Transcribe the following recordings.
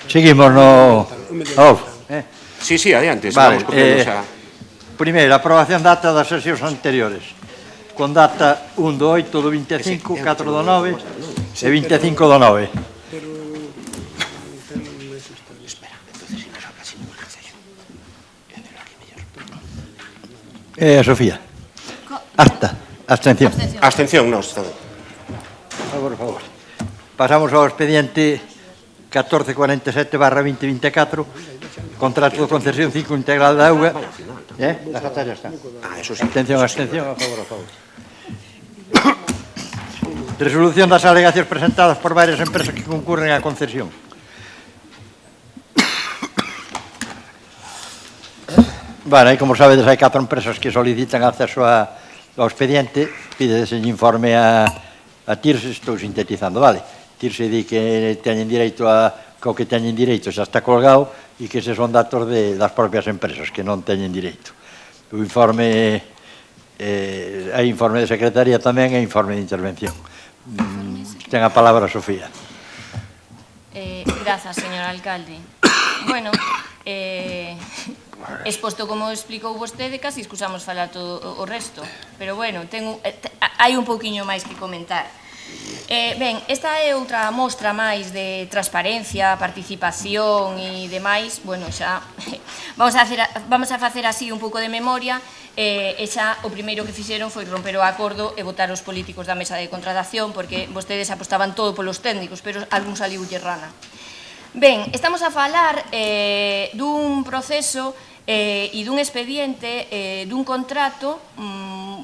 Seguimos no... Sí, adiante, vale, vamos copiando xa. Primeiro, aprobación de ata das sesións anteriores, con data 1 do 8 do 25, 4 do 9 e 25 do 9. Sofía. Abstención. Abstención, nos. Por favor. Pasamos ao expediente 1447/2024, contrato de concesión 5 integral da auga. Las actas ya están. Eso sí. Abstención, a favor. Resolución das alegacións presentadas por varias empresas que concurren á concesión. Bueno, e como sabedes, hai 4 empresas que solicitan acceso ao expediente. Pídese informe a TIRSE, estou sintetizando, vale. TIRSE di que teñen direito co que teñen direito xa está colgado e que se son datos das propias empresas que non teñen direito. O informe, hai informe de secretaría tamén e informe de intervención. Ten a palabra Sofía. Grazas, señor alcalde. Bueno, exposto como explicou vostede, casi excusamos falar todo o resto, pero bueno, hai un pouquiño máis que comentar. Ben, esta é outra mostra máis de transparencia, participación e demais. Bueno, xa vamos a facer así un pouco de memoria. E xa o primeiro que fixeron foi romper o acordo e votar os políticos da mesa de contratación, porque vostedes apostaban todo polos técnicos, pero algún saliulle rana. Ben, estamos a falar dun proceso e dun expediente dun contrato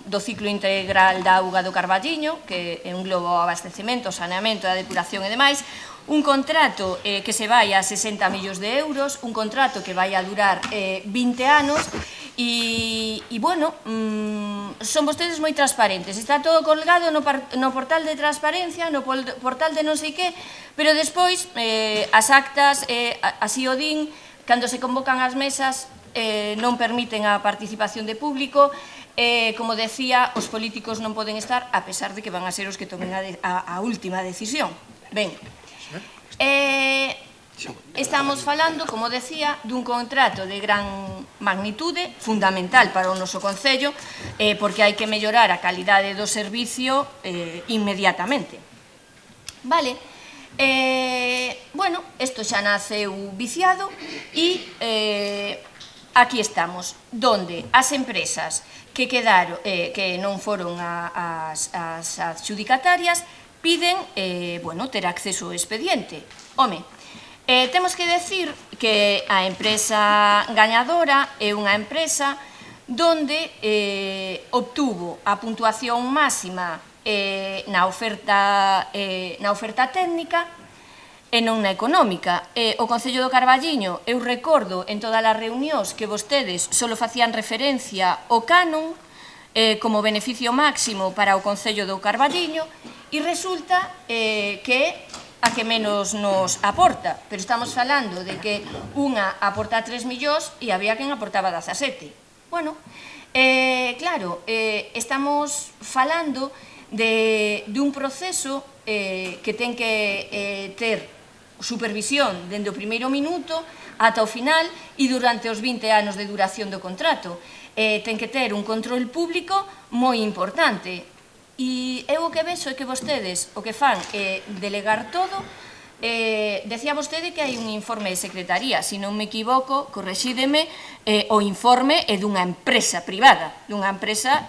do ciclo integral da auga do Carballiño, que engloba o abastecemento, o saneamento, a depuración e demais, un contrato que se vai a 60 millóns de euros, un contrato que vai a durar 20 anos, e, bueno, son vostedes moi transparentes. Está todo colgado no portal de transparencia, no portal de non sei que, pero despois as actas, así o din, cando se convocan as mesas, non permiten a participación de público. Como decía, os políticos non poden estar, a pesar de que van a ser os que tomen a última decisión. Ben, estamos falando, como decía, dun contrato de gran magnitude, fundamental para o noso concello, porque hai que mellorar a calidade do servicio inmediatamente. Vale? Bueno, isto xa naceu viciado e aquí estamos, donde as empresas que quedaron, que non foron as adxudicatarias, piden, bueno, ter acceso ao expediente. Home, temos que decir que a empresa gañadora é unha empresa donde obtuvo a puntuación máxima na oferta técnica e non na económica. O Concello do Carballiño, eu recordo en todas as reunións que vostedes só facían referencia ao canon como beneficio máximo para o Concello do Carballiño, e resulta que a que menos nos aporta, pero estamos falando de que unha aporta 3 millóns e había quen aportaba 17. Bueno, claro, estamos falando dun proceso que ten que ter supervisión dende o primeiro minuto ata o final e durante os 20 anos de duración do contrato. Ten que ter un control público moi importante. E eu o que vexo é que vostedes o que fan é delegar todo. Decía vostede que hai un informe de secretaría, se non me equivoco, correxídeme, o informe é dunha empresa privada, dunha empresa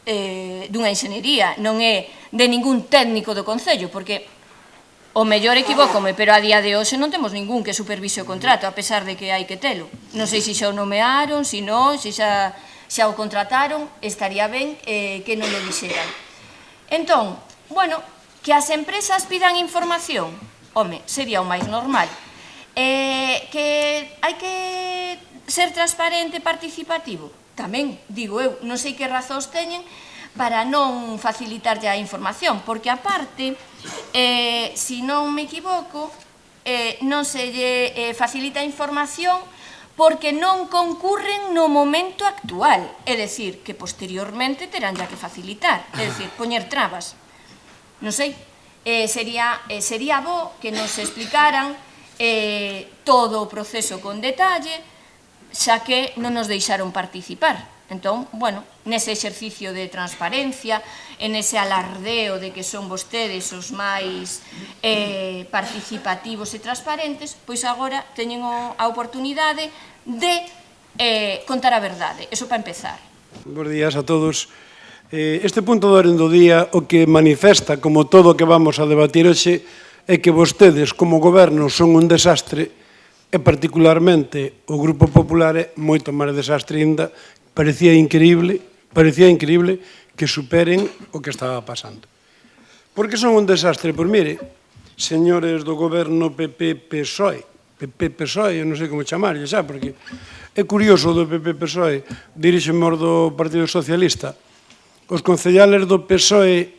dunha enxeñería, non é de ningún técnico do Concello, porque o mellor equivócome, pero a día de hoxe non temos ningún que supervise o contrato, a pesar de que hai que telo. Non sei se xa o nomearon, se non, se xa o contrataron, estaría ben que non o dixeran. Entón, bueno, que as empresas pidan información, home, sería o máis normal. Que hai que ser transparente e participativo, tamén, digo eu, non sei que razóns teñen para non facilitarlle a información, porque aparte, se non me equivoco, non se lle facilita a información porque non concurren no momento actual, é dicir, que posteriormente terán ya que facilitar, é dicir, poñer trabas. Non sei, sería bo que nos explicaran todo o proceso con detalle, xa que non nos deixaron participar. Entón, bueno, nese exercicio de transparencia, en ese alardeo de que son vostedes os máis participativos e transparentes, pois agora teñen a oportunidade de contar a verdade. Eso para empezar. Bos días a todos. Este punto do orden do día o que manifesta, como todo o que vamos a debatir hoxe, é que vostedes, como goberno, son un desastre e particularmente o Grupo Popular é moito máis desastre ainda. Parecía increíble que superen o que estaba pasando. Por que son un desastre? Pois mire, señores do goberno PP-PSOE, PP-PSOE, eu non sei como chamarlle xa, porque é curioso do PP-PSOE, dirixeme os do Partido Socialista. Os concellales do PSOE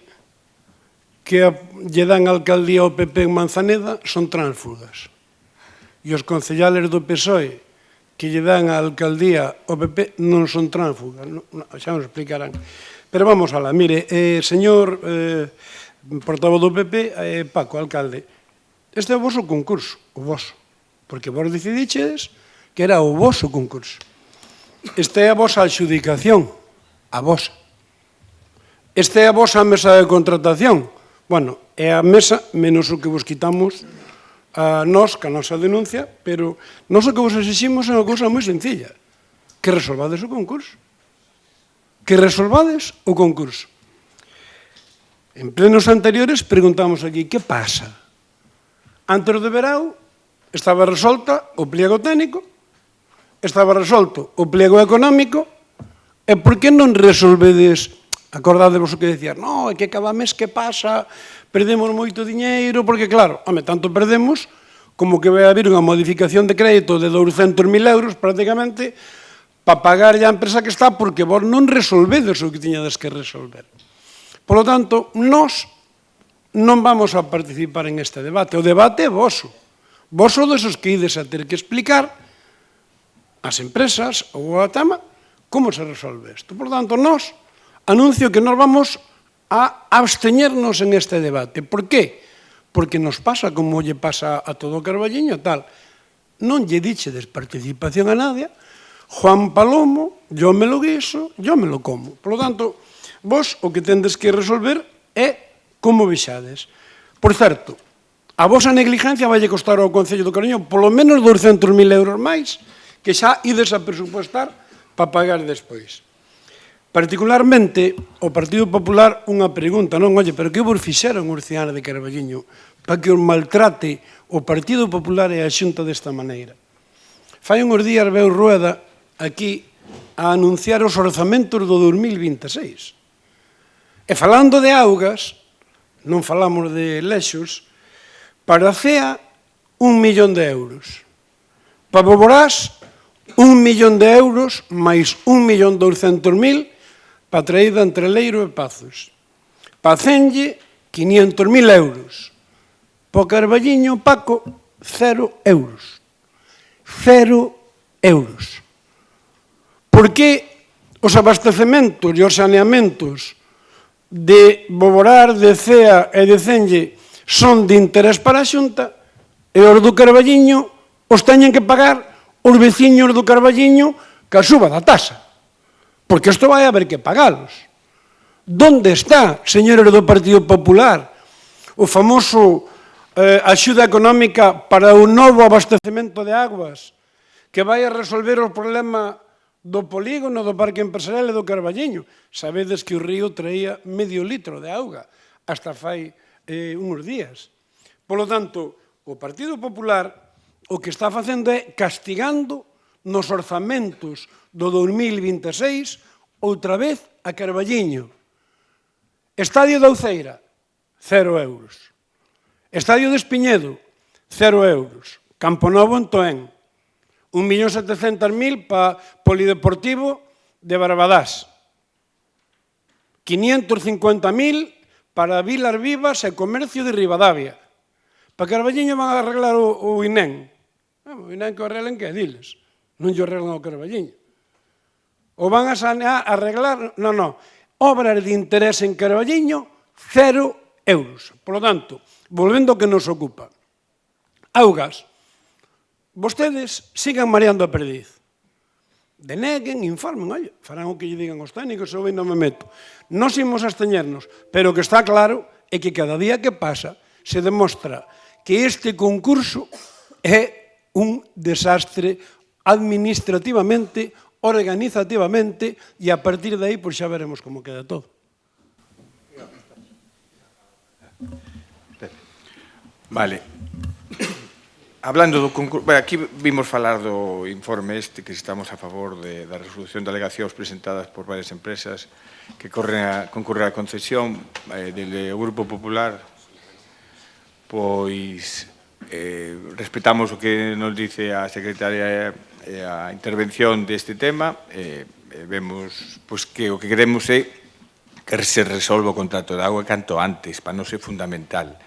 que lle dan alcaldía ao PP en Manzaneda son tránsfugas. E os concellales do PSOE que lle dan a alcaldía ao PP non son tránsfugas, xa nos explicarán. Pero vamos alá, mire, señor portavoz do PP, Paco, alcalde, este é o voso concurso, o voso, porque vos decidichedes que era o voso concurso. Esta é a vosa adxudicación, a vosa. Esta é a vosa mesa de contratación. Bueno, é a mesa menos o que vos quitamos a nós, que a nosa denuncia, pero nós o que vos exiximos é unha cousa moi sencilla, que resolvades o concurso. Que resolvades o concurso. En plenos anteriores preguntamos aquí, que pasa? Antes do verão estaba resolta o pliego técnico, estaba resolto o pliego económico, e por que non resolvedes, acordadevos o que decías, non, é que cada mes que pasa perdemos moito diñeiro, porque claro, tanto perdemos como que vai haber unha modificación de crédito de 200.000 euros prácticamente para pagar a empresa que está, porque vos non resolvedes o que tiñades que resolver. Por lo tanto, nós non vamos a participar en este debate. O debate é voso. Vos sodes os que ides a ter que explicar ás empresas ou a tema como se resolve isto. Por lo tanto, nós anuncio que nós vamos a absteñernos en este debate. Por qué? Porque nos pasa como lle pasa a todo o Carballiño, tal. Non lle dichedes participación a nadie, Juan Palomo, yo me lo guiso, yo me lo como. Por lo tanto, vos o que tendes que resolver é como vexades. Por certo, a vosa negligencia vai costar ao Concello do Carballiño polo menos 200.000 euros máis que xa ides a presupuestar para pagar despois. Particularmente, o Partido Popular, unha pregunta, non, oye, pero que vos fixeron os cidadáns de Carballiño para que os maltrate o Partido Popular e a Xunta desta maneira? Fai uns días veu Rueda aquí a anunciar os orzamentos do 2026. E falando de augas, non falamos de lexos, para a CEA 1 millón de euros. Para Boborás 1 millón de euros máis 1.200.000 para a traída entre Leiro e Pazos. Para Cenlle, 500.000 euros. Para o Carballiño, Paco, 0 euros. 0 euros. Por que os abastecementos e os saneamentos de Boborás, de Cea e de Cenlle son de interés para a Xunta e os do Carballiño os teñen que pagar os veciños do Carballiño ca suba da tasa? Porque isto vai haber que pagalos. Donde está, señores do Partido Popular, o famoso axuda económica para un novo abastecemento de aguas que vai a resolver o problema do polígono do Parque Empresarial e do Carballiño? Sabedes que o río traía medio litro de auga hasta fai uns días. Por lo tanto, o Partido Popular o que está facendo é castigando nos orzamentos do 2026 outra vez a Carballiño. Estadio da Uceira, 0 euros. Estadio de Espiñedo, 0 euros. Camponovo en Toén, 1.700.000 para Polideportivo de Barbadás. 550.000 para Vilas Vivas e Comercio de Ribadavia. Para Carballiño van a arreglar o INEM. O INEM que o arreglen que diles. Non lle arreglan ao Carballiño. O van a sanear, arreglar, non. Obras de interés en Carballiño, 0 euros. Por lo tanto, volvendo ao que nos ocupa. Augas, vostedes sigan mareando a perdiz. Deneguen, informen, olha, farán o que lle digan os técnicos, eu non me meto. Nos imos absteñernos, pero o que está claro é que cada día que pasa se demostra que este concurso é un desastre administrativamente, organizativamente, e a partir de aí pois xa veremos como queda todo. Vale. Hablando do concurso, aquí vimos falar do informe este, que estamos a favor da resolución de alegacións presentadas por varias empresas que concurren a concesión do Grupo Popular. Pois respetamos o que nos dice a secretaria e a intervención deste tema. Vemos que o que queremos é que se resolva o contrato de agua canto antes, para non ser fundamental.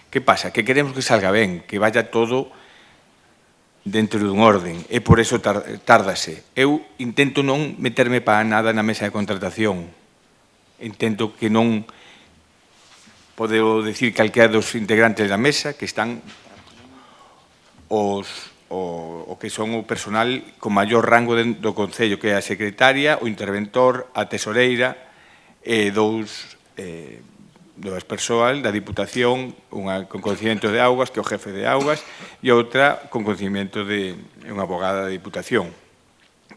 Que pasa? Que queremos que salga ben, que vaya todo dentro dun orden, e por eso tárdase. Eu intento non meterme para nada na mesa de contratación. Intento que non podo decir calquera dos integrantes da mesa que están o que son o personal con maior rango do Concello, que é a secretaria, o interventor, a tesoreira e dúas persoas da Diputación, unha con coñecemento de augas, que é o jefe de augas, e outra con coñecemento de unha abogada da Diputación.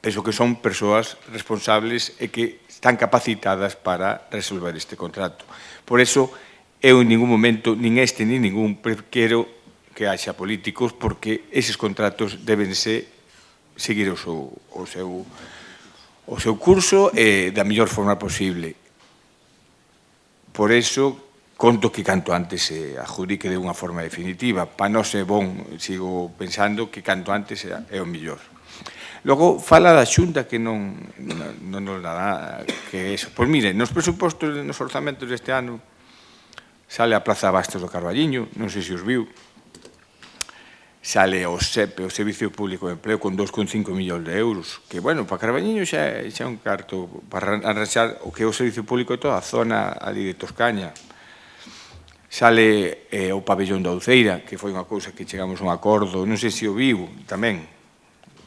Penso que son persoas responsables e que están capacitadas para resolver este contrato. Por eso, eu en ningún momento, nin este nin ningún, quero que haxa políticos, porque eses contratos deben seguir o seu curso da mellor forma posible. Por eso, conto que canto antes se adjudique de unha forma definitiva. Para non ser bon, sigo pensando que canto antes é o mellor. Logo, fala da Xunta que non nos dá nada que eso. Pois mire, nos presupostos, nos orzamentos deste ano, sale a Plaza Bastos do Carballiño, non sei se os viu, sale o SEPE, o Servicio Público de Empleo, con 2,5 millóns de euros, que, bueno, para Carballiño xa é un carto para arranxar o que é o Servicio Público de toda a zona ali de Toscaña. Sale o pabellón da Uceira, que foi unha cousa que chegamos a un acordo, non sei se o viu tamén,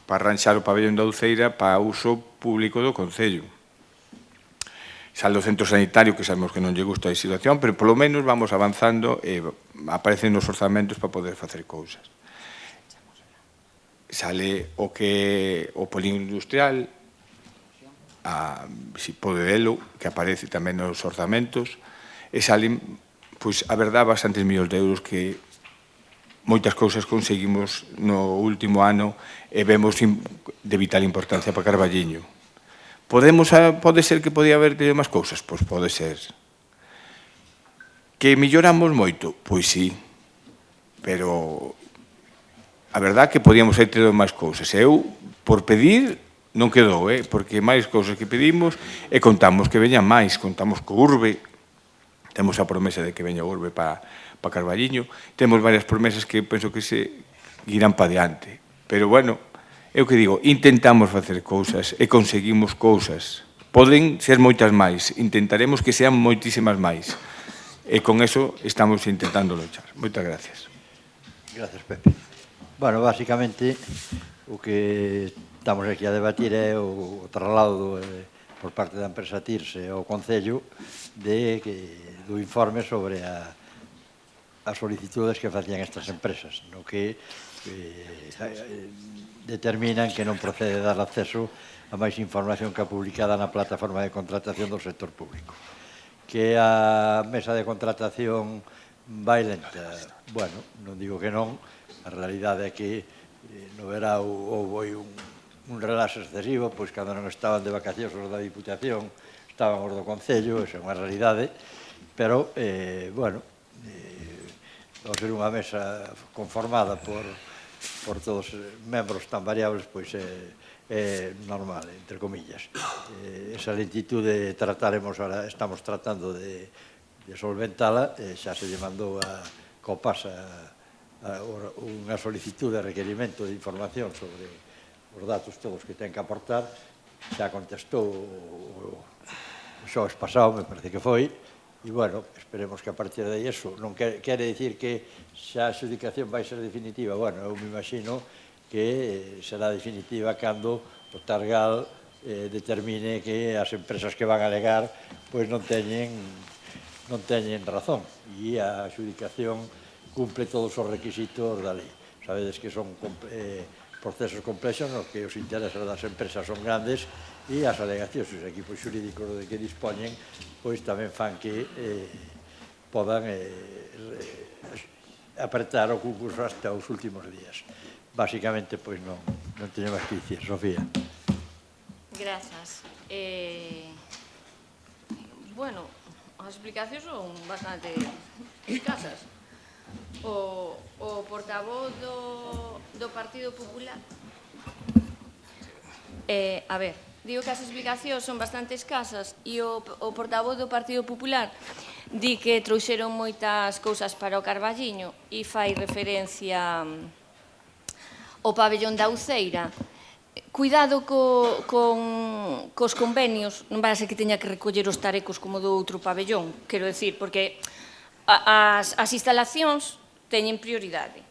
para arranxar o pabellón da Uceira para uso público do Concello. Sale o centro sanitario, que sabemos que non lle gusta a situación, pero polo menos vamos avanzando e aparecen nos orzamentos para poder facer cousas. Sale o polígono industrial, a Podedelo, que aparece tamén nos orzamentos, e salen, pois, a verdade, bastantes millóns de euros que moitas cousas conseguimos no último ano e vemos de vital importancia para Carballiño. Pode ser que podía haber tido máis cousas? Pois pode ser. Que melloramos moito? Pois sí, pero a verdade que podíamos ter tido máis cousas. Eu, por pedir, non quedou, porque máis cousas que pedimos e contamos que veñan máis, contamos co Urbe, temos a promesa de que veña o Urbe para Carballiño, temos varias promesas que penso que se irán para diante. Pero, bueno, eu que digo, intentamos facer cousas e conseguimos cousas. Poden ser moitas máis, intentaremos que sean moitísimas máis. E con eso estamos intentando lochar. Moitas gracias. Gracias, Pepe. Bueno, básicamente, o que estamos aquí a debatir é o traslado por parte da empresa Tirse ao Concello do informe sobre as solicitudes que facían estas empresas, no que determinan que non procede dar acceso a máis información que a publicada na plataforma de contratación do sector público. Que a mesa de contratación vai lenta. Bueno, non digo que non, a realidade é que no verao houve un relaxo excesivo, pois cando non estaban de vacacións os da Diputación, estaban os do Concello, esa é unha realidade, pero, bueno, ao ser unha mesa conformada por todos os membros tan variables, pois é normal, entre comillas. Esa lentitude estamos tratando de solventala, xa se lle mandou a Copasa unha solicitud de requerimento de información sobre os datos todos que ten que aportar, xa contestou o xoves pasado, me parece que foi, e, bueno, esperemos que a partir de aí eso non quere dicir que xa a adjudicación vai ser definitiva. Bueno, eu me imagino que será definitiva cando o Targal determine que as empresas que van a alegar pois non teñen razón e a adjudicación cumple todos os requisitos da lei. Sabedes que son procesos complexos nos que os intereses das empresas son grandes e as alegacións e os equipos xurídicos de que dispoñen pois tamén fan que podan apretar o concurso hasta os últimos días. Básicamente, pois non teño máis que dicir. Sofía. Grazas. Bueno, as explicacións son bastante escasas. O portavoz do Partido Popular... A ver, digo que as explicacións son bastante escasas e o portavoz do Partido Popular di que trouxeron moitas cousas para o Carballiño e fai referencia ao pabellón da Uceira. Cuidado cos convenios, non vai a ser que teña que recoller os tarecos como do outro pabellón, quero decir, porque as instalacións teñen prioridade.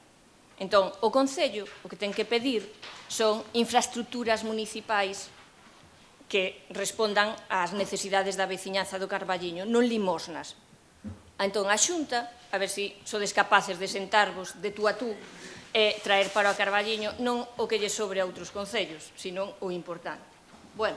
Entón, o Concello o que ten que pedir son infraestructuras municipais que respondan ás necesidades da veciñanza do Carballiño, non limosnas. Entón, a Xunta, a ver se sodes capaces de sentarvos de tú a tú e traer para o Carballiño non o que lle sobre a outros concellos, senón o importante. Bueno,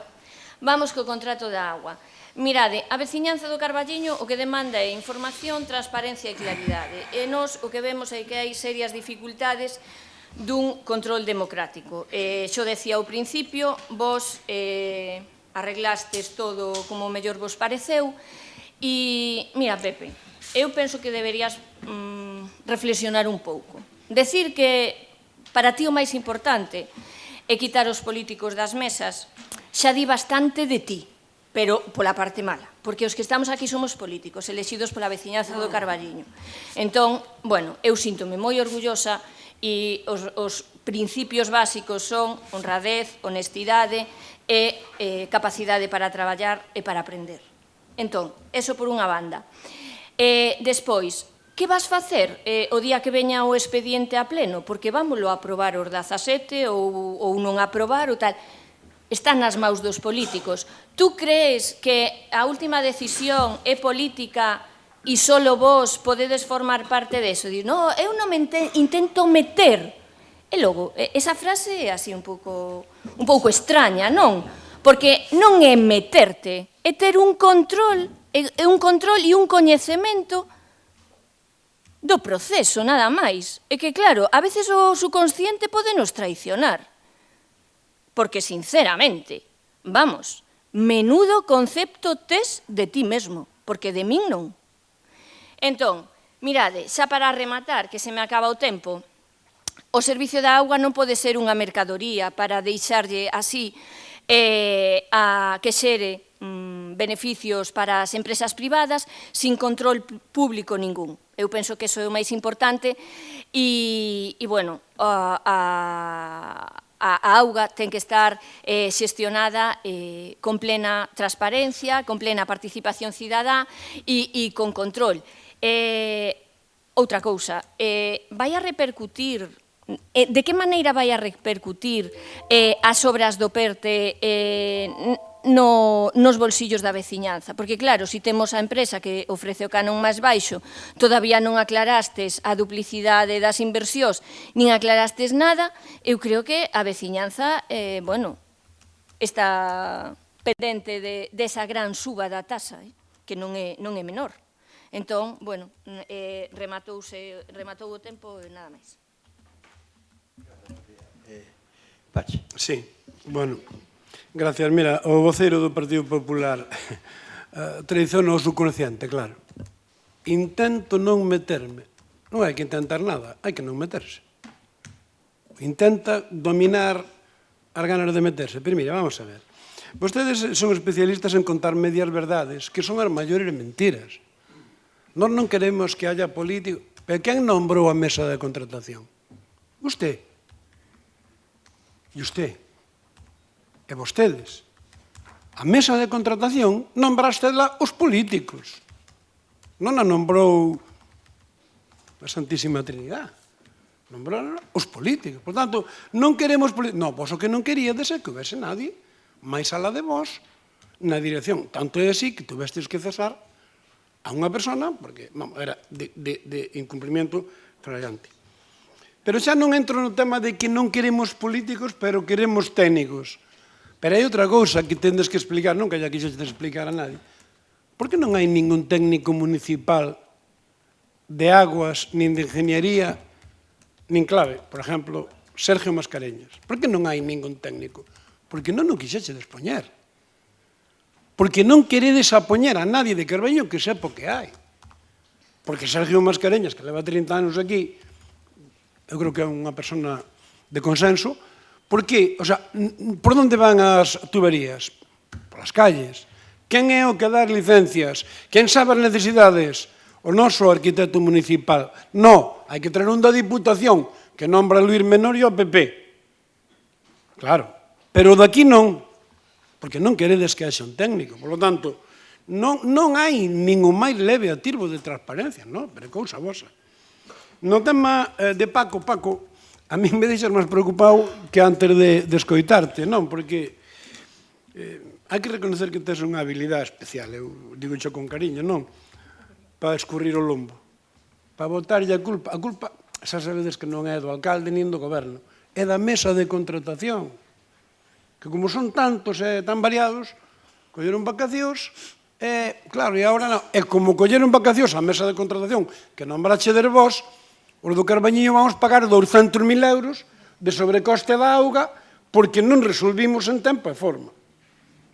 vamos co contrato da agua. Mirade, a veciñanza do Carballiño o que demanda é información, transparencia e claridade. E nós o que vemos é que hai serias dificultades dun control democrático. Xo decía ao principio, vos arreglastes todo como mellor vos pareceu e, mira, Pepe, eu penso que deberías reflexionar un pouco. Decir que para ti o máis importante é quitar os políticos das mesas xa di bastante de ti, pero pola parte mala, porque os que estamos aquí somos políticos, elexidos pola veciñanza do Carballiño. Entón, bueno, eu síntome moi orgullosa e os principios básicos son honradez, honestidade e capacidade para traballar e para aprender. Entón, eso por unha banda. Despois, que vas facer o día que veña o expediente a pleno? Porque vámoslo a aprobar os 17 ou non aprobar ou tal. Está nas maus dos políticos. Tú crees que a última decisión é política e solo vos podedes formar parte deso? Diz, no, eu non me intento meter. E logo, esa frase é así un pouco extraña, non? Porque non é meterte, é ter un control e un coñecemento do proceso, nada máis. É que, claro, a veces o subconsciente pode nos traicionar. Porque, sinceramente, vamos, menudo concepto tes de ti mesmo, porque de min non. Entón, mirade, xa para rematar, que se me acaba o tempo, o servicio da auga non pode ser unha mercadoría para deixarlle así a que xere beneficios para as empresas privadas sin control público ningún. Eu penso que iso é o máis importante e bueno, a auga ten que estar xestionada con plena transparencia, con plena participación cidadá e con control. Outra cousa, vai a repercutir, de que maneira vai a repercutir as obras do PERTE nos bolsillos da veciñanza? Porque, claro, se temos a empresa que ofrece o canon máis baixo, todavía non aclarastes a duplicidade das inversións, nin aclarastes nada, eu creo que a veciñanza, bueno, está pendente desa gran suba da tasa, que non é menor. Entón, bueno, rematou o tempo e nada máis. Pachi. Sí, bueno, gracias. Mira, o voceiro do Partido Popular traiciona o subconsciente, claro. Intento non meterme. Non hai que intentar nada, hai que non meterse. Intenta dominar as ganas de meterse. Pero mira, vamos a ver. Vostedes son especialistas en contar medias verdades, que son as maiores mentiras. Nós non queremos que haya político... Pero quen nombrou a mesa de contratación? Usted. E usted. E vostedes. A mesa de contratación nombrastela os políticos. Non a nombrou a Santísima Trinidade. Nombraron os políticos. Por tanto, non queremos políticos. Non, vos o que non queríades é que houvese nadie máis alá de vos na dirección. Tanto é así que tuvestes que cesar a unha persona, porque era de incumplimiento flagrante. Pero xa non entro no tema de que non queremos políticos, pero queremos técnicos. Pero hai outra cousa que tendes que explicar, non que xa quixestes explicar a nadie. Por que non hai ningún técnico municipal de aguas, nin de ingeniería, nin clave? Por exemplo, Sergio Mascareñas. Por que non hai ningún técnico? Porque non o quixechedes poñer. Porque non queredes a poñer a nadie de Carballiño que sepa o que hai. Porque Sergio Mascareñas, que leva 30 anos aquí, eu creo que é unha persona de consenso, porque, o sea, por onde van as tuberías? Por as calles. Quen é o que dá licencias? Quen sabe as necesidades? O noso arquitecto municipal. No, hai que traer un da Diputación, que nombra Luís Menor e o PP. Claro, pero daqui non, porque non queredes que haxa un técnico. Por lo tanto, non hai ningún máis leve atirbo de transparencia, non? Pero é cousa vosa. No tema de Paco, a mí me deixas máis preocupado que antes de escoitarte, non? Porque hai que reconocer que tes unha habilidade especial, eu digo xo con cariño, non? Para escurrir o lombo, para botarlle a culpa. A culpa, xa sabedes que non é do alcalde nin do goberno, é da mesa de contratación, que como son tantos e tan variados, colleron vacacións, claro, e agora non. E como colleron vacacións a mesa de contratación, que non brachedes vos, os do Carballiño vamos pagar 200.000 euros de sobrecoste da auga porque non resolvimos en tempo e forma.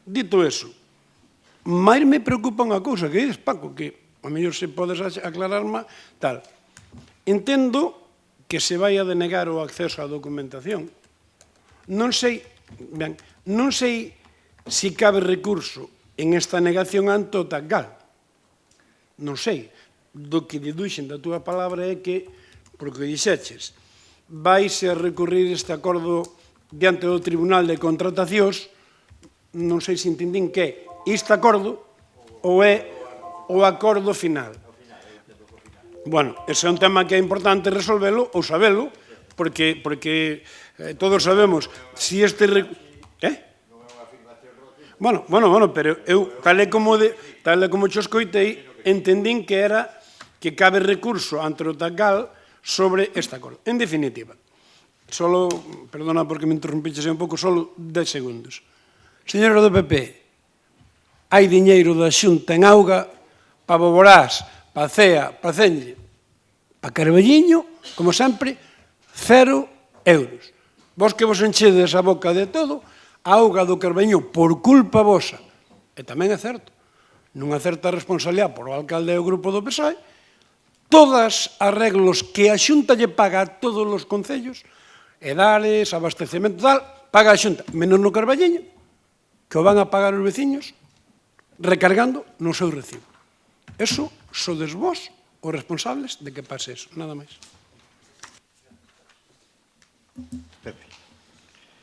Dito eso, máis me preocupa unha cousa que dices, Paco, que a mellor se podes aclararme, tal. Entendo que se vai a denegar o acceso á documentación. Non sei se cabe recurso en esta negación ante o TACGAL. Non sei. Do que deduxen da túa palabra é que, porque dixeches, vais a recurrir este acordo diante do Tribunal de Contratacións, non sei se entendín que este acordo ou é o acordo final. Bueno, ese é un tema que é importante resolvelo ou sabelo, porque todos sabemos si este... Bueno, pero eu, tal e como xo escoitei, entendín que era que cabe recurso ante o TACGAL sobre este acordo. En definitiva, solo, perdona porque me interrompiches un pouco, solo 10 segundos. Señora do PP, hai diñeiro da Xunta en auga para Boborás, para Cea, para Cenlle, para Carballiño, como sempre, 0 euros. Vos que vos enchedes a boca de todo, a auga do Carballiño por culpa vosa, e tamén é certo, nunha certa responsabilidade por o alcalde e o grupo do PSOE, todas as arreglos que a Xunta lle paga a todos os concellos, edales, abastecemento tal, paga a Xunta, menos no Carballiño, que o van a pagar os veciños recargando no seu recibo. Eso sodes vos os responsables de que pase eso, nada máis.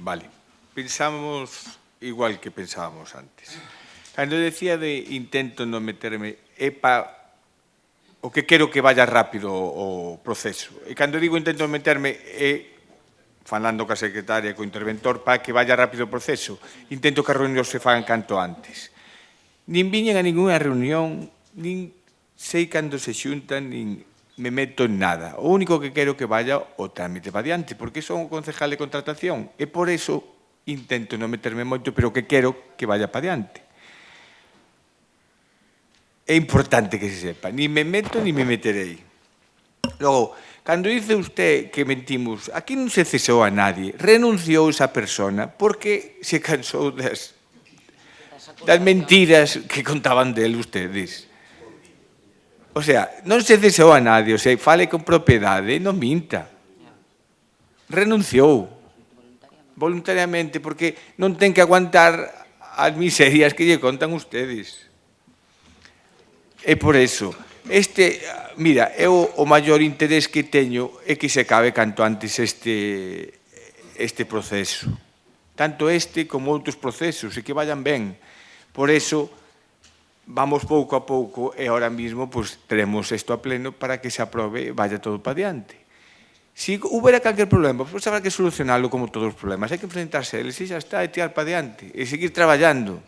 Vale, pensamos igual que pensábamos antes. Cando decía de intento non meterme, é para o que quero que vaya rápido o proceso. E cando digo intento meterme é falando ca secretaria, co interventor, para que vaya rápido o proceso. Intento que as reunións se fagan canto antes. Nin viñen a ninguna reunión, nin sei cando se xuntan, nin me meto en nada. O único que quero que vaya o trámite para diante, porque son o concejal de contratación. E por eso intento non meterme moito, pero que quero que vaya para diante. É importante que se sepa. Ni me meto, ni me meterei. Logo, cando dice usted que mentimos, aquí non se cesou a nadie. Renunciou esa persona porque se cansou das mentiras que contaban del ustedes. O sea, non se cesou a nadie. O sea, fale con propiedade, non minta. Renunciou. Voluntariamente, porque non ten que aguantar as miserias que lle contan ustedes. E por eso, mira, eu o maior interés que teño é que se acabe canto antes este proceso. Tanto este como outros procesos, e que vayan ben. Por eso, vamos pouco a pouco e ahora mismo pues, teremos isto a pleno para que se aprobe e vaya todo para diante. Si houbera calquer problema, pois habrá que solucionarlo como todos os problemas. Hai que enfrentarse a eles e xa está, e tirar para diante, e seguir traballando.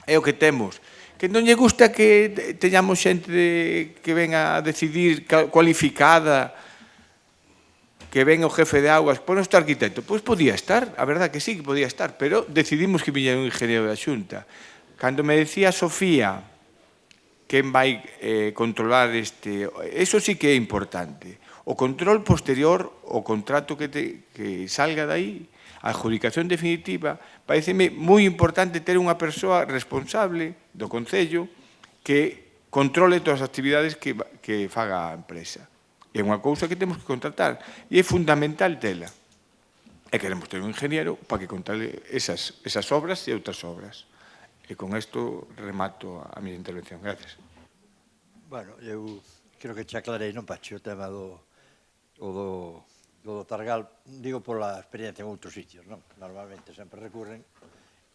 É o que temos. Que non lle gusta que teñamos xente que venga a decidir cualificada, que venga o jefe de augas, pois non está arquitecto. Pois podía estar, a verdad que sí que podía estar, pero decidimos que viñera un ingeniero da Xunta. Cando me decía Sofía quen vai controlar este... Eso sí que é importante. O control posterior, o contrato que salga dai, a adjudicación definitiva, pareceme moi importante ter unha persoa responsable do Concello que controle todas as actividades que faga a empresa. É unha cousa que temos que contratar e é fundamental tela. E queremos ter un ingeniero para que controle esas obras e outras obras. E con isto remato a miña intervención. Gracias. Bueno, eu creo que xa aclarei, non, Pachi, o tema do Targal, digo pola experiencia en outros sitios, non? Normalmente sempre recurren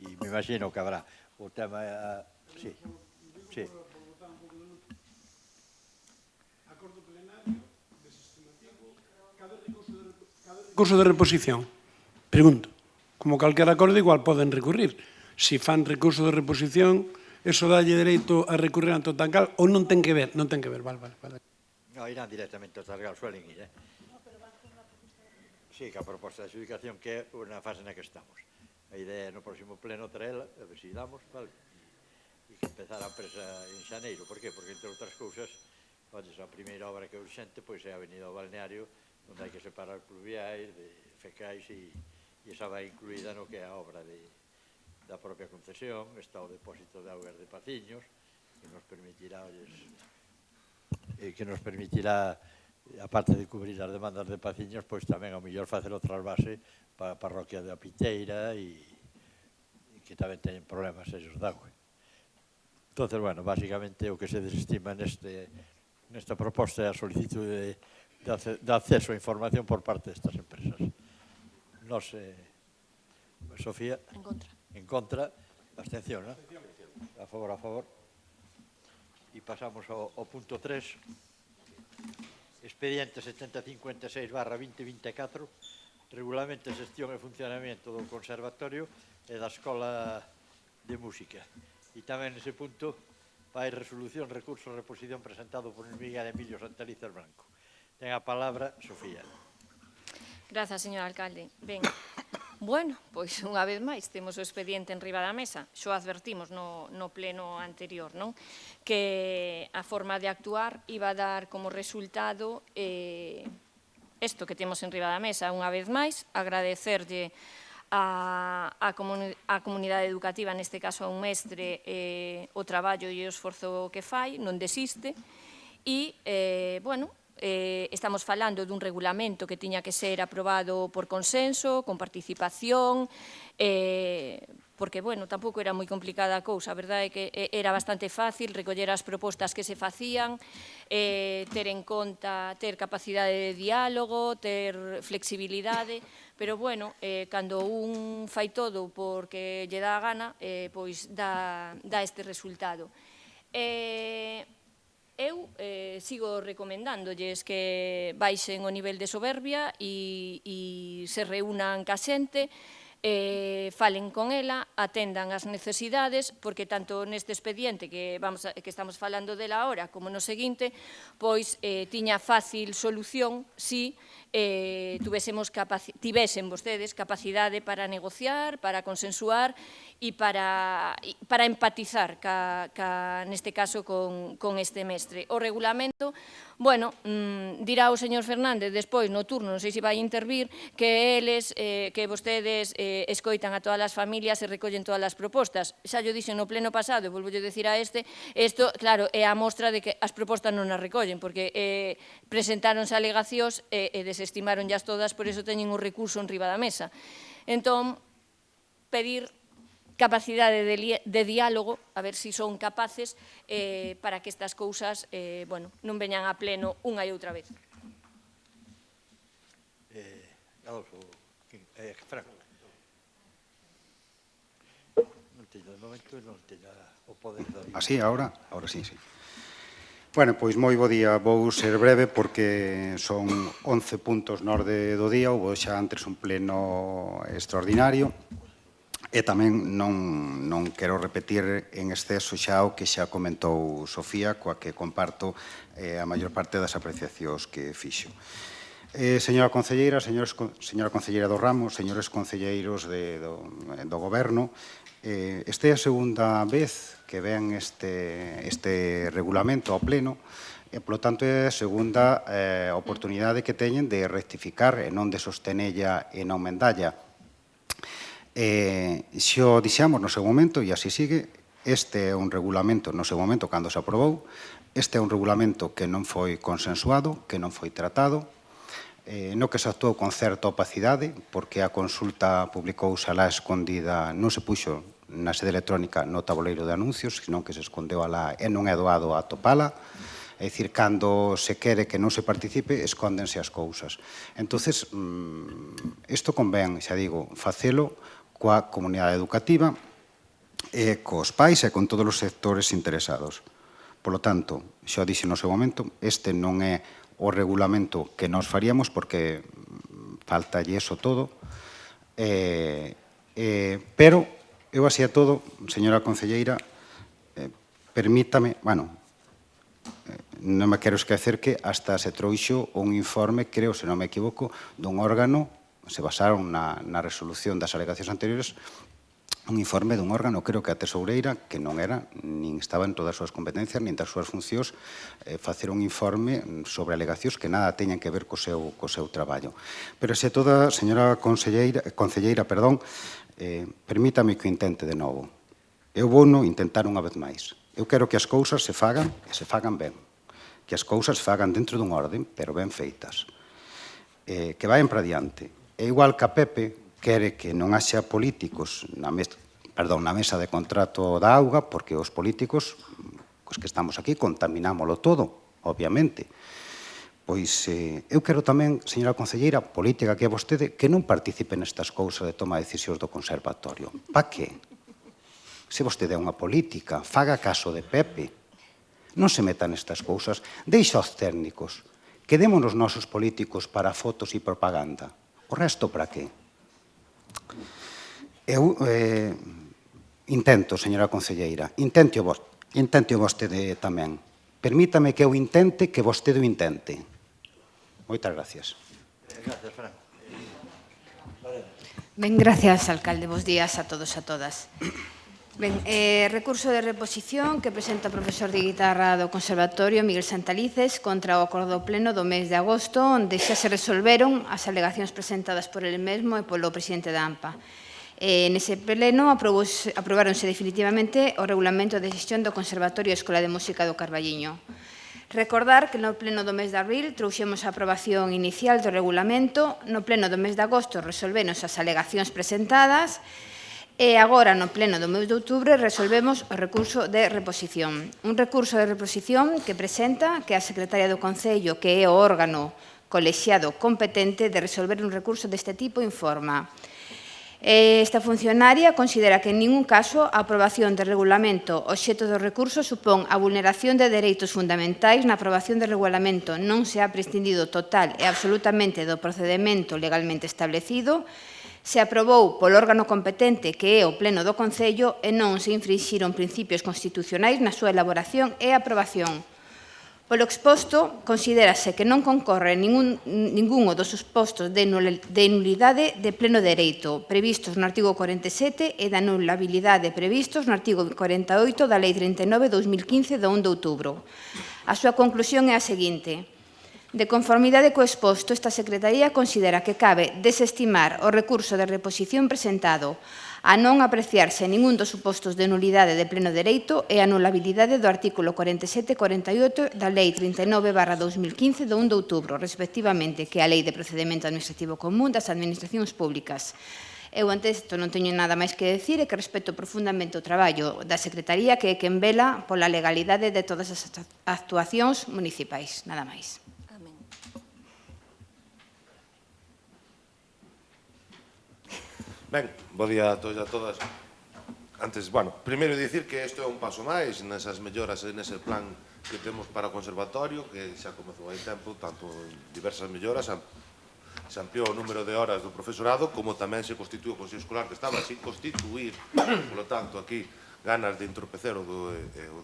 e me imagino que habrá o tema... Sí, sí. Acordo plenario, desestimativo, cada recurso de reposición. Pregunto, como calquer acordo igual poden recurrir. Si fan recurso de reposición, eso dalle dereito a recurrir ante o Targal ou non ten que ver? Non ten que ver, vale. No, irán directamente ao Targal, suelen ir, Sí, que a proposta de adjudicación que é unha fase na que estamos. A idea é no próximo pleno traela, a ver se damos, vale? E que empezar a empresa en xaneiro. Por qué? Porque, entre outras cousas, a primeira obra que é urxente pois é a Avenida do Balneario, onde hai que separar pluviais de fecais e esa vai incluída no que é a obra da propia concesión. Está o depósito de augas de Paciños, que nos permitirá aparte de cubrir as demandas de Paciños, pois tamén ao mellor facer o trasvase para a parroquia de Apiteira e que tamén teñen problemas esos de auga. Entón, bueno, basicamente o que se desestima nesta proposta é a solicitude de acceso a información por parte destas empresas. Nos, Sofía? En contra. En contra. Abstención, non? A favor. E pasamos ao punto 3. Expediente 7056/2024, Regulamento de Xestión e Funcionamento do Conservatorio e da Escola de Música. E tamén nese punto vai resolución, recurso, reposición presentado por Miguel Emilio Santalices Blanco. Ten a palabra Sofía. Grazas, señor alcalde. Ben, bueno, pois unha vez máis temos o expediente en riba da mesa. Xo advertimos no pleno anterior, non? Que a forma de actuar iba a dar como resultado isto que temos en riba da mesa. Unha vez máis, agradecerlle a comunidade educativa, neste caso a un mestre, o traballo e o esforzo que fai, non desiste, e, bueno, estamos falando dun regulamento que tiña que ser aprobado por consenso, con participación, porque, bueno, tampouco era moi complicada a cousa. A verdade é que era bastante fácil recoller as propostas que se facían, ter en conta, ter capacidade de diálogo, ter flexibilidade, pero, bueno, cando un fai todo porque lle dá a gana, pois dá este resultado. Eu sigo recomendándolles que baixen o nivel de soberbia e se reúnan ca xente, falen con ela, atendan as necesidades, porque tanto neste expediente que estamos falando dela ahora como no seguinte, pois tiña fácil solución si tivesen vostedes capacidade para negociar, para consensuar e para empatizar neste caso con este mestre. O regulamento, bueno, dirá o señor Fernández despois no turno, non sei se vai intervir, que vostedes escoitan a todas as familias e recollen todas as propostas. Xa yo dixen no pleno pasado, e volvo a decir a isto, claro, é a mostra de que as propostas non as recollen, porque presentáronse alegacións e desestimaron as todas, por iso teñen o recurso en riba da mesa. Entón, pedir capacidade de diálogo, a ver se son capaces para que estas cousas non veñan a pleno unha e outra vez. Adolfo, Franco. Non teño de momento, non teño o poder da... Así, ahora sí. Bueno, pois moi bo día. Vou ser breve porque son 11 puntos na orde do día. Houve xa antes un pleno extraordinario e tamén non quero repetir en exceso xa o que xa comentou Sofía, coa que comparto a maior parte das apreciacións que fixo. Señora Concelleira, señora Concelleira do Ramo, señores concelleiros do Goberno, esta é a segunda vez que ven este regulamento ao pleno e, polo tanto, é a segunda oportunidade que teñen de rectificar e non de sostenella e non mendalla. Xo dixemos no seu momento, e así sigue, este é un regulamento no seu momento cando se aprobou, este é un regulamento que non foi consensuado, que non foi tratado, no que se actuou con certa opacidade, porque a consulta publicouse alá escondida, non se puxo na sede electrónica no tabuleiro de anuncios, senón que se escondeu alá e non é doado a topala. É dicir, cando se quere que non se participe, escóndense as cousas. Entonces, isto convén, xa digo, facelo coa comunidade educativa, cos pais e con todos os sectores interesados. Por lo tanto, xa dixen no seu momento, este non é o regulamento que nos faríamos porque falta eso todo, pero eu así a todo, señora Concelleira, permítame, non me quero esquecer que hasta se trouxo un informe, creo, se non me equivoco, dun órgano, se basaron na resolución das alegacións anteriores, un informe dun órgano, creo que a tesoureira, que non era, nin estaba en todas as súas competencias, nin das súas funcións, facer un informe sobre alegacións que nada teñen que ver co seu traballo. Pero se toda, señora Concelleira, permítame que o intente de novo. Eu vou no intentar unha vez máis. Eu quero que as cousas se fagan e se fagan ben. Que as cousas se fagan dentro dun orden, pero ben feitas. Que vayan para diante. É igual que a Pepe quere que non haxa políticos na mesa de contrato da auga, porque os políticos, os que estamos aquí, contaminámoslo todo, obviamente. Pois eu quero tamén, señora Concelleira, política que é vostede, que non participe nestas cousas de toma de decisións do conservatorio. Pa que? Se vostede é unha política, faga caso de Pepe. Non se meta nestas cousas. Deixa aos técnicos. Quedemos os nosos políticos para fotos e propaganda. O resto para que? Eu intento, señora Concelleira, intente vostede tamén. Permítame que eu intente que vostede o intente. Moitas gracias. Gracias, Fran. Ben, gracias, alcalde. Bos días a todos e a todas. Ben, recurso de reposición que presenta o profesor de guitarra do Conservatorio Miguel Santalices contra o acordo pleno do mes de agosto, onde xa se resolveron as alegacións presentadas por ele mesmo e polo presidente da AMPA. Nese pleno aprobáronse definitivamente o regulamento de xestión do Conservatorio Escola de Música do Carballiño. Recordar que no pleno do mes de abril trouxemos a aprobación inicial do regulamento, no pleno do mes de agosto resolvenos as alegacións presentadas e agora no pleno do mes de outubro resolvemos o recurso de reposición. Un recurso de reposición que presenta que a secretaria do Concello, que é o órgano colexiado competente de resolver un recurso deste tipo, informa. Esta funcionaria considera que en ningún caso a aprobación de regulamento obxecto do recurso supón a vulneración de dereitos fundamentais. Na aprobación de regulamento non se ha prescindido total e absolutamente do procedemento legalmente establecido, se aprobou polo órgano competente que é o Pleno do Concello e non se infrinxiron principios constitucionais na súa elaboración e aprobación. Polo exposto, considérase que non concorre ningún dos supostos de nulidade de pleno dereito previstos no artigo 47 e da nulabilidade previstos no artigo 48 da Lei 39/2015 do 1 de outubro. A súa conclusión é a seguinte. De conformidade co exposto, esta Secretaría considera que cabe desestimar o recurso de reposición presentado a non apreciarse ningún dos supostos de nulidade de pleno dereito e a nulabilidade do artículo 47 e 48 da Lei 39/2015 do 1 de outubro, respectivamente, que é a Lei de Procedemento Administrativo Común das Administracións Públicas. Eu ante isto non teño nada máis que decir e que respeto profundamente o traballo da Secretaría, que é quen vela pola legalidade de todas as actuacións municipais. Nada máis. Ben, bo día a todos e a todas. Antes, primeiro dicir que isto é un paso máis nesas melloras e nese plan que temos para o conservatorio, que xa comezou hai tempo, tanto en diversas melloras, se ampliou o número de horas do profesorado, como tamén se constituiu o Consello Escolar, que estaba sin constituir, polo tanto, aquí, ganas de entorpecer o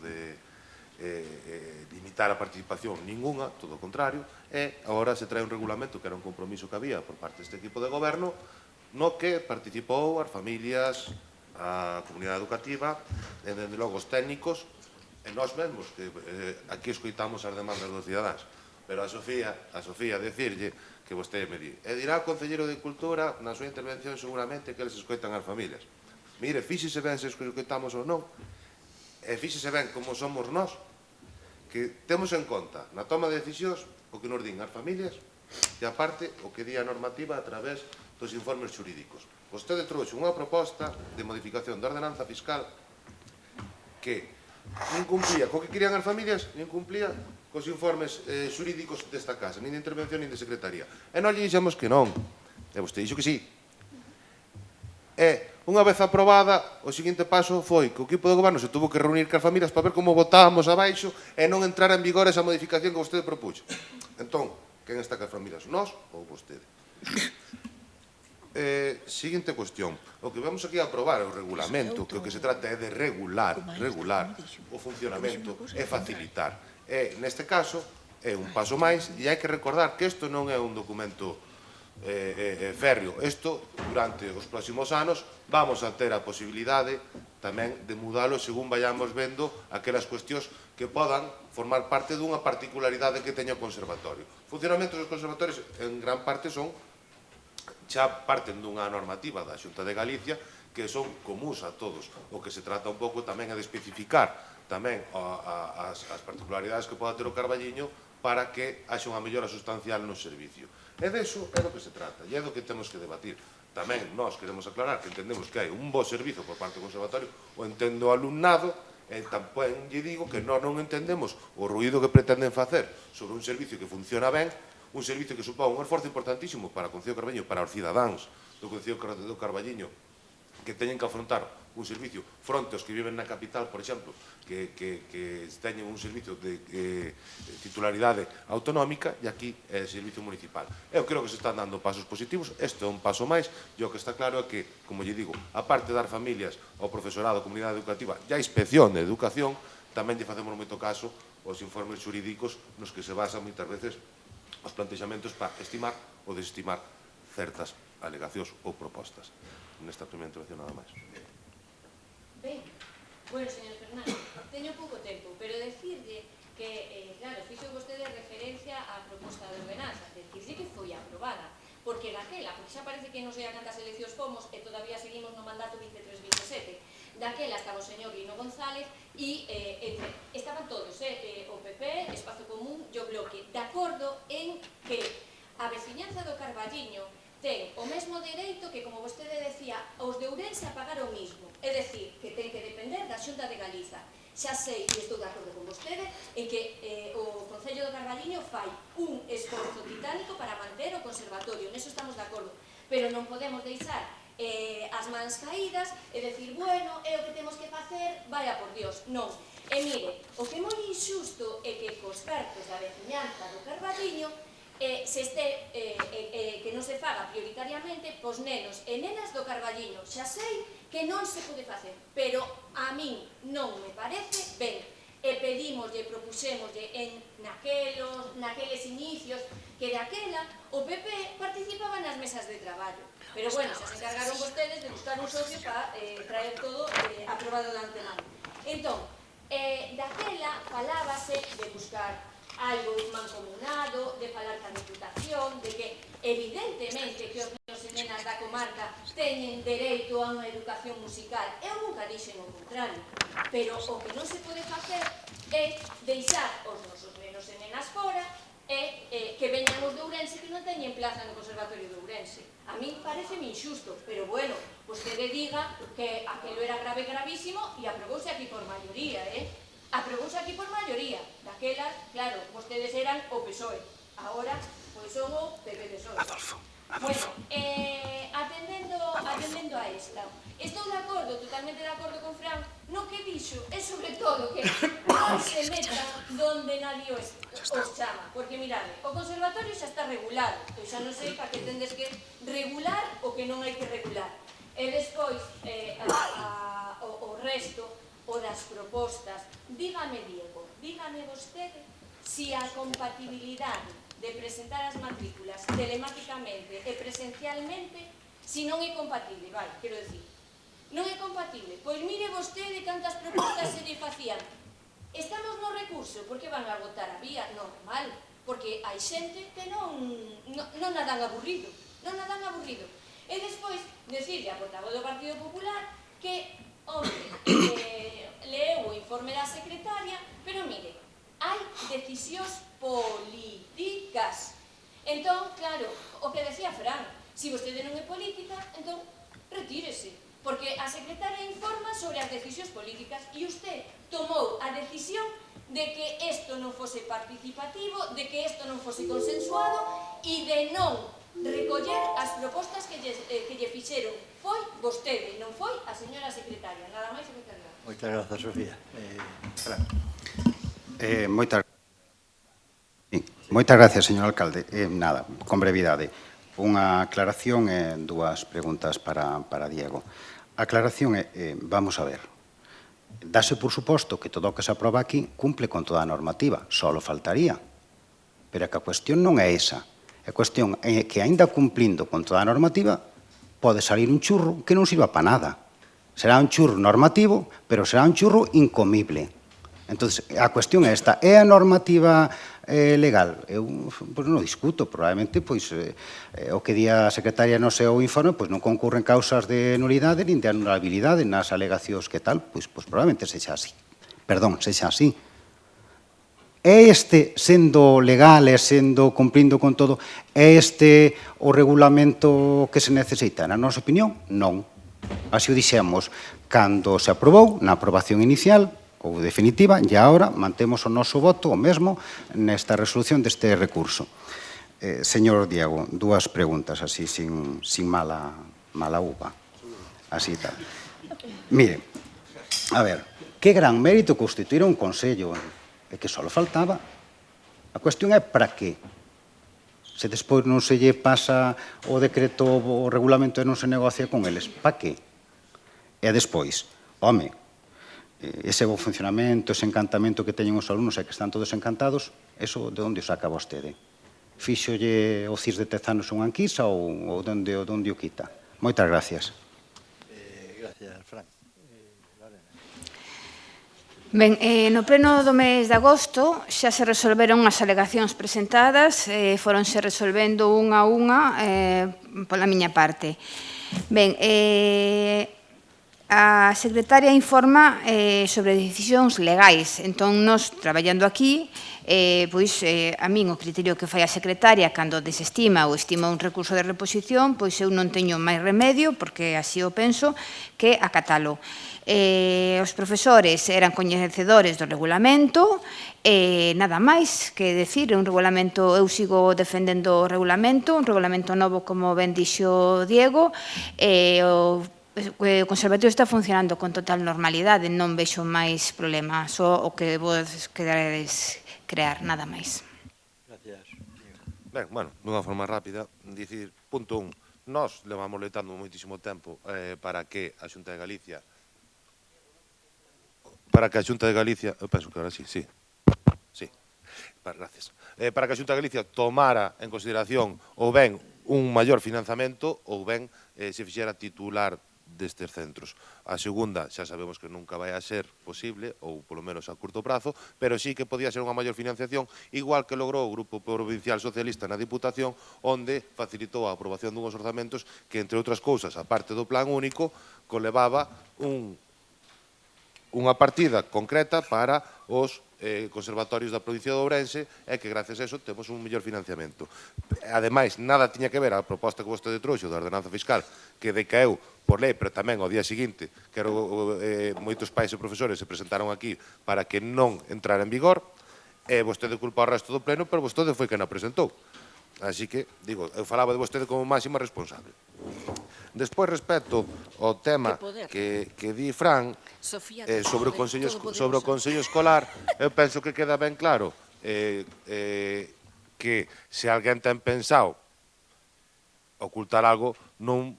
de limitar a participación ninguna, todo o contrario, e agora se trae un regulamento que era un compromiso que había por parte deste equipo de goberno, no que participou as familias, a comunidade educativa, e, dende logo, os técnicos, e nós mesmos, que aquí escoitamos as demandas dos cidadáns. Pero a Sofía decirlle que vostede me di, e dirá o Concelleiro de Cultura na súa intervención seguramente que eles escoitan as familias. Mire, fíxese ben se escoitamos ou non, e fíxese ben como somos nós, que temos en conta na toma de decisións o que nos din as familias e aparte o que di a normativa a través dos informes xurídicos. Vostede trouxe unha proposta de modificación da ordenanza fiscal que nin cumplía co que querían as familias, nin cumplía cos informes xurídicos desta casa, nin de intervención, nin de secretaría. E nós lle dixemos que non. E vostede dixo que sí. E, unha vez aprobada, o seguinte paso foi que o equipo de goberno se tuvo que reunir cas familias para ver como votábamos abaixo e non entrar en vigor esa modificación que vostede propuxo. Entón, quen está cas familias? Nós ou vostede? Seguinte cuestión. O que vamos aquí a aprobar é o regulamento, que o que se trata é de regular o funcionamento e facilitar. E, neste caso, é un paso máis e hai que recordar que isto non é un documento férreo. Isto, durante os próximos anos, vamos a ter a posibilidade tamén de mudalo según vayamos vendo aquelas cuestións que podan formar parte dunha particularidade que teña o conservatorio. O funcionamento dos conservatorios, en gran parte, xa parten dunha normativa da Xunta de Galicia que son comuns a todos. O que se trata un pouco tamén é de especificar tamén as particularidades que poda ter o Carballiño para que haxa unha mellora sustancial no servicio. E deso é do que se trata, e é do que temos que debatir. Tamén nós queremos aclarar que entendemos que hai un bo servizo por parte do conservatorio, o entendo o alumnado, e tamén lle digo que nós non entendemos o ruído que pretenden facer sobre un servicio que funciona ben, un servicio que supón un esforzo importantísimo para o Concello do Carballiño, para os cidadáns do Concello do Carballiño, que teñen que afrontar un servicio fronte aos que viven na capital, por exemplo, que teñen un servicio de titularidade autonómica, e aquí é servicio municipal. Eu creo que se están dando pasos positivos, este é un paso máis, e o que está claro é que, como lle digo, a parte de dar familias ao profesorado, a comunidade educativa e a inspección de educación, tamén lle facemos moito caso aos informes xurídicos nos que se basan moitas veces os plantexamentos para estimar ou desestimar certas alegacións ou propostas. Nesta primeira intervención nada máis. Ben, bueno, señor Fernández, teño pouco tempo, pero decirlle que, claro, fixo vostede referencia á proposta de ordenanza, decirlle que foi aprobada, porque daquela, porque xa parece que non sei a cantas eleccións fomos e todavía seguimos no mandato 23-27, daquela estaba o señor Lino González e estaban todos, o PP, Espazo Común e o Bloque, de acordo en que a veciñanza do Carballiño ten o mesmo dereito que, como vostede decía, os de Ourense a pagar o mismo, é dicir, que ten que depender da Xunta de Galiza. Xa sei, e estou de acordo con vostede, en que o Concello do Carballiño fai un esforzo titánico para manter o conservatorio, neso estamos de acordo, pero non podemos deixar as mans caídas e decir, bueno, é o que temos que facer, vaya por Dios, non. E mire, o que é moi injusto é que cos cartos da veciñanza do Carballiño que non se faga prioritariamente pos nenos e nenas do Carballiño. Xa sei que non se pode facer, pero a min non me parece ben. E pedimoslle, propuxémoslle naqueles inicios que daquela o PP participaba nas mesas de traballo. Pero bueno, xa se encargaron vostedes de buscar un socio para traer todo aprobado de antemano. Entón, daquela falábase de buscar algo mancomunado, de falar ca Diputación, de que evidentemente que os nenos e nenas da comarca teñen dereito a unha educación musical. Eu nunca dixen o contrario, pero o que non se pode facer é deixar os nosos nenos e nenas fora e que veñan os de Ourense que non teñen plaza no Conservatorio de Ourense. A min pareceme injusto, pero bueno, vostede diga que aquelo era gravísimo e aprobouse aquí por maioría, aprobouse aquí por maioría. Daquelas, claro, vostedes eran o PSOE. Agora, pois son o PP-PSOE. Adolfo. Bueno, atendendo a esta, estou de acordo, totalmente de acordo con Fran, no que dixo é sobre todo que non se meta donde nadie os chama, porque mirade, o conservatorio xa está regulado, eu xa non sei para que tendes que regular o que non hai que regular, e despois o resto, o das propostas, dígame Diego, dígame vostede si a compatibilidade de presentar as matrículas telemáticamente e presencialmente, si non é compatible, vale, quero dicir, non é compatible, pois mire vostede cantas propostas se lle facían. Estamos no recurso, porque van a votar a vía normal, porque hai xente que non nadan aburrido, non nadan aburrido. E despois, decirle a portavoz do Partido Popular que, hombre, leu o informe da secretaria, pero mire, hai decisións políticas. Entón, claro, o que decía Fran, se vostede non é política, entón, retírese. Porque a secretaria informa sobre as decisións políticas e usted tomou a decisión de que isto non fose participativo, de que isto non fose consensuado e de non recoller as propostas que lle fixeron. Foi vostede, non foi a señora secretaria. Nada máis, secretaria. Moitas grazas, Sofía. Fran. Moitas gracias, señor alcalde. Nada, con brevidade. Unha aclaración e dúas preguntas para Diego. A aclaración é, vamos a ver, dáse por suposto que todo o que se aproba aquí cumple con toda a normativa, só faltaría. Pero que a cuestión non é esa. A cuestión é que, aínda cumplindo con toda a normativa, pode salir un churro que non sirva para nada. Será un churro normativo, pero será un churro incomible. Entón, a cuestión é esta. É a normativa legal? Eu non discuto, probablemente o que di a secretaria no seu informe non concurren causas de nulidade nin de anulabilidade nas alegacións que tal, pois probablemente sexa así. Perdón, sexa así. É este, sendo legal e sendo cumplindo con todo, é este o regulamento que se necesita? Na nosa opinión, non. Así o dixemos cando se aprobou, na aprobación inicial, ou definitiva, e agora mantemos o noso voto, o mesmo, nesta resolución deste recurso. Señor Diego, dúas preguntas, así, sin mala uva. Así tal. Mire, a ver, que gran mérito constituir un consello, é que só faltaba. A cuestión é para que? Se despois non se lle pasa o decreto, o regulamento e non se negocia con eles, para que? E despois, home, ese bo funcionamento, ese encantamento que teñen os alumnos e que están todos encantados, eso de onde o saca vostede? Fíxolle o CIS de Tezanos unha anquisa ou de onde o quita? Moitas gracias. Gracias, Fran. Ben, no pleno do mes de agosto xa se resolveron as alegacións presentadas, foronse resolvendo unha a unha pola miña parte. Ben, a secretaria informa sobre decisións legais. Entón, nós, traballando aquí, a min o criterio que fai a secretaria cando desestima ou estima un recurso de reposición, pois eu non teño máis remedio, porque así o penso, que acatalo. Os profesores eran coñecedores do regulamento, nada máis que decir, un regulamento, eu sigo defendendo o regulamento, un regulamento novo, como ben dixo Diego, o conservatorio está funcionando con total normalidade, non vexo máis problema, só o que vos queredes crear, nada máis. Gracias. Ben, bueno, dunha forma rápida, dicir, punto 1, nós levamos loitando moitísimo tempo para que a Xunta de Galicia eu penso que ahora sí, gracias, para que a Xunta de Galicia tomara en consideración ou ben un maior financiamento ou ben se fixera titular destes centros. A segunda xa sabemos que nunca vai a ser posible, ou polo menos a curto prazo, pero sí que podía ser unha maior financiación, igual que logrou o Grupo Provincial Socialista na Diputación, onde facilitou a aprobación dunhos orzamentos que, entre outras cousas, a parte do plan único, conlevaba unha partida concreta para os conservatorios da provincia de Ourense e que gracias a eso temos un mellor financiamento. Ademais, nada tiña que ver a proposta que vostede trouxo da ordenanza fiscal que decaeu por lei, pero tamén ao día seguinte que moitos pais e profesores se presentaron aquí para que non entrara en vigor e vostede culpa ao resto do pleno, pero vostede foi quen a presentou. Así que, digo, eu falaba de vostede como máxima responsable. Despois, respecto ao tema que di Fran, sobre o Consello Escolar, eu penso que queda ben claro que se alguén ten pensado ocultar algo, non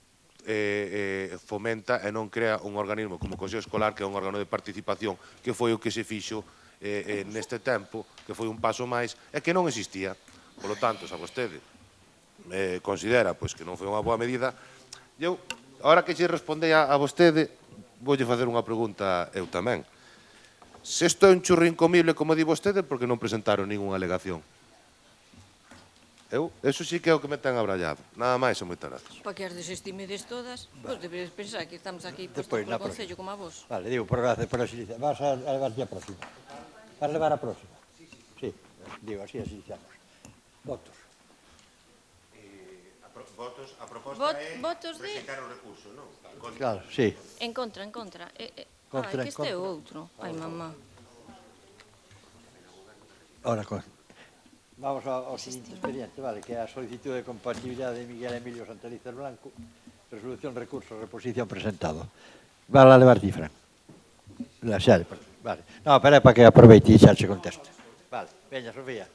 fomenta e non crea un organismo como o Consello Escolar, que é un órgano de participación, que foi o que se fixo neste tempo, que foi un paso máis, e que non existía. Por lo tanto, se vostede considera que non foi unha boa medida, eu, ahora que xe respondei a vostede, voulle facer unha pregunta eu tamén. Se isto é un churro incomible, como di vostede, por que non presentaron ninguna alegación? Eso sí que é o que me ten abrallado. Nada máis e moitas gracias. Para que as desestimedes todas, pois deberes pensar que estamos aquí postos polo Concello como a vos. Vale, digo, por agilizar. Vas a levar a próxima. Vas a levar a próxima. Sí, digo, así estamos. Votos. A proposta é presentar o recurso, non? Claro, sí. En contra. Que este é outro. Ai, mamá. Ahora, vamos ao seguinte expediente, vale, que é a solicitud de compatibilidade de Miguel Emilio Santelices Blanco, resolución, recurso, reposición presentado. Vale a levar ti, Fran. Vale. No, pero é para que aproveite e xa se conteste. Vale, veña, Sofía.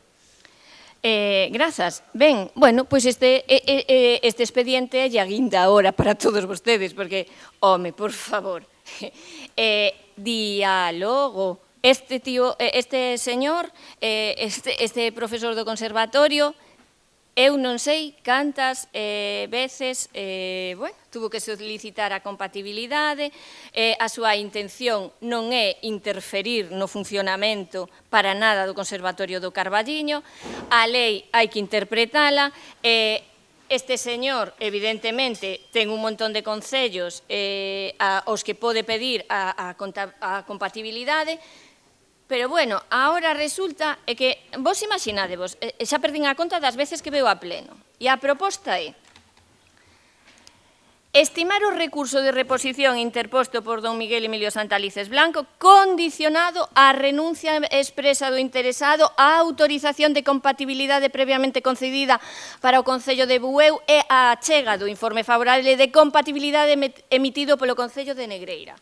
Grazas. Ben, bueno, pois este expediente é a guinda ahora para todos vostedes, porque, home, por favor, diálogo. Este señor, este profesor do conservatorio, eu non sei cantas veces, tuvo que solicitar a compatibilidade, a súa intención non é interferir no funcionamento para nada do Conservatorio do Carballiño, a lei hai que interpretala, este señor, evidentemente, ten un montón de concellos aos que pode pedir a compatibilidade, pero, bueno, agora resulta que vos imaginadevos, xa perdín a conta das veces que veo a pleno, e a proposta é estimar o recurso de reposición interposto por don Miguel Emilio Santelices Blanco condicionado á renuncia expresa do interesado, á autorización de compatibilidade previamente concedida para o Concello de Bueu e á achega do informe favorable de compatibilidade emitido polo Concello de Negreira.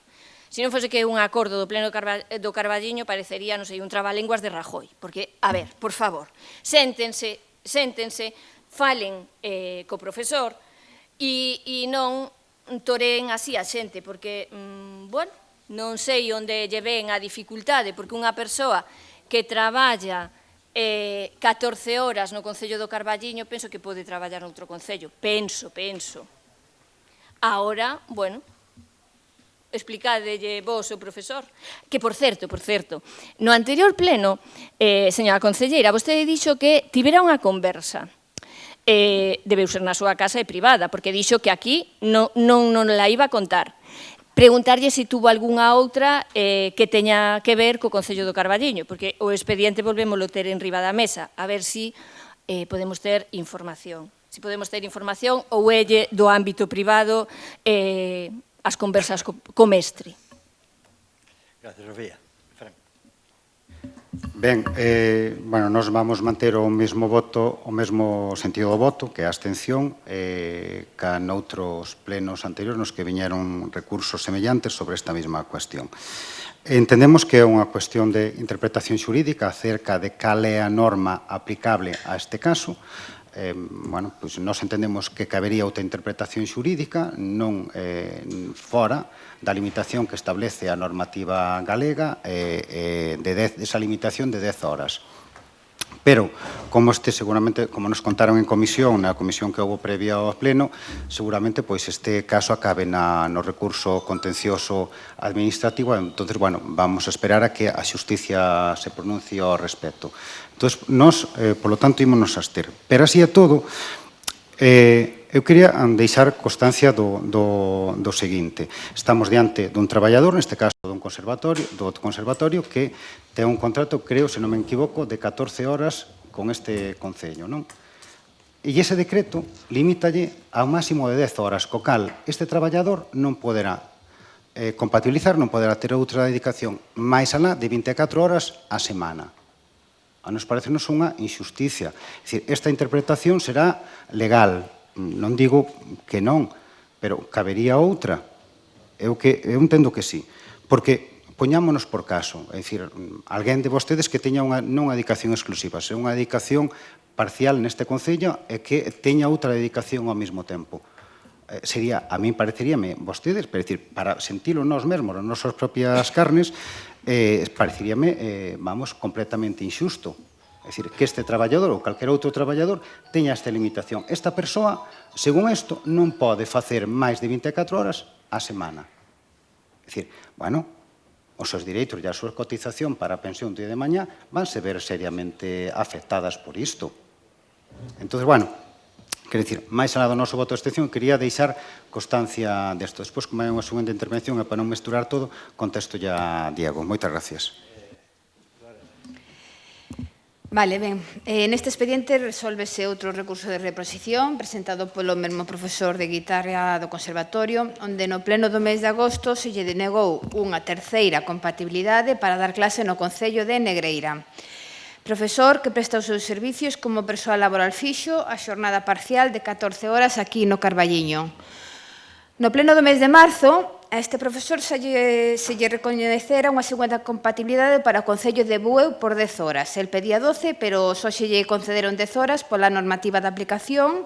Se non fose que un acordo do Pleno do Carballiño parecería, non sei, un trabalenguas de Rajoy. Porque, a ver, por favor, séntense, falen co profesor e non toreen así a xente, porque, bueno, non sei onde lle ven a dificultade, porque unha persoa que traballa 14 horas no Concello do Carballiño, penso que pode traballar noutro concello. Penso. Ahora, bueno, explicádelle vos o profesor. Que, por certo, no anterior pleno, señora concelleira, vostede dixo que tivera unha conversa. Debeu ser na súa casa e privada, porque dixo que aquí non la iba a contar. Preguntarlle se tuvo algunha outra que teña que ver co Concello do Carballiño, porque o expediente volvémoslo ter en riba da mesa, a ver se podemos ter información. Se podemos ter información ou elle do ámbito privado as conversas co mestre. Gracias, Sofía. Fran. Ben, bueno, nós vamos manter o mesmo voto, o mesmo sentido do voto, que é a abstención, ca noutros plenos anteriores nos que viñeron recursos semellantes sobre esta mesma cuestión. Entendemos que é unha cuestión de interpretación xurídica acerca de cal é a norma aplicable a este caso. Bueno, pois nós entendemos que cabería outra interpretación xurídica non fora da limitación que establece a normativa galega desa limitación de 10 horas. Pero, como seguramente, como nos contaron en comisión, na comisión que houve previa ao pleno, seguramente pois este caso acabe no recurso contencioso administrativo, entonces, bueno, vamos a esperar a que a xusticia se pronuncie ao respecto. Entón, nós, polo tanto, ímonos a abster. Pero así é todo, eu quería deixar constancia do seguinte. Estamos diante dun traballador, neste caso do conservatorio, que ten un contrato, creo, se non me equivoco, de 14 horas con este concello, non? E ese decreto limítalle a un máximo de 10 horas, co cal este traballador non poderá compatibilizar, non poderá ter outra dedicación máis alá de 24 horas a semana. A nos parecenos unha injusticia. É dicir, esta interpretación será legal. Non digo que non, pero cabería outra? Eu entendo que sí, porque poñámonos por caso, é dicir, alguén de vostedes que teña non unha dedicación exclusiva, se unha dedicación parcial neste Concello e que teña outra dedicación ao mesmo tempo. Sería, a mí pareceríame, vostedes, para sentilo nós mesmos, nas nosas propias carnes, pareceríame, completamente injusto. É dicir, que este traballador ou calquer outro traballador teña esta limitación. Esta persoa, según isto, non pode facer máis de 24 horas a semana. É dicir, bueno, os seus direitos e a súa cotización para a pensión do día de mañá vanse ver seriamente afectadas por isto. Entón, bueno, quero dicir, máis alá do noso voto de abstención, quería deixar constancia desto. Despois, como é unha segunda intervención, e para non mesturar todo, contesto ya a Diego. Moitas gracias. Vale, ben. Neste expediente resolvese outro recurso de reposición presentado polo mesmo profesor de guitarra do Conservatorio, onde no pleno do mes de agosto se lle denegou unha terceira compatibilidade para dar clase no Concello de Negreira. Profesor que presta os seus servicios como persoal laboral fixo a xornada parcial de 14 horas aquí no Carballiño. No pleno do mes de marzo, a este profesor se lle recoñecera unha segunda compatibilidade para o Concello de Bueu por 10 horas. El pedía 12, pero só se lle concederon 10 horas pola normativa de aplicación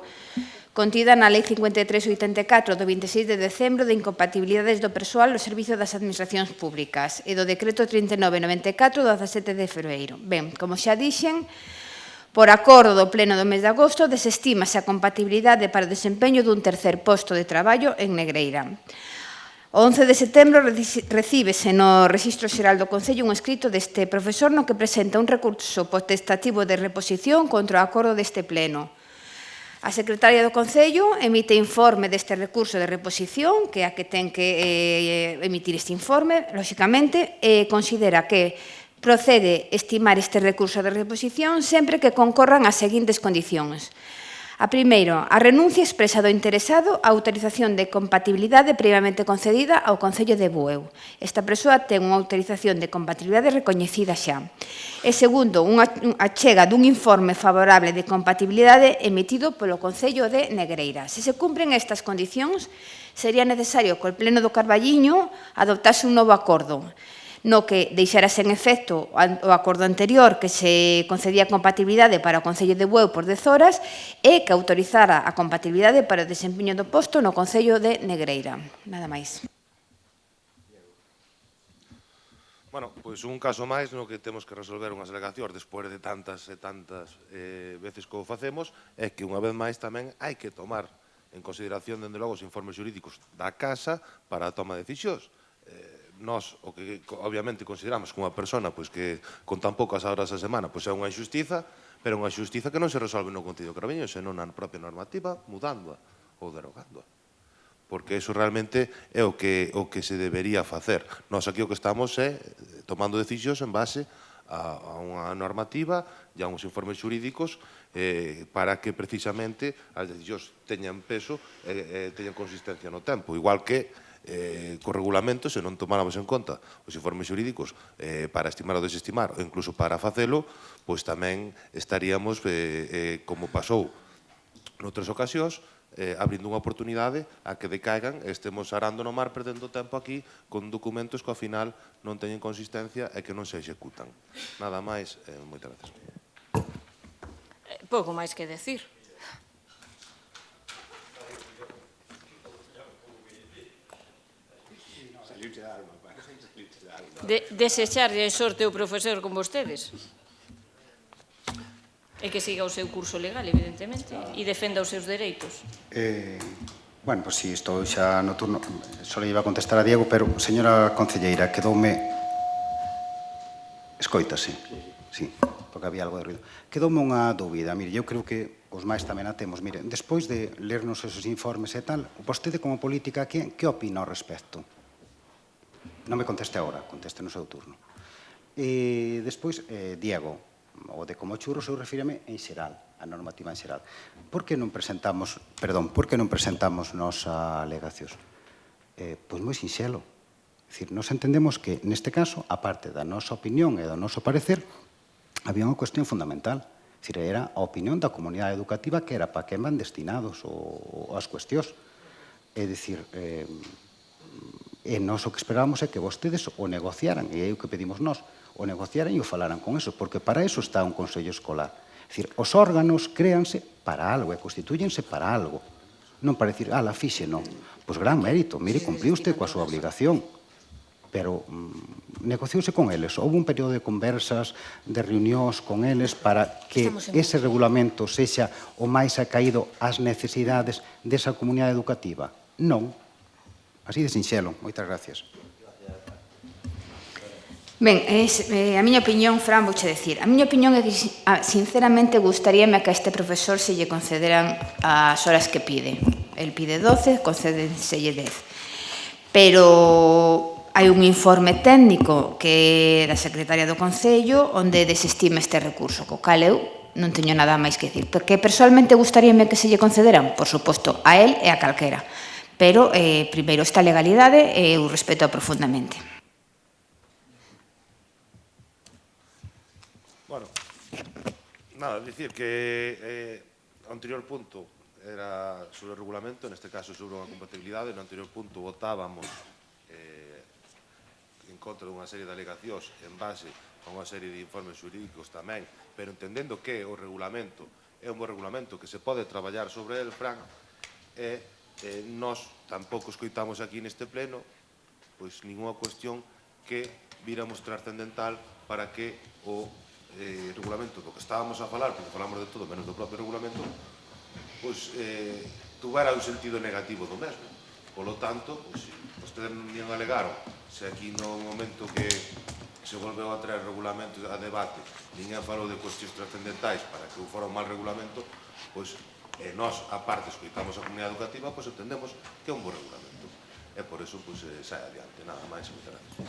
contida na Lei 5384 do 26 de decembro de incompatibilidades do persoal ao servicio das administracións públicas e do Decreto 3994 do 17 de febreiro. Ben, como xa dixen, por acordo do pleno do mes de agosto, desestímase a compatibilidade para o desempeño dun tercer posto de traballo en Negreira. O 11 de setembro recíbese no Rexistro Xeral do Concello un escrito deste profesor no que presenta un recurso potestativo de reposición contra o acordo deste pleno. A secretaria do Concello emite informe deste recurso de reposición, que é a que ten que emitir este informe, lóxicamente, e considera que procede estimar este recurso de reposición sempre que concorran as seguintes condicións. A primeiro, a renuncia expresa do interesado a autorización de compatibilidade previamente concedida ao Concello de Bueu. Esta persoa ten unha autorización de compatibilidade recoñecida xa. E segundo, unha achega dun informe favorable de compatibilidade emitido polo Concello de Negreira. Se se cumpren estas condicións, sería necesario que o Pleno do Carballiño adoptase un novo acordo, no que deixara sen efecto o acordo anterior que se concedía compatibilidade para o Concello de Bueu por 10 horas e que autorizara a compatibilidade para o desempeño do posto no Concello de Negreira. Nada máis. Bueno, pois un caso máis no que temos que resolver unhas alegacións despois de tantas e tantas veces que o facemos, é que unha vez máis tamén hai que tomar en consideración, dende logo, os informes jurídicos da Casa para a toma de decisións. Nós, o que obviamente consideramos que unha persona que con tan poucas horas a semana é unha injustiza, pero unha injustiza que non se resolve no Concello de Carballiño, senón na propia normativa, mudándoa ou derogándoa. Porque iso realmente é o que se debería facer. Nós aquí o que estamos é tomando decisións en base a unha normativa e a uns informes xurídicos para que precisamente as decisións teñan peso e teñan consistencia no tempo. Igual que co regulamento, se non tomáramos en conta os informes xurídicos para estimar ou desestimar, ou incluso para facelo, pois tamén estaríamos, como pasou noutras ocasións, abrindo unha oportunidade a que decaigan e estemos arando no mar perdendo tempo aquí con documentos que ao final non teñen consistencia e que non se executan. Nada máis, moitas gracias. Pouco máis que decir. Desecharlle sorte o profesor con vostedes. E que siga o seu curso legal, evidentemente, e defenda os seus dereitos. Bueno, pois si, estou xa no turno. Só le iba a contestar a Diego, pero, señora concelleira, quedoume... Escoítase? Sí, porque había algo de ruido. Quedoume unha dúbida. Mire, eu creo que os máis tamén a temos. Mire, despois de lernos esos informes e tal, vostede como política, que opina ao respecto? Non me conteste agora, conteste no seu turno. E despois, Diego, o de como churros eu refíreme en xeral, a normativa en xeral. Por que non presentamos nos alegacións? Pois moi sinxelo. É dicir, nos entendemos que, neste caso, a parte da nosa opinión e do noso parecer, había unha cuestión fundamental. É dicir, era a opinión da comunidade educativa que era para que van destinados as cuestións. É dicir, e nós o que esperábamos é que vostedes o negociaran, e é o que pedimos nós, o negociaran e o falaran con eso, porque para eso está un Consello Escolar. É dicir, os órganos créanse para algo e constituyense para algo. Non para dicir, la fixe non. Pois gran mérito, mire, cumpliu usted coa súa obligación. Pero negociouse con eles. Houve un período de conversas, de reunións con eles para que ese regulamento sexa o máis acaído ás necesidades desa comunidade educativa. Non. Así de sinxelo. Moitas gracias. Ben, a miña opinión, Fran, vouche decir, a miña opinión é que, sinceramente, gustaríame que a este profesor se lle concederan as horas que pide. El pide 12, concédenselle 10. Pero hai un informe técnico que é da Secretaria do Concello onde desestima este recurso, co cal eu non teño nada máis que dicir. Porque personalmente gustaríame que se lle concederan, por suposto, a él e a calquera. Pero, primeiro, esta legalidade e eu respeto profundamente. Bueno, nada, dicir que o anterior punto era sobre o regulamento, neste caso sobre unha compatibilidade, no anterior punto votábamos en contra dunha serie de alegacións en base a unha serie de informes xurídicos tamén, pero entendendo que o regulamento é un bo regulamento que se pode traballar sobre el, Fran, nós tampouco escoitamos aquí neste pleno pois ninguna cuestión que víramos trascendental para que o regulamento do que estábamos a falar, porque falamos de todo menos do propio regulamento, pois tuvera un sentido negativo do mesmo. Polo tanto, pois, vostedes non alegaron se aquí no momento que se volveu a traer regulamento a debate ninguén falou de cuestións trascendentais para que fora un mal regulamento, pois nós, a parte, escoitamos a comunidade educativa, pois entendemos que é un bo regulamento. E por eso, pois, sai adiante. Nada máis, moitas gracias.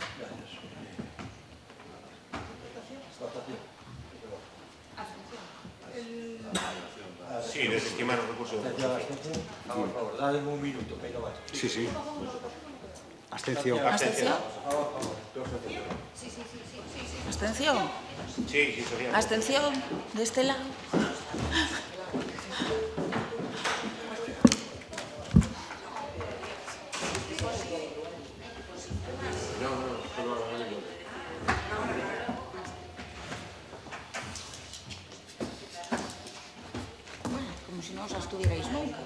Sí, desestimar o recurso. Por favor, dadme un minuto, que vai. Sí, sí. Abstención. Abstención? Abstención? Sí, Sofía. Abstención deste lado? Como si non os estuvierais nunca.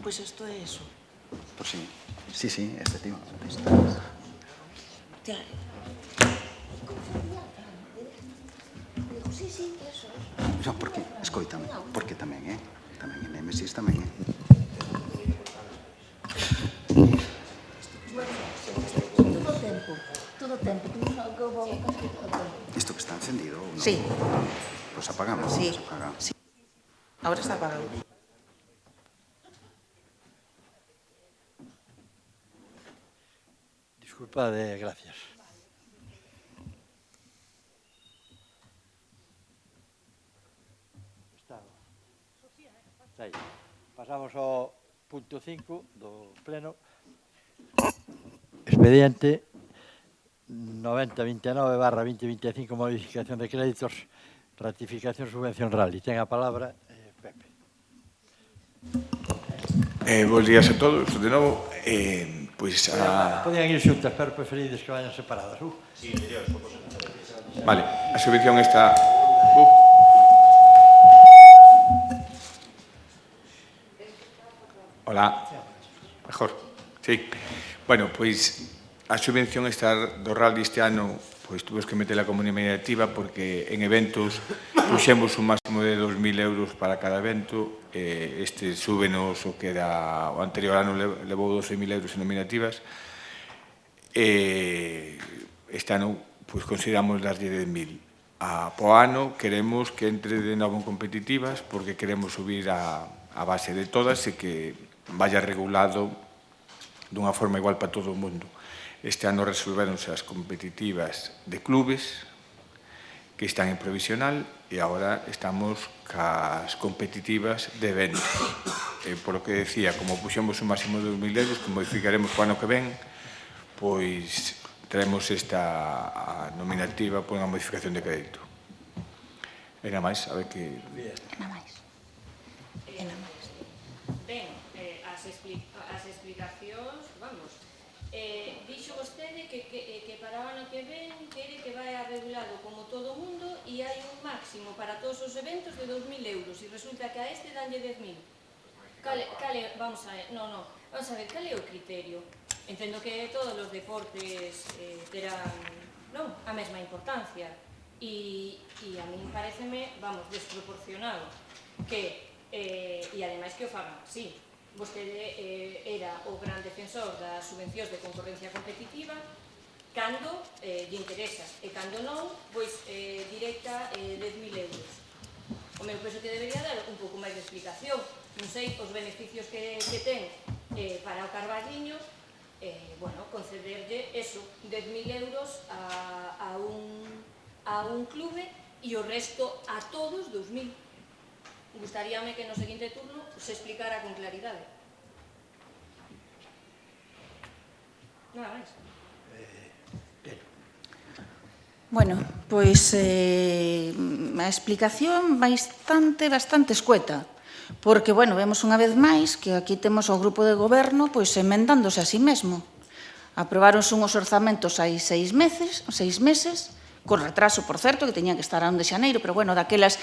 Pues esto es eso. Pues sí, sí, sí, efectivamente. Sí, sí, eso. No, porque, escoítame, porque tamén, tamén en Nemesis tamén, Todo tempo. Isto que está encendido ou non? Sí. Pues apagamos. Sí. Apagamos. Ahora está apagado. Disculpade, gracias. Pasamos ao punto 5 do pleno. Expediente 9029/2025, modificación de créditos, ratificación subvención RALI. Ten a palabra Pepe. Bos días a todos, de novo. Podían ir xuntas, pero preferides que vayan separadas. Sí, mellor, Vale, a subvención está... Hola. Mejor. Sí. Bueno, pois a subvención está do RALI este ano, pois tuvemos que meter a comunidade mediativa porque en eventos puxemos un máximo de 2.000 euros para cada evento. Este súbenos o que era o anterior ano levou 12.000 euros en nominativas. Este ano pois consideramos das 10.000. Po ano queremos que entre de novo en competitivas porque queremos subir a base de todas e que vaya regulado dunha forma igual para todo o mundo. Este ano resolveronse as competitivas de clubes, que están en provisional, e agora estamos cas competitivas de eventos. Por lo que decía, como puxemos un máximo de 2.000 euros, que modificaremos o ano que ven, pois traemos esta nominativa por unha modificación de crédito. E nada máis, a ver que... Ben, as explicacións, vamos, dixo vostede que para o ano que ven quere que vai regulado como todo o mundo e hai un máximo para todos os eventos de 2.000 euros e resulta que a este danlle 10.000. Vamos a ver, cal é o criterio? Entendo que todos os deportes terán a mesma importancia e a min pareceme, vamos, desproporcionado que, e ademais que o fagan así. Vostede era o gran defensor das subvencións de concorrencia competitiva cando lle interesa e cando non, pois directa 10.000 euros. O meu penso que debería dar un pouco máis de explicación. Non sei os beneficios que ten para o Carballiño, concederlle eso, 10.000 euros a un clube e o resto a todos 2.000. Gustaríame que no seguinte turno se explicara con claridade. Nada máis. Bueno, pois a explicación bastante escueta, porque, bueno, vemos unha vez máis que aquí temos o grupo de goberno pois emendándose a sí mesmo. Aprobáronse unhos orzamentos hai 6 meses, con retraso, por certo, que teñían que estar a 1 de xaneiro, pero, bueno, daquelas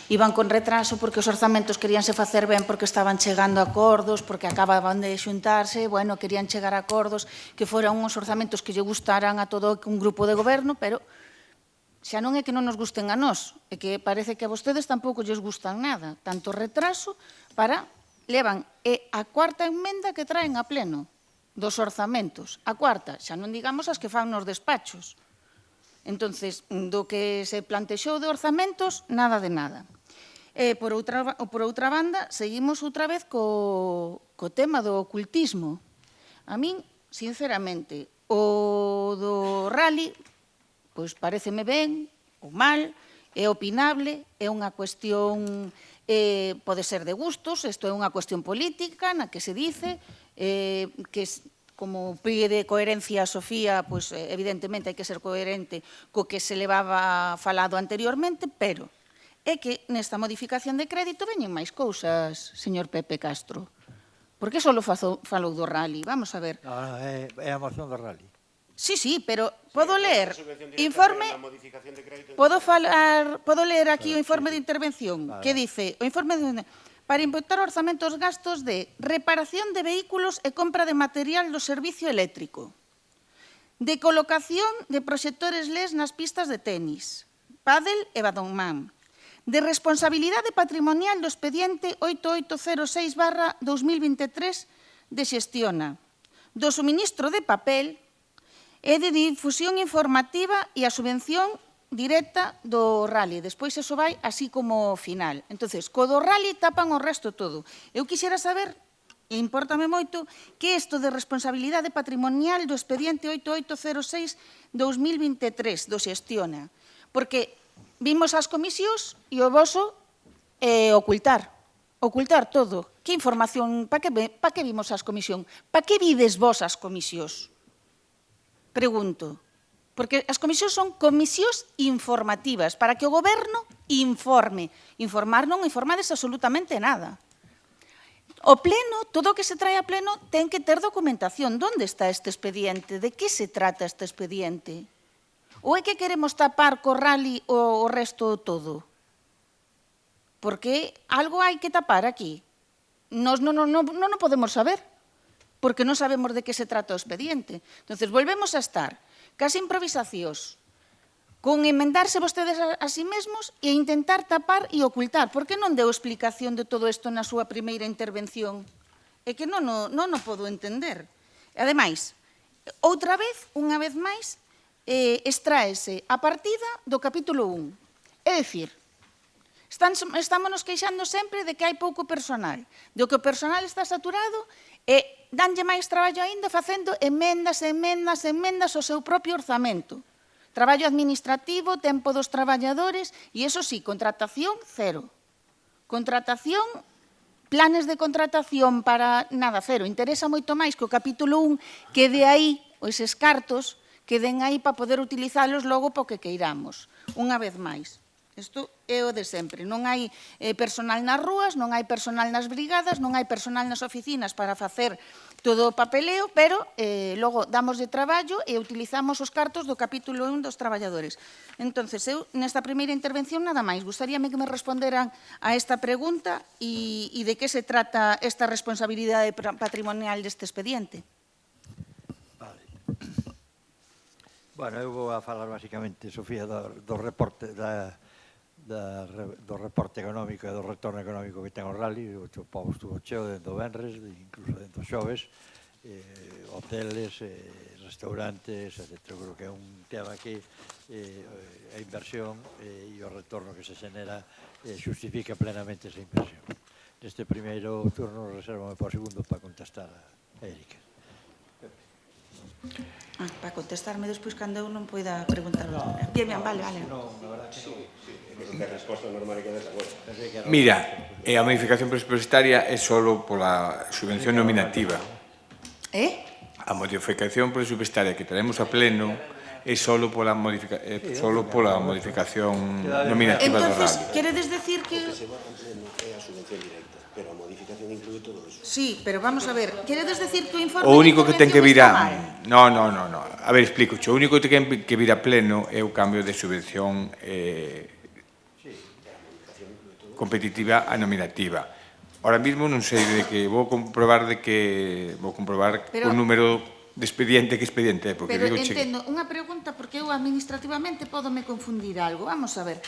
iban con retraso porque os orzamentos queríanse facer ben porque estaban chegando a acordos, porque acababan de xuntarse, bueno, querían chegar a acordos que foran uns orzamentos que lle gustaran a todo un grupo de goberno, pero xa non é que non nos gusten a nós, é que parece que a vostedes tampouco lles gustan nada, tanto retraso para levan a cuarta emenda que traen a pleno dos orzamentos, a cuarta, xa non digamos as que fan nos despachos. Entonces, do que se plantexou de orzamentos, nada de nada. Por outra banda, seguimos outra vez co tema do ocultismo. A min, sinceramente, o do rally, pois pareceme ben ou mal, é opinable, é unha cuestión, pode ser de gustos, isto é unha cuestión política na que se dice que como pide coherencia a Sofía, pois evidentemente hai que ser coherente co que se levaba falado anteriormente, pero é que nesta modificación de crédito veñen máis cousas, señor Pepe Castro. Por que só falou do rally? Vamos a ver. É a moción do rally. Sí, pero podo ler informe, podo ler aquí o informe de intervención que dice, o informe de para imputar orzamentos gastos de reparación de vehículos e compra de material do servicio eléctrico, de colocación de proxectores LED nas pistas de tenis, pádel e badminton, de responsabilidade patrimonial do expediente 8806/2023 de xestiona, do suministro de papel e de difusión informativa e a subvención directa do rally. Despois eso vai así como final. Entonces, co do rally tapan o resto todo. Eu quixera saber, e impórtame moito, que isto de responsabilidade patrimonial do expediente 8806/2023 do xestiona. Porque vimos as comisións e o voso ocultar todo. Que información, pa que vimos as comisións? Pa que vides vos as comisións? Pregunto. Porque as comisións son comisións informativas, para que o goberno informe. Informar non informades absolutamente nada. O pleno, todo o que se trae a pleno, ten que ter documentación. Onde está este expediente? De que se trata este expediente? Ou é que queremos tapar co rally o resto todo? Porque algo hai que tapar aquí. Nos non o podemos saber, porque non sabemos de que se trata o expediente. Entonces, volvemos a estar case improvisacións, con emendarse vostedes a sí mesmos e intentar tapar e ocultar. Por que non deu explicación de todo isto na súa primeira intervención? É que non o podo entender. Ademais, outra vez, unha vez máis, extraese a partida do capítulo 1. É dicir, estámonos queixando sempre de que hai pouco personal, de que o personal está saturado E danlle máis traballo aínda facendo emendas, emendas, emendas ao seu propio orzamento. Traballo administrativo, tempo dos traballadores, e iso sí, contratación cero. Contratación, planes de contratación para nada, cero. Interesa moito máis que o capítulo 1 quede aí, eses cartos, queden aí para poder utilizalos logo para o que queiramos. Unha vez máis. Isto é o de sempre. Non hai personal nas rúas, non hai personal nas brigadas, non hai personal nas oficinas para facer todo o papeleo, pero logo damos de traballo e utilizamos os cartos do capítulo 1 dos traballadores. Entón, eu, nesta primeira intervención, nada máis. Gustaríame que me responderan a esta pregunta e de que se trata esta responsabilidade patrimonial deste expediente. Bueno, eu vou a falar basicamente, Sofía, do reporte do reporte económico e do retorno económico que ten o rally. O povo estuvo cheo dentro do venres, incluso dentro do xoves, hoteles, restaurantes, etc. Eu creo que é un tema que a inversión e o retorno que se xenera xustifica plenamente esa inversión. Neste primeiro turno reservame para o segundo para contestar a Erika. Para contestarme despois cando eu non poida preguntar. Bien, vale. Mira, a modificación presupuestaria é só pola subvención nominativa. A modificación presupuestaria que traemos a pleno é só pola modificación nominativa do Entonces, rally. queredes decir que... É a subvención directa, pero a modificación inclúe todo iso. Sí, pero vamos a ver, queredes decir que o informe O único que ten que vir está mal? No. A ver, explico. O único que ten que vir a pleno é o cambio de subvención competitiva a nominativa. Ahora mismo non sei de que vou comprobar o número de expediente que expediente é, porque Pero digo entendo, unha pregunta, porque eu administrativamente pódome confundir algo. Vamos a ver,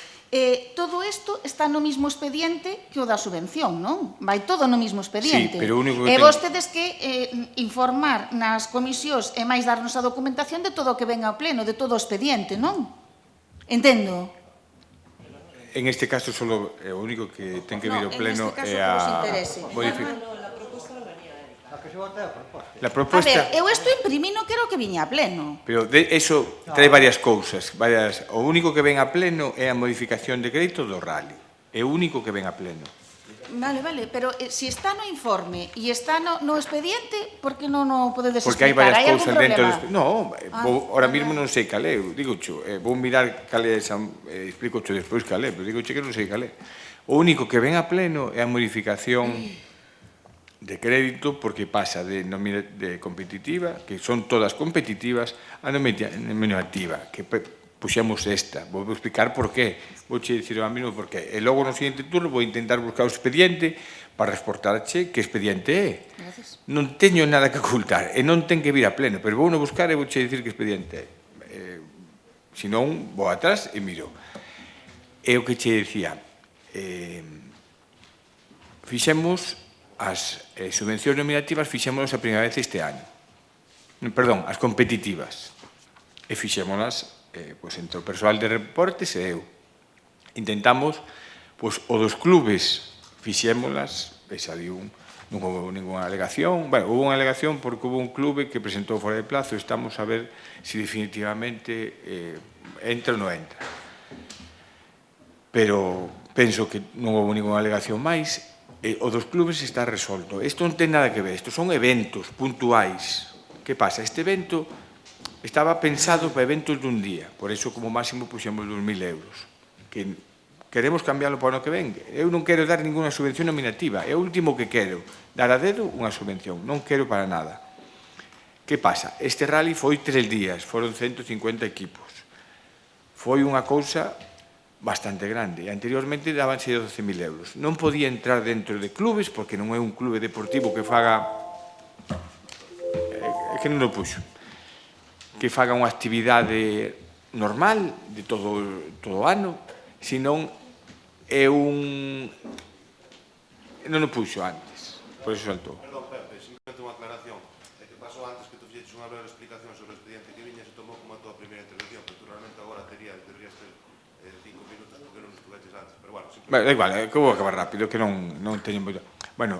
todo isto está no mismo expediente que o da subvención, non? Vai todo no mismo expediente. Sí, pero o único E que vostedes que informar nas comisións e máis darnos a documentación de todo o que ven ao pleno, de todo o expediente, non? Entendo. En este caso, solo o único que ten que vir ao pleno é a modificación. La A proposta... ver, eu isto imprimí, non quero que viña a pleno. Pero eso trae varias cousas. O único que ven a pleno é a modificación de crédito do rally. É o único que ven a pleno. Vale, pero se está no informe e está no expediente, por que non o podedes explicar? Porque hai varias Hai algún cousas dentro problema? No, ahora mismo non sei cal é. Digocho, vou mirar cal é, explicocho despois cal é, pero digocho que non sei cal é. O único que ven a pleno é a modificación de crédito, porque pasa de competitiva, que son todas competitivas, a nominativa, que puxemos esta. Vou explicar por qué. Vou che dicir a mínimo por qué. E logo no seguinte turno vou intentar buscar o expediente para reportarche que expediente é. Gracias. Non teño nada que ocultar e non ten que vir a pleno, pero vou no buscar e vou che dicir que expediente é. Se non, vou atrás e miro. É o que che dicía. Fixemos as subvencións nominativas, fixémolas a primeira vez este ano. Perdón, as competitivas. E fixémolas entre o persoal de reportes e eu. Intentamos, o dos clubes, fixémolas, non houve ninguna alegación. Bueno, houve unha alegación porque houve un clube que presentou fora de plazo, estamos a ver se definitivamente entra ou non entra. Pero penso que non houve ninguna alegación máis. O dos clubes está resolto. Isto non ten nada que ver, isto son eventos puntuais. Que pasa? Este evento estaba pensado para eventos dun día, por iso como máximo puxemos 2.000 euros. Que queremos cambiarlo para o ano que ven. Eu non quero dar ninguna subvención nominativa, é o último que quero, dar a dedo unha subvención, non quero para nada. Que pasa? Este rally foi 3 días, foron 150 equipos. Foi unha cousa bastante grande. Anteriormente dábanse 12.000 euros. Non podía entrar dentro de clubes, porque non é un clube deportivo que faga... É que non o puxo. Que faga unha actividade normal de todo o ano, senón é un... Non o puxo antes, por eso saltou. Perdón, Pepe, simplemente unha aclaración. É que pasou antes que tú fixeches unha breve explicación sobre o expediente que viña, se tomou como a tua primeira intervención, pero tú realmente agora deberías ter 5 minutos porque non estuveches antes. Pero bueno, Da igual, que vou acabar rápido, que non teño moito... Bueno,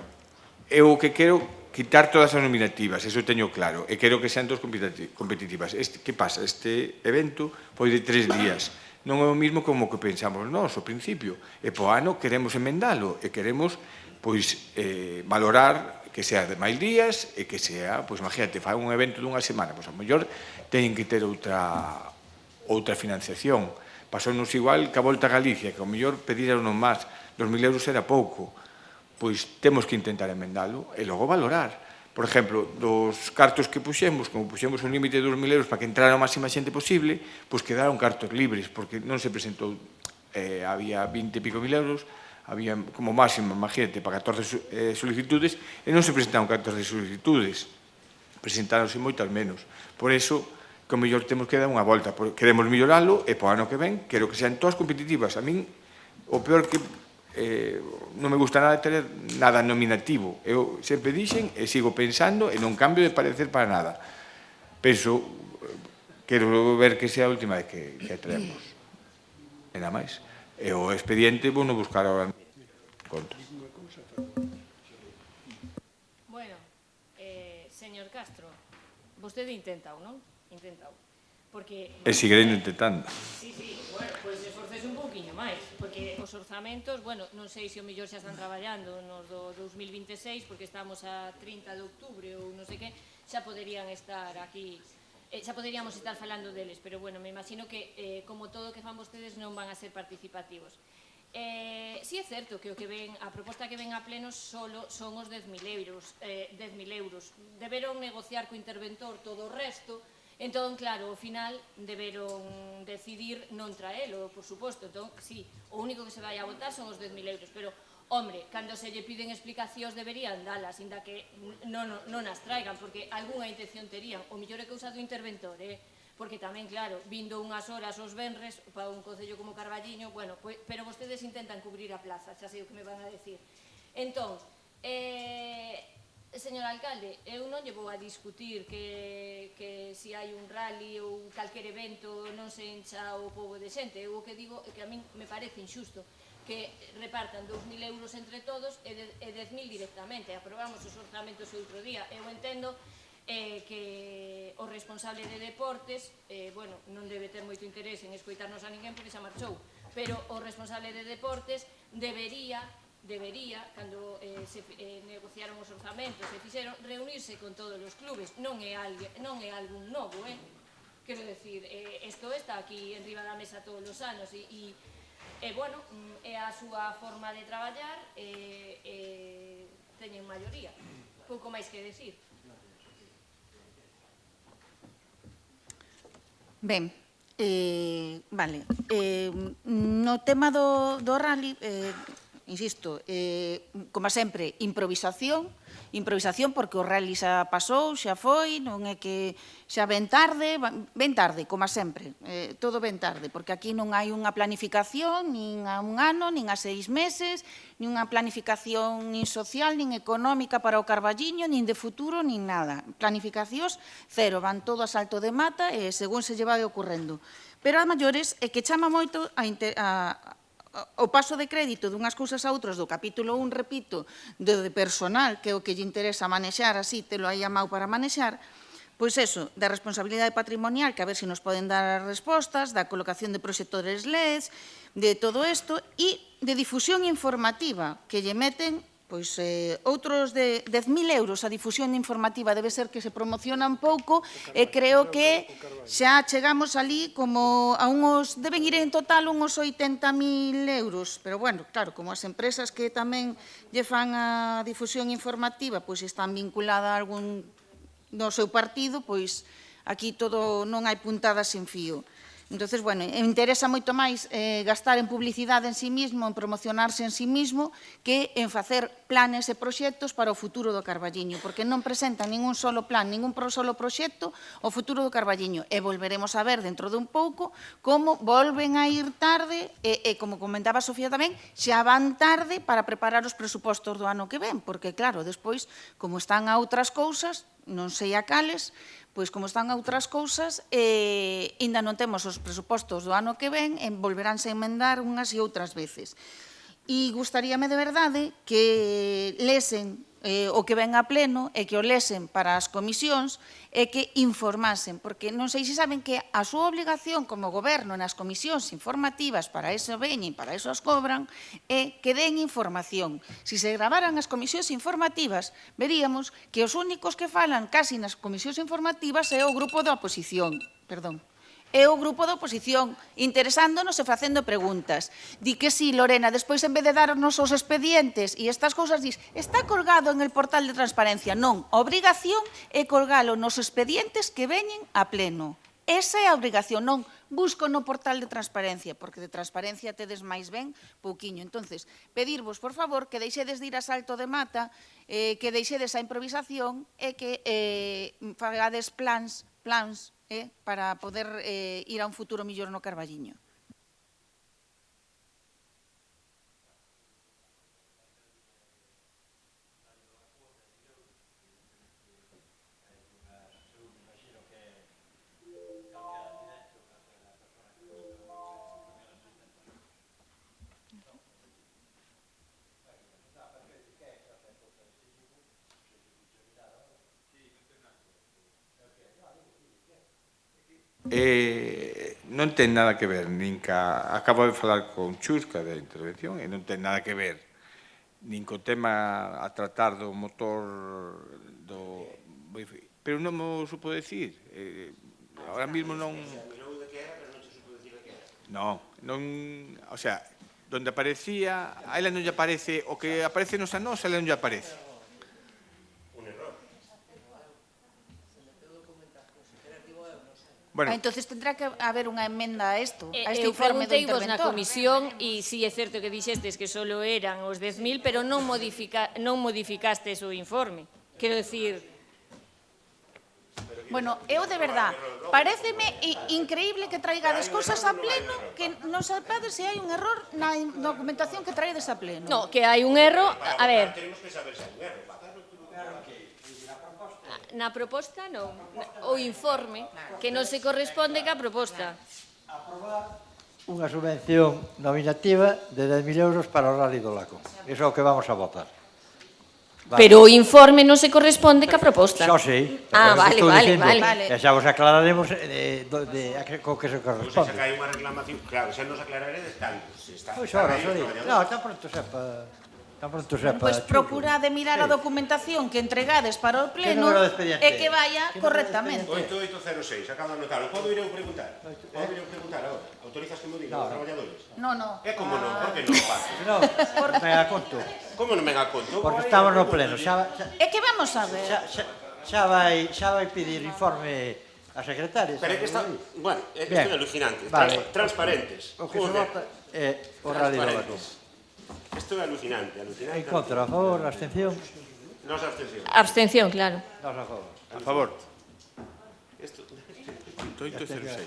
eu o que quero quitar todas as nominativas, eso teño claro, e quero que sean todas competitivas. Que pasa? Este evento foi de 3 días. Non é o mismo como que pensamos nós ao principio. E po ano queremos emendalo e queremos valorar que sea de máis días e que sea, imagínate, fai un evento dunha semana, a mellor teñen que ter outra financiación. Pasounos igual que a Volta a Galicia, que ao mellor pediron máis, 2.000 euros era pouco. Pois temos que intentar emendalo e logo valorar. Por exemplo, dos cartos que puxemos, como puxemos un límite de 2.000 euros para que entrara a máxima xente posible, pois quedaron cartos libres, porque non se presentou, había 20 e pico mil euros, había como máximo, imagínate, para 14 solicitudes, e non se presentaron 14 solicitudes, presentáronse moitas menos. Por eso, que o mellor temos que dar unha volta, queremos melloralo, e po ano que ven, quero que sean todas competitivas. A min, o peor que non me gusta nada ter nada nominativo. Eu sempre dixen e sigo pensando e non cambio de parecer para nada. Penso, quero ver que sea a última vez que traemos. E nada máis. E o expediente vou non buscar ahora contas. Bueno, señor Castro, vostede intentau, non? Intentau. E seguirei intentando. Sí, bueno, pois esforcese un pouquiño máis, porque os orzamentos, bueno, non sei se o mellor xa están traballando nos do 2026, porque estamos a 30 de outubro ou non sei que, xa poderían estar aquí, xa poderíamos estar falando deles, pero bueno, me imagino que, como todo o que fan vostedes, non van a ser participativos. Si é certo que o que ven, a proposta que ven a pleno solo son os 10.000 euros. Deberon negociar co interventor todo o resto. Entón, claro, ao final deberon decidir non traelo, por suposto. Entón, sí, o único que se vai a votar son os 10.000 euros. Pero, hombre, cando se lle piden explicacións deberían dalas, inda que non as traigan, porque algunha intención terían. O mellor é cousa do interventor, porque tamén, claro, vindo unhas horas os venres para un concello como Carballiño, bueno, pero vostedes intentan cubrir a plaza, xa sei o que me van a decir. Entón, señor alcalde, eu non lle vou a discutir que se hai un rally ou calquer evento non se encha o pobo de xente. Eu o que digo é que a min me parece injusto que repartan 2.000 euros entre todos e 10.000 directamente. Aprobamos os orzamentos outro día. Eu entendo que o responsable de deportes, bueno, non debe ter moito interés en escoitarnos a ninguén porque xa marchou, pero o responsable de deportes debería, cando se negociaron os orzamentos, se fixeron reunirse con todos os clubes, non é algún novo, quero decir, isto está aquí enriba da mesa todos os anos e bueno, é a súa forma de traballar e teñen maioría, pouco máis que decir. Ben, vale, no tema do rally, insisto, como sempre, improvisación, porque o rally xa pasou, xa foi, non é que xa ven tarde, como sempre, todo ven tarde, porque aquí non hai unha planificación, nin a un ano, nin a 6 meses, nin unha planificación nin social, nin económica para o Carballiño, nin de futuro, nin nada. Planificacións cero, van todo a salto de mata e según se lle vai ocorrendo. Pero a maiores é que chama moito o paso de crédito dunhas cousas a outras do capítulo 1, repito, de personal, que é o que lle interesa manexar, así te lo hai amado para manexar, pois eso, da responsabilidade patrimonial, que a ver se nos poden dar as respostas, da colocación de proxectores LEDs, de todo isto, e de difusión informativa, que lle meten pois outros de 10.000 euros a difusión informativa. Debe ser que se promociona un pouco e creo que xa chegamos ali como a unhos, deben ir en total unhos 80.000 euros, pero bueno, claro, como as empresas que tamén lle fan a difusión informativa pois están vinculadas a algún do seu partido, pois aquí todo non hai puntadas sen fío. Entonces, bueno, interesa moito máis gastar en publicidade en sí mismo, en promocionarse en sí mismo, que en facer planes e proxectos para o futuro do Carballiño, porque non presentan ningún solo plan, ningún solo proxecto o futuro do Carballiño. E volveremos a ver dentro de un pouco como volven a ir tarde, e como comentaba Sofía tamén, xa van tarde para preparar os presupostos do ano que ven, porque claro, despois, como están a outras cousas, non sei a cales, pois como están a outras cousas, ainda non temos os presupostos do ano que ven e volveránse a emendar unhas e outras veces. E gustaríame de verdade que lesen o que ven a pleno é que o lesen para as comisións e que informasen, porque non sei se saben que a súa obligación como goberno nas comisións informativas, para iso veñen, para iso as cobran, é que den información. Se se gravaran as comisións informativas, veríamos que os únicos que falan casi nas comisións informativas é o grupo da oposición, perdón. É o grupo da oposición, interesándonos e facendo preguntas. Di que sí, Lorena, despois en vez de darnos os expedientes e estas cousas, dis, está colgado en el portal de transparencia. Non, a obrigación é colgalo nos expedientes que veñen a pleno. Esa é a obrigación, non busco no portal de transparencia, porque de transparencia tedes máis ben pouquiño. Entonces, pedirvos, por favor, que deixedes de ir a salto de mata, que deixedes a improvisación e que fagades plans para poder ir a un futuro millor no Carballiño. Non ten nada que ver, acabo de falar con Chusca da intervención e non ten nada que ver nin co tema a tratar do motor do... Pero non mo supo decir. Ahora mismo non... Non, o sea, donde aparecía, a ela non lle aparece, o que aparece nos anós, a ela non lle aparece. Bueno. Entonces tendrá que haber unha emenda a isto, a este Eu informe do pregunteivos interventor. na comisión e si é certo que dixestes que solo eran os 10.000, pero non modificastes o informe. Quero dicir... Bueno, eu de verdad, pareceme increíble que traigades cousas a pleno que non sabades se hai un error na documentación que traedes a pleno. No, que hai un erro, a ver... Tenemos que saber se hai un erro. Na proposta non, o informe, que non se corresponde ca proposta. Unha subvención nominativa de 10.000 euros para o Rally do Lacón. Iso é o que vamos a votar. Vale. Pero o informe non se corresponde ca proposta. Xa sei. Vale. E xa vos aclararemos co que se corresponde. Pois se cae unha reclamación, claro, xa nos aclararedes tanto. Pois ora, non, tan pronto sepa... Pois procurade mirar a documentación que entregades para o pleno e que vaya correctamente. 8806, acabo de anotarlo. Podo ir eu preguntar? Podo ir eu preguntar agora? Autorizas que me digan os traballadores? Non. É como non? Por que non o faces? Non, venga a conto. Como non venga a conto? Porque estamos no pleno. É que vamos a ver. Xa vai pedir informe a secretaria. Pero é que está... Bueno, é que isto é alucinante. Transparentes. O que se vota é o Rally do Lacón. Isto é alucinante. En contra, a favor, a abstención. Nos abstención. Abstención, claro. Nos a favor. A favor. Isto... 8806.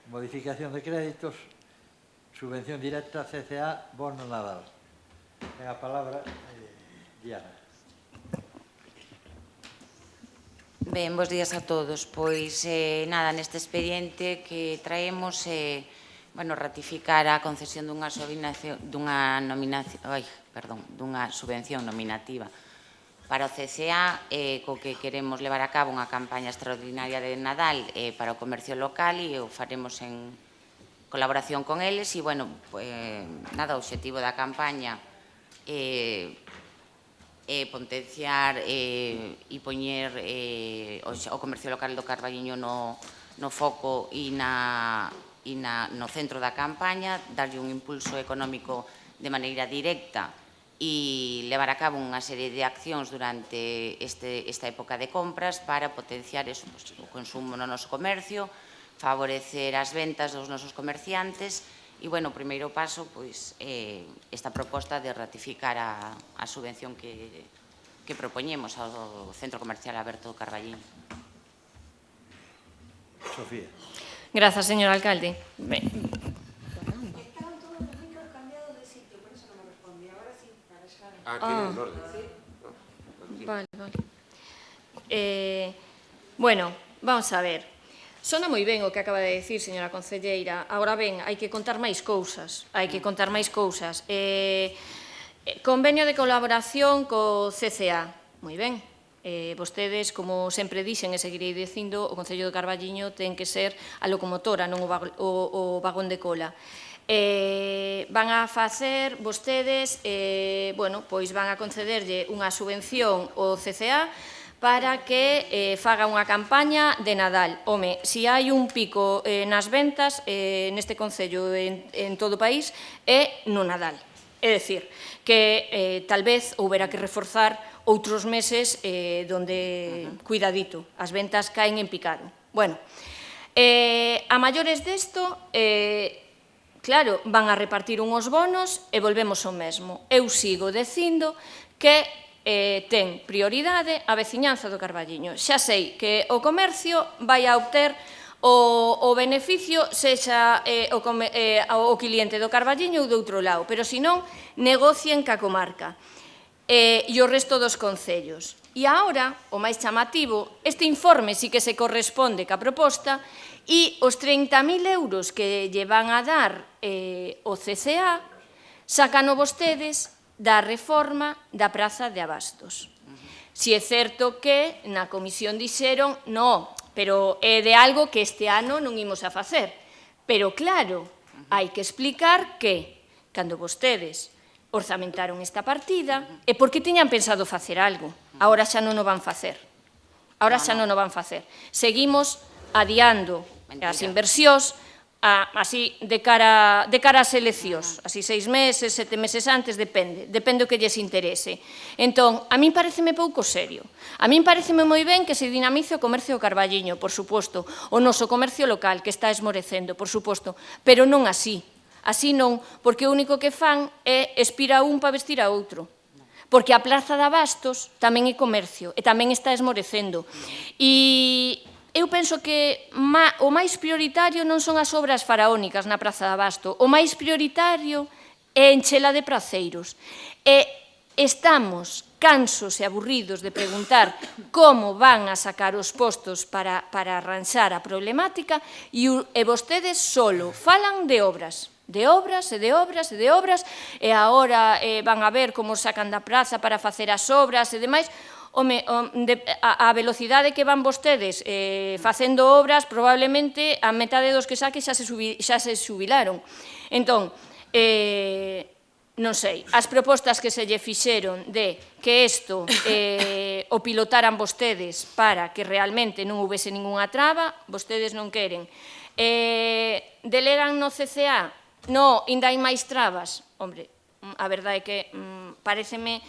Modificación de créditos, subvención directa CCA, bono Nadal. Ten a palabra Diana. Ben, bons días a todos. Pois, nada, neste expediente que traemos, ratificar a concesión dunha subvención nominativa para o CCA, co que queremos levar a cabo unha campaña extraordinaria de Nadal para o comercio local e o faremos en colaboración con eles e, nada, o obxectivo da campaña potenciar e poñer o comercio local do Carballiño no foco e no centro da campaña, darlle un impulso económico de maneira directa e levar a cabo unha serie de accións durante esta época de compras para potenciar o consumo no noso comercio, favorecer as ventas dos nosos comerciantes e, o primeiro paso, esta proposta de ratificar a subvención que propoñemos ao Centro Comercial Aberto do Carballiño. Sofía. Grazas, señor alcalde. Estaban todos os micros cambiados de sitio, por eso non me respondi. Agora sí, para estar... tiene un orden. Vale. Bueno, vamos a ver. Sona moi ben o que acaba de decir, señora concelleira. Agora ben, hai que contar máis cousas. Convenio de colaboración co CCA. Moi ben. Vostedes, como sempre dixen e seguirei dicindo, o Concello de Carballiño ten que ser a locomotora, non o vagón de cola. Van a facer vostedes, pois van a concederlle unha subvención ao CCA para que faga unha campaña de Nadal. Home, se hai un pico nas ventas neste Concello en todo o país é no Nadal. É dicir, que tal vez houbera que reforzar outros meses donde, cuidadito, as ventas caen en picado. Bueno, a maiores desto, claro, van a repartir unhos bonos e volvemos ao mesmo. Eu sigo dicindo que ten prioridade a veciñanza do Carballiño. Xa sei que o comercio vai a obter o beneficio sexa o cliente do Carballiño ou do outro lado, pero senón negocien ca comarca e o resto dos concellos. E agora, o máis chamativo, este informe sí que se corresponde ca proposta e os 30.000 euros que lle van a dar o CCA sacano vostedes da reforma da Praza de Abastos. Si é certo que na comisión dixeron, no, pero é de algo que este ano non imos a facer. Pero claro, hai que explicar que, cando vostedes orzamentaron esta partida, é porque tiñan pensado facer algo. Agora xa non o van facer. Seguimos adiando as inversións así de cara ás eleccións, así 6 meses, 7 meses antes, depende o que lles interese. Entón, a min pareceme pouco serio. A min pareceme moi ben que se dinamice o comercio do Carballiño, por suposto, o noso comercio local, que está esmorecendo, por suposto, pero non así. Así non, porque o único que fan é expira un para vestir a outro. Porque a Praza de Abastos tamén é comercio e tamén está esmorecendo. E eu penso que o máis prioritario non son as obras faraónicas na Praza de Abasto, o máis prioritario é enchela de praceiros. E estamos cansos e aburridos de preguntar como van a sacar os postos para arranxar a problemática e vostedes solo falan de obras. De obras e agora van a ver como sacan da praza para facer as obras e demais. Home, a velocidade que van vostedes facendo obras, probablemente a metade dos que saque xa se xubilaron. Entón, non sei, as propostas que se lle fixeron de que isto o pilotaran vostedes para que realmente non houvese ninguna traba, vostedes non queren. Delegan no CCA? No, ainda hai máis trabas. Hombre, a verdade é que pareceme,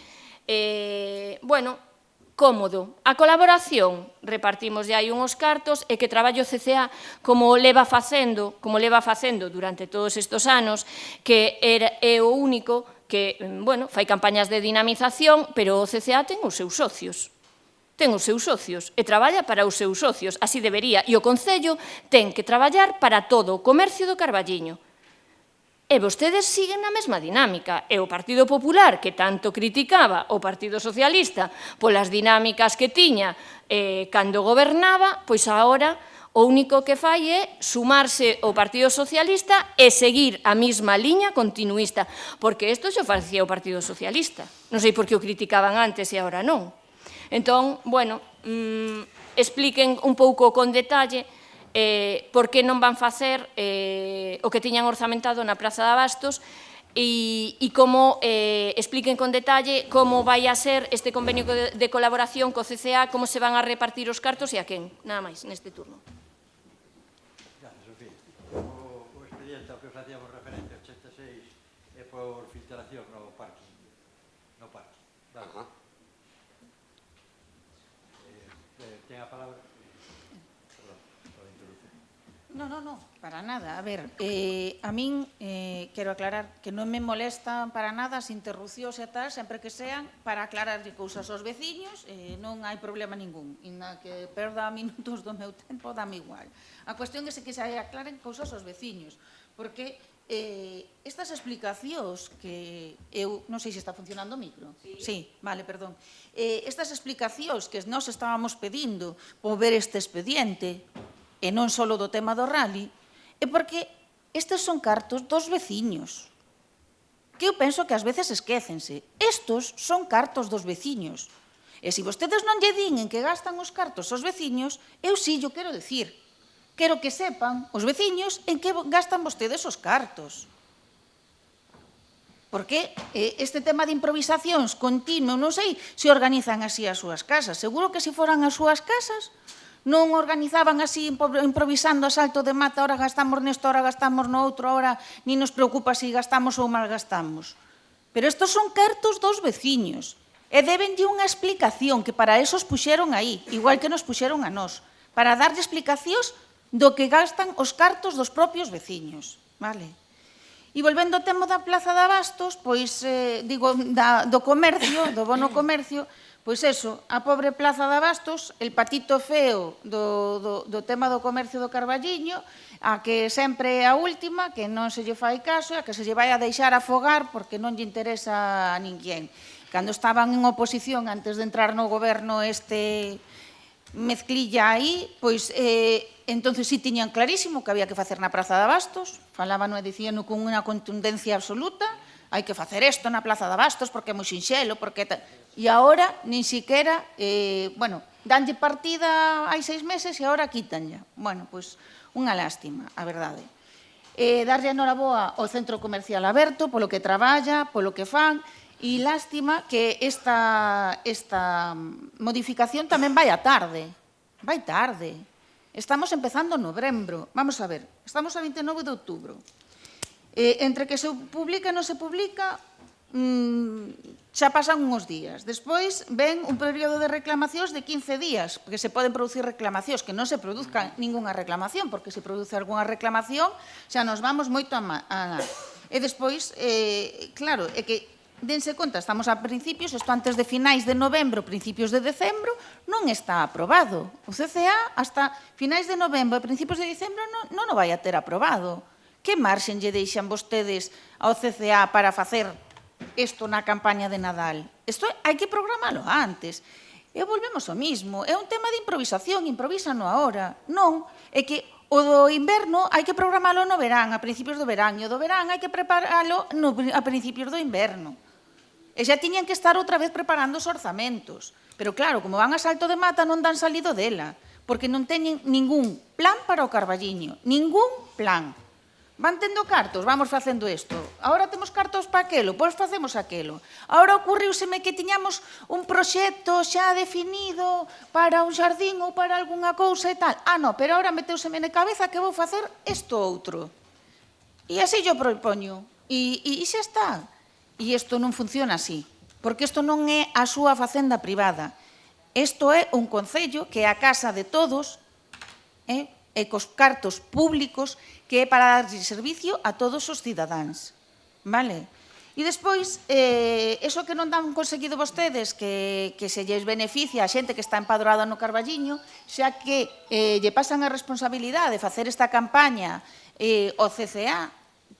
cómodo. A colaboración, repartimos aí unhos cartos e que traballo o CCA como leva facendo durante todos estes anos, que é o único que, fai campañas de dinamización, pero o CCA ten os seus socios. E traballa para os seus socios, así debería. E o Concello ten que traballar para todo o comercio do Carballiño. E vostedes siguen na mesma dinámica. E o Partido Popular, que tanto criticaba o Partido Socialista polas dinámicas que tiña cando gobernaba, pois agora o único que fai é sumarse ao Partido Socialista e seguir a mesma liña continuista, porque isto xa facía o Partido Socialista. Non sei por que o criticaban antes e agora non. Entón, expliquen un pouco con detalle por que non van facer o que tiñan orzamentado na Praza de Abastos e como expliquen con detalle como vai a ser este convenio de colaboración co CCA, como se van a repartir os cartos e a quen. Nada máis, neste turno. Gracias, Sofía. O expediente ao que facíamos referencia, 86, é por filtración no parque. Vale. Ten a palabra. No, para nada. A ver, a min quero aclarar que non me molestan para nada as interrupcións e tal, sempre que sean para aclarar cousas aos veciños, non hai problema ningún. Inda que perda minutos do meu tempo, dame igual. A cuestión é que se aclaren cousas aos veciños, porque estas explicacións que eu non sei se está funcionando o micro. Sí, vale, perdón. Estas explicacións que nós estábamos pedindo por ver este expediente, e non só do tema do rally, é porque estes son cartos dos veciños, que eu penso que ás veces esquécense. Estos son cartos dos veciños. E se vostedes non lle din en que gastan os cartos os veciños, eu sí yo quero decir. Quero que sepan os veciños en que gastan vostedes os cartos. Porque este tema de improvisacións continuo, non sei se organizan así as súas casas. Seguro que se foran as súas casas, non organizaban así improvisando a salto de mata, ahora gastamos nesto, ahora gastamos no outro, ahora ni nos preocupa se gastamos ou mal gastamos. Pero estos son cartos dos veciños. E debenlle unha explicación, que para eso os puxeron aí, igual que nos puxeron a nós, para darlle explicacións do que gastan os cartos dos propios veciños. Vale? E volvendo ao tema da Plaza de Abastos, pois, digo, do comercio, do bono comercio, pois eso, a pobre Plaza de Abastos, el patito feo do tema do comercio do Carballiño, a que sempre é a última, que non se lle fai caso, a que se lle vai a deixar afogar porque non lle interesa a ninguén. Cando estaban en oposición, antes de entrar no goberno este mezclilla aí, pois entonces sí tiñan clarísimo que había que facer na Praza de Abastos, falaban e dicían con unha contundencia absoluta, hai que facer isto na Plaza de Abastos porque é moi sinxelo, porque... E agora, nin siquiera, bueno, danlle partida hai 6 meses e agora quítanlla. Bueno, pois unha lástima, a verdade. Darlle a noraboa ao Centro Comercial Aberto, polo que traballa, polo que fan, e lástima que esta modificación tamén vai a tarde. Vai tarde. Estamos empezando novembro. Vamos a ver, estamos a 29 de outubro. Entre que se publica e non se publica, xa pasan uns días. Despois ven un período de reclamacións de 15 días, porque se poden producir reclamacións, que non se produzca ningunha reclamación, porque se produce algunha reclamación, xa nos vamos moito a mal. E despois, claro, é que dense conta, estamos a principios, isto antes de finais de novembro, principios de decembro, non está aprobado. O CCA, hasta finais de novembro e principios de decembro, non o vai a ter aprobado. Que marxen lle deixan vostedes ao CCA para facer isto na campaña de Nadal? Isto hai que programalo antes. E volvemos ao mismo. É un tema de improvisación, improvísano ahora. Non, é que o do inverno hai que programalo no verán, a principios do verán, e o do verán hai que preparalo a principios do inverno. E xa tiñan que estar outra vez preparando os orzamentos. Pero claro, como van a salto de mata non dan salido dela, porque non teñen ningún plan para o Carballiño, ningún plan. Van tendo cartos, vamos facendo isto. Agora temos cartos para aquelo, pois facemos aquelo. Agora ocurriuseme que tiñamos un proxecto xa definido para un xardín ou para algunha cousa e tal. Non, pero agora meteuseme na cabeza que vou facer isto outro. E así yo propoño. E xa está. E isto non funciona así, porque isto non é a súa facenda privada. Isto é un concello que é a casa de todos, e cos cartos públicos, que é para dar servicio a todos os cidadáns. Vale? E despois, eso que non dan conseguido vostedes, que se lles beneficia a xente que está empadroada no Carballiño, xa que lle pasan a responsabilidade de facer esta campaña ao CCA,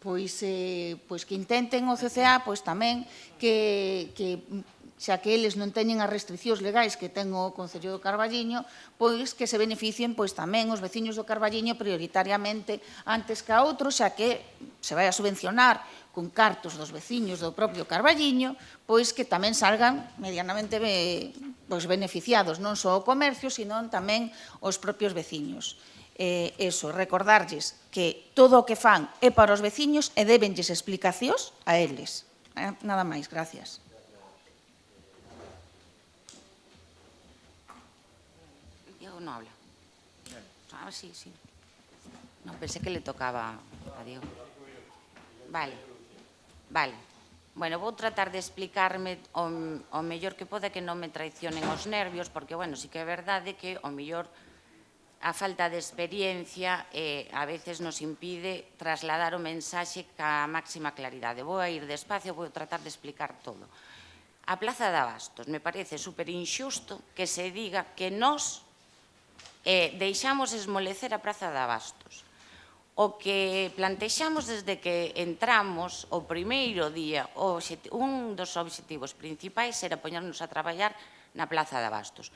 pois que intenten o CCA pois tamén que xa que eles non teñen as restriccións legais que ten o Concello do Carballiño, pois que se beneficien pois tamén os veciños do Carballiño prioritariamente antes que a outros, xa que se vai a subvencionar con cartos dos veciños do propio Carballiño, pois que tamén salgan medianamente pois beneficiados non só o comercio, sino tamén os propios veciños. Eso, recordarlles que todo o que fan é para os veciños e débenlles explicacións a eles. Nada máis, gracias. Diego non habla. Sí. Non, pensé que le tocaba a Diego. Vale. Bueno, vou tratar de explicarme o mellor que poda, que non me traicionen os nervios, porque, bueno, sí que é verdade que o mellor a falta de experiencia a veces nos impide trasladar o mensaxe ca máxima claridade. Vou a ir despacio, vou tratar de explicar todo. A Plaza de Abastos me parece super injusto que se diga que nós deixamos esmolecer a Praza de Abastos. O que plantexamos desde que entramos o primeiro día, un dos obxectivos principais era poñernos a traballar na Plaza de Abastos.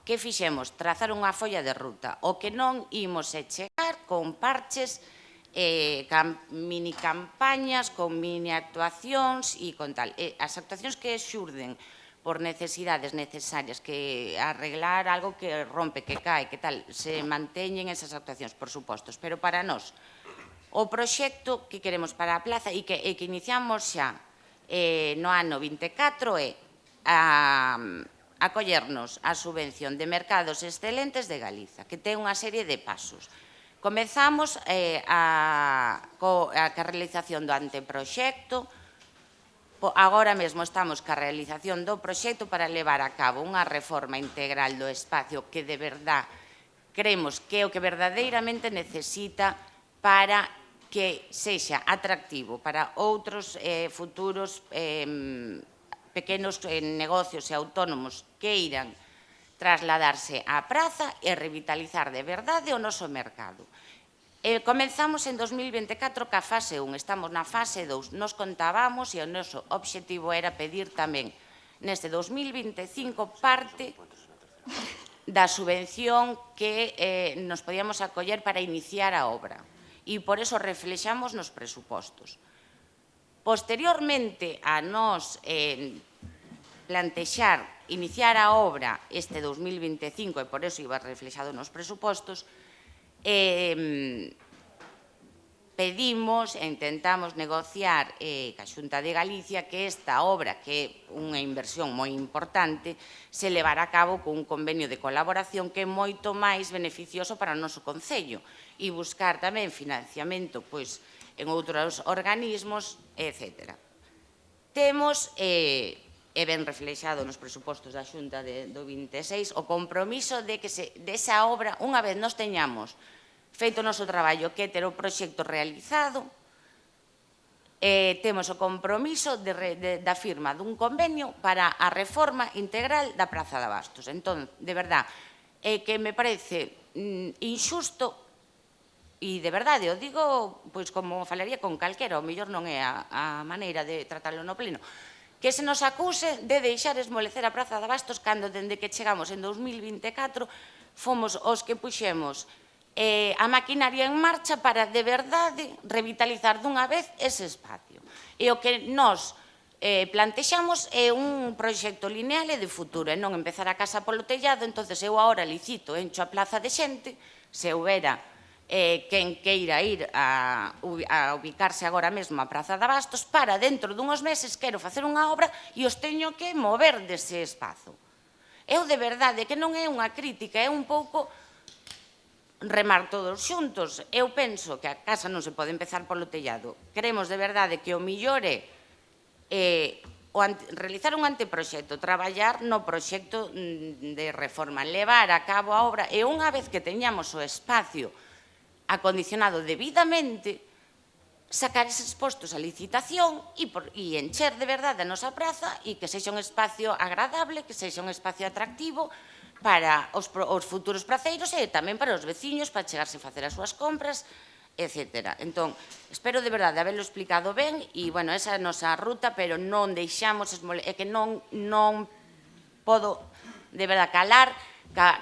que fixemos? Trazar unha folla de ruta. O que non imos é chegar con parches, mini campañas, con mini actuacións e con tal. As actuacións que xurden por necesidades necesarias, que arreglar algo que rompe, que cae, que tal, se manteñen esas actuacións, por supostos. Pero para nós, o proxecto que queremos para a plaza e que iniciamos xa no ano 24 é acollernos a subvención de Mercados Excelentes de Galiza, que ten unha serie de pasos. Comezamos a realización do anteproxecto, agora mesmo estamos ca realización do proxecto para levar a cabo unha reforma integral do espacio que de verdad creemos que é o que verdadeiramente necesita para que sexa atractivo para outros futuros pequenos negocios e autónomos que irán trasladarse á praza e revitalizar de verdade o noso mercado. Comenzamos en 2024 ca fase 1, estamos na fase 2. Nos contábamos e o noso obxectivo era pedir tamén neste 2025 parte da subvención que nos podíamos acoller para iniciar a obra. E por eso reflexamos nos presupostos. Posteriormente a nos plantexar iniciar a obra este 2025, e por eso iba reflexado nos presupostos, pedimos e intentamos negociar ca Xunta de Galicia que esta obra, que é unha inversión moi importante, se levará a cabo cun convenio de colaboración que é moito máis beneficioso para o noso concello e buscar tamén financiamento en outros organismos, etc. Temos, e ben reflexado nos presupostos da Xunta do 26, o compromiso de que desa obra, unha vez nos teñamos feito o noso traballo, que é ter o proxecto realizado, temos o compromiso da firma dun convenio para a reforma integral da Praza de Abastos. Entón, de verdad, que me parece injusto, e de verdade, o digo como falaría con calquera, o mellor non é a maneira de tratarlo no pleno, que se nos acuse de deixar esmolecer a Praza de Abastos cando, dende que chegamos en 2024, fomos os que puxemos a maquinaria en marcha para, de verdade, revitalizar dunha vez ese espacio. E o que nos plantexamos é un proxecto lineal e de futuro, e non empezar a casa polo tellado. Entonces eu agora licito, encho a plaza de xente, se houbera quen queira ir a ubicarse agora mesmo a Praza de Abastos, para dentro dunhos meses quero facer unha obra e os teño que mover dese espazo. Eu de verdade que non é unha crítica, é un pouco remar todos xuntos. Eu penso que a casa non se pode empezar polo tellado. Queremos de verdade que o millor é realizar un anteproxecto, traballar no proxecto de reforma, levar a cabo a obra e unha vez que teñamos o espacio acondicionado debidamente, sacar eses postos a licitación e encher de verdade a nosa praza e que sexa un espacio agradable, que sexa un espacio atractivo para os futuros praceiros e tamén para os veciños, para chegarse a facer as súas compras, etc. Entón, espero de verdade haberlo explicado ben e, bueno, esa é a nosa ruta, pero non deixamos, é que non podo de verdade calar ca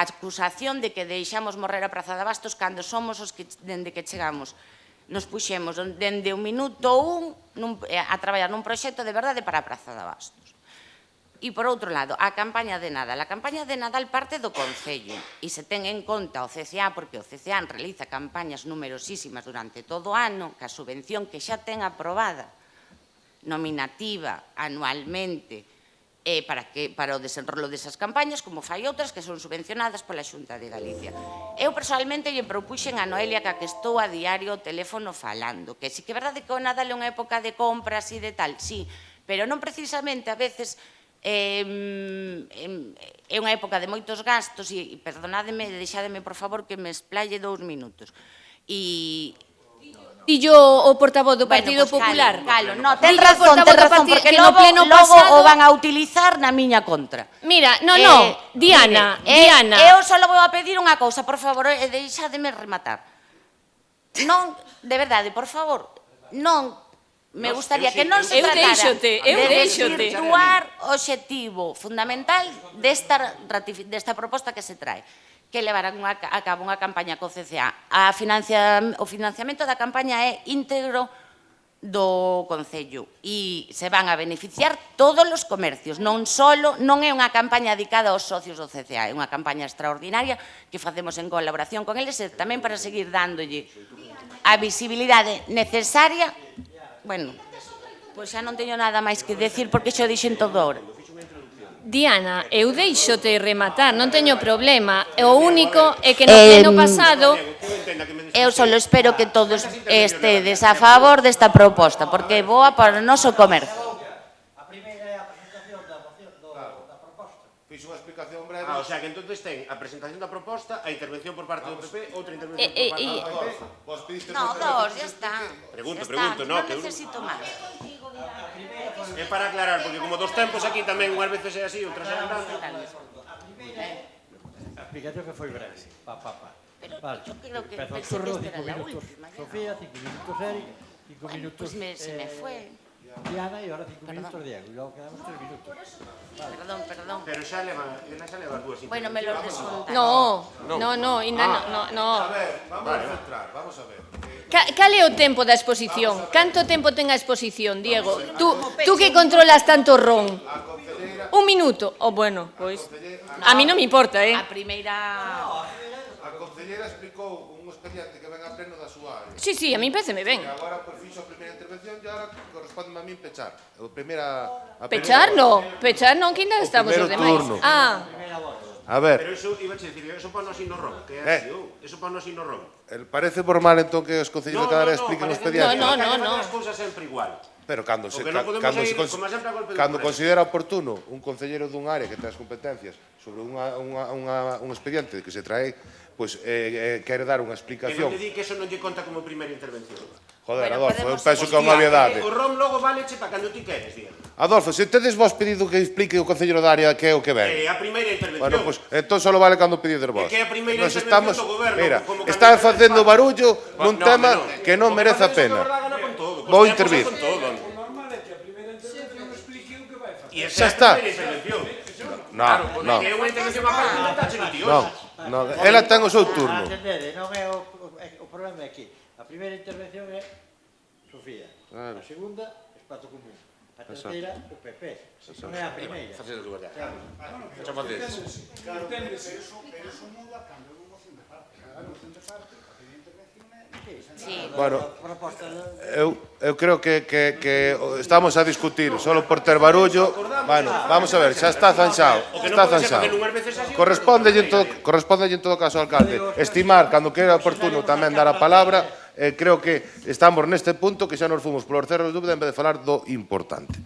acusación de que deixamos morrer a Praza de Abastos cando somos os que, dende que chegamos, nos puxemos dende o minuto 1 a traballar nun proxecto de verdade para a Praza de Abastos. E, por outro lado, a campaña de Nadal. A campaña de Nadal parte do Concello e se ten en conta o CCA, porque o CCA realiza campañas numerosísimas durante todo o ano, ca subvención que xa ten aprobada, nominativa, anualmente, para o desenrolo desas campañas, como fai outras que son subvencionadas pola Xunta de Galicia. Eu, personalmente, lle propuxen a Noelia que estou a diario o teléfono falando, que sí que é verdade que o Nadal é unha época de compras e de tal, sí, pero non precisamente, a veces, é unha época de moitos gastos e, perdonádeme, deixádeme, por favor, que me explaye 2 minutos. Dillo o portavoz do Partido Popular. Calo, no, ten razón, porque logo o van a utilizar na miña contra. Mira, Diana, eu só vou a pedir unha cousa, por favor, deixádeme rematar. Non, de verdade, por favor, non me gustaría que non se Eu tratara déixote. de desvirtuar o obxectivo fundamental desta proposta que se trae, que levarán a cabo unha campaña co CCA. O financiamento da campaña é íntegro do Concello e se van a beneficiar todos os comercios, non é unha campaña dedicada aos socios do CCA, é unha campaña extraordinaria que facemos en colaboración con eles e tamén para seguir dándolle a visibilidade necesaria. Bueno, pois xa non teño nada máis que decir porque xo dixen todo ahora. Diana, eu deixote rematar, non teño problema. O único é que no pleno pasado... Eu só espero que todos estedes a favor desta proposta, porque é boa para o noso comercio. A primeira é a presentación da proposta. Fixo unha explicación breve. O sea, que entonces ten a presentación da proposta, a intervención por parte do PP, outra intervención por parte do PP. Vos pediste No, dos, ya está. Pregunto, Non no, que necesito máis. é para aclarar, porque como dos tempos aquí tamén unhas veces é así, outras é andando. A explicación que foi breve. Vale. Yo creo que Empezó el pensé turno, que esta 5 era la minutos última ya. Sofía, 5 minutos Eric, 5 minutos se me fue. Diana y ahora 5 minutos Diego. Y luego quedamos 3 minutos. Perdón. Pero xa leva as dúas intervencións. Bueno, me lo descontan. No. A ver, vamos a centrar, vamos a ver. Cal é o tempo da exposición? Canto tempo ten a exposición, Diego? Tú que controlas tanto ron. Un minuto. Bueno, pois... A mí non me importa, A primeira... A concelleira explicou un expediente que ven a pleno da súa área. Sí, a mí péceme ben. E agora, pois, fixo a primeira intervención e agora corresponde a min pechar. Pechar non, que ainda estamos os demais. turno. A ver. Pero iso, iba a decir, eso para nos ir no ron, que é así, eso para nos ir no ron. Parece por mal entón que os concelleiros de cada área expliquen o expediente? No. As cousas sempre igual. Pero cando cando considera oportuno un concelleiro dun área que ten as competencias sobre un expediente que se trae, pois quere dar unha explicación. Que non te di que eso non lle conta como primeira intervención. Joder, Adolfo, eu penso que é unha obviedade. O ron logo valeche para cando ti queres, Diego. Adolfo, se tedes vos pedido que explique o concelleiro da área que é o que ven. É a primeira intervención. Bueno, pois, entón só vale cando pedides vos. É que é a primeira intervención do goberno. Mira, están facendo barullo nun tema que non merece a pena. Vou intervir. Xa está. No. É unha intervención a parte da taxa litiosa. No, ela ten o seu turno. Non é o problema é que a primeira intervención é Sofía. A segunda, espazo común. A terceira, o PP. Non é a primeira. Facendo as dúas ya. Bueno, eu creo que estamos a discutir solo por ter barullo. Bueno, vamos a ver, xa está zanxado. Corresponde en todo caso ao alcalde estimar, cando quera oportuno, tamén dar a palabra. Creo que estamos neste punto que xa nos fomos por cerros de dúbida en vez de falar do importante.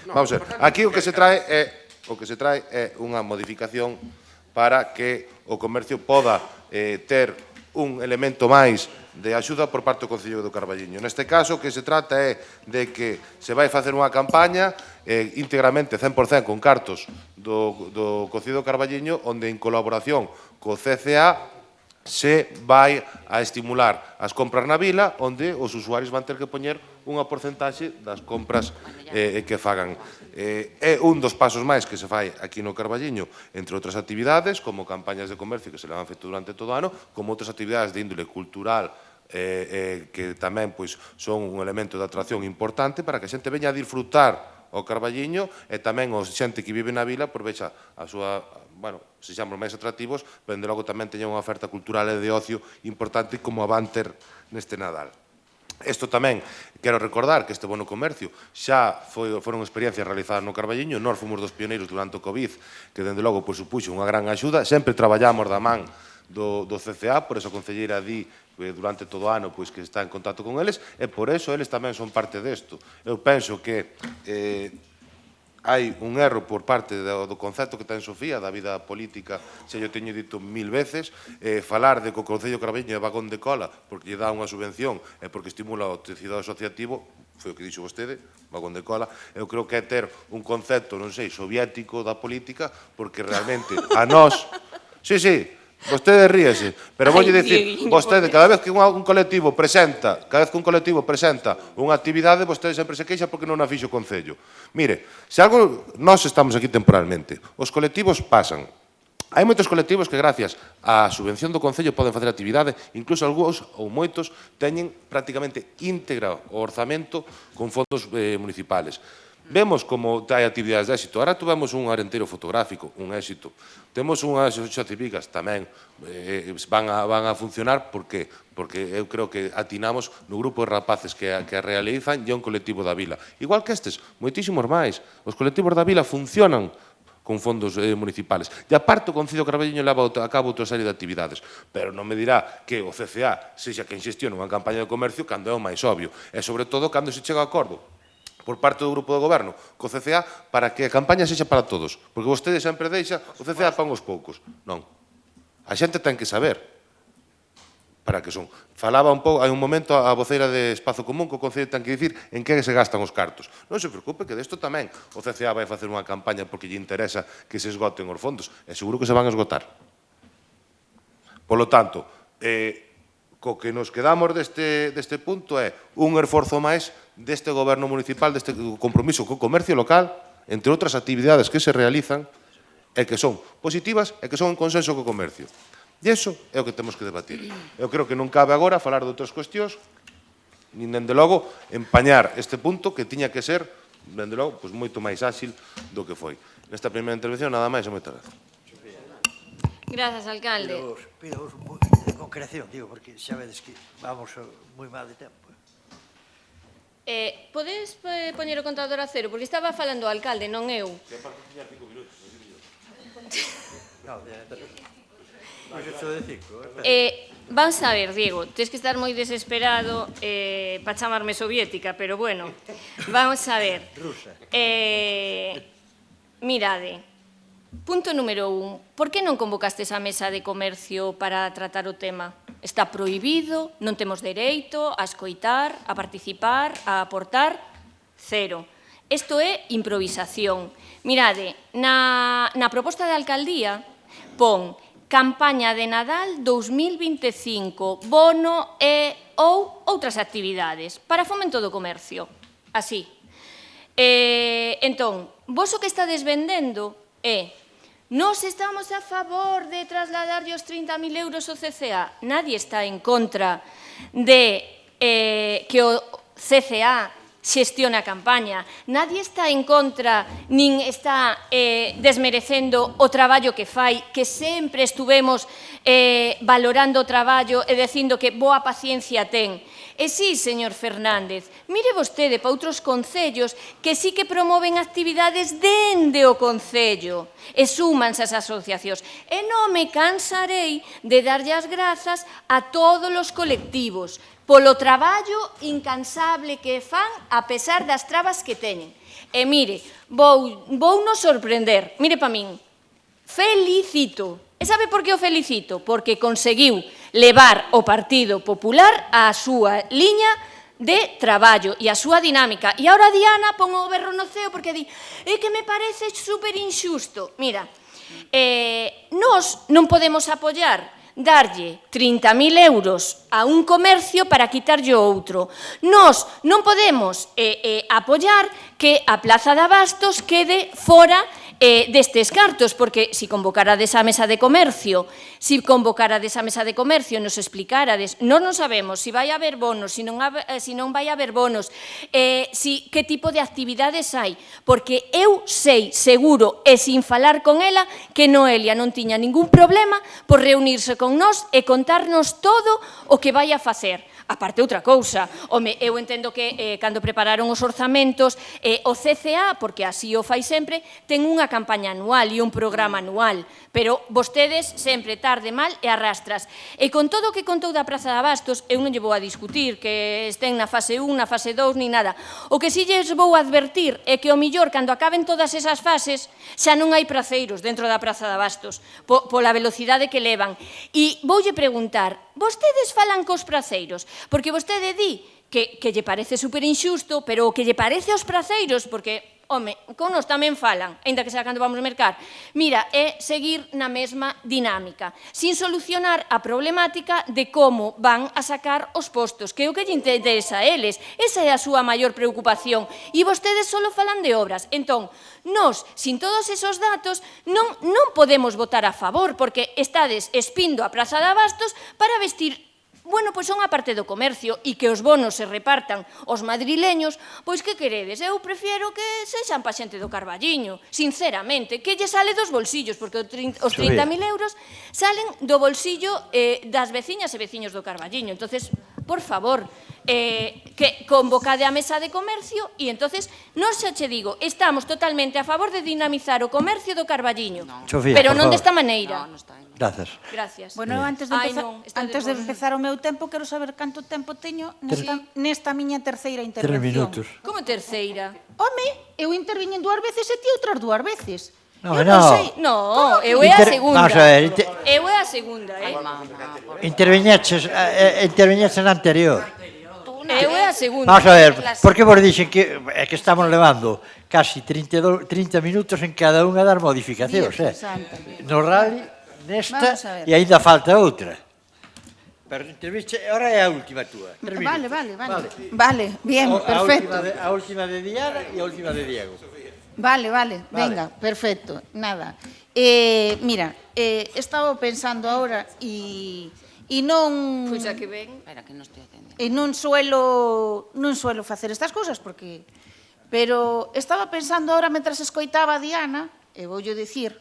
Vamos a ver, aquí o que se trae é unha modificación para que o comercio poda ter un elemento máis de axuda por parte do Concello do Carballiño. Neste caso, o que se trata é de que se vai facer unha campaña íntegramente 100% con cartos do Concello do Carballiño, onde en colaboración co CCA se vai a estimular as compras na vila, onde os usuarios van ter que poñer unha porcentaxe das compras que fagan. É un dos pasos máis que se fai aquí no Carballiño, entre outras actividades, como campañas de comercio que se le han feito durante todo o ano, como outras actividades de índole cultural, que tamén son un elemento de atracción importante para que a xente veña a disfrutar o Carballiño e tamén a xente que vive na vila aprovecha a súa, se chamamos máis atractivos, pero de logo tamén teña unha oferta cultural e de ocio importante como a van ter neste Nadal. Isto tamén, quero recordar que este bono comercio xa foron experiencias realizadas no Carballiño, nós fomos dos pioneiros durante o COVID, que dende logo supuxo unha gran axuda, sempre traballamos da man do CCA, por eso a concelleira di durante todo o ano que está en contacto con eles, e por eso eles tamén son parte desto. Eu penso que hai un erro por parte do concepto que ten Sofía da vida política, xa yo teño dito 1000 veces, falar de que o Concello Carballiño é vagón de cola porque lle dá unha subvención e porque estimula o tecido asociativo, foi o que dixo vostede, vagón de cola. Eu creo que é ter un concepto, non sei, soviético da política, porque realmente a nós... Sí, Vostede ríese, pero voulle Ai, dicir, Dieguiño, vostede, cada vez que un colectivo presenta unha actividade, vostede sempre se queixa porque non a fixo o Concello. Mire, se algo, nós estamos aquí temporalmente, os colectivos pasan. Hai moitos colectivos que, gracias á subvención do Concello, poden facer actividade, incluso algúns ou moitos teñen prácticamente íntegra o orzamento con fondos municipales. Vemos como hai actividades de éxito. Ahora tuvemos un arenteiro fotográfico, un éxito. Temos unhas cívicas tamén, van a funcionar, por qué? Porque eu creo que atinamos no grupo de rapaces que a realizan e un colectivo da vila. Igual que estes, moitísimos máis. Os colectivos da vila funcionan con fondos municipales. E aparte, o Concello de Carballiño leva a cabo outra serie de actividades. Pero non me dirá que o CCA sexa quen xestiona unha campaña de comercio cando é o máis obvio. E, sobre todo, cando se chega a acordo por parte do grupo de goberno co CCA para que a campaña sexa para todos. Porque vostede sempre deixa o CCA para uns poucos. Non. A xente ten que saber para que son. Falaba un pouco, hai un momento a voceira de Espazo Común que o Concello ten que dicir en que se gastan os cartos. Non se preocupe que desto tamén o CCA vai facer unha campaña porque lle interesa que se esgoten os fondos. E seguro que se van a esgotar. Polo tanto, co que nos quedamos deste punto é un esforzo máis deste goberno municipal, deste compromiso co comercio local, entre outras actividades que se realizan e que son positivas e que son en consenso co comercio. E iso é o que temos que debatir. Eu creo que non cabe agora falar de outras cuestións, nin, dende logo, empañar este punto que tiña que ser, dende logo, moito máis áxil do que foi. Nesta primeira intervención, nada máis e moitas gracias. Grazas, alcalde. Pido un pouco de concreción, digo, porque xa vedes que vamos moi mal de tempo. Podes poñer o contador a cero? Porque estaba falando o alcalde, non eu. Vamos a ver, Diego, tens que estar moi desesperado para chamarme soviética, pero bueno, vamos a ver. Mirade, punto número 1. Por que non convocaste esa mesa de comercio para tratar o tema? Está prohibido, non temos dereito a escoitar, a participar, a aportar, cero. Isto é improvisación. Mirade, na proposta de alcaldía pon campaña de Nadal 2025, bono e ou outras actividades para fomento do comercio. Así. Entón, vos o que estades vendendo é: nos estamos a favor de trasladarlle os 30.000 euros ao CCA. Nadie está en contra de que o CCA xestione a campaña. Nadie está en contra nin está desmerecendo o traballo que fai, que sempre estuvemos valorando o traballo e dicindo que boa paciencia ten. E sí, señor Fernández, mire vostede para outros concellos que sí que promoven actividades dende o concello e súmanse as asociacións. E non me cansarei de darlle as grazas a todos os colectivos polo traballo incansable que fan a pesar das trabas que teñen. E mire, vou nos sorprender. Mire pa min, felicito. E sabe por que o felicito? Porque conseguiu levar o Partido Popular á súa liña de traballo e a súa dinámica. E agora Diana pon o berro no ceo porque di é que me parece super injusto. Mira, nós non podemos apoiar darlle 30.000 euros a un comercio para quitarlle outro. Nós non podemos apoiar que a Plaza de Abastos quede fora destes cartos, porque se convocarades a mesa de comercio, nos explicarades, non sabemos se vai haber bonos, se non vai haber bonos, que tipo de actividades hai, porque eu sei, seguro, e sin falar con ela, que Noelia non tiña ningún problema por reunirse con nós e contarnos todo o que vai a facer. Aparte, outra cousa, eu entendo que cando prepararon os orzamentos, o CCA, porque así o fai sempre, ten unha campaña anual e un programa anual, pero vostedes sempre tarde, mal e arrastras. E con todo o que contou da Praza de Abastos, eu non lle vou a discutir que estén na fase 1, na fase 2, ni nada. O que si lles vou advertir é que o millor, cando acaben todas esas fases, xa non hai praceiros dentro da Praza de Abastos, pola velocidade que levan. E voulle preguntar, vostedes falan cos praceiros? Porque vostede di que lle parece super injusto, pero o que lle parece aos praceiros, porque home, con nos tamén falan, ainda que sea cando vamos a mercar. Mira, é seguir na mesma dinámica, sin solucionar a problemática de como van a sacar os postos, que é o que lle interesa a eles. Esa é a súa maior preocupación. E vostedes só falan de obras. Entón, nós, sin todos esos datos, non podemos votar a favor, porque estades espindo a Praza de Abastos para vestir. Bueno, pois son a parte do comercio e que os bonos se repartan aos madrileños, pois que queredes? Eu prefiero que sexan pa xente do Carballiño, sinceramente, que lle sale dos bolsillos, porque os 30.000 euros salen do bolsillo das veciñas e veciños do Carballiño. Entonces, por favor, que convocade a mesa de comercio e entonces, non xa che digo, estamos totalmente a favor de dinamizar o comercio do Carballiño, pero non desta maneira. Grazas. Gracias. Bueno, antes de empezar o meu tempo, quero saber canto tempo teño nesta miña terceira intervención. 3 minutos. Como terceira? Home, eu interviñen 2 veces e ti outras 2 veces. Eu non sei. No, eu é a segunda. Vamos a ver. Eu é a segunda, Interviñeches na anterior. Eu é a segunda. Vamos a ver, por que vos dixen que estamos levando casi 30 minutos en cada unha das modificacións, no rally, nesta, e ainda falta outra. Pero ahora é a última túa. Vale, bien, perfecto. A última de Diana e a última de Diego. Vale, venga, perfecto, nada. Mira, estaba pensando ahora e non... Pois a que ven. Espera, que non estou atendendo. E non suelo facer estas cousas, porque... Pero estaba pensando ahora, mentras escoitaba a Diana, e voulle dicir,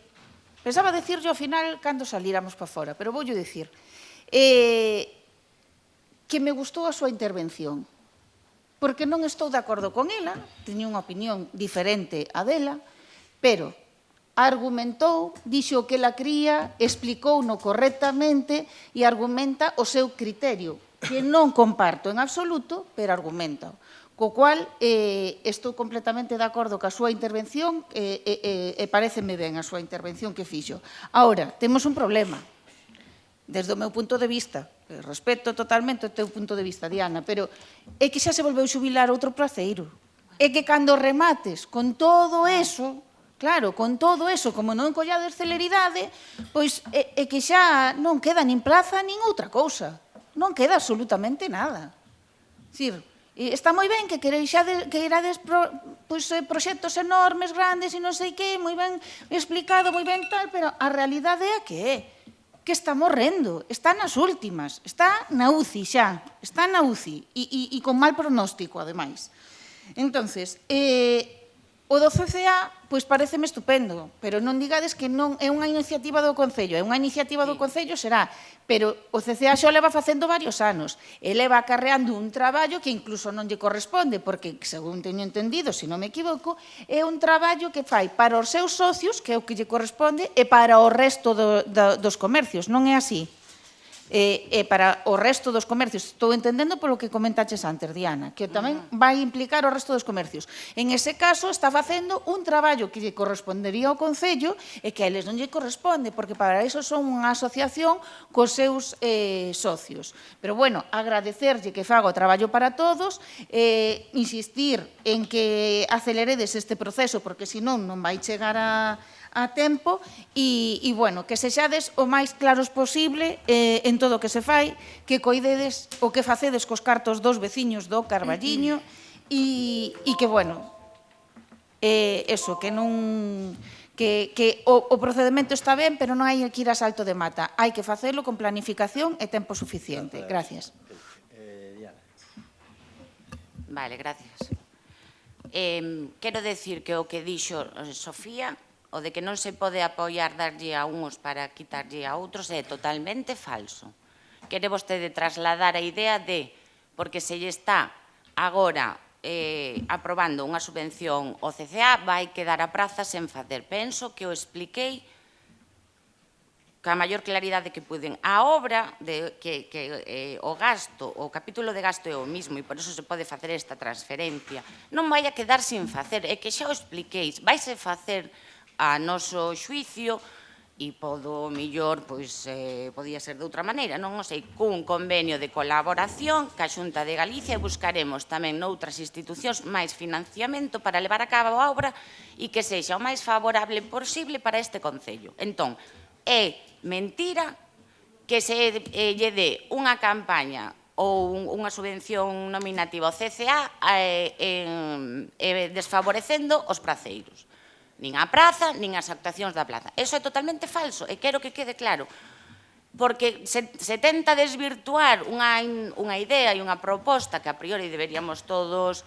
pensaba dicirlle ao final cando salíramos para fora, pero voulle dicir que me gustou a súa intervención, porque non estou de acordo con ela, teño unha opinión diferente a dela, pero argumentou, dixo o que ela cría, explicouno correctamente e argumenta o seu criterio, que non comparto en absoluto, pero argumenta. Co cual, estou completamente de acordo ca súa intervención e pareceme ben a súa intervención que fixo. Ahora, temos un problema, desde o meu punto de vista, respeto totalmente o teu punto de vista, Diana, pero é que xa se volveu xubilar outro praceiro. É que cando remates con todo eso, claro, con todo eso, como non collades celeridade, pois é que xa non queda nin praza nin outra cousa. Non queda absolutamente nada. Dicir, está moi ben que queirades proxectos enormes, grandes e non sei que, moi ben explicado, moi ben tal, pero a realidade é que está morrendo, está nas últimas, está na UCI xa, está na UCI e con mal pronóstico, ademais. Entonces, o do CCA, pois pareceme estupendo, pero non digades que non é unha iniciativa do Concello, é unha iniciativa do Concello será, pero o CCA xa leva facendo varios anos, e leva acarreando un traballo que incluso non lle corresponde, porque, según teño entendido, se non me equivoco, é un traballo que fai para os seus socios, que é o que lle corresponde, e para o resto dos comercios, non é así? E para o resto dos comercios, estou entendendo polo que comentaches antes, Diana, que tamén vai implicar o resto dos comercios. En ese caso, está facendo un traballo que lle correspondería ao Concello e que a eles non lle corresponde, porque para iso son unha asociación cos seus socios. Pero, bueno, agradecerlle que faga o traballo para todos, insistir en que aceleredes este proceso, porque senón non vai chegar a tempo e, bueno, que sexades o máis claros posible en todo o que se fai, que coidedes o que facedes cos cartos dos veciños do Carballiño e que, bueno, eso, que non... que o procedimento está ben, pero non hai que ir a salto de mata. Hai que facelo con planificación e tempo suficiente. Gracias. Vale, gracias. Quero decir que o que dixo Sofía, o de que non se pode apoiar darlle a uns para quitarlle a outros é totalmente falso. Quere vostede trasladar a idea de, porque se lle está agora aprobando unha subvención ao CCA, vai quedar a praza sen facer. Penso que o expliquei ca maior claridade que puden. A obra, que o gasto, o capítulo de gasto é o mismo e por iso se pode facer esta transferencia, non vai a quedar sin facer, é que xa o expliqueis, vaise facer a noso xuicio e podo millor, pois, podía ser de outra maneira, non o sei, cun convenio de colaboración ca Xunta de Galicia e buscaremos tamén noutras institucións máis financiamento para levar a cabo a obra e que sexa o máis favorable posible para este Concello. Entón, é mentira que se lle dé unha campaña ou unha subvención nominativa ao CCA desfavorecendo os praceiros. Nin a praza, nin as actuacións da plaza. Eso é totalmente falso e quero que quede claro. Porque se tenta desvirtuar unha idea e unha proposta que a priori deberíamos todos,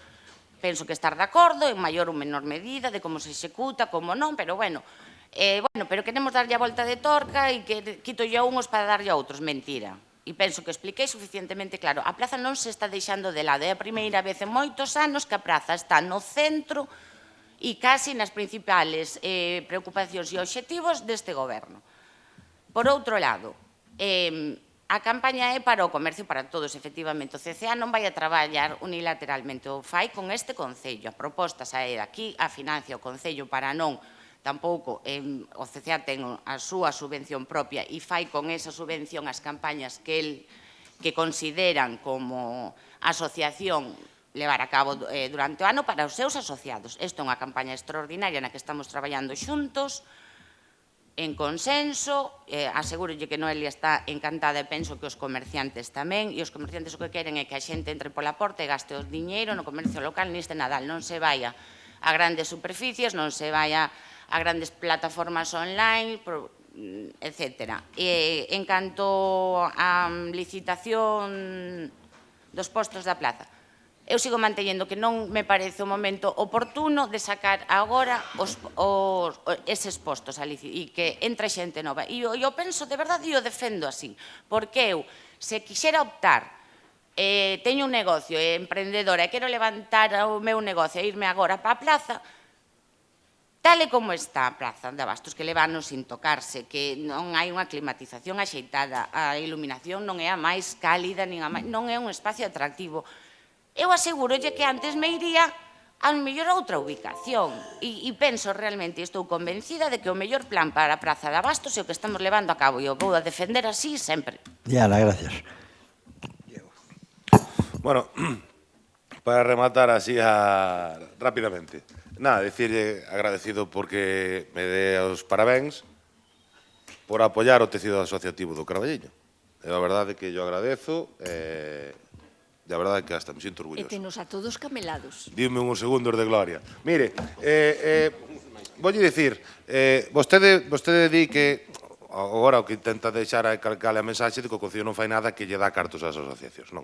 penso que estar de acordo, en maior ou menor medida, de como se executa, como non, pero bueno, pero queremos darlle a volta de torca e que quitolle a unos para darlle a outros. Mentira. E penso que expliquei suficientemente claro. A praza non se está deixando de lado. É a primeira vez en moitos anos que a praza está no centro e casi nas principales preocupacións e obxectivos deste goberno. Por outro lado, a campaña é para o comercio para todos, efectivamente. O CCA non vai a traballar unilateralmente, o fai con este Concello. A proposta sae daqui, a financia o Concello para non, tampouco, o CCA ten a súa subvención propia e fai con esa subvención as campañas que consideran como asociación levar a cabo durante o ano para os seus asociados. Isto é unha campaña extraordinaria na que estamos traballando xuntos, en consenso, asegúrolle que Noelia está encantada e penso que os comerciantes tamén, e os comerciantes o que queren é que a xente entre pola porta e gaste o diñeiro no comercio local neste Nadal, non se vaya a grandes superficies, non se vaya a grandes plataformas online, etc. En canto á licitación dos postos da plaza, eu sigo mantendo que non me parece o momento oportuno de sacar agora eses postos e que entre xente nova. E eu penso, de verdade, e o defendo así, porque eu, se quixera optar, teño un negocio, emprendedora, e quero levantar o meu negocio e irme agora para a plaza, tal e como está a praza de Abastos, que leva anos sin tocarse, que non hai unha climatización axeitada, a iluminación non é a máis cálida, non é un espacio atractivo. Eu asegurolle que antes me iría a mellor outra ubicación. E penso realmente, estou convencida de que o mellor plan para a Praza de Abastos é o que estamos levando a cabo e o vou a defender así sempre. Diana, gracias. Bueno, para rematar así rápidamente. Nada, decirle agradecido porque me dé os parabéns por apoiar o tecido asociativo do Carballiño. É a verdade que yo agradezo e a verdade que hasta me sinto orgulloso. E tenos a todos camelados. Dime uns segundos de gloria. Mire, voulle dicir, vostede di que agora o que intenta deixar a calcale a mensaxe de que o Concello non fai nada que lle dá cartos ás asociacións, non.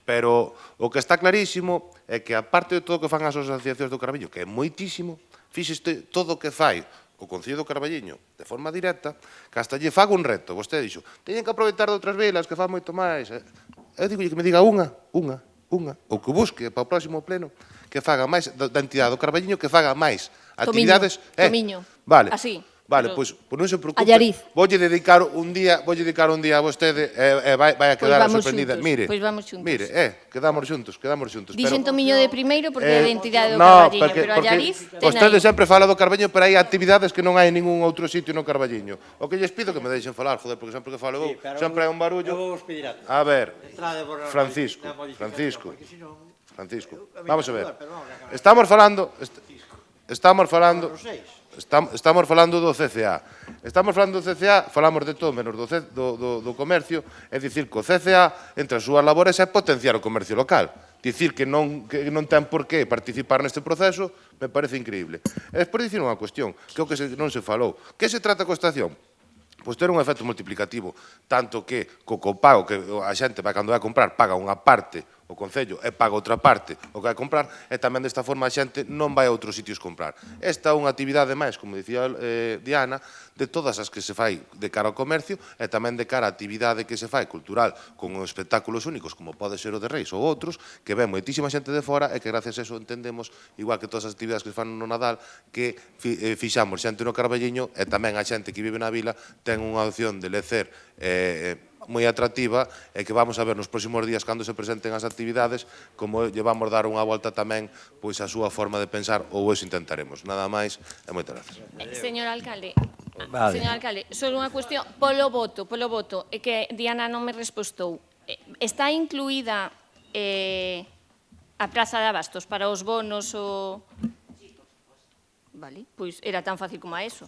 Pero o que está clarísimo é que, aparte de todo o que fan as asociacións do Carballiño, que é moitísimo, fíxeste todo o que fai o Concello do Carballiño de forma directa, que hasta lle fago un reto. Vostede dixo, teñen que aproveitar de outras vilas que fan moito máis. Eu digo que me diga unha, ou que busque para o próximo pleno, que faga máis da entidade do Carballiño, que faga máis actividades. Tomiño, vale. así. Vale, pois non se preocupe. Allariz. Voulle dedicar un día a vostede e vai a quedar sorprendida. Mire, vamos xuntos. Mire, quedamos xuntos. Dixen Tomiño de primeiro porque é de entidade do Carballiño, pero Allariz ten aí. Vostede sempre fala do Carballiño, pero hai actividades que non hai en ningún outro sitio no Carballiño. O que lles pido que me deixen falar, joder, porque sempre que falo eu, sempre hai un barullo. A ver, Francisco, vamos a ver. Estamos falando do CCA. Falamos de todo menos do comercio, é dicir que o CCA, entre as súas labores, é potenciar o comercio local. Dicir que non ten por que participar neste proceso me parece increíble. E despois dicir unha cuestión, que é o que non se falou. Que se trata coa estación? Pois ter un efecto multiplicativo, tanto que co copago que a xente cando vai a comprar paga unha parte o Concello e paga outra parte o que vai comprar, e tamén desta forma a xente non vai a outros sitios comprar. Esta é unha actividade máis, como dicía Diana, de todas as que se fai de cara ao comercio e tamén de cara á actividade que se fai cultural con espectáculos únicos, como pode ser o de Reis ou outros, que ven moitísima xente de fora e que gracias a eso entendemos, igual que todas as actividades que se fan no Nadal, que fixamos xente no Carballiño e tamén a xente que vive na vila ten unha opción de lecer moi atractiva e que vamos a ver nos próximos días cando se presenten as actividades como lle vamos dar unha volta tamén pois a súa forma de pensar ou eso intentaremos. Nada máis e moitas gracias. Señor alcalde, Vale. Señor alcalde, só unha cuestión polo voto, é que Diana non me respostou. Está incluída a Praza de Abastos para os bonos ou... Vale, pois era tan fácil como a eso.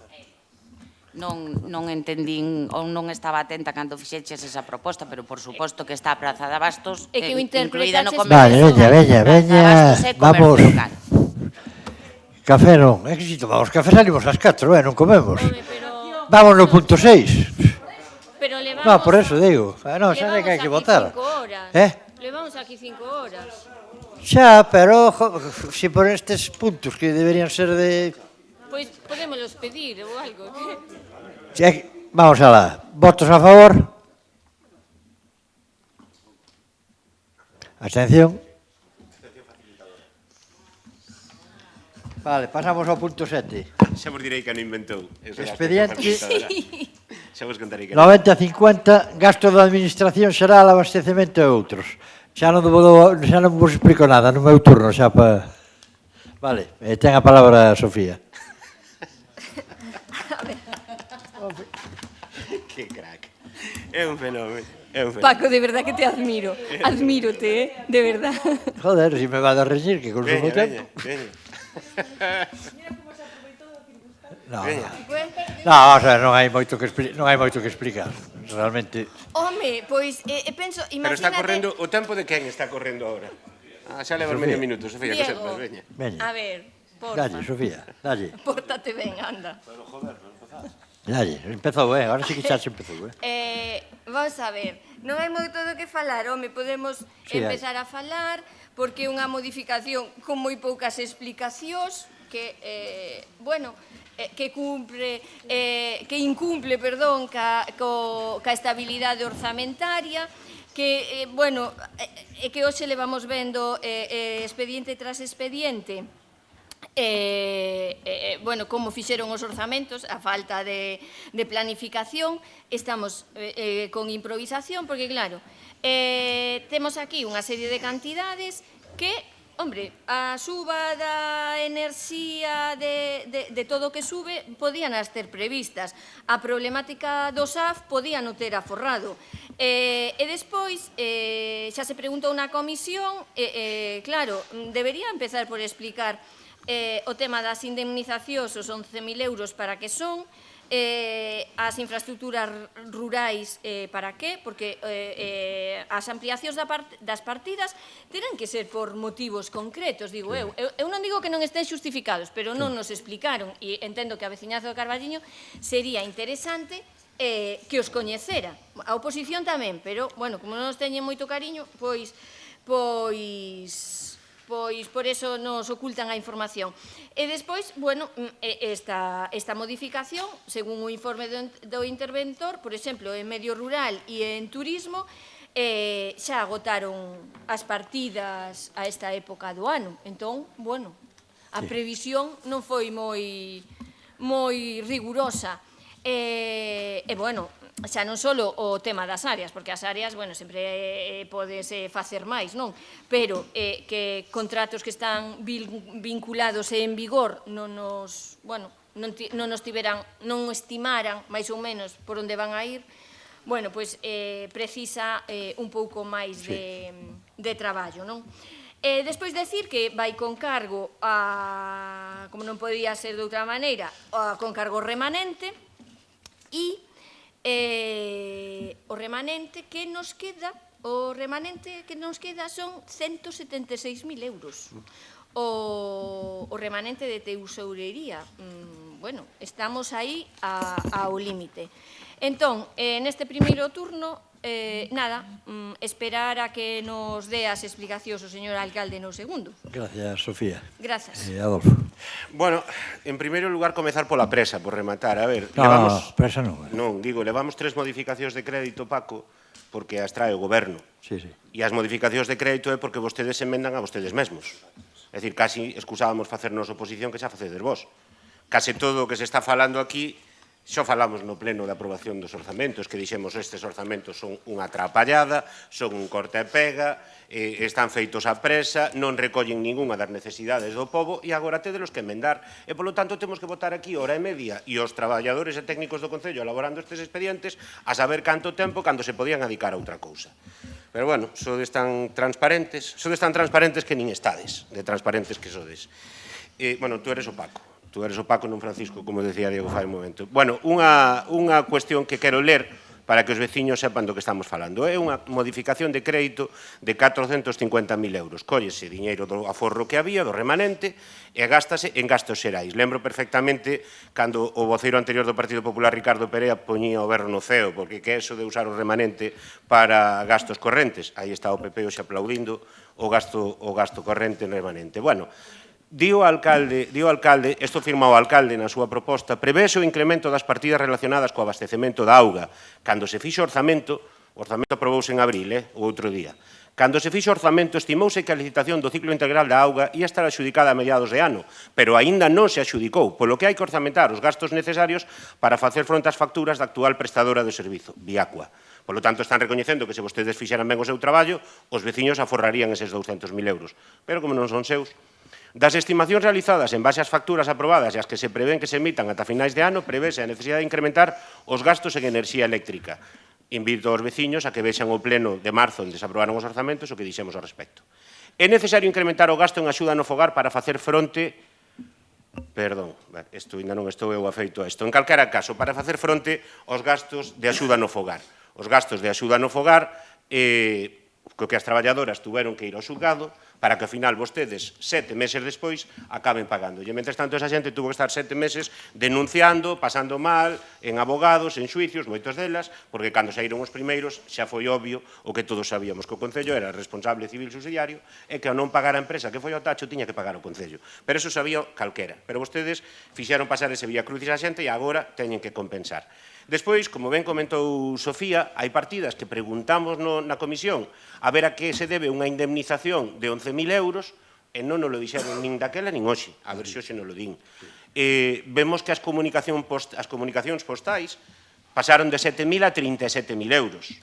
Non entendín ou non estaba atenta cando fixeches esa proposta, pero por suposto que está a Praza de Abastos É que o incluída no interpretaches... comercio. Veña, vamos. Café non, é que si tomamos café salimos ás 4, non comemos. Vamos no punto 6. Pero levamos... No, por eso digo. Non, xa sei que hai que votar. Levamos aquí 5 horas. Xa, pero si por estes puntos que deberían ser de... Pois podémolos pedir ou algo. Vamos alá. Votos a favor? Abstención? Vale, pasamos ao punto 7. Xa vos direi que non inventou. Expediente. Xa vos contarei que 90-50, gasto da administración xeral, abastecemento e outros. Xa non vos explico nada, no meu turno xa pa... Vale, ten a palabra Sofía. Que crack. É un fenómeno. Paco, de verdad que te admiro. Admírote, de verdad. Joder, si me va a reñir que consumo tempo. Veña. No, vamos a ver, non hai moito que explicar. Realmente... Home, pois, penso, imagínate... Pero está correndo, o tempo de quen está correndo ahora? Xa levas medio minuto, Sofía, que sepas, veña. A ver, porfa. Dalle, Sofía, dalle. Pórtate ben, anda. Dalle, empezou, agora sí que xa se empezou, Vamos a ver, non hai moito do que falar, home, podemos empezar a falar, porque é unha modificación con moi poucas explicacións, que, bueno, que incumple, perdón, ca estabilidade orzamentaria, que, bueno, que hoxe levamos vendo expediente tras expediente, bueno, como fixeron os orzamentos, a falta de planificación, estamos con improvisación, porque claro, temos aquí unha serie de cantidades que, hombre, a suba da enerxía de todo o que sube podían as ter previstas. A problemática do SAF podían o ter aforrado. E despois, xa se preguntou na comisión, claro, debería empezar por explicar o tema das indemnizacións, os 11.000 euros para que son, as infraestructuras rurais para que, porque as ampliacións das partidas terán que ser por motivos concretos, digo eu. Eu non digo que non estén xustificados, pero non nos explicaron, e entendo que a veciñazo de Carballiño sería interesante que os coñecera. A oposición tamén, pero, bueno, como non nos teñen moito cariño, pois por eso nos ocultan a información. E despois, bueno, esta modificación, según o informe do interventor, por exemplo, en medio rural e en turismo, xa agotaron as partidas a esta época do ano. Entón, bueno, a previsión non foi moi rigurosa. E, bueno, xa non só o tema das áreas, porque as áreas, bueno, sempre podes facer máis, non? Pero que contratos que están vinculados e en vigor non estimaran máis ou menos por onde van a ir, bueno, pois precisa un pouco máis de traballo, non? Despois decir que vai con cargo a, como non podía ser de outra maneira, con cargo remanente, e o remanente que nos queda son 176.000 euros. O remanente de tesorería, bueno, estamos aí ao límite. Entón, neste primeiro turno, nada, esperar a que nos dé as explicacións o señor alcalde no segundo. Gracias, Sofía. Grazas. Adolfo. Bueno, en primeiro lugar, comezar pola presa, por rematar. A ver, presa non. Non, digo, levamos 3 modificacións de crédito, Paco, porque as trae o goberno. Sí, sí. E as modificacións de crédito é porque vostedes emendan a vostedes mesmos. É dicir, casi excusábamos facernos oposición que xa facedes vos. Case todo o que se está falando aquí Xo falamos no pleno de aprobación dos orzamentos, que dixemos estes orzamentos son unha atrapallada, son un corta e pega, están feitos a presa, non recollen ningunha das necesidades do pobo e agora tedelos que emendar. E, polo tanto, temos que votar aquí hora e media e os traballadores e técnicos do Concello elaborando estes expedientes a saber canto tempo cando se podían dedicar a outra cousa. Pero, bueno, sodes tan transparentes que nin estades, de transparentes que sodes. Bueno, tú eres opaco. Tú eres opaco, non Francisco, como decía Diego fai un momento. Bueno, unha cuestión que quero ler para que os veciños sepan do que estamos falando. É unha modificación de crédito de 450.000 euros. Cóllese diñeiro do aforro que había, do remanente, e gástase en gastos xerais. Lembro perfectamente cando o voceiro anterior do Partido Popular, Ricardo Perea, poñía o berro no ceo, porque que eso de usar o remanente para gastos correntes. Aí está o PP hoxe aplaudindo o gasto corrente en remanente. Bueno, Dio o alcalde, isto firma o alcalde na súa proposta, prevese o incremento das partidas relacionadas co abastecemento da auga. Cando se fixo o orzamento aprobouse en abril, o outro día. Cando se fixo o orzamento, estimouse que a licitación do ciclo integral da auga ia estar adxudicada a mediados de ano, pero aínda non se adxudicou, polo que hai que orzamentar os gastos necesarios para facer fronte ás facturas da actual prestadora de servizo, Viacua. Por lo tanto, están recoñecendo que se vostedes fixeran ben o seu traballo, os veciños aforrarían eses 200.000 euros. Pero como non son seus, das estimacións realizadas en base ás facturas aprobadas e as que se prevén que se emitan ata finais de ano, prevese a necesidade de incrementar os gastos en enerxía eléctrica. Invito aos veciños a que vexan o pleno de marzo onde se aprobaron os orzamentos o que dixemos ao respecto. É necesario incrementar o gasto en axuda no fogar para facer fronte... Perdón, isto ainda non estou eu afeito a isto. En calquera caso, para facer fronte aos gastos de axuda no fogar. Os gastos de axuda no fogar co que as traballadoras tuveron que ir ao xulgado para que, ao final, vostedes, 7 meses despois, acaben pagando. E, mentres tanto, esa xente tuvo que estar 7 meses denunciando, pasando mal, en abogados, en xuicios, moitos delas, porque cando saíron os primeiros xa foi obvio o que todos sabíamos, que o Concello era responsable civil subsidiario e que ao non pagar a empresa que foi ao tacho tiña que pagar o Concello. Pero eso sabía calquera. Pero vostedes fixeron pasar ese vía crucis a xente e agora teñen que compensar. Despois, como ben comentou Sofía, hai partidas que preguntamos na comisión a ver a que se debe unha indemnización de 11.000 euros e non nos lo dixeron nin daquela nin hoxe, a ver se hoxe nos lo din. Vemos que as comunicacións postais pasaron de 7.000 a 37.000 euros.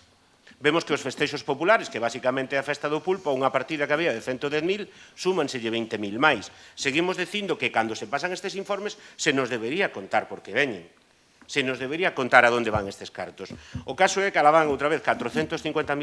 Vemos que os festexos populares, que basicamente é a festa do pulpo, unha partida que había de 110.000, súmanselle 20.000 máis. Seguimos dicindo que cando se pasan estes informes se nos debería contar por que veñen. Se nos debería contar a onde van estes cartos. O caso é que alaban outra vez 450.000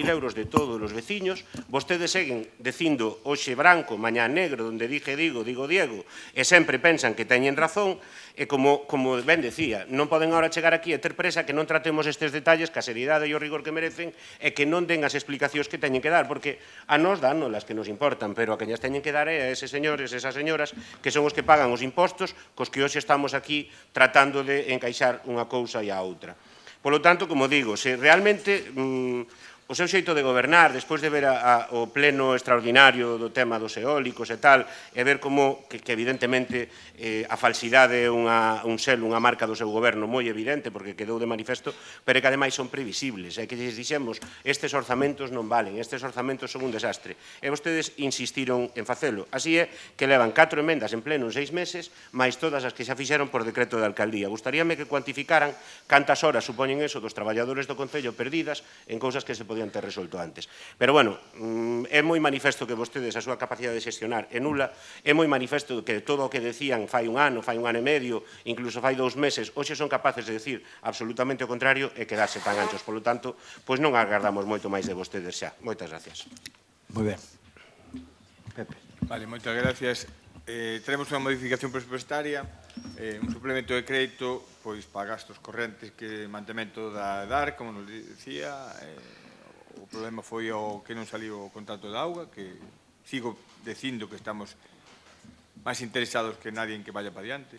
euros de todos os veciños, vostedes seguen dicindo hoxe branco, mañá negro, onde digo Diego, e sempre pensan que teñen razón, e como ben decía, non poden agora chegar aquí e ter presa que non tratemos estes detalles ca seriedade e o rigor que merecen e que non den as explicacións que teñen que dar, porque a nos dan las que nos importan, pero a que llas teñen que dar é a eses señores, esas señoras, que son os que pagan os impostos, cos que hoxe estamos aquí tratando de encaixar unha cousa e a outra. Polo tanto, como digo, se realmente o seu xeito de gobernar, despois de ver o pleno extraordinario do tema dos eólicos e tal, e ver como que evidentemente a falsidade é un selo, unha marca do seu goberno moi evidente, porque quedou de manifesto, pero que ademais son previsibles, e que lles dixemos, estes orzamentos non valen, estes orzamentos son un desastre, e vostedes insistiron en facelo. Así é que levan 4 emendas en pleno en 6 meses, máis todas as que xa fixeron por decreto de alcaldía. Gustaríame que cuantificaran cantas horas supoñen eso dos traballadores do Concello perdidas en cousas que se podían ter resolto antes. Pero, bueno, é moi manifesto que vostedes a súa capacidade de xestionar é nula, é moi manifesto que todo o que decían fai un ano e medio, incluso fai 2 meses, hoxe son capaces de decir absolutamente o contrario e quedarse tan anchos. Por lo tanto, pois non agardamos moito máis de vostedes xa. Moitas gracias. Moi ben. Pepe. Vale, moitas gracias. Tenemos unha modificación presupuestaria, un suplemento de crédito pois para gastos correntes que mantemento da DAR, como nos dicía. O problema foi o que non saliu o contrato de auga, que sigo dicindo que estamos máis interesados que nadie en que vaya para diante,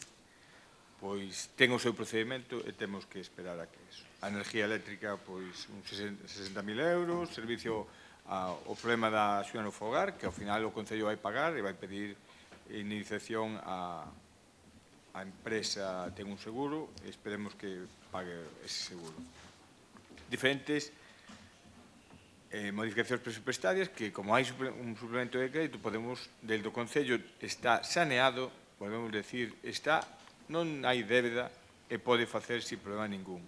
pois ten o seu procedimento e temos que esperar a que eso. A enerxía eléctrica, pois, uns 60.000 euros, servicio o problema da axuda no fogar, que ao final o Concello vai pagar e vai pedir iniciación a empresa ten un seguro e esperemos que pague ese seguro. Diferentes modificacións presupuestarias que, como hai un suplemento de crédito, podemos, del do Concello está saneado, podemos decir, non hai débeda, e pode facer sin problema ningún.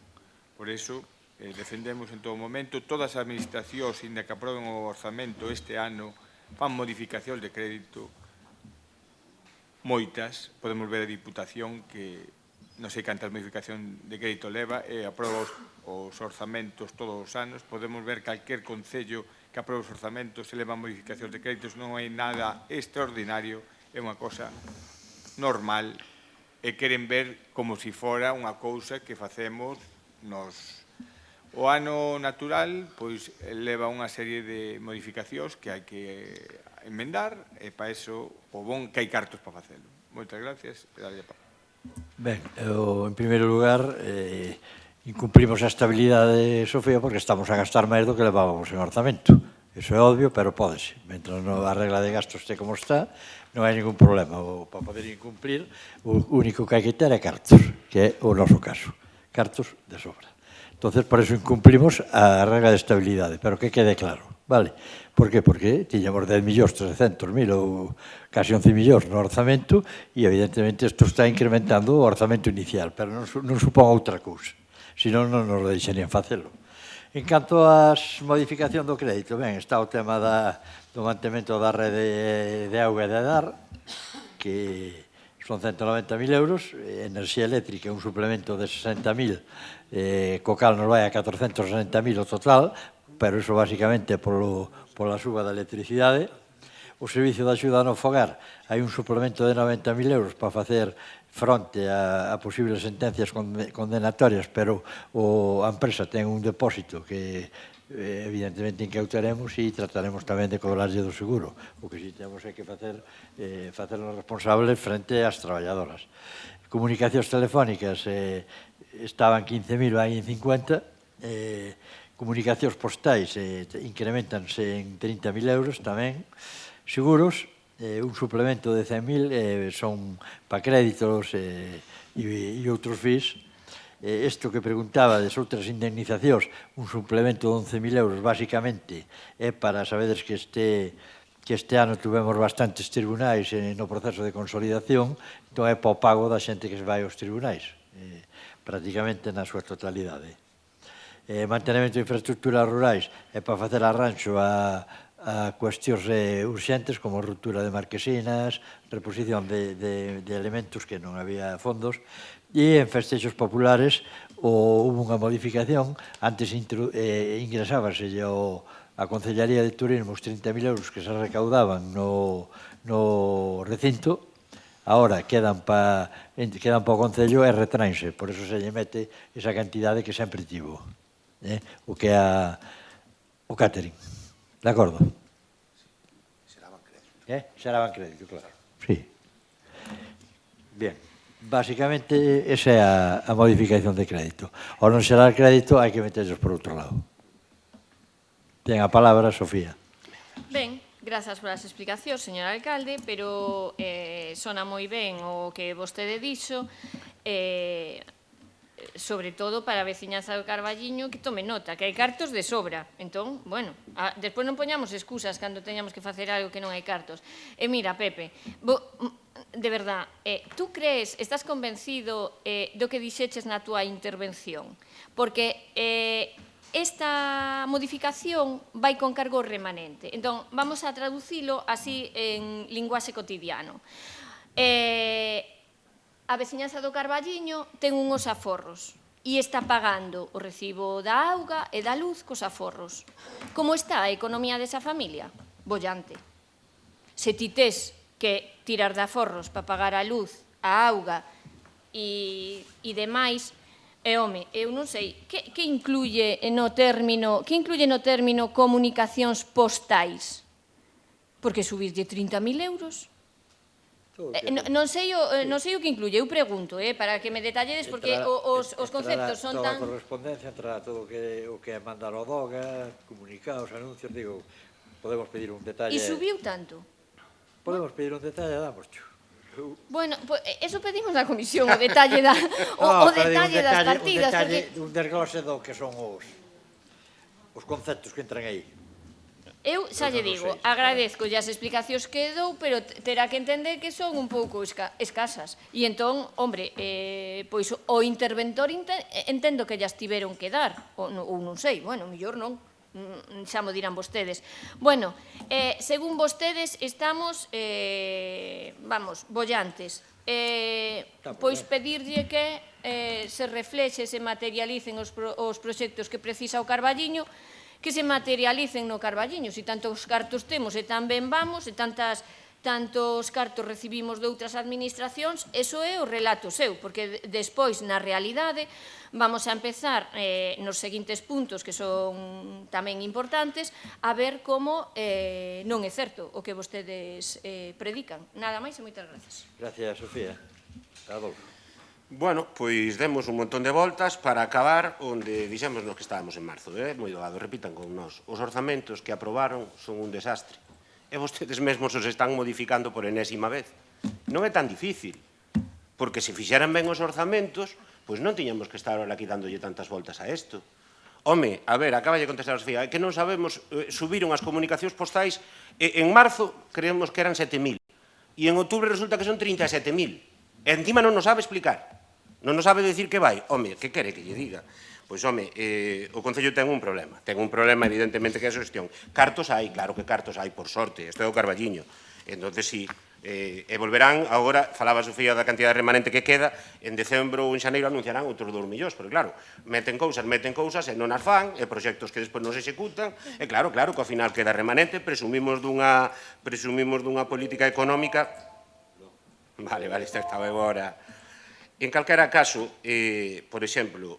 Por iso, defendemos en todo momento todas as administracións, inda que aproben o orzamento este ano, fan modificacións de crédito, moitas, podemos ver a Diputación que non sei cantas modificacións de crédito leva e aproba os orzamentos todos os anos, podemos ver calquer concello que aproba os orzamentos e leva modificacións de créditos, non hai nada extraordinario, é unha cosa normal e queren ver como se fora unha cousa que facemos nos... O ano natural, pois, leva unha serie de modificacións que hai que enmendar e para iso o bon que hai cartos para facelo. Moitas gracias e dalle pa. Ben, en primeiro lugar, incumprimos a estabilidade, Sofía, porque estamos a gastar máis do que levábamos en orzamento. Iso é obvio, pero pódese. Mentre a regla de gastos este como está, non hai ningún problema. Para poder incumplir, o único que hai que ter é cartos, que é o noso caso. Cartos de sobra. Entonces, por eso incumplimos a regla de estabilidade, pero que quede claro, vale? Por que? Porque tiñamos 10.300.000 ou casi 11 millóns no orzamento e, evidentemente, isto está incrementando o orzamento inicial, pero non supón outra cousa, senón non nos deixarían facelo. En canto ás modificación do crédito, ben, está o tema do mantemento da rede de auga e de dar, que son 190.000 euros, enerxía eléctrica, un suplemento de 60.000, co cal nos vai a 460.000 o total, pero iso basicamente pola suba da electricidade. O servicio de axuda no fogar, hai un suplemento de 90.000 euros para facer fronte a posibles sentencias condenatorias, pero a empresa ten un depósito que evidentemente incautaremos e trataremos tamén de cobrarlle do seguro. O que si temos é que facernos responsables frente ás traballadoras. Comunicacións telefónicas estaban 15.000, vai en 50, comunicacións postais incrementanse en 30.000 euros tamén, seguros, un suplemento de 100.000 son para créditos e outros FIS. Isto que preguntaba das outras indemnizacións, un suplemento de 11.000 euros, basicamente, é para sabedes que este ano tuvemos bastantes tribunais no proceso de consolidación, entón é para o pago da xente que se vai aos tribunais, prácticamente na súa totalidade. Mantenimento de infraestructuras rurais é para facer arranxo a cuestións urxentes como ruptura de marquesinas, reposición de elementos que non había fondos, e en festexos populares houve unha modificación. Antes ingresábase a Concellaría de Turismo os 30.000 euros que se recaudaban no recinto, agora quedan para o Concello e retráense, por eso se lle mete esa cantidade que sempre tivo, o que é o catering. De acordo? Xeraban crédito, claro. Sí. Bien. Básicamente, esa é a modificación de crédito. Ao non xerar crédito, hai que meterlos por outro lado. Ten a palabra, Sofía. Ben, grazas polas explicacións, señor alcalde, pero sona moi ben o que vostede dixo, sobre todo para a veciñanza do Carballiño, que tome nota, que hai cartos de sobra. Entón, bueno, despois non poñamos excusas cando teñamos que facer algo que non hai cartos. E mira, Pepe, de verdad, tú crees, estás convencido do que dixeches na túa intervención? Porque esta modificación vai con cargo remanente. Entón, vamos a traducilo así en linguaxe cotidiano. A veciñanza do Carballiño ten unhos aforros e está pagando o recibo da auga e da luz cos aforros. Como está a economía desa familia? Bollante. Se ti tes que tirar de aforros para pagar a luz, a auga e demais, home, eu non sei, que incluye no término comunicacións postais? Porque subirlle 30.000 euros? Non sei o que incluye, eu pregunto, para que me detalledes, porque os conceptos son tan... Toda a correspondencia, entrará todo o que é mandar o DOGA, comunicados, anuncios, digo, podemos pedir un detalle... E subiu tanto? Podemos pedir un detalle, dámoscho. Bueno, eso pedimos na comisión, o detalle das partidas. Un desglose do que son os conceptos que entran aí. Eu xa lle digo, agradezco as explicacións que dou, pero terá que entender que son un pouco escasas. E entón, hombre, pois o interventor entendo que llas tiveron que dar, ou non sei, bueno, mellor non, xa mo dirán vostedes. Bueno, según vostedes estamos, vamos, bollantes. Pois pedirlle que se reflexe, se materialicen os proxectos que precisa o Carballiño, que se materialicen no Carballiño. Se tantos cartos temos e tan ben vamos, e tantos cartos recibimos de outras administracións, eso é o relato seu, porque despois, na realidade, vamos a empezar nos seguintes puntos, que son tamén importantes, a ver como non é certo o que vostedes predican. Nada máis e moitas gracias. Gracias, Sofía. Adolfo. Bueno, pois demos un montón de voltas para acabar onde dixemos nos que estábamos en marzo. Moi dogado, repitan con nós. Os orzamentos que aprobaron son un desastre. E vostedes mesmos os están modificando por enésima vez. Non é tan difícil, porque se fixeran ben os orzamentos, pois non tiñamos que estar aquí dándolle tantas voltas a isto. Home, a ver, acaba de contestar a Sofía, é que non sabemos, subiron as comunicacións postais, en marzo creemos que eran 7.000, e en outubro resulta que son 37.000. E encima non nos sabe explicar. Non nos sabe decir que vai. Home, que quere que lle diga? Pois, home, o Concello ten un problema. Ten un problema, evidentemente, que é a xestión. Cartos hai, claro que cartos hai, por sorte. Isto é o Carballiño. Entón, sí, e volverán, agora, falaba Sofía da cantidad remanente que queda, en decembro ou en xaneiro anunciarán outros 2 millóns, porque claro, meten cousas e non as fan, e proxectos que despois non se executan, e claro, que ao final queda remanente, presumimos dunha política económica. Vale, estaba agora. En calquera caso, por exemplo,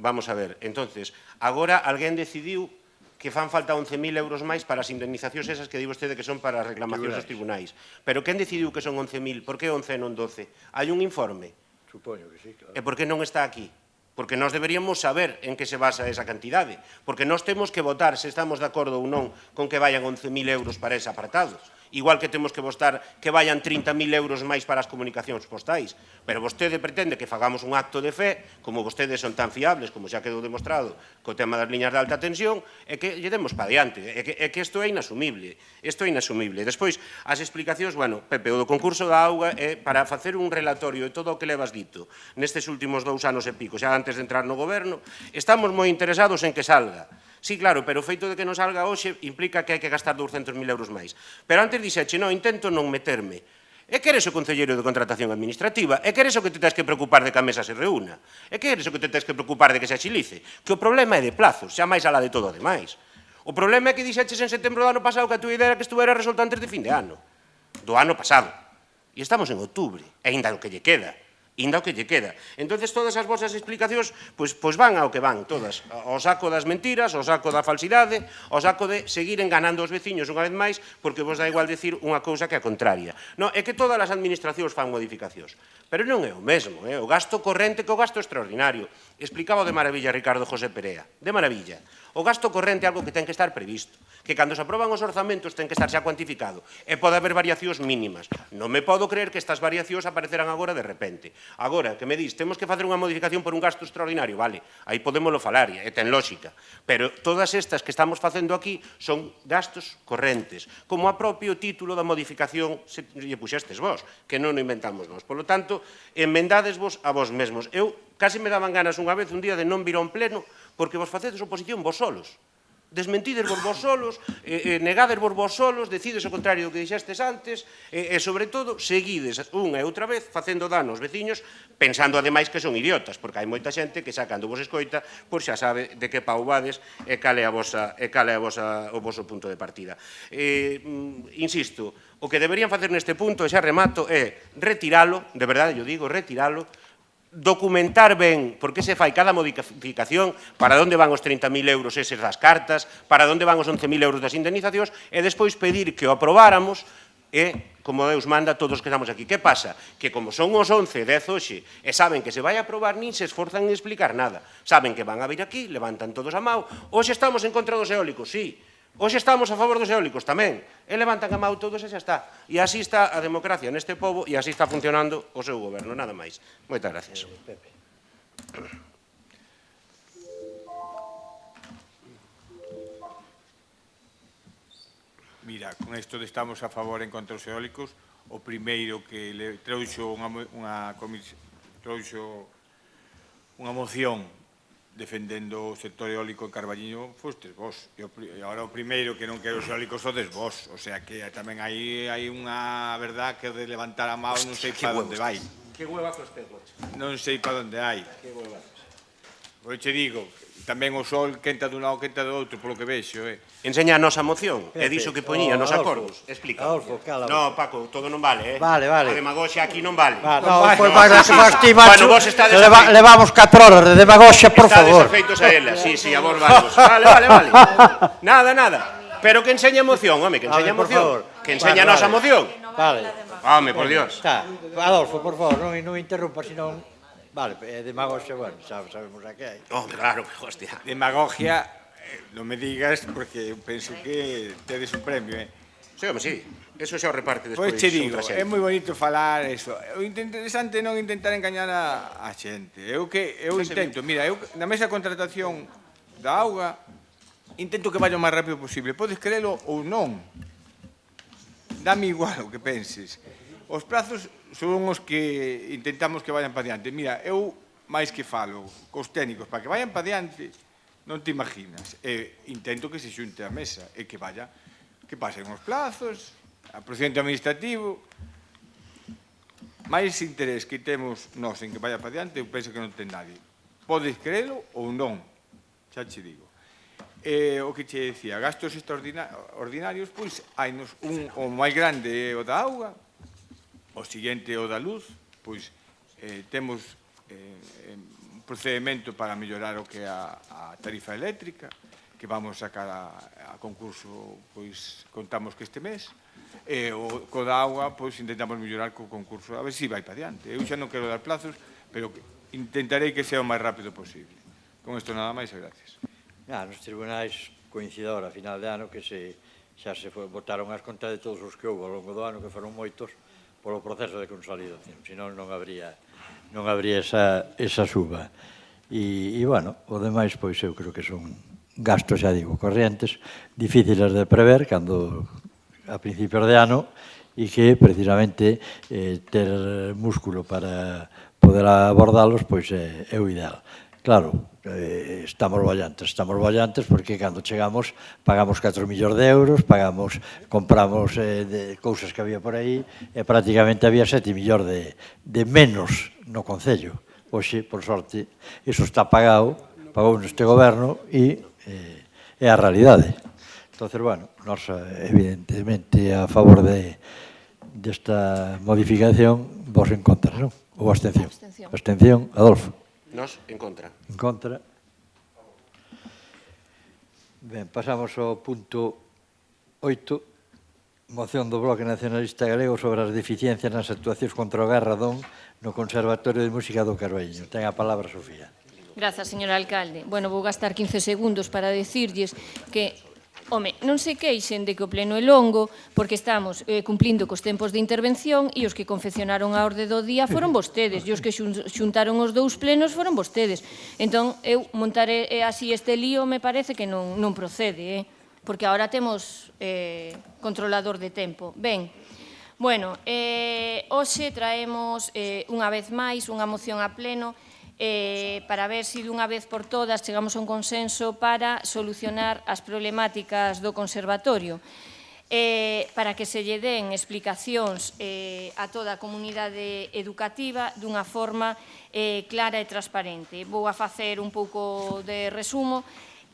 vamos a ver, entonces, agora alguén decidiu que fan falta 11.000 euros máis para as indemnizacións esas que di vostede que son para as reclamacións dos tribunais. Pero quen decidiu que son 11.000? Por que 11 e non 12? Hai un informe. Supoño que sí, claro. E por que non está aquí? Porque nós deberíamos saber en que se basa esa cantidade. Porque nós temos que votar se estamos de acordo ou non con que vayan 11.000 euros para ese apartado. Igual que temos que votar que vayan 30.000 euros máis para as comunicacións postais. Pero vostede pretende que fagamos un acto de fe, como vostedes son tan fiables, como xa quedou demostrado co tema das liñas de alta tensión, e que lle demos pa diante. É que isto é inasumible. Isto é inasumible. Despois, as explicacións, bueno, Pepe, o do concurso da auga é para facer un relatorio de todo o que levas dito nestes últimos 2 anos e pico, xa antes de entrar no goberno, estamos moi interesados en que salga. Sí, claro, pero o feito de que non salga hoxe implica que hai que gastar 200.000 euros máis. Pero antes dixeche, non, intento non meterme. E que eres o concelleiro de contratación administrativa? E que eres o que te tens que preocupar de que a mesa se reúna? E que eres o que te tens que preocupar de que se axilice? Que o problema é de plazos, xa máis alá de todo o demais. O problema é que dixeches en setembro do ano pasado que a túa idea era que estuvera resolto antes de fin de ano. Do ano pasado. E estamos en outubro, e ainda o que lle queda. Inda o que lle queda. Entonces todas as vosas explicacións pois van ao que van, todas. Ao saco das mentiras, ao saco da falsidade, ao saco de seguir enganando os veciños unha vez máis, porque vos dá igual decir unha cousa que a contraria. Non, é que todas as administracións fan modificacións. Pero non é o mesmo, o gasto corrente que o gasto extraordinario. Explicaba de maravilla Ricardo José Perea. De maravilla. O gasto corrente é algo que ten que estar previsto, que cando se aproban os orzamentos ten que estar xa cuantificado, e pode haber variacións mínimas. Non me podo creer que estas variacións aparecerán agora de repente. Agora, que me dis, temos que facer unha modificación por un gasto extraordinario, vale, aí podémoslo falar, e ten lógica, pero todas estas que estamos facendo aquí son gastos correntes, como a propio título da modificación se lle puxestes vos, que non o inventamos nós. Por lo tanto, enmendadesvos a vos mesmos. Eu casi me daban ganas unha vez, un día, de non vir a un pleno, porque vos facedes oposición vos solos. Desmentides vos solos, negades vos solos, decides o contrario do que dixestes antes, e, sobre todo, seguides unha e outra vez facendo dano aos veciños, pensando ademais que son idiotas, porque hai moita xente que xa cando vos escoita, pois xa sabe de que pau vades e cal é o voso punto de partida. Insisto, o que deberían facer neste punto, e xa remato, é retiralo, de verdade, eu digo, retiralo, documentar ben por que se fai cada modificación, para onde van os 30.000 euros eses das cartas, para onde van os 11.000 euros das indemnizacións, e despois pedir que o aprobáramos e, como Deus manda, todos que estamos aquí. Que pasa? Que como son os 11, 10 hoxe, e saben que se vai a aprobar, nin se esforzan en explicar nada. Saben que van a vir aquí, levantan todos a mão. Hoxe estamos en contra dos eólicos, sí. Hoxe estamos a favor dos eólicos tamén, e levantan a mão todos e xa está. E así está a democracia neste pobo e así está funcionando o seu goberno, nada máis. Moitas gracias. mira, con isto de estamos a favor en contra os eólicos, o primeiro que le trouxo unha moción defendendo o sector eólico en Carballiño fostes vos. E agora o primeiro que non quero os eólicos sodes vos. O sea que tamén hai unha verdad que de levantar a mão non sei para onde vai. Que huevazos tengo. Non sei para onde hai. Que huevazos. Pois che digo, tamén o sol quenta dun lado, quenta do outro, polo que vexo, Enseña a nosa moción, e dixo que poñía nos acordos. Explica. Adolfo, cala. No, Paco, todo non vale, Vale. A demagoxia aquí non vale. No, pois vai a ser ti, Bueno, macho. vos estades Levamos 4 horas de demagoxia, por favor. Estades afeitos a ela, sí, a vos vamos. Vale. Nada. Pero que enseña a moción, home, que enseña a moción. Que enseña a nosa moción. Vale. Home, por Dios. Adolfo, por favor, non interrumpa, senón... Vale, demagoxia, bueno, sabemos a que hai. Home, claro, hostia. Demagogia, non me digas, porque eu penso que tedes un premio, Sí, home, sí. Eso xa o reparte Pois despois. che digo, é moi bonito falar eso. O interesante non intentar engañar a xente. Eu intento, mira, eu na mesa de contratación da auga intento que vaya o máis rápido posible. Podes creelo ou non. Dame igual o que penses. Os prazos son os que intentamos que vayan para diante. Mira, eu máis que falo cos técnicos para que vayan para diante, non te imaginas. Intento que se xunte a mesa e que vaya, que pasen os plazos, a procedente administrativo. Máis interés que temos nós en que vaya para diante, eu penso que non ten nadie. Podes creelo ou non, xa che digo. O que che decía, gastos extraordinarios, pois, hainos o máis grande é o da auga, o seguinte o da luz, pois temos un procedimento para mellorar o que é a tarifa eléctrica, que vamos sacar a concurso, pois contamos que este mes, e o da auga, pois intentamos mellorar co concurso, a ver se vai para diante. Eu xa non quero dar plazos, pero intentarei que sea o máis rápido posible. Con isto nada máis e gracias. Nos tribunais coincide ahora, a final de ano, que xa se votaron as contas de todos os que houve ao longo do ano, que foron moitos, polo proceso de consolidación, senón non habría esa suba. E, bueno, o demais, pois, eu creo que son gastos, xa digo, corrientes, difíciles de prever cando a principios de ano e que, precisamente, ter músculo para poder abordalos, pois, é o ideal. Claro, estamos bollantes porque cando chegamos pagamos 4 millóns de euros, compramos cousas que había por aí e prácticamente había 7 millóns de menos no Concello. Hoxe, por sorte, iso está pagou neste goberno e é a realidade. Entón, bueno, nós evidentemente a favor desta modificación vos en contra, non? Ou abstención? Abstención, Adolfo. Nos, en contra. En contra. Ben, pasamos ao punto 8, moción do Bloque Nacionalista Galego sobre as deficiencias nas actuacións contra o Garradón no Conservatorio de Música do Carballiño. Ten a palabra, Sofía. Grazas, señor alcalde. Bueno, vou gastar 15 segundos para decirlles que home, non se queixen de que o pleno é longo, porque estamos cumplindo cos tempos de intervención e os que confeccionaron a orde do día foron vostedes, e os que xuntaron os dous plenos foron vostedes. Entón, eu montar así este lío me parece que non procede, porque agora temos controlador de tempo. Ben, bueno, hoxe traemos unha vez máis unha moción a pleno para ver se dunha vez por todas chegamos a un consenso para solucionar as problemáticas do conservatorio, para que se lle den explicacións a toda a comunidade educativa dunha forma clara e transparente. Vou a facer un pouco de resumo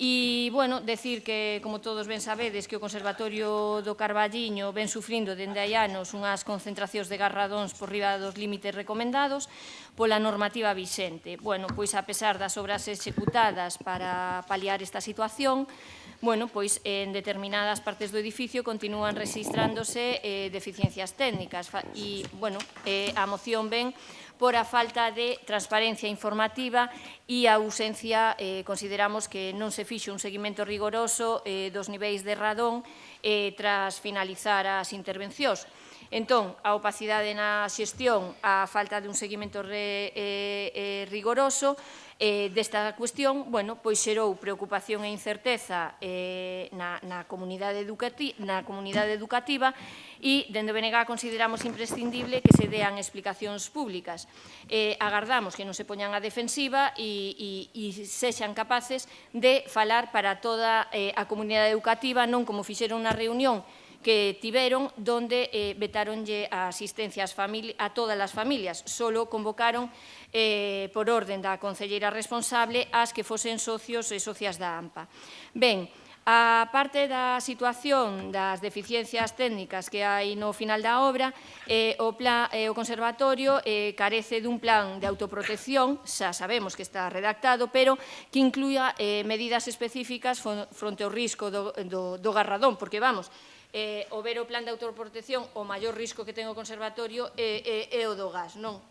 e, bueno, decir que, como todos ben sabedes, que o Conservatorio do Carballiño ven sufrindo dende hai anos unhas concentracións de garradóns por riba dos límites recomendados pola normativa vixente. Bueno, pois a pesar das obras executadas para paliar esta situación, bueno, pois en determinadas partes do edificio continúan registrándose deficiencias técnicas e, bueno, a moción ven por a falta de transparencia informativa e a ausencia, consideramos que non se fixo un seguimento rigoroso dos niveis de radón tras finalizar as intervencións. Entón, a opacidade na xestión, a falta de un seguimento rigoroso desta cuestión, pois xerou preocupación e incerteza na comunidade educativa e, dende o BNG, consideramos imprescindible que se dean explicacións públicas. Agardamos que non se poñan a defensiva e sexan capaces de falar para toda a comunidade educativa, non como fixeron na reunión que tiveron, donde vetaronlle a asistencia a todas as familias. Solo convocaron, por orden da concelleira responsable, as que fosen socios e socias da AMPA. Ben, a parte da situación das deficiencias técnicas que hai no final da obra, o Conservatorio carece dun plan de autoprotección, xa sabemos que está redactado, pero que incluya medidas específicas fronte ao risco do garradón, porque, vamos, o ver o plan de autoprotección, o maior risco que ten o Conservatorio é o do gas, non?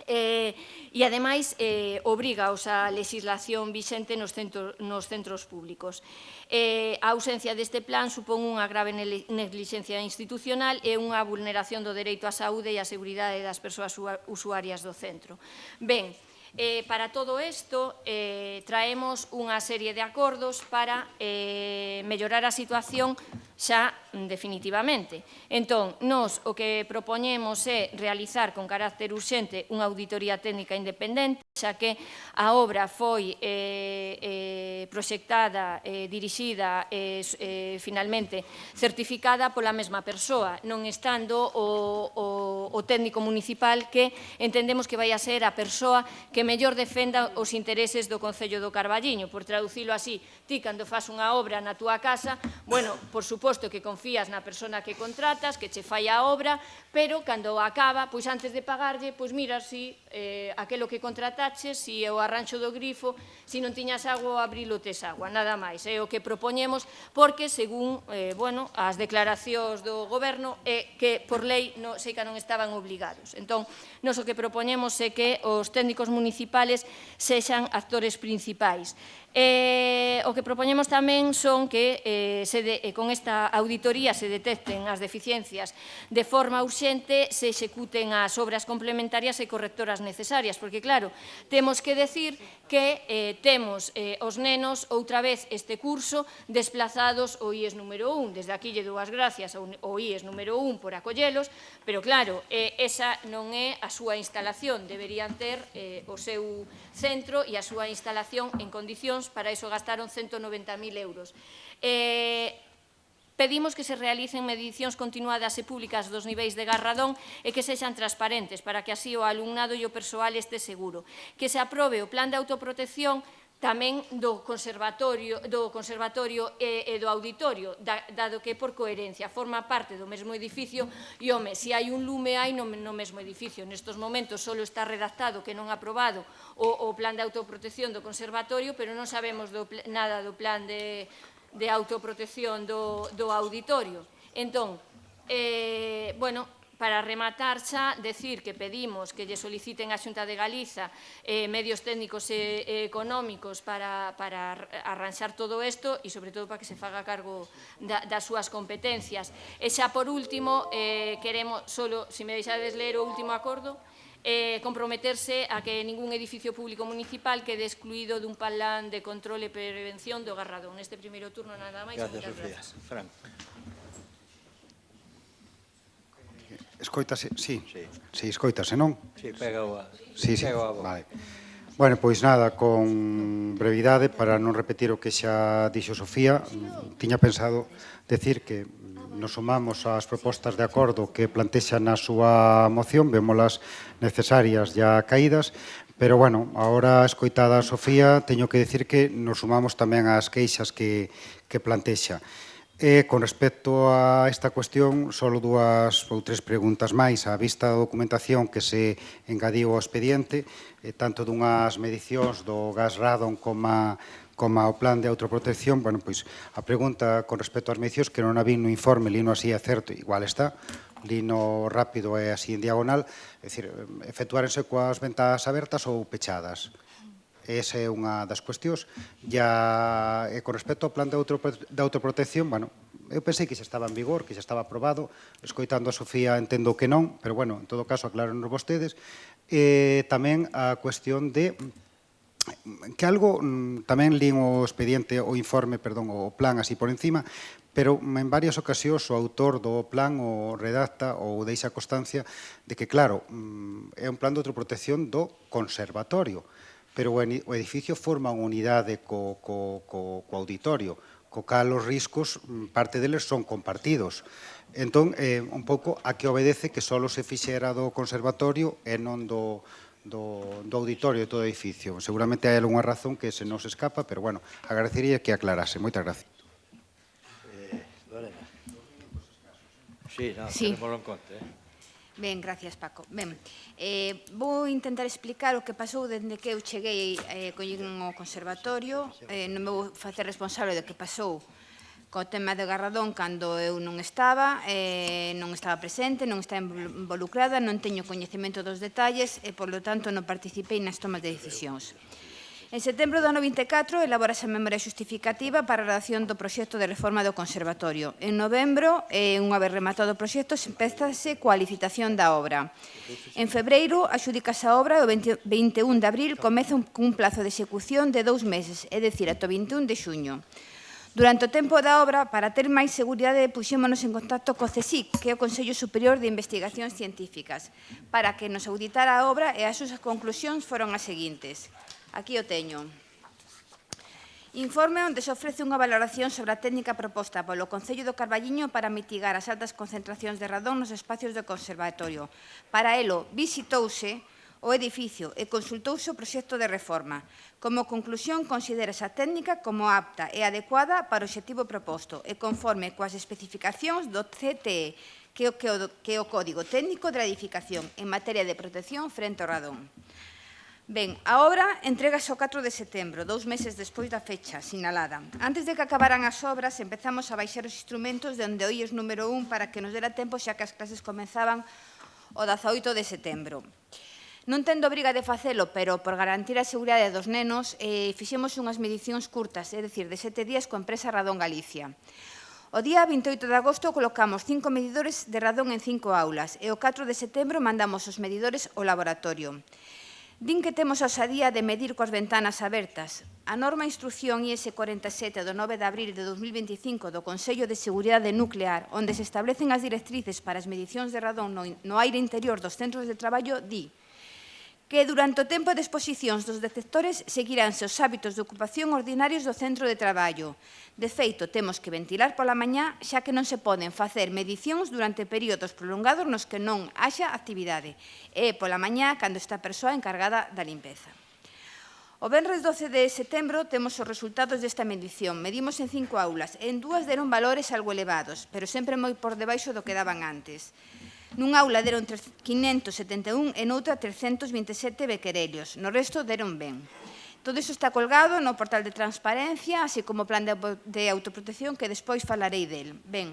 E, ademais, obrigaos a legislación vixente nos centros públicos. A ausencia deste plan supón unha grave neglixencia institucional e unha vulneración do dereito á saúde e á seguridade das persoas usuarias do centro. Ben, para todo isto, traemos unha serie de acordos para mellorar a situación xa definitivamente. Entón, nós o que propoñemos é realizar con carácter urxente unha auditoría técnica independente, xa que a obra foi proxectada, dirixida e finalmente certificada pola mesma persoa, non estando o técnico municipal que entendemos que vai a ser a persoa que mellor defenda os intereses do Concello do Carballiño. Por traducilo así, ti cando fas unha obra na túa casa, por suposto que confías na persona que contratas, que che fai a obra, pero cando acaba, pois antes de pagarlle, pois miras si aquelo que contrataches, si é o arranxo do grifo, si non tiñas agua, abrilo tes agua, nada máis. É o que propoñemos, porque según as declaracións do Goberno, é que por lei sei que non estaban obligados. Entón, nós o que propoñemos é que os técnicos municipales sexan actores principais. O que propoñemos tamén son que con esta auditoría se detecten as deficiencias de forma urxente, se executen as obras complementarias e correctoras necesarias, porque claro, temos que decir que temos os nenos outra vez este curso desplazados ao IES número 1. Desde aquí lle dou as gracias ao IES número 1 por acollelos, pero claro, esa non é a súa instalación, deberían ter o seu centro e a súa instalación en condicións. Para iso gastaron 190.000 euros. Pedimos que se realicen medicións continuadas e públicas dos niveis de garradón e que sexan transparentes para que así o alumnado e o persoal este seguro. Que se aprobe o plan de autoprotección tamén do conservatorio e do auditorio, dado que por coherencia forma parte do mesmo edificio e, home, se hai un lume hai no mesmo edificio. Nestes momentos só está redactado que non aprobado o plan de autoprotección do conservatorio, pero non sabemos nada do plan de autoprotección do auditorio. Entón, para rematar xa, decir que pedimos que lle soliciten a Xunta de Galiza medios técnicos e económicos para arranxar todo isto e, sobre todo, para que se faga cargo das súas competencias. E xa, por último, queremos, solo, se me deixades ler o último acordo, comprometerse a que ningún edificio público municipal quede excluído dun plan de control e prevención do garradón. Neste primeiro turno, nada máis. Gracias, Sofía. Fran. Escoítase, sí, escoítase, non? Sí, pega o vale. Bueno, pois nada, con brevidade, para non repetir o que xa dixo Sofía, tiña pensado decir que nos sumamos ás propostas de acordo que plantexa na súa moción, vémolas necesarias ya caídas, pero, bueno, agora escoitada a Sofía, teño que decir que nos sumamos tamén ás queixas que plantexa. E, con respecto a esta cuestión, só dúas ou tres preguntas máis. A vista da documentación que se engadiu ao expediente, tanto dunhas medicións do gas radon como o plan de autoprotección, bueno, pois a pregunta con respecto ás medicións, que non a vi no informe, lino así é certo, igual está, lino rápido e así en diagonal, é dicir, efectuárense coas ventas abertas ou pechadas. Esa é unha das cuestións. E con respecto ao plan de autoprotección, bueno, eu pensei que xa estaba en vigor, que xa estaba aprobado, escoitando a Sofía entendo que non, pero bueno, en todo caso aclárenos vostedes. Tamén a cuestión de que algo, tamén lín o expediente, o informe, perdón, o plan así por encima, pero en varias ocasións o autor do plan o redacta ou deixa constancia de que, claro, é un plan de autoprotección do conservatorio, pero o edificio forma unha unidade co auditorio, co cal os riscos, parte deles son compartidos. Entón, un pouco a que obedece que só se fixera do conservatorio e non do auditorio de todo o edificio. Seguramente hai algunha razón que se nos escapa, pero, bueno, agradecería que aclarase. Moitas gracias. Lorena. Sí, tenémoslo en conta. Ben, gracias, Paco. Ben, vou intentar explicar o que pasou dende que eu cheguei collín o conservatorio. Non me vou facer responsable do que pasou co tema de Garradón cando eu non estaba presente, non estaba involucrada, non teño coñecemento dos detalles e, por lo tanto, non participei nas tomas de decisións. En setembro do ano 24 elaborase a memoria xustificativa para a redacción do proxecto de reforma do Conservatorio. En novembro, unha vez rematado o proxecto, empezase coa licitación da obra. En febreiro, adxudicase a obra e o 21 de abril comeza cun plazo de execución de 2 meses, é dicir, ata o 21 de xuño. Durante o tempo da obra, para ter máis seguridade, puxémonos en contacto co CSIC, que é o Consello Superior de Investigacións Científicas, para que nos auditara a obra e as súas conclusións foron as seguintes. Aquí o teño. Informe onde se ofrece unha valoración sobre a técnica proposta polo Concello do Carballiño para mitigar as altas concentracións de radón nos espacios do conservatorio. Para elo, visitouse o edificio e consultouse o proxecto de reforma. Como conclusión, considera esa técnica como apta e adecuada para o obxectivo proposto e conforme coas especificacións do CTE, que é o Código Técnico de Edificación en materia de protección frente ao radón. Ben, a obra entrégase o 4 de setembro, 2 meses despois da fecha sinalada. Antes de que acabaran as obras, empezamos a baixar os instrumentos de onde hoxe número 1 para que nos dera tempo xa que as clases comenzaban o 18 de setembro. Non tendo obriga de facelo, pero por garantir a seguridade dos nenos, fixemos unhas medicións curtas, é dicir, de 7 días coa empresa Radón Galicia. O día 28 de agosto colocamos 5 medidores de radón en 5 aulas e o 4 de setembro mandamos os medidores ao laboratorio. Din que temos a osadía de medir coas ventanas abertas. A norma Instrucción IS 47 do 9 de abril de 2025 do Consello de Seguridade Nuclear, onde se establecen as directrices para as medicións de radón no aire interior dos centros de traballo, di que durante o tempo de exposicións dos detectores seguiránse os hábitos de ocupación ordinarios do centro de traballo. De feito, temos que ventilar pola mañá, xa que non se poden facer medicións durante períodos prolongados nos que non haxa actividade, e pola mañá cando está a persoa encargada da limpeza. O venres 12 de setembro temos os resultados desta medición. Medimos en 5 aulas, en 2 deron valores algo elevados, pero sempre moi por debaixo do que daban antes. Nun aula deron 571 e noutra 327 bequerelios. No resto deron ben. Todo iso está colgado no portal de transparencia, así como o plan de autoprotección, que despois falarei del. Ben,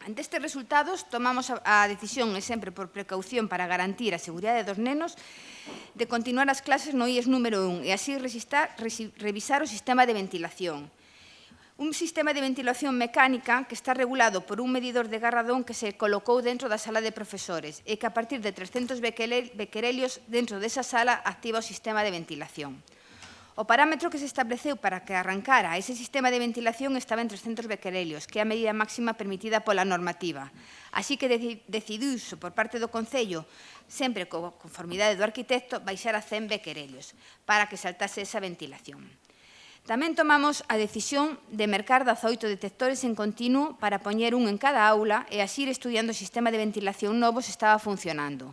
ante estes resultados, tomamos a decisión, e sempre por precaución para garantir a seguridade dos nenos, de continuar as clases no IES número 1 e así revisar o sistema de ventilación. Un sistema de ventilación mecánica que está regulado por un medidor de Garradón que se colocou dentro da sala de profesores e que a partir de 300 bequerelios dentro desa sala activa o sistema de ventilación. O parámetro que se estableceu para que arrancara ese sistema de ventilación estaba en 300 bequerelios, que é a medida máxima permitida pola normativa. Así que decidiuse por parte do Concello, sempre con conformidade do arquitecto, baixar a 100 bequerelios para que saltase esa ventilación. Tamén tomamos a decisión de mercar 18 detectores en continuo para poñer un en cada aula e así ir estudiando o sistema de ventilación novo se estaba funcionando.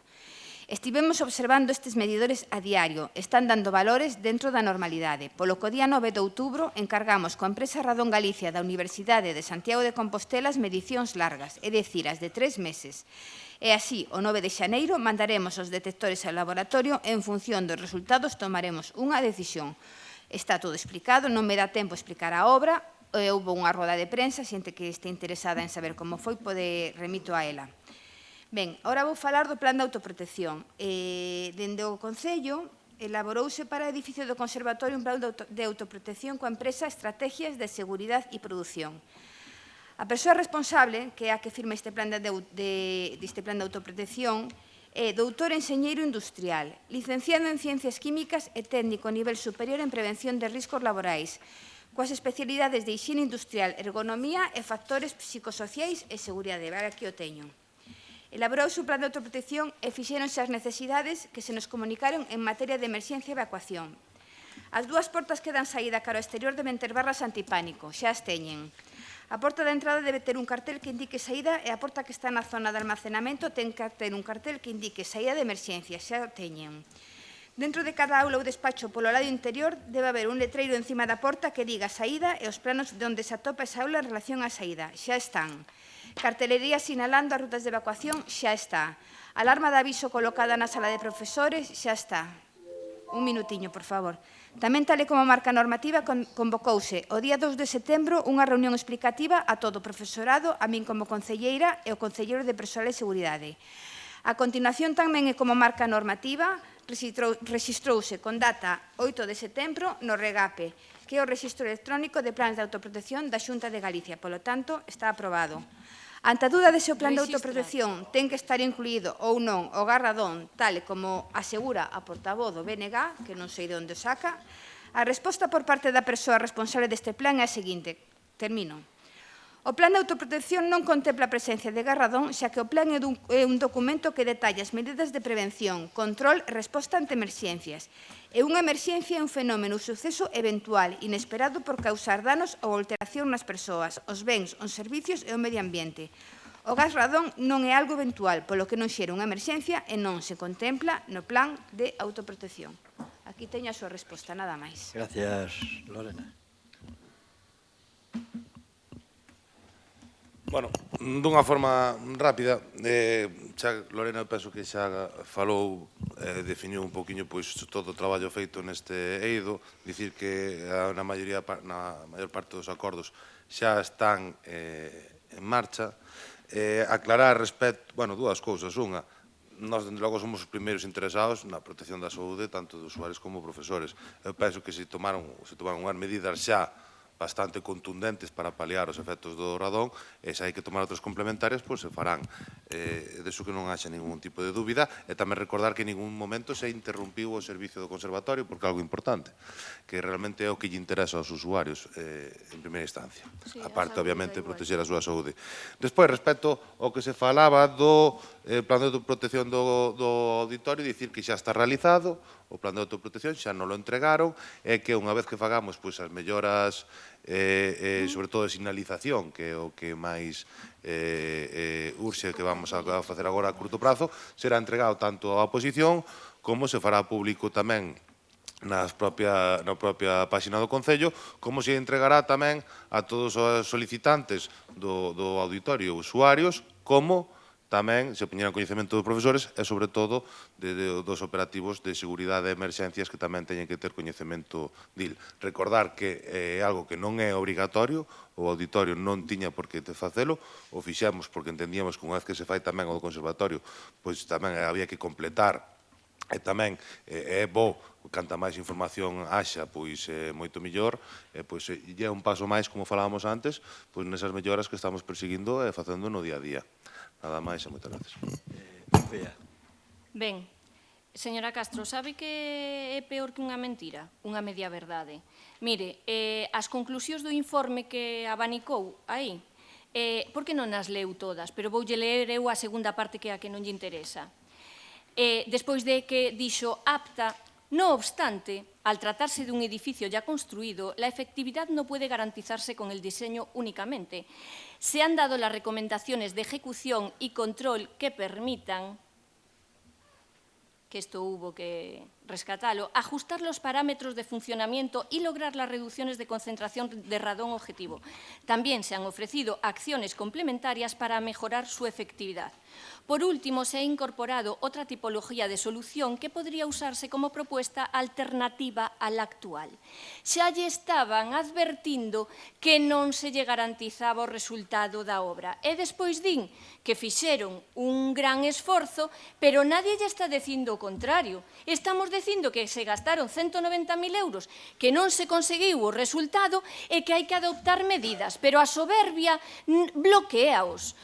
Estivemos observando estes medidores a diario, están dando valores dentro da normalidade, polo que o día 9 de outubro encargamos coa empresa Radón Galicia da Universidade de Santiago de Compostela as medicións largas, é dicir, as de 3 meses. E así, o 9 de xaneiro, mandaremos os detectores ao laboratorio e en función dos resultados tomaremos unha decisión. Está todo explicado, non me dá tempo a explicar a obra, houve unha roda de prensa, xente que este interesada en saber como foi, pode remito a ela. Ben, agora vou falar do plan de autoprotección. Dende o Concello, elaborouse para o edificio do Conservatorio un plan de autoprotección coa empresa Estrategias de Seguridade e Produción. A persoa responsable, que é a que firma este plan de autoprotección, é doutor enxeñeiro industrial, licenciado en Ciencias Químicas e técnico a nivel superior en Prevención de Riscos Laborais, coas especialidades de higiene industrial, ergonomía e factores psicosociais e seguridade. Aquí o teño. Elaborou o plan de autoprotección e fixéronse as necesidades que se nos comunicaron en materia de emerxencia e evacuación. As dúas portas que dan saída cara ao exterior deben ter barras antipánico, xa as teñen. A porta de entrada debe ter un cartel que indique saída e a porta que está na zona de almacenamento ten que ter un cartel que indique saída de emerxencia, xa o teñen. Dentro de cada aula ou despacho polo lado interior debe haber un letreiro encima da porta que diga saída e os planos de onde se atopa esa aula en relación á saída, xa están. Cartelería sinalando as rutas de evacuación, xa está. Alarma de aviso colocada na sala de profesores, xa está. Un minutiño, por favor. Tamén, tal e como marca a normativa, convocouse o día 2 de setembro unha reunión explicativa a todo o profesorado, a min como concelleira e o concelleiro de Persoal e Seguridade. A continuación, tamén e como marca a normativa, rexistrouse con data 8 de setembro no REGAPE, que é o Rexistro Electrónico de Planes de Autoprotección da Xunta de Galicia. Polo tanto, está aprobado. Ante a dúda de se o plan de autoprotección ten que estar incluído ou non o garradón, tal e como asegura a portavoz do BNG, que non sei de onde saca, a resposta por parte da persoa responsable deste plan é a seguinte. Termino. O plan de autoprotección non contempla a presencia de garradón, xa que o plan é un documento que detalla as medidas de prevención, control e resposta ante emerxencias. E unha emerxencia é un fenómeno ou suceso eventual, inesperado por causar danos ou alteración nas persoas, os bens, os servicios e o medio ambiente. O gas radón non é algo eventual, polo que non xera unha emerxencia e non se contempla no plan de autoprotección. Aquí teño a súa resposta, nada máis. Gracias, Lorena. Bueno, dunha forma rápida, xa Lorena penso que xa falou, definiu un poquinho todo o traballo feito neste eido, dicir que na maior parte dos acordos xa están en marcha, aclarar respecto, bueno, dúas cousas, unha, nós, dende logo, somos os primeiros interesados na protección da saúde, tanto de usuarios como profesores. Eu penso que se tomaron unhas medidas xa bastante contundentes para paliar os efectos do radón, e se hai que tomar outras complementarias, pois se farán. Deso que non haxa ningún tipo de dúbida, e tamén recordar que en ningún momento se interrumpiu o servicio do conservatorio, porque é algo importante, que realmente é o que lle interesa aos usuarios en primeira instancia. A parte, obviamente, protexer a súa saúde. Despois, respecto ao que se falaba do plan de autoprotección do auditorio, dicir que xa está realizado, o plan de autoprotección xa non lo entregaron, e que unha vez que fagamos as melloras, sobre todo de sinalización, que é o que máis urxe que vamos a facer agora a curto prazo, será entregado tanto á oposición como se fará público tamén na propia páxina do Concello, como se entregará tamén a todos os solicitantes do auditorio, usuarios, como tamén se poñerá en coñecemento dos profesores e, sobre todo, dos operativos de seguridade e emerxencias que tamén teñen que ter coñecemento dil. Recordar que é algo que non é obrigatorio, o auditorio non tiña por que facelo, o fixemos porque entendíamos que unha vez que se fai tamén o do conservatorio, pois tamén había que completar, e tamén é bo, canta máis información haxa, pois moito mellor, pois é un paso máis, como falábamos antes, pois nesas melloras que estamos perseguindo e facendo no día a día. Nada máis e moitas gracias. Ben, señora Castro, sabe que é peor que unha mentira? Unha media verdade. Mire, as conclusións do informe que abanicou aí, por que non as leu todas? Pero voulle ler eu a segunda parte que é a que non lle interesa. Despois de que dixo apta, no obstante, al tratarse de un edificio ya construido, la efectividad no puede garantizarse con el diseño únicamente. Se han dado las recomendaciones de ejecución y control que permitan, que esto hubo que rescatarlo, ajustar los parámetros de funcionamiento y lograr las reducciones de concentración de radón objetivo. También se han ofrecido acciones complementarias para mejorar su efectividad. Por último, se ha incorporado otra tipología de solución que podría usarse como propuesta alternativa a la actual. Xa lle estaban advertindo que non se lle garantizaba o resultado da obra. E despois din que fixeron un gran esforzo, pero nadie lle está dicindo o contrario. Estamos dicindo que se gastaron 190.000 euros, que non se conseguiu o resultado e que hai que adoptar medidas. Pero a soberbia bloqueaos,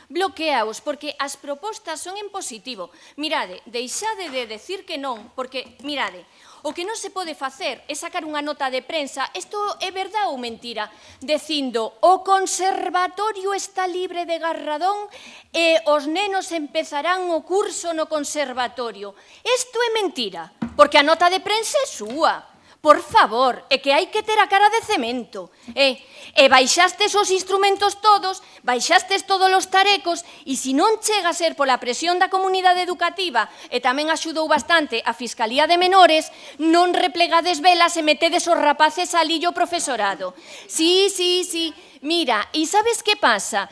porque as propostas son en positivo. Mirade, deixade de decir que non, porque, mirade, o que non se pode facer é sacar unha nota de prensa, isto é verdade ou mentira, dicindo o conservatorio está libre de garradón e os nenos empezarán o curso no conservatorio. Isto é mentira, porque a nota de prensa é súa. Por favor, é que hai que ter a cara de cemento. E baixastes os instrumentos todos, baixastes todos os tarecos, e se non chega a ser pola presión da comunidade educativa, e tamén axudou bastante a Fiscalía de Menores, non replegades velas e metedes os rapaces ali o profesorado. Sí. Mira, e sabes que pasa?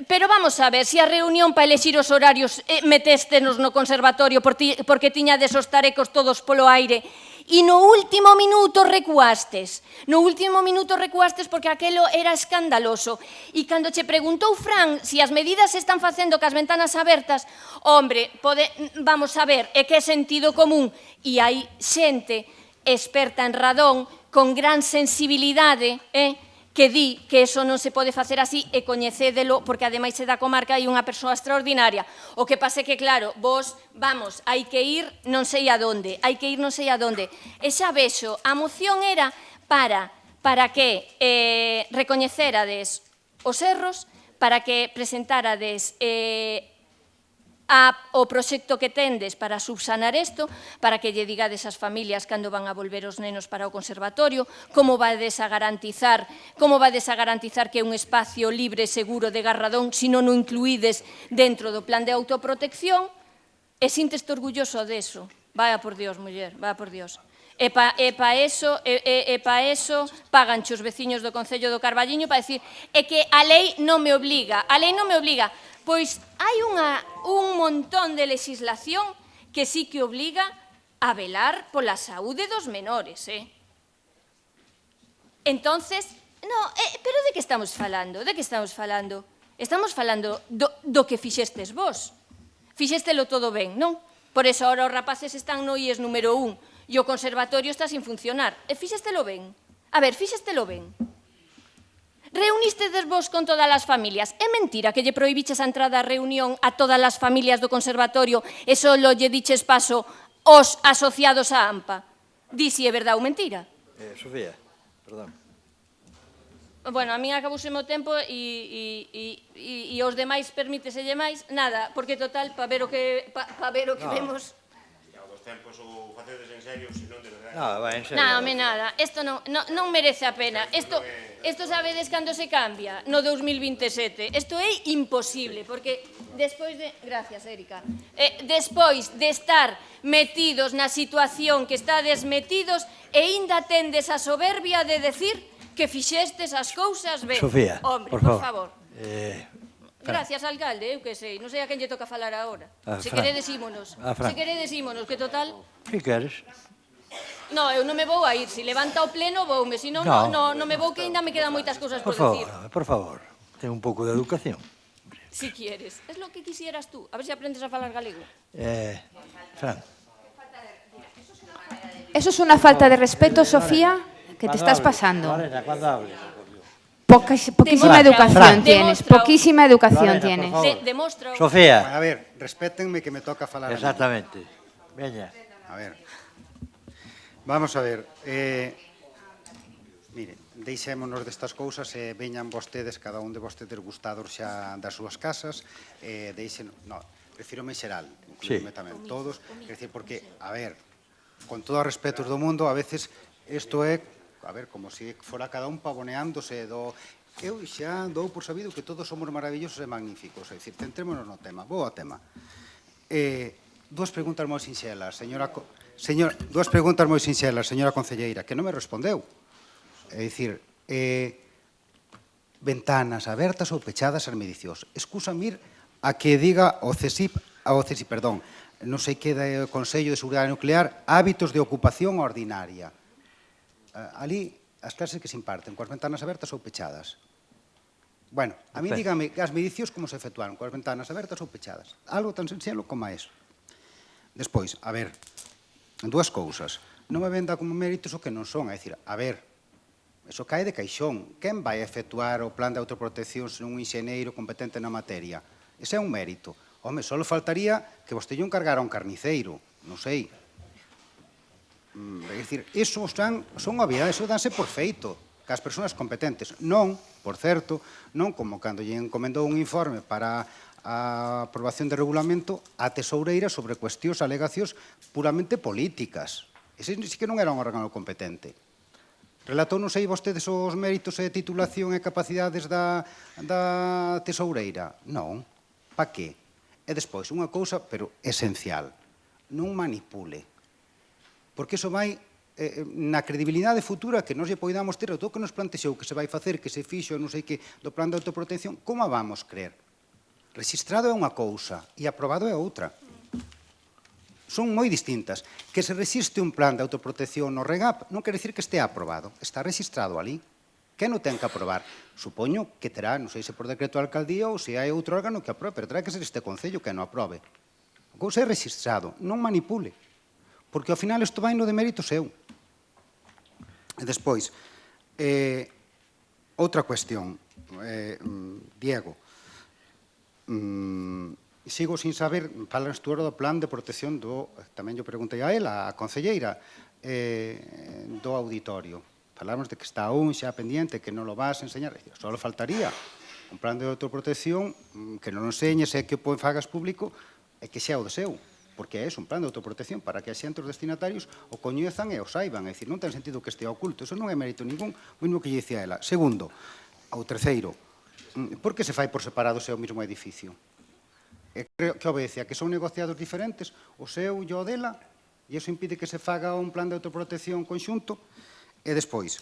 Pero vamos a ver, se a reunión para elexir os horarios metéstenos no conservatorio porque tiñades os tarecos todos polo aire, e no último minuto recuastes. No último minuto recuastes porque aquelo era escandaloso. E cando che preguntou Fran se as medidas se están facendo cas ventanas abertas, hombre, vamos a ver, é que é sentido común. E hai xente experta en radón, con gran sensibilidade, que di que eso non se pode facer así e coñecédelo, porque ademais se da comarca hai unha persoa extraordinaria. O que pasa é que, claro, vos, vamos, hai que ir non sei a donde, E xa vexo, a moción era para que recoñecerades os erros, para que presentárades o proxecto que tendes para subsanar isto, para que lle digades ás familias cando van a volver os nenos para o conservatorio, como vades a garantizar que é un espacio libre e seguro de garradón se non o incluídes dentro do plan de autoprotección, e sinteste orgulloso deso. Vaya por Dios, muller, vaya por Dios. E pa eso paganche os veciños do Concello do Carballiño para decir que a lei non me obliga. Pois hai un montón de legislación que sí que obliga a velar pola saúde dos menores, Entonces, pero de que estamos falando? Estamos falando do que fixestes vos. Fixéstelo todo ben, non? Por eso ahora os rapaces están no IES número 1 e o conservatorio está sin funcionar. E fixéstelo ben. A ver, fixéstelo ben. Reunistedes vos con todas as familias. É mentira que lle prohibiches a entrada á reunión a todas as familias do conservatorio e só lle diches paso os asociados á AMPA. Di si é verdade ou mentira. Sofía, perdón. Bueno, a min acabouseme o tempo e os demais permíteselle máis. Nada, porque total, para ver o que vemos... Os tempos ou facedes en serio, se non de verdade... En serio. Nada, isto non merece a pena. Isto sabedes cando se cambia? No 2027. Isto é imposible, porque despois de... Gracias, Erika. Despois de estar metidos na situación que estades metidos, e ainda tendes a soberbia de decir que fixestes as cousas ben. Sofía, hombre, por favor. Gracias, alcalde, eu que sei. Non sei a quen lle toca falar agora. Se Fran. queredes ímonos. Que total... Que queres? No, eu non me vou a ir. Se levanta o pleno, voume. Se non, non me vou, que ainda me quedan moitas cousas por decir. Por favor, ten un pouco de educación. Si quieres. Es lo que quisieras tú. A ver se aprendes a falar galego. Fran. Eso es una falta de respeto, Sofía, que te estás pasando. Lorena, cuando hables. Poquísima educación tienes. Poquísima educación tienes. Demostra. Sofía. A ver, respétenme que me toca falar. Exactamente. Veña. A ver. Vamos a ver. Mire, deixémonos destas cousas e veñan vostedes, cada un de vostedes gustados xa das súas casas, refírome xeral, incluíme tamén todos, quer decir, porque, a ver, con todo o respeto do mundo, a veces isto é, a ver, como se fora cada un pavoneándose do... Eu xa dou por sabido que todos somos maravillosos e magníficos, é dicir, centrémonos no tema, vou ao tema. Duas preguntas moi sinxelas, duas preguntas moi sinxelas, señora concelleira, que non me respondeu. É dicir, ventanas abertas ou pechadas as medicións. Excúsame ir a que diga o CSIC, perdón, non sei que do Consello de Seguridade Nuclear, hábitos de ocupación ordinaria. Ali, as clases que se imparten, coas ventanas abertas ou pechadas. Bueno, a mí dígame as medicións como se efectuaron, coas ventanas abertas ou pechadas. Algo tan sencillo como eso. Despois, a ver, dúas cousas. Non me venda como méritos o que non son. É dicir, a ver, eso cae de caixón. Quen vai efectuar o plan de autoprotección senón un enxeneiro competente na materia? Ese é un mérito. Home, só faltaría que vostede lle encargara a un carniceiro. Non sei. É dicir, eso son obviedades, eso danse por feito, que as persoas competentes. Non, por certo, non como cando lle encomendou un informe para a aprobación de regulamento a tesoureira sobre cuestións, alegacións puramente políticas. Ese sí que non era un órgano competente. Relatou, non sei, vostedes os méritos e titulación e capacidades da tesoureira? Non. Pa que? E despois, unha cousa, pero esencial, non manipule. Porque iso vai na credibilidade futura que nos lle poidamos ter, o todo que nos plantexou que se vai facer, que se fixo, non sei que, do plan de autoprotección, como a vamos crer? Registrado é unha cousa e aprobado é outra. Son moi distintas. Que se resiste un plan de autoprotección no REGAP non quere dicir que estea aprobado, está registrado ali. Que non ten que aprobar? Supoño que terá, non sei se por decreto de alcaldía ou se hai outro órgano que aprobe, pero terá que ser este Concello que non aprobe. A cousa é registrado, non manipule. Porque ao final isto vai no de mérito seu. E despois, outra cuestión, Diego, sigo sin saber, falas tú do plan de protección do, tamén yo preguntei a ela, a concelleira, do auditorio. Falamos de que está aún xa pendiente, que non lo vas a enseñar. Só faltaría un plan de autoprotección que non o enseñes e que o fagas público e que xa o deseu. Porque é un plan de autoprotección para que a xente os destinatarios o coñezan e o saiban. É dicir, non ten sentido que estea oculto. Eso non é mérito ningún, o mesmo que lle dicía ela. Segundo, ou terceiro, por que se fai por separado se é o mesmo edificio? Creo que obedece a que son negociados diferentes, o seu e o dela, e iso impide que se faga un plan de autoprotección conxunto. E despois,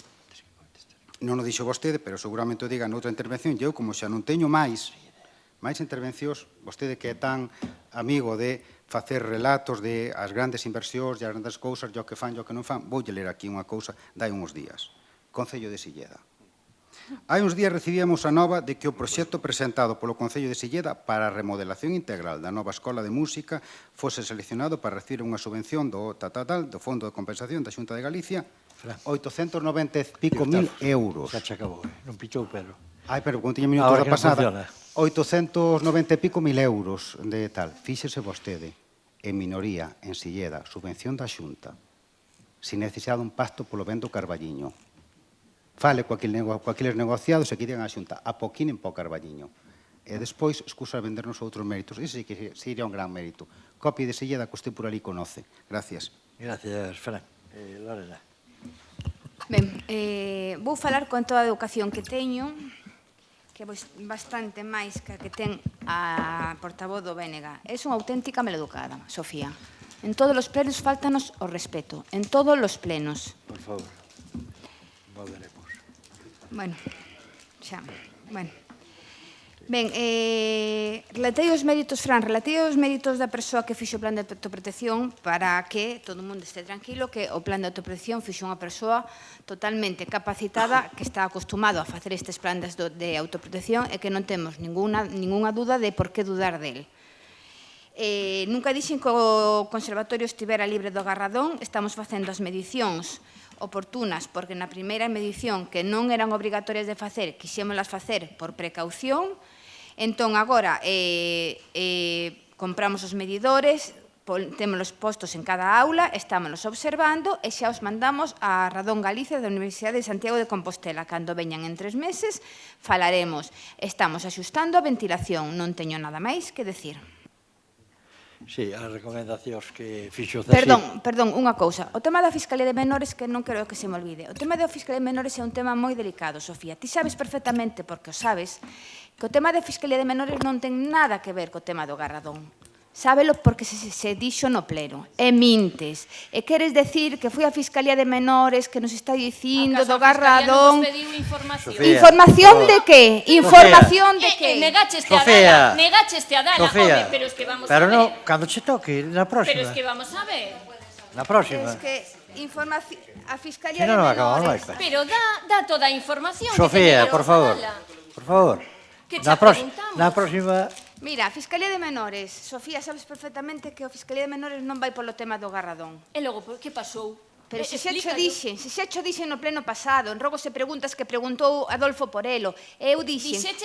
non o dixo vostede, pero seguramente o diga noutra intervención, e eu, como xa non teño máis intervencións, vostede que é tan amigo de facer relatos de as grandes inversións e as grandes cousas, e o que fan e o que non fan, voulle ler aquí unha cousa dai uns días. Concello de Silleda. Hai uns días recibíamos a nova de que o proxecto presentado polo Concello de Silleda para a remodelación integral da nova escola de música fose seleccionado para recibir unha subvención do Fondo de Compensación da Xunta de Galicia, 890 e pico mil euros. Xa che acabou, non pichou, Pedro. Ai, pero non tiña minutos da pasada. 890 e pico mil euros de tal. Fíxese vostede, en minoría, en Silleda, subvención da Xunta, sin necesidade dun pacto polo ben do Carballiño. Fale coaquiles negociados e que digan a Xunta, apoquinen po Carballiño. E despois, excusa vendernos outros méritos. Ese sí que sería un gran mérito. Copia de Silleda que usted por ali conoce. Gracias. Gracias, Fran. Lorena. Ben, vou falar con toda a educación que teño, que é bastante máis que a que ten a portavoz do BNG. É unha auténtica maleducada, Sofía. En todos os plenos faltanos o respeto. En todos os plenos. Por favor. Volveremos. Bueno, xa. Bueno. Ben, relatei os méritos, Fran, relatei os méritos da persoa que fixo o plan de autoprotección para que todo o mundo este tranquilo que o plan de autoprotección fixo unha persoa totalmente capacitada que está acostumado a facer estes planes de autoprotección e que non temos ningunha dúda de por que dudar del. Nunca dixen que o conservatorio estivera libre do garradón, estamos facendo as medicións oportunas, porque na primeira medición que non eran obrigatorias de facer, quixémolas facer por precaución. Entón, agora, compramos os medidores, témolos postos en cada aula, estámonos observando e xa os mandamos a Radón Galicia da Universidade de Santiago de Compostela. Cando veñan en 3 meses, falaremos. Estamos axustando a ventilación, non teño nada máis que decir. Sí, as recomendacións que fixo o CSIC. Perdón, unha cousa. O tema da Fiscalía de Menores, que non quero que se me olvide. O tema da Fiscalía de Menores é un tema moi delicado, Sofía. Ti sabes perfectamente, porque o sabes, que o tema da Fiscalía de Menores non ten nada que ver co tema do garradón. Sábelo porque se dixo no pleno. E mintes. E queres decir que foi a Fiscalía de Menores que nos está dicindo do Garradón... Información de que? Información de que? Negacheste a dala, home, pero es que vamos a ver. Pero non, cando che toque, na próxima. Pero es que vamos a ver. Na próxima. Es que a Fiscalía Si de no, non acabamos Menores... máis. Pero dá toda a información. Sofía, por favor. Por favor. Que Na próxima... Mira, a Fiscalía de Menores, Sofía, sabes perfectamente que a Fiscalía de Menores non vai polo tema do Garradón. E logo, que pasou? Pero se xa cho dixen no pleno pasado, en rogo se preguntas que preguntou Adolfo Porelo. Eu dixen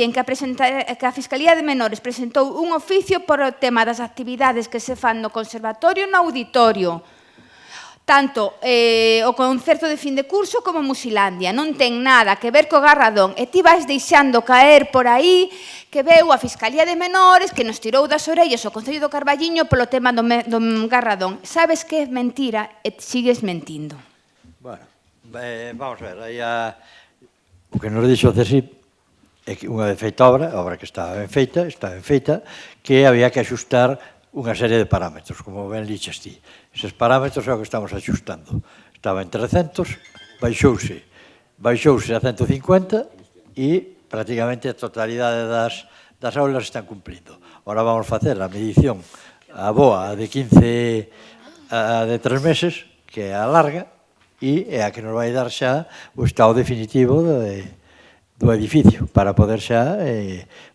que a Fiscalía de Menores presentou un oficio por o tema das actividades que se fan no conservatorio no auditorio. Tanto o concerto de fin de curso como Musilandia. Non ten nada que ver co Garradón. E ti vas deixando caer por aí que veu a Fiscalía de Menores que nos tirou das orellas o Concello do Carballiño polo tema do Garradón. Sabes que é mentira e sigues mentindo. Bueno, vamos a ver, aí o que nos dixo o CSIP é que unha vez feita obra que estaba ben feita, que había que axustar unha serie de parámetros, como ben liches ti. Eses parámetros é o que estamos axustando. Estaba en 300, baixouse a 150 e prácticamente a totalidade das aulas están cumplindo. Ahora vamos facer a medición a boa de 15 de 3 meses, que é a larga, e é a que nos vai dar xa o estado definitivo do edificio, para poder xa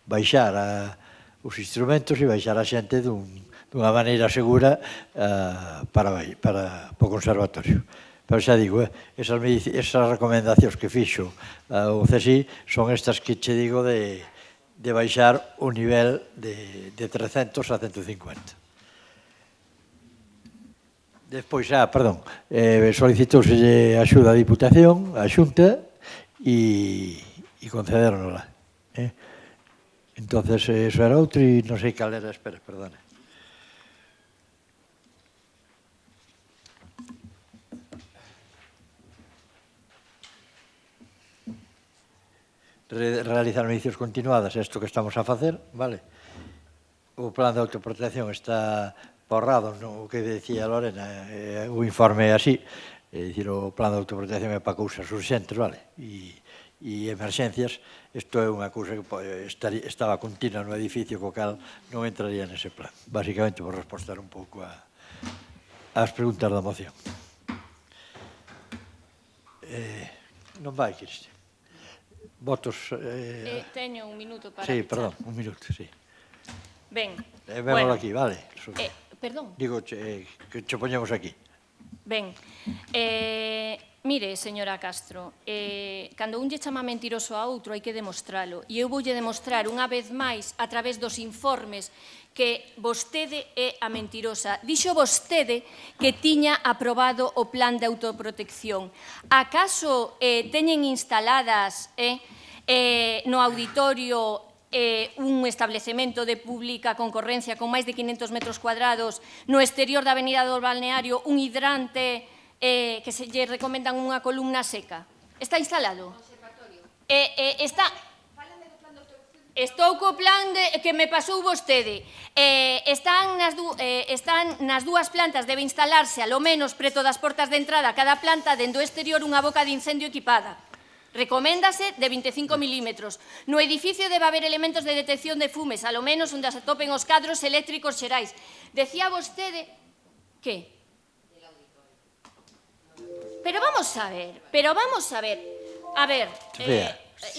baixar os instrumentos e baixar a xente dunha maneira segura para o conservatorio. Pero xa digo, esas recomendacións que fixo o CSI son estas que che digo de baixar o nivel de 300 a 150. Despois, solicitouse axuda a Diputación, a Xunta, e concedéronosla. Entonces, eso era outro e non sei cal era, espera, perdona. Realizar medicións continuadas, isto que estamos a facer, vale? O plan de autoprotección está porrado, no que decía Lorena, o informe é así, é dicir, o plan de autoprotección é para cousas urxentes, vale? E emerxencias, isto é unha cousa que estaba continua no edificio, co cal non entraría nese plan. Básicamente, por respostar un pouco ás preguntas da moción. Non vai, Cristian. Votos... Teño un minuto para... Sí, perdón, un minuto, sí. Ben, vémolo aquí, vale? Perdón. Digo que che poñemos aquí. Ben, mire, señora Castro, cando un lle chama mentiroso a outro hai que demostralo. E eu voulle demostrar unha vez máis a través dos informes que vostede é a mentirosa. Dixo vostede que tiña aprobado o plan de autoprotección. Acaso teñen instaladas no auditorio un establecemento de pública concorrencia con máis de 500 metros cuadrados no exterior da avenida do Balneario un hidrante que se lle recomendan unha columna seca? Está instalado? Está... Estou co plan que me pasou vostede. Están nas dúas plantas, debe instalarse, alo menos, preto das portas de entrada, cada planta, dende o exterior, unha boca de incendio equipada. Recoméndase de 25 milímetros. No edificio debe haber elementos de detección de fumes, alo menos onde se atopen os cadros eléctricos xerais. Decía vostede... Que? Pero vamos a ver. A ver...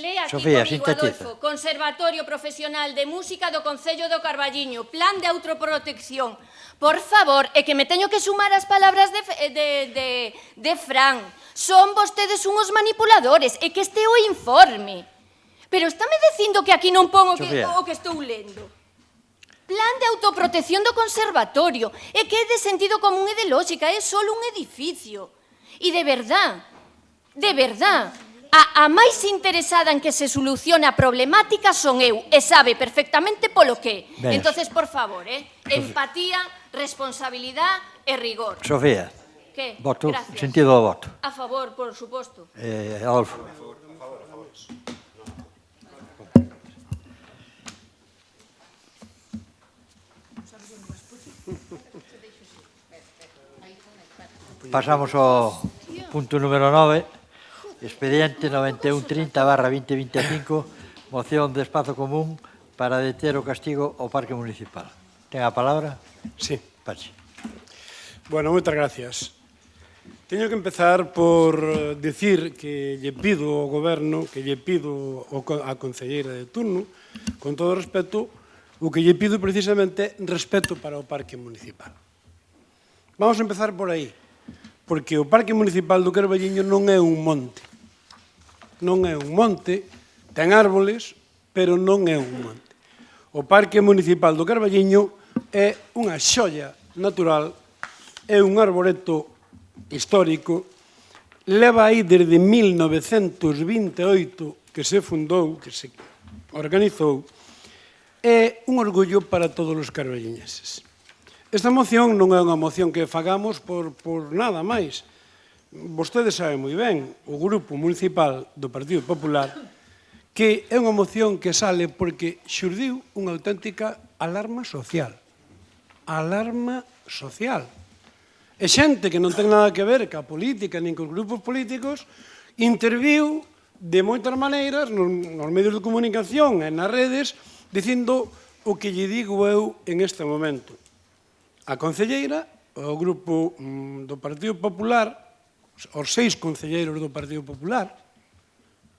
Lea aquí comigo, Adolfo, Conservatorio Profesional de Música do Concello do Carballiño, Plan de Autoprotección. Por favor, é que me teño que sumar as palabras de Fran. Son vostedes unhos manipuladores, é que este é o informe. Pero estáme dicindo que aquí non pon o que estou lendo. Plan de autoprotección do conservatorio. É que é de sentido común e de lógica, é só un edificio. E de verdad, a máis interesada en que se solucione a problemática son eu, e sabe perfectamente polo que. Entonces, por favor, empatía, responsabilidade e rigor. Sofía, voto, sentido do voto. A favor, por suposto. Adolfo. Pasamos ao punto número 9, expediente 9130/2025, moción de espazo común para deter o castigo ao Parque Municipal. Ten a palabra? Sí. Pachi. Bueno, moitas gracias. Teño que empezar por decir que lle pido ao Goberno, que lle pido á concelleira de turno, con todo o respeto, o que lle pido precisamente respeto para o Parque Municipal. Vamos a empezar por aí, porque o Parque Municipal do Carballiño non é un monte. Non é un monte, ten árboles, pero non é un monte. O Parque Municipal do Carballiño é unha xoia natural, é un arboreto histórico, leva aí desde 1928 que se fundou, que se organizou, é un orgullo para todos os carballiñeses. Esta moción non é unha moción que fagamos por nada máis. Vostede sabe moi ben, o Grupo Municipal do Partido Popular, que é unha moción que sale porque xurdiu unha auténtica alarma social. Alarma social. E xente que non ten nada que ver ca política nin cos grupos políticos interviu de moitas maneiras nos medios de comunicación e nas redes dicindo o que lle digo eu en este momento. A concelleira, o grupo do Partido Popular, os 6 concelleiros do Partido Popular,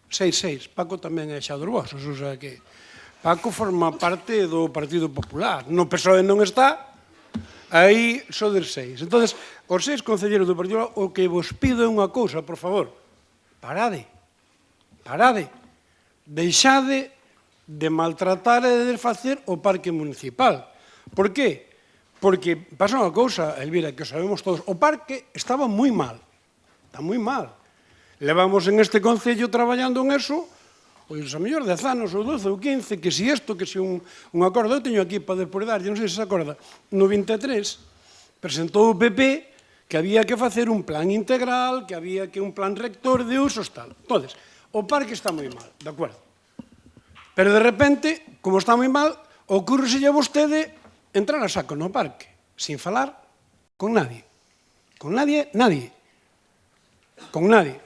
6, Paco tamén é xa dos vosos, o sea que Paco forma parte do Partido Popular, no PSOE non está, aí sodes 6. Entón, os 6 concelleiros do Partido Popular, o que vos pido é unha cousa, por favor, parade, deixade de maltratar e de desfacer o Parque Municipal. Por qué? Porque pasa unha cousa, Elvira, que sabemos todos, o parque estaba moi mal, está moi mal. Levamos en este concello traballando en eso, pois a mellor 10 anos ou 12 ou 15, que si isto, que si un acordo, eu teño aquí para despois dar, non sei se se acorda, no 23 presentou o PP que había que facer un plan integral, que había que un plan rector de usos tal. Entón, o parque está moi mal, de acordo. Pero de repente, como está moi mal, ocurreselle a vostede entrar a saco no parque, sin falar con nadie. Con nadie. Con nadie.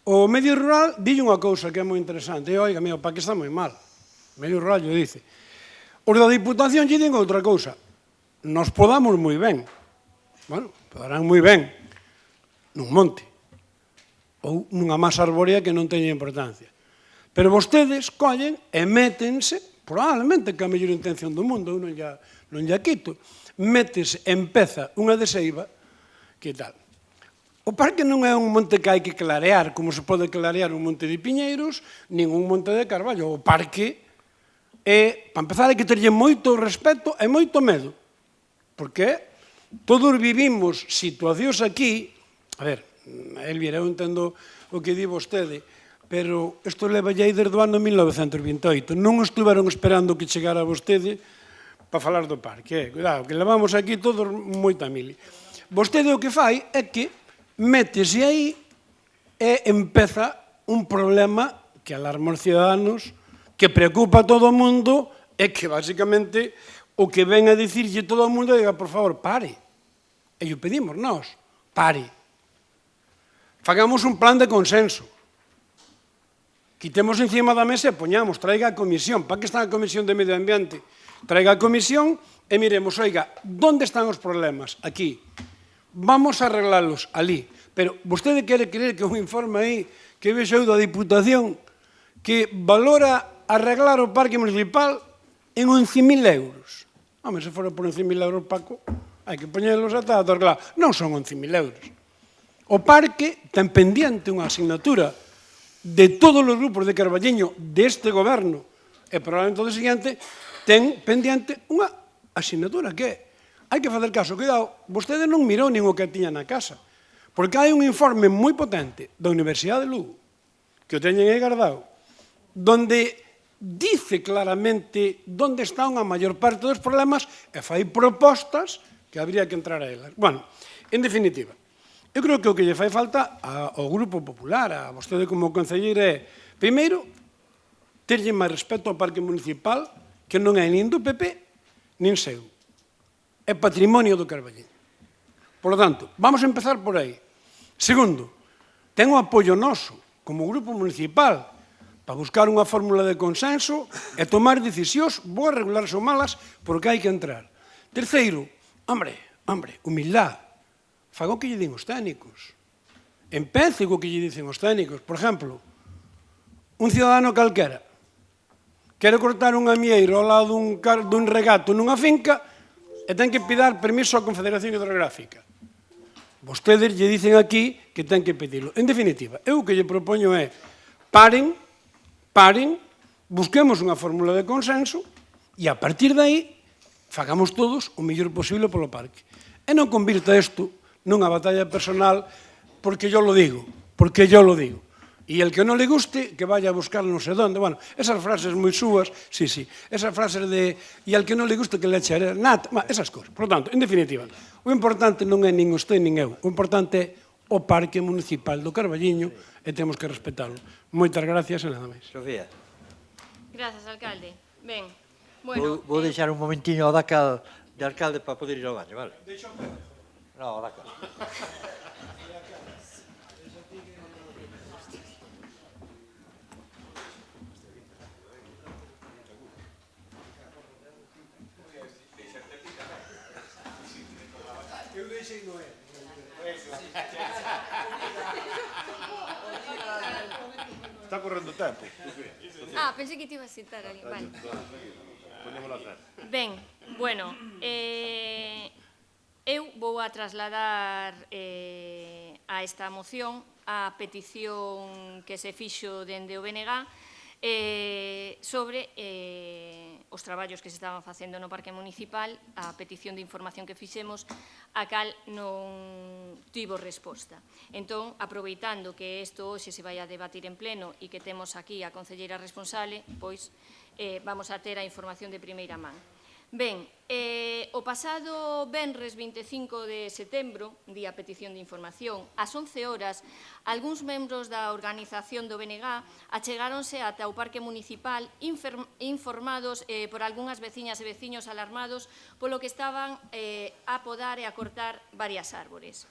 O medio rural dille unha cousa que é moi interesante. Oiga, o parque está moi mal. O medio rural lle dice. Os da Diputación lle din outra cousa. Nos podamos moi ben. Bueno, podarán moi ben nun monte ou nunha masa arbórea que non teña importancia. Pero vostedes collen e métense, probablemente que a mellor intención do mundo, eu non lla quito, métese, empeza unha de seiva, que tal? O parque non é un monte que hai que clarear, como se pode clarear un monte de piñeiros, nin un monte de carballo. O parque é, para empezar, hai que terlle moito respeto e moito medo. Porque todos vivimos situacións aquí, a ver, Elvira, eu entendo o que di vostede, pero isto leva aí desde o ano 1928. Non estiveron esperando que chegara vostede para falar do parque. Cuidado, que levamos aquí todos moita mili. Vostede o que fai é que métese aí e empeza un problema que alarma os ciudadanos, que preocupa a todo o mundo e que, basicamente, o que ven a dicirlle todo o mundo diga, por favor, pare. E o pedimos nós, pare. Fagamos un plan de consenso. Quitemos encima da mesa e poñamos, traiga a comisión. Para que está a comisión de medio ambiente? Traiga a comisión e miremos, oiga, onde están os problemas? Aquí. Vamos a arreglalos ali. Pero vostede quere creer que un informe aí que vexo eu da Diputación que valora arreglar o parque municipal en 11.000 euros. Home, se fora por 11.000 euros, Paco, hai que poñelos ata arreglar. Non son 11.000 euros. O parque ten pendiente unha asignatura de todos os grupos de Carballiño deste goberno e probablemente do seguinte, ten pendiente unha asignatura que hai que facer caso. Cuidado, vostede non mirou nin o que tiña na casa, porque hai un informe moi potente da Universidade de Lugo, que o teñen aí guardado, donde dice claramente onde está unha maior parte dos problemas e fai propostas que habría que entrar a elas. Bueno, en definitiva, eu creo que o que lle fai falta ao Grupo Popular, a vostede como concelleira, é, primeiro, terlle máis respeto ao Parque Municipal, que non é nin do PP, nin seu. É patrimonio do Carballiño. Por lo tanto, vamos a empezar por aí. Segundo, ten o apoio noso, como grupo municipal, para buscar unha fórmula de consenso e tomar decisións boas, regulares ou malas, porque hai que entrar. Terceiro, humildade. Faga o que lle din os técnicos. Empece co que lle dicen os técnicos. Por exemplo, un cidadano calquera quere cortar un amieiro ao lado dun regato nunha finca e ten que pedir permiso á Confederación Hidrográfica. Vostedes lle dicen aquí que ten que pedilo. En definitiva, eu o que lle propoño é paren, busquemos unha fórmula de consenso e a partir de aí fagamos todos o mellor posible polo parque. E non convirta isto nunha batalla personal porque yo lo digo. E el que non le guste, que vaya a buscar non sei donde. Bueno, esas frases moi súas, sí, esas frases de e al que non le guste que le eche nata, esas cosas. Por lo tanto, en definitiva, o importante non é nin usted nin eu, o importante é o Parque Municipal do Carballiño e temos que respetarlo. Moitas gracias e nada máis. Sofía. Grazas, alcalde. Ben, bueno... Vou deixar un momentiño ao dacal de alcalde para poder ir ao baño, vale? No, ao dacal. Eu deixei no E. Está correndo o tempo. Pensei que te iba a citar ali. Vale. Poñémolo a hacer. Ben, bueno, eu vou a trasladar a esta moción a petición que se fixo dende o BNG sobre os traballos que se estaban facendo no Parque Municipal, a petición de información que fixemos, a cal non tivo resposta. Entón, aproveitando que isto hoxe se vai a debatir en pleno e que temos aquí a concelleira responsable, pois vamos a ter a información de primeira man. Ben, o pasado venres 25 de setembro, día petición de información, ás 11 horas, algúns membros da organización do BNG achegáronse ata o Parque Municipal informados por algunhas veciñas e veciños alarmados polo que estaban a podar e a cortar varias árbores.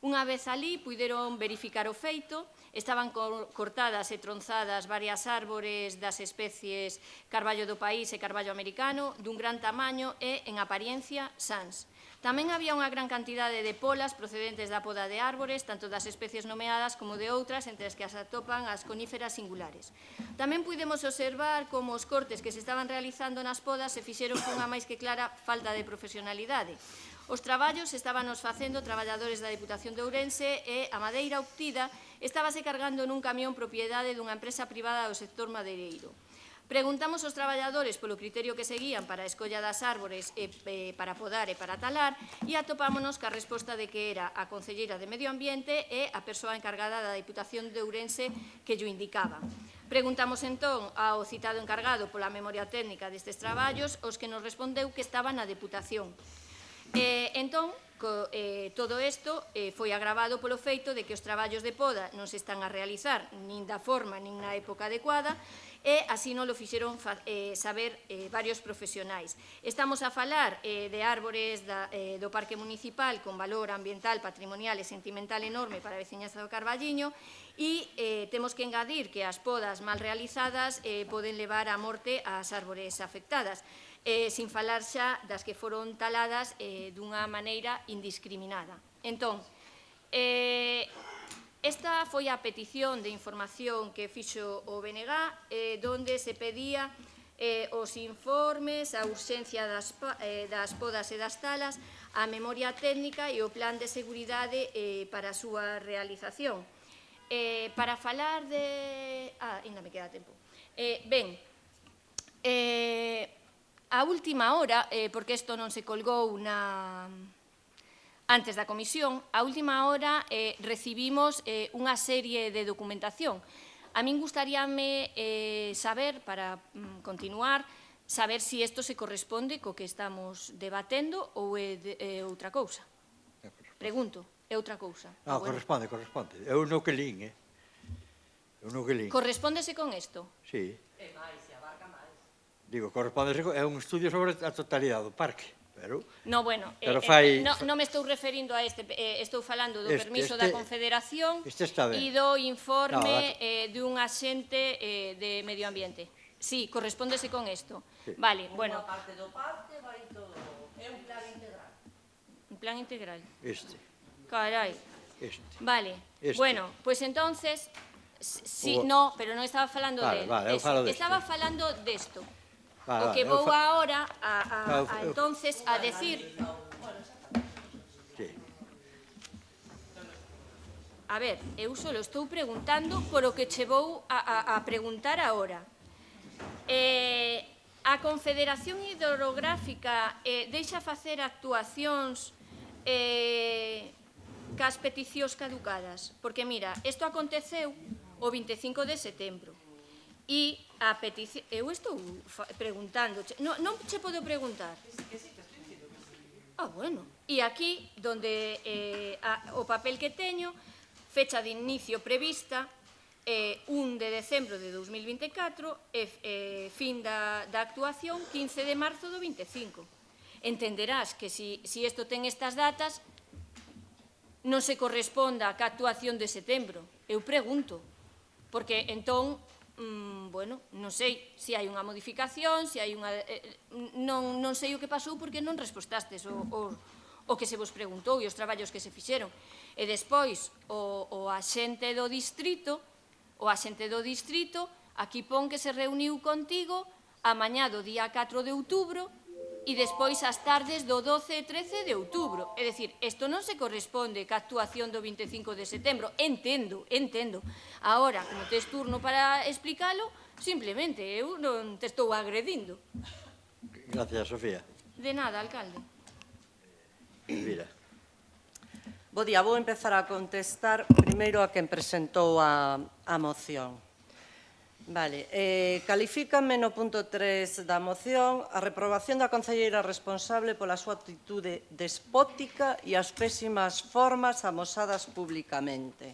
Unha vez alí, puideron verificar o feito, estaban cortadas e tronzadas varias árbores das especies carballo do país e carballo americano, dun gran tamaño e, en apariencia, sans. Tamén había unha gran cantidade de polas procedentes da poda de árbores, tanto das especies nomeadas como de outras, entre as que as atopan as coníferas singulares. Tamén puidemos observar como os cortes que se estaban realizando nas podas se fixeron cunha máis que clara falta de profesionalidade. Os traballos estábanos facendo traballadores da Deputación de Ourense e a madeira obtida estábase cargando nun camión propiedade dunha empresa privada do sector madeireiro. Preguntamos aos traballadores polo criterio que seguían para a escolla das árbores para podar e para talar e atopámonos ca resposta de que era a concelleira de Medio Ambiente e a persoa encargada da Deputación de Ourense que llo indicaba. Preguntamos entón ao citado encargado pola memoria técnica destes traballos, os que nos respondeu que estaba na Deputación. Entón, todo isto foi agravado polo feito de que os traballos de poda non se están a realizar nin da forma nin na época adecuada e así non lo fixeron saber varios profesionais. Estamos a falar de árbores do Parque Municipal con valor ambiental, patrimonial e sentimental enorme para a veciñanza do Carballiño e temos que engadir que as podas mal realizadas poden levar á morte ás árbores afectadas, sin falar xa das que foron taladas dunha maneira indiscriminada. Entón, esta foi a petición de información que fixo o BNG, donde se pedía os informes, a urxencia das podas e das talas, a memoria técnica e o plan de seguridade para a súa realización. Para falar de... ainda me queda tempo. Ben, a última hora, porque isto non se colgou antes da comisión, a última hora recibimos unha serie de documentación. A min gustaríame saber, para continuar, saber se isto se corresponde co que estamos debatendo ou é outra cousa. Pregunto, é outra cousa. Non, corresponde. Eu non que lín, Eu non que lín. Correspóndese con isto? Sí. Digo, corresponde, é un estudio sobre a totalidade do parque. No, bueno, non me estou referindo a este, estou falando do permiso da Confederación e do informe dun axente de medio ambiente. Sí, correspóndese con isto. Vale, bueno. Unha parte do parque vai todo, é un plan integral. Un plan integral. Este. Carai. Este. Vale, bueno, pues entonces, sí, no, pero non estaba falando de estaba falando desto. O que vou agora entonces a decir... A ver, eu só estou preguntando por o que che vou a preguntar agora. A Confederación Hidrográfica deixa facer actuacións cas peticións caducadas? Porque, mira, isto aconteceu o 25 de setembro. E a petición... Eu estou preguntando... Non che podo preguntar. Bueno. E aquí, donde o papel que teño, fecha de inicio prevista, 1 de decembro de 2024, fin da actuación, 15 de marzo do 25. Entenderás que se isto ten estas datas, non se corresponda ca actuación de setembro. Eu pregunto. Porque, entón... bueno, non sei se hai unha modificación, se hai unha... non sei o que pasou porque non respostastes o que se vos preguntou e os traballos que se fixeron. E despois, o axente do distrito, aquí pon que se reuniu contigo a mañá do día 4 de outubro e despois as tardes do 12 e 13 de outubro. É dicir, isto non se corresponde ca actuación do 25 de setembro. Entendo. Agora, como tes turno para explicalo, simplemente eu non te estou agredindo. Gracias, Sofía. De nada, alcalde. Elvira. Bo día, vou empezar a contestar primeiro a quen presentou a moción. Vale, califícame no punto 3 da moción a reprobación da concelleira responsable pola súa actitude despótica e as pésimas formas amosadas públicamente.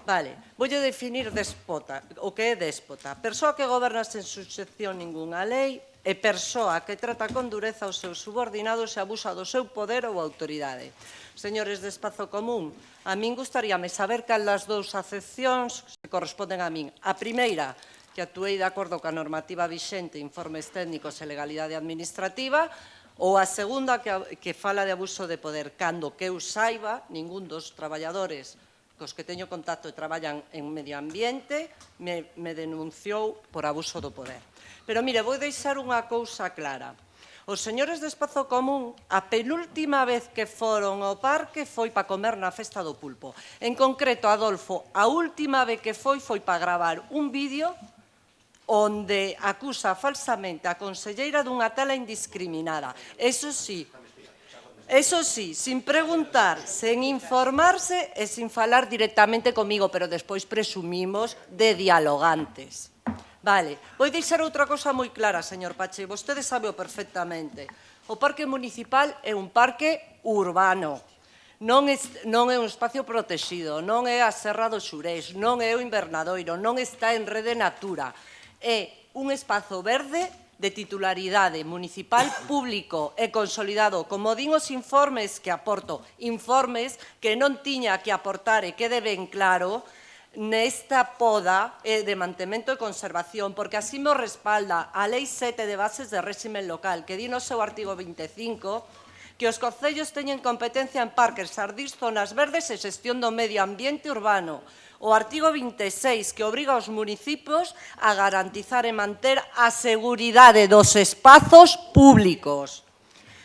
Vale, voulle definir déspota, o que é déspota. Persoa que goberna sen suxección ningunha lei e persoa que trata con dureza os seus subordinados e abusa do seu poder ou autoridade. Señores de Espazo Común, a min gustaríame saber cal das dous acepcións se corresponden a min. A primeira, que actuei de acordo ca normativa vixente, informes técnicos e legalidade administrativa, ou a segunda, que fala de abuso de poder, cando que eu saiba, ningún dos traballadores cos que teño contacto e traballan en medio ambiente me denunciou por abuso do poder. Pero, mire, vou deixar unha cousa clara. Os señores de Espazo Común, a penúltima vez que foron ao parque foi para comer na festa do pulpo. En concreto, Adolfo, a última vez que foi para gravar un vídeo onde acusa falsamente a conselleira dunha tela indiscriminada. Eso sí, sin preguntar, sen informarse e sin falar directamente comigo, pero despois presumimos de dialogantes. Vale, vou deixar outra cosa moi clara, señor Pache, vostede sabeo perfectamente. O parque municipal é un parque urbano, non é un espacio protegido, non é a Serra do Xurés, non é o Invernadoiro, non está en Rede Natura. É un espazo verde de titularidade municipal público e consolidado, como din os informes que aporto, informes que non tiña que aportar e quede ben claro, nesta poda de mantemento e conservación, porque así mo respalda a Lei 7 de Bases de Réximen Local, que di no seu artigo 25 que os concellos teñen competencia en parques, xardíns, zonas verdes e xestión do medio ambiente urbano. O artigo 26 que obriga aos municipios a garantizar e manter a seguridade dos espazos públicos.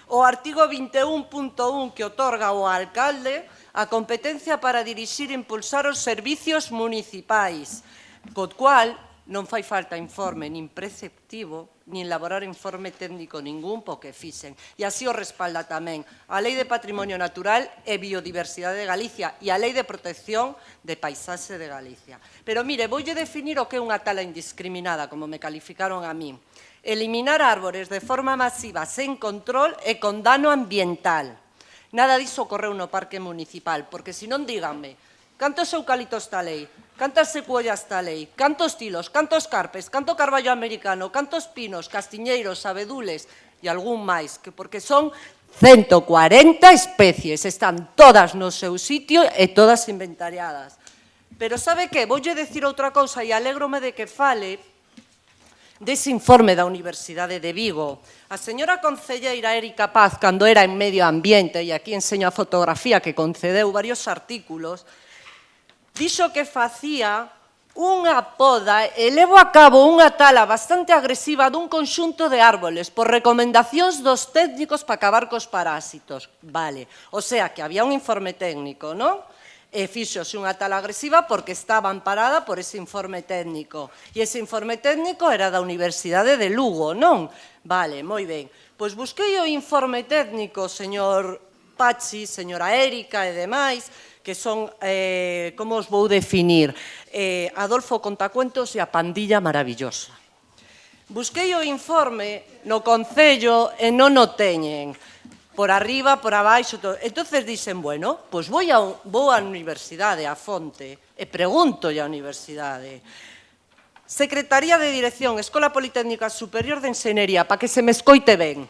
O artigo 21.1 que otorga ao alcalde a competencia para dirixir e impulsar os servicios municipais, co cual non fai falta informe nin preceptivo, nin elaborar informe técnico ningún po que fixen. E así o respalda tamén a Lei de Patrimonio Natural e Biodiversidade de Galicia e a Lei de Protección de Paisaxe de Galicia. Pero, mire, voulle definir o que é unha tala indiscriminada, como me calificaron a min. Eliminar árbores de forma masiva, sen control e con dano ambiental. Nada diso ocorreu no parque municipal, porque senón díganme, cantos eucaliptos esta lei, cantas secuoias esta lei, cantos tilos, cantos carpes, canto carballo americano, cantos pinos, castiñeiros, abedules, e e algún máis, porque son 140 especies, están todas no seu sitio e todas inventariadas. Pero sabe que? Voulle decir outra cousa e alégrome de que fale dese informe da Universidade de Vigo. A señora concelleira Érica Paz, cando era en Medio Ambiente, e aquí enseño a fotografía que concedeu varios artículos, dixo que facía unha poda e levo a cabo unha tala bastante agresiva dun conxunto de árboles por recomendacións dos técnicos para acabar cos parásitos. Vale, o sea que había un informe técnico, non? E fixose unha tala agresiva porque estaba amparada por ese informe técnico. E ese informe técnico era da Universidade de Lugo, non? Vale, moi ben. Pois busquei o informe técnico, señor Pachi, señora Érica e demais, que son, como os vou definir, Adolfo Contacuentos e a pandilla maravillosa. Busquei o informe no Concello e non o teñen. Por arriba, por abaixo, todo. Entonces dicen, bueno, pois vou á universidade, á fonte, e pregúntolle á universidade. Secretaría de Dirección, Escola Politécnica Superior de Enxeñería, para que se me escoite ben.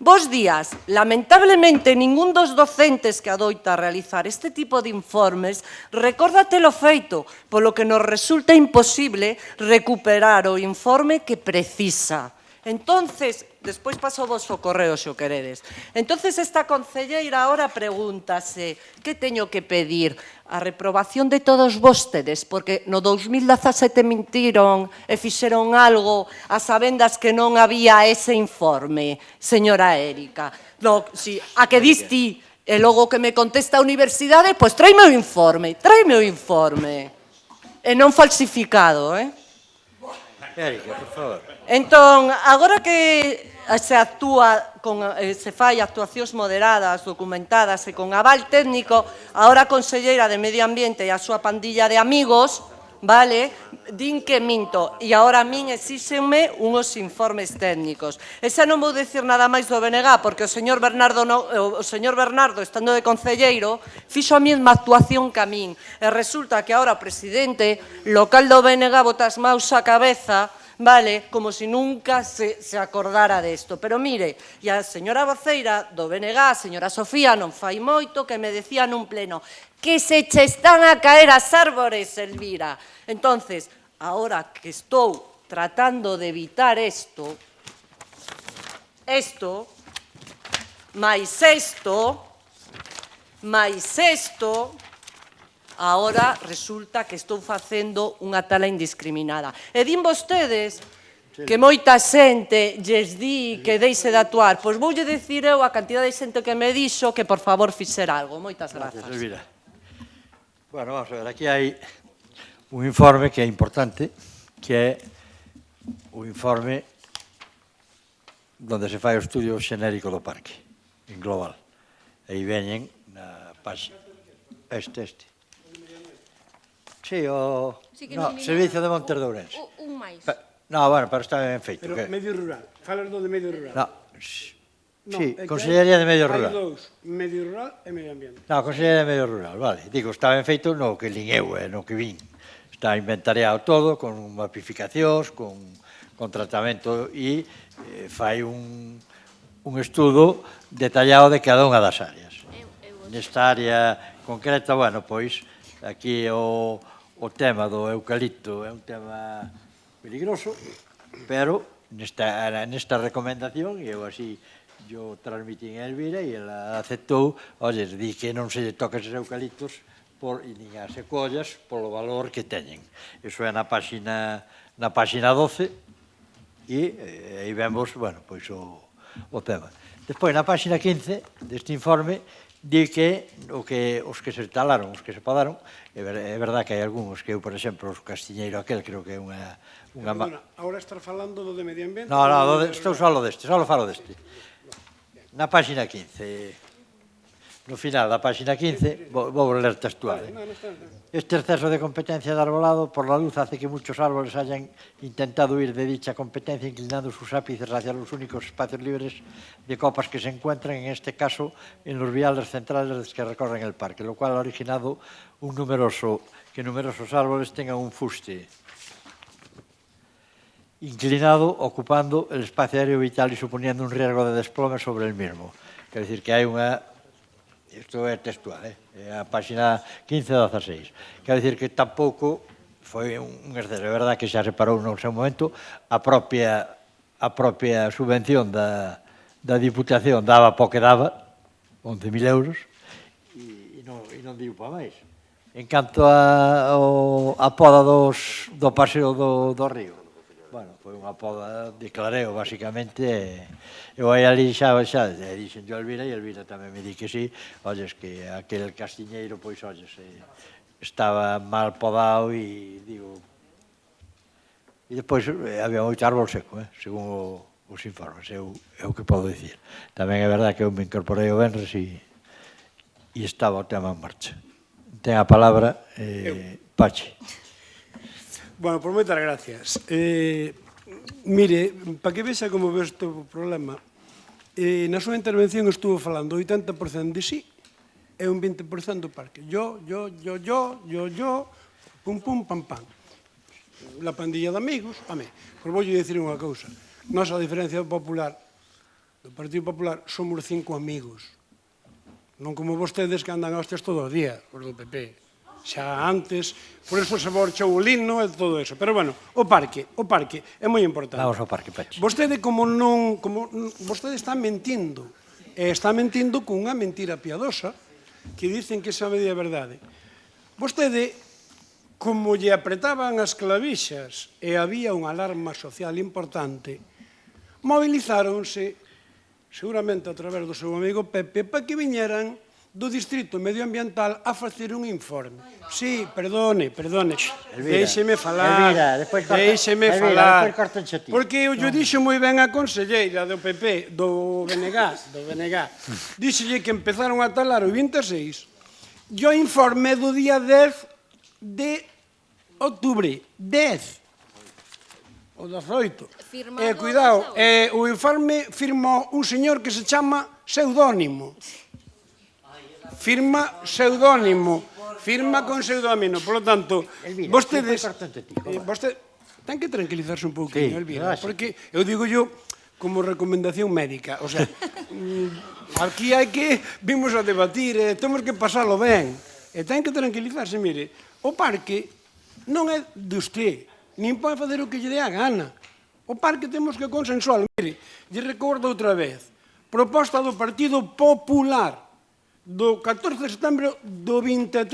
Bos días, lamentablemente ningún dos docentes que adoita realizar este tipo de informes recorda telo feito, polo que nos resulta imposible recuperar o informe que precisa. Entonces, despois paso vos o correo se o queredes. Entonces esta concelleira ahora pregúntase que teño que pedir? A reprobación de todos vostedes, porque no 2017 mentiron e fixeron algo a sabendas que non había ese informe, señora Érica. No, si, a que diste e logo que me contesta a universidade, pois tráeme o informe, e non falsificado, Érica, por favor. Entón, agora que se fai actuacións moderadas, documentadas e con aval técnico, agora a conselleira de Medio Ambiente e a súa pandilla de amigos, vale, din que minto, e agora a min exíxenme unhos informes técnicos. E xa non vou dicir nada máis do BNG, porque o señor Bernardo, estando de concelleiro, fixo a mesma actuación que a min. E resulta que agora o presidente local do BNG bota as maus á cabeza, vale, como se nunca se acordara desto. Pero mire, e a señora voceira do BNG, a señora Sofía, non fai moito, que me decía nun pleno que se che están a caer as árbores, Elvira. Entonces, ahora que estou tratando de evitar isto, agora resulta que estou facendo unha tala indiscriminada. E din vostedes que moita xente lles di que deixe de actuar. Pois voulle dicir eu a cantidad de xente que me dixo que por favor fixera algo. Moitas grazas. Bueno, vamos a ver, aquí hai un informe que é importante, que é o informe donde se fai o estudio xenérico do parque, en global. Aí veñen na página. Este. Sí, o Servicio de Montes de Ourense. Un máis. No, bueno, pero está ben feito. Pero medio rural, falas do de medio rural. No, sí, Consellería de Medio Rural. Hai dous, medio rural e medio ambiente. No, Consellería de Medio Rural, vale. Digo, está ben feito no que lin eu, no que vin. Está inventariado todo, con mapificacións, con tratamento e fai un estudo detallado de cada unha das áreas. Nesta área concreta, bueno, pois, aquí o tema do eucalipto é un tema peligroso, pero nesta recomendación, e eu así yo transmití a Elvira e ela aceptou, oye, di que non se lle toca esos eucaliptos nin as secollas polo valor que teñen. Iso é na páxina 12 e aí vemos, bueno, pois o tema. Despois, na páxina 15 deste informe, di que os que se instalaron, os que se podaron, é verdad que hai algúns que eu, por exemplo, o Castiñeiro aquel, creo que é unha... Perdona, agora estás falando do de medio ambiente? No, estou só falo deste. Na páxina 15, no final da páxina 15, vou ler textual. Este exceso de competencia de arbolado por la luz hace que muchos árboles hayan intentado huir de dicha competencia inclinando sus ápices hacia los únicos espacios libres de copas que se encuentran, en este caso, en los viales centrales que recorren el parque, lo cual ha originado que numerosos árboles tengan un fuste. inclinado, ocupando el espacio aéreo vital y suponiendo un riesgo de desplome sobre el mismo. Quer decir que hai unha... Isto é textual, é a página 15 e 16. Quer decir que tampouco foi un exceso. É verdad que xa se parou no seu momento, a propia subvención da Diputación daba po que daba, 11.000 euros, e non diu pa máis. En canto a poda do paseo do río, bueno, foi unha poda de clareo, basicamente. Eu aí ali xa dixen yo a Elvira, e Elvira tamén me di que sí, olles, que aquel castiñeiro, pois, olles, estaba mal podado e, digo... E depois había moito árbol seco, según os informes, é o que podo dicir. Tamén é verdad que eu me incorporei o venres e estaba o tema en marcha. Ten a palabra Pachi. Bueno, por moitas gracias. Mire, para que vexa como ve este problema, na súa intervención estuvo falando 80% de sí e un 20% do parque. Yo, pum, pum, pam, pam. La pandilla de amigos, amén. Pois vou dicir unha cousa. Nós, a diferencia do Partido Popular, somos 5 amigos. Non como vostedes que andan a hostias todo o día, os do PP. Xa antes, por eso se borchou o lino e todo eso. Pero bueno, o parque é moi importante. Vamos ao parque, Pachi. Vostede vostede está mentindo, e está mentindo con unha mentira piadosa que dicen que esa media verdade. Vostede, como lle apretaban as clavixas e había unha alarma social importante, movilizáronse, seguramente a través do seu amigo Pepe, para que viñeran do Distrito Medioambiental a facer un informe. Sí, perdone, déixeme falar, porque eu dixo moi ben a conselleira do PP, do BNG, díxelle que empezaron a talar o 26, e o informe do día 10 de outubro, 10, o 18. Cuidado, o informe firmou un señor que se chama Pseudónimo. Firma con pseudónimo. Por lo tanto, vostedes... Ten que tranquilizarse un pouquinho, Elvira, porque eu digo yo como recomendación médica. O sea, aquí hai que... Vimos a debatir, temos que pasalo ben. E ten que tranquilizarse, mire, o parque non é de usted, nin pode fazer o que lle dé a gana. O parque temos que consensualo. Mire, lle recordo outra vez, proposta do Partido Popular, do 14 de setembro do 23,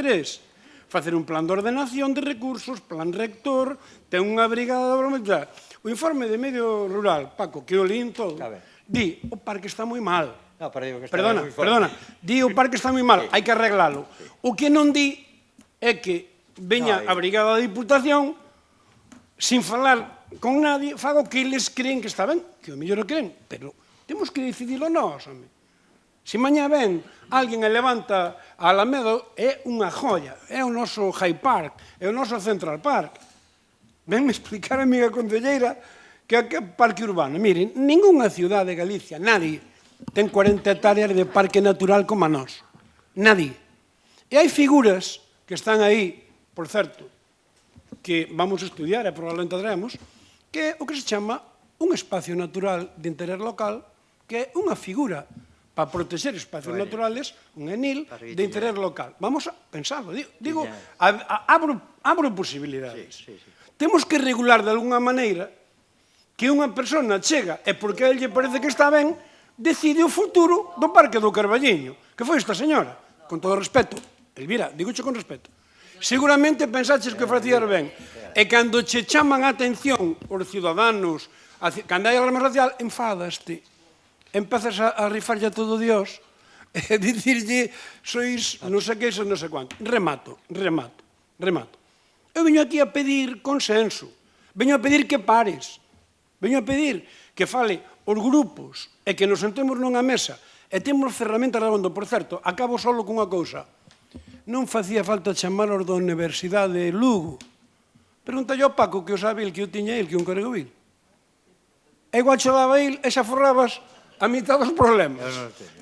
facer un plan de ordenación de recursos, plan rector, ten unha brigada de obra. O informe de medio rural, Paco, que o lín todo, di, o parque está moi mal. Perdona, di, o parque está moi mal, hai que arreglalo. O que non di é que veña a brigada da Diputación, sin falar con nadie, faga o que eles creen que está ben, que o mellor o creen, pero temos que decidilo nós, home. Se mañá ven alguén e levanta a Alameda, é unha joia, é o noso High Park, é o noso Central Park. Venme explicar a amiga concelleira que é parque urbano. Miren, ninguna ciudad de Galicia, nadie, ten 40 hectáreas de parque natural como a nós. Nadie. E hai figuras que están aí, por certo, que vamos a estudiar e probablemente traemos, que é o que se chama un espacio natural de interés local, que é unha figura para proteger espacios naturales, un ENIL de interés local. Vamos a pensarlo. Digo, abro posibilidades. Temos que regular de alguna maneira que unha persona chega e porque a él lle parece que está ben, decide o futuro do Parque do Carballiño, que foi esta señora, con todo respeto. Elvira, digoche con respeto. Seguramente pensaches que facías ben. E cando che chaman a atención os ciudadanos, cando hai alarma social, enfadaste. Empezas a rifarlle a todo Dios e dicirlle sois non sei que, non sei cuánto. Remato. Eu veño aquí a pedir consenso, veño a pedir que pares, veño a pedir que fale os grupos e que nos sentemos nunha mesa e temos ferramentas redondo. Por certo, acabo solo con unha cousa. Non facía falta chamar os da Universidade de Lugo. Pregúntalle ao Paco que o sabe el que o tiña el que un cargo vil. E igual che daba el e xa forrabas a mitad dos problemas. Eu non o teño.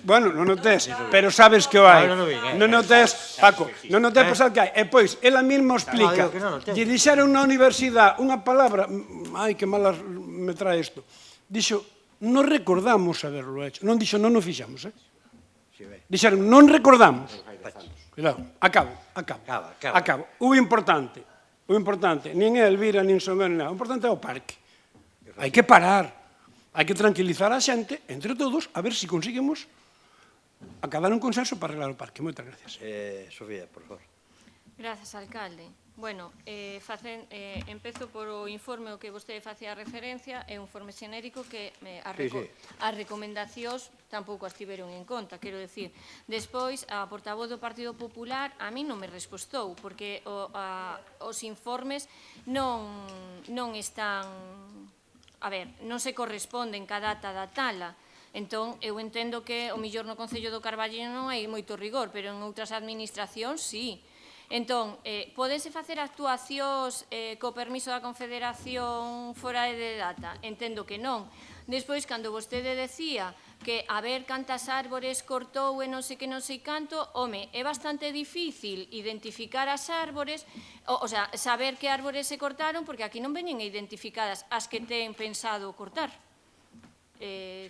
Bueno, non o tes, pero sabes que o hai. Non o vi, Non o tes, Paco, non o tes pensar que hai. E pois, ela mesma explica. digo que non o teño. Lle dixeron na universidade unha palabra, ai, que malas me trae isto. Dixo, non recordamos haberlo hecho. Non dixo, non o fixamos, Dixeron, non recordamos. Cuidado, acabo. O importante, nin é Elvira, nin son eu, nin nada. O importante é o parque. Hai que parar. Hai que tranquilizar a xente, entre todos, a ver se conseguimos acabar un consenso para arreglar o parque. Moitas gracias. Sofía, por favor. Grazas, alcalde. Bueno, empezo por o informe ao que vostede facía referencia, é un informe xenérico que as recomendacións tampouco as tiveron en conta, quero decir. Despois, a portavoz do Partido Popular a mí non me respostou, porque os informes non están... A ver, non se corresponden ca data da tala. Entón, eu entendo que o millor no Concello do Carballiño non hai moito rigor, pero en outras administracións, sí. Entón, podense facer actuacións co permiso da Confederación fora de data? Entendo que non. Despois, cando vostede decía que a ver cantas árbores cortou e non sei que non sei canto, home, é bastante difícil identificar as árbores, o sea, saber que árbores se cortaron, porque aquí non veñen identificadas as que ten pensado cortar.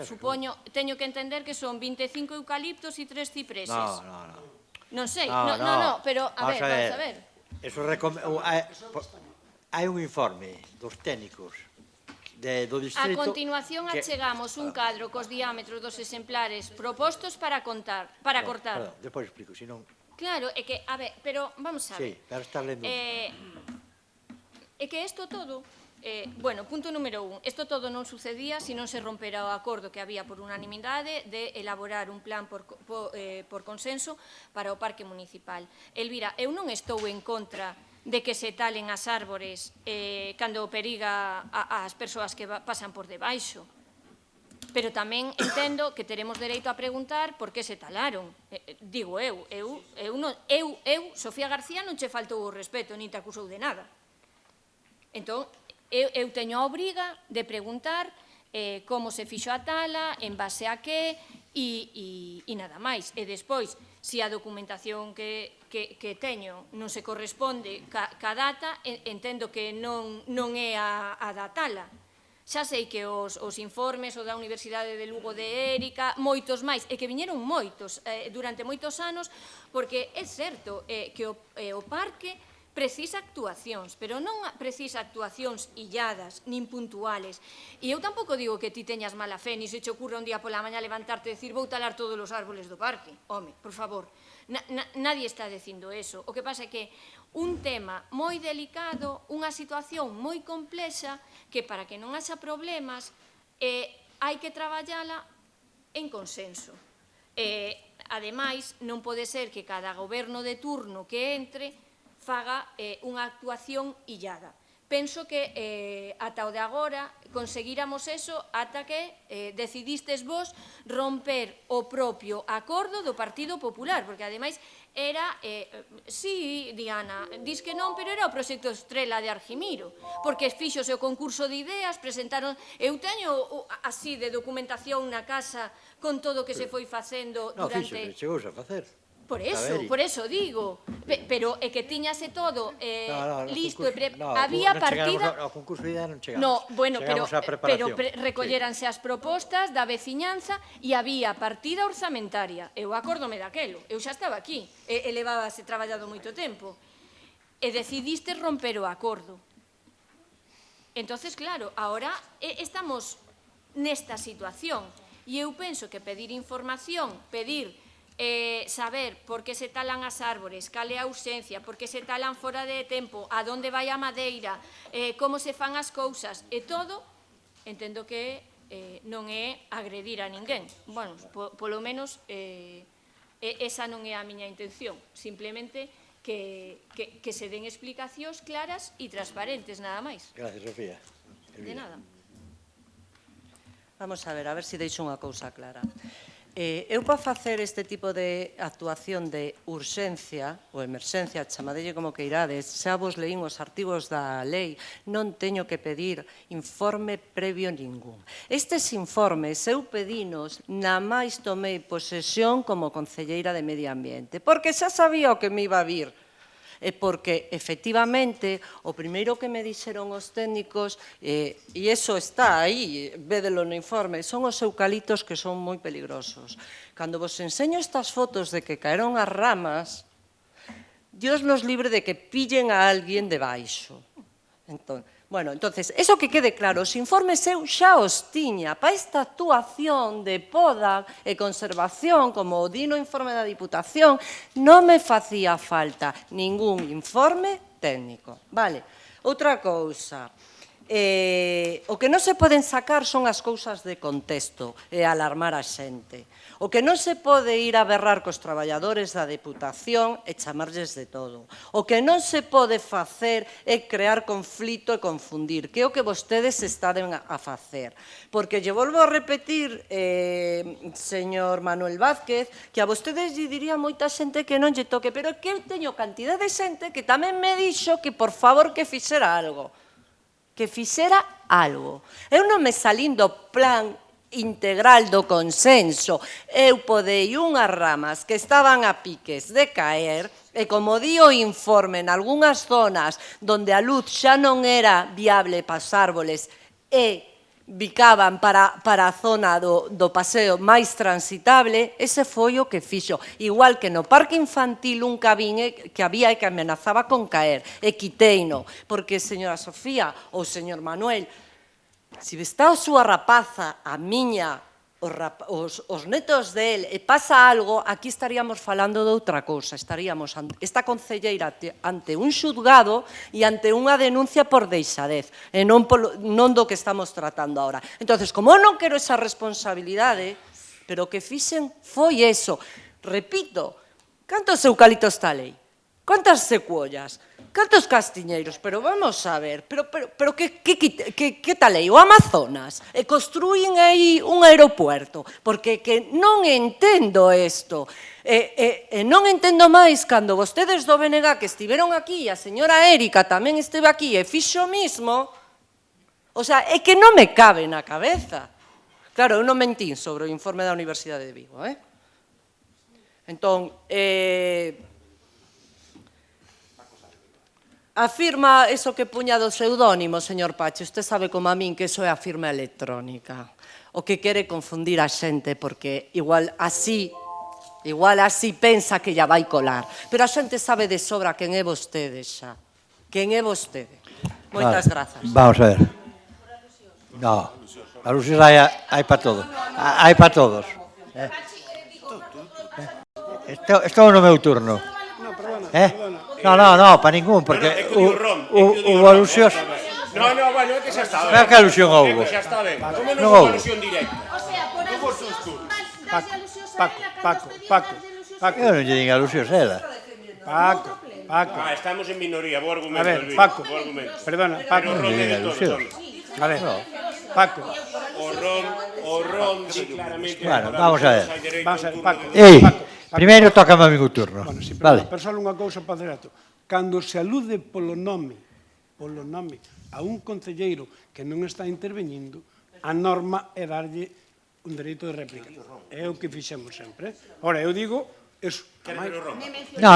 Supoño, teño que entender que son 25 eucaliptos e 3 cipreses. No. Non sei, no, pero vamos a ver. Hai un informe dos técnicos do distrito... A continuación achegamos un cadro cos diámetros dos exemplares propostos para cortar. Perdón, depois explico, senón... Claro, é que, a ver, pero vamos a ver. Sí, pero estás lendo... É que isto todo... Bueno, punto número 1. Isto todo non sucedía se non se rompera o acordo que había por unanimidade de elaborar un plan por consenso para o parque municipal. Elvira, eu non estou en contra de que se talen as árbores cando periga as persoas que pasan por debaixo. Pero tamén entendo que teremos dereito a preguntar por que se talaron. Digo eu, Sofía García, non che faltou o respeto, nin te acusou de nada. Entón, eu teño a obriga de preguntar como se fixo a tala, en base a que, e nada máis. E despois, se a documentación que teño non se corresponde ca data, entendo que non é a da tala. Xa sei que os informes, o da Universidade de Lugo de Érica, moitos máis, e que viñeron moitos durante moitos anos, porque é certo que o parque precisa actuacións, pero non precisa actuacións illadas, nin puntuales. E eu tampouco digo que ti teñas mala fe, ni se che ocurra un día pola mañá levantarte e dicir vou talar todos os árboles do parque. Home, por favor, nadie está dicindo eso. O que pasa é que un tema moi delicado, unha situación moi complexa, que para que non haxa problemas, hai que traballala en consenso. Ademais, non pode ser que cada goberno de turno que entre faga unha actuación illada. Penso que ata o de agora conseguíramos eso ata que decidistes vos romper o propio acordo do Partido Popular, porque ademais era, sí, Diana, dis que non, pero era o proxecto Estrela de Argimiro, porque fíxose o concurso de ideas, presentaron, eu teño así de documentación na casa con todo o que se foi facendo durante... Non, fíxose, chegouse a facer. Por eso digo, pero é que tiñase todo listo, había partida... Ao concurso de idea non chegamos. No, bueno, pero Sí. recolléranse as propostas da veciñanza e había partida orzamentaria. Eu acórdome daquelo, eu xa estaba aquí, e levábase traballado moito tempo. E decidiste romper o acordo. Entonces, claro, ahora estamos nesta situación. E eu penso que pedir información, pedir saber por que se talan as árbores, cal é a ausencia, por que se talan fora de tempo, a donde vai a madeira, como se fan as cousas, e todo, entendo que non é agredir a ninguén. Bueno, polo menos, esa non é a miña intención, simplemente que se den explicacións claras e transparentes, nada máis. Gracias, Sofía. De nada. Vamos a ver se deixo unha cousa clara. Eu para facer este tipo de actuación de urxencia ou emerxencia, chamadelle como queirades, xa vos leín os artigos da lei, non teño que pedir informe previo ningún. Estes informes eu pedinos na máis tomei posesión como concelleira de Medio Ambiente, porque xa sabía o que me iba a vir. E porque, efectivamente, o primeiro que me dixeron os técnicos, e iso está aí, védelo no informe, son os eucaliptos que son moi peligrosos. Cando vos enseño estas fotos de que caeron as ramas, Dios nos libre de que pillen a alguén debaixo. Entonces, eso que quede claro, os informes eu xa os tiña para esta actuación de poda e conservación, como o di no informe da Diputación, non me facía falta ningún informe técnico. Vale, outra cousa, o que non se poden sacar son as cousas de contexto e alarmar a xente. O que non se pode ir a berrar cos traballadores da Deputación e chamarlles de todo. O que non se pode facer é crear conflito e confundir, que é o que vostedes estaden a facer. Porque lle volvo a repetir, señor Manuel Vázquez, que a vostedes lle diría moita xente que non lle toque, pero que eu teño cantidad de xente que tamén me dixo que por favor que fixera algo. Que fixera algo. Eu non me salín do plan integral do consenso, eu podei unhas ramas que estaban a piques de caer e como di o informe en algunhas zonas donde a luz xa non era viable para os árboles e bicaban para a zona do paseo máis transitable, ese foi o que fixo. Igual que no parque infantil un cabín que había e que amenazaba con caer, e quiteino, porque señora Sofía ou señor Manuel, se está a súa rapaza, a miña, os netos del, e pasa algo, aquí estaríamos falando de outra cousa, estaríamos esta concelleira ante un xudgado e ante unha denuncia por deixadez, e non do que estamos tratando agora. Entón, como non quero esa responsabilidade, pero o que fixen foi eso. Repito, cantos eucaliptos está a lei? Cantas secuollas? Cantos castiñeiros? Pero vamos a ver, pero que tal aí? O Amazonas? E construín aí un aeropuerto? Porque que non entendo isto. E non entendo máis cando vostedes do BNG que estiveron aquí, e a señora Érica tamén esteve aquí e fixo o mismo, o sea, é que non me cabe na cabeza. Claro, eu non mentín sobre o informe da Universidade de Vigo, Entón, afirma eso que puña do pseudónimo, señor Pache. Usted sabe como a min que eso é a firma electrónica. O que quere confundir a xente, porque igual así pensa que ya vai colar. Pero a xente sabe de sobra quen é vostede xa. Quen é vostede. Moitas grazas. Vamos a ver. No, alusións hai para todos. Hai para todos. Estou no meu turno. No, para ningún, porque hubo alusións... bueno, é que xa está ben. Non é que alusión houbo. Xa está ben. Como non houbo alusión directa. Paco. Eu non lle din alusións a ela. Paco. Estamos en minoría, bo argumento. A ver, Paco, perdona, Paco. Pero o ron é de todos, A ver, Paco. O ron, sí, claramente... Bueno, vamos a ver. Paco. Primeiro tócame a mi turno. Vale. Pero só unha cousa para dizer. Cando se alude polo nome a un concelleiro que non está intervenindo, a norma é darlle un dereito de réplica. É o que fixemos sempre. Ora, eu digo eso. No.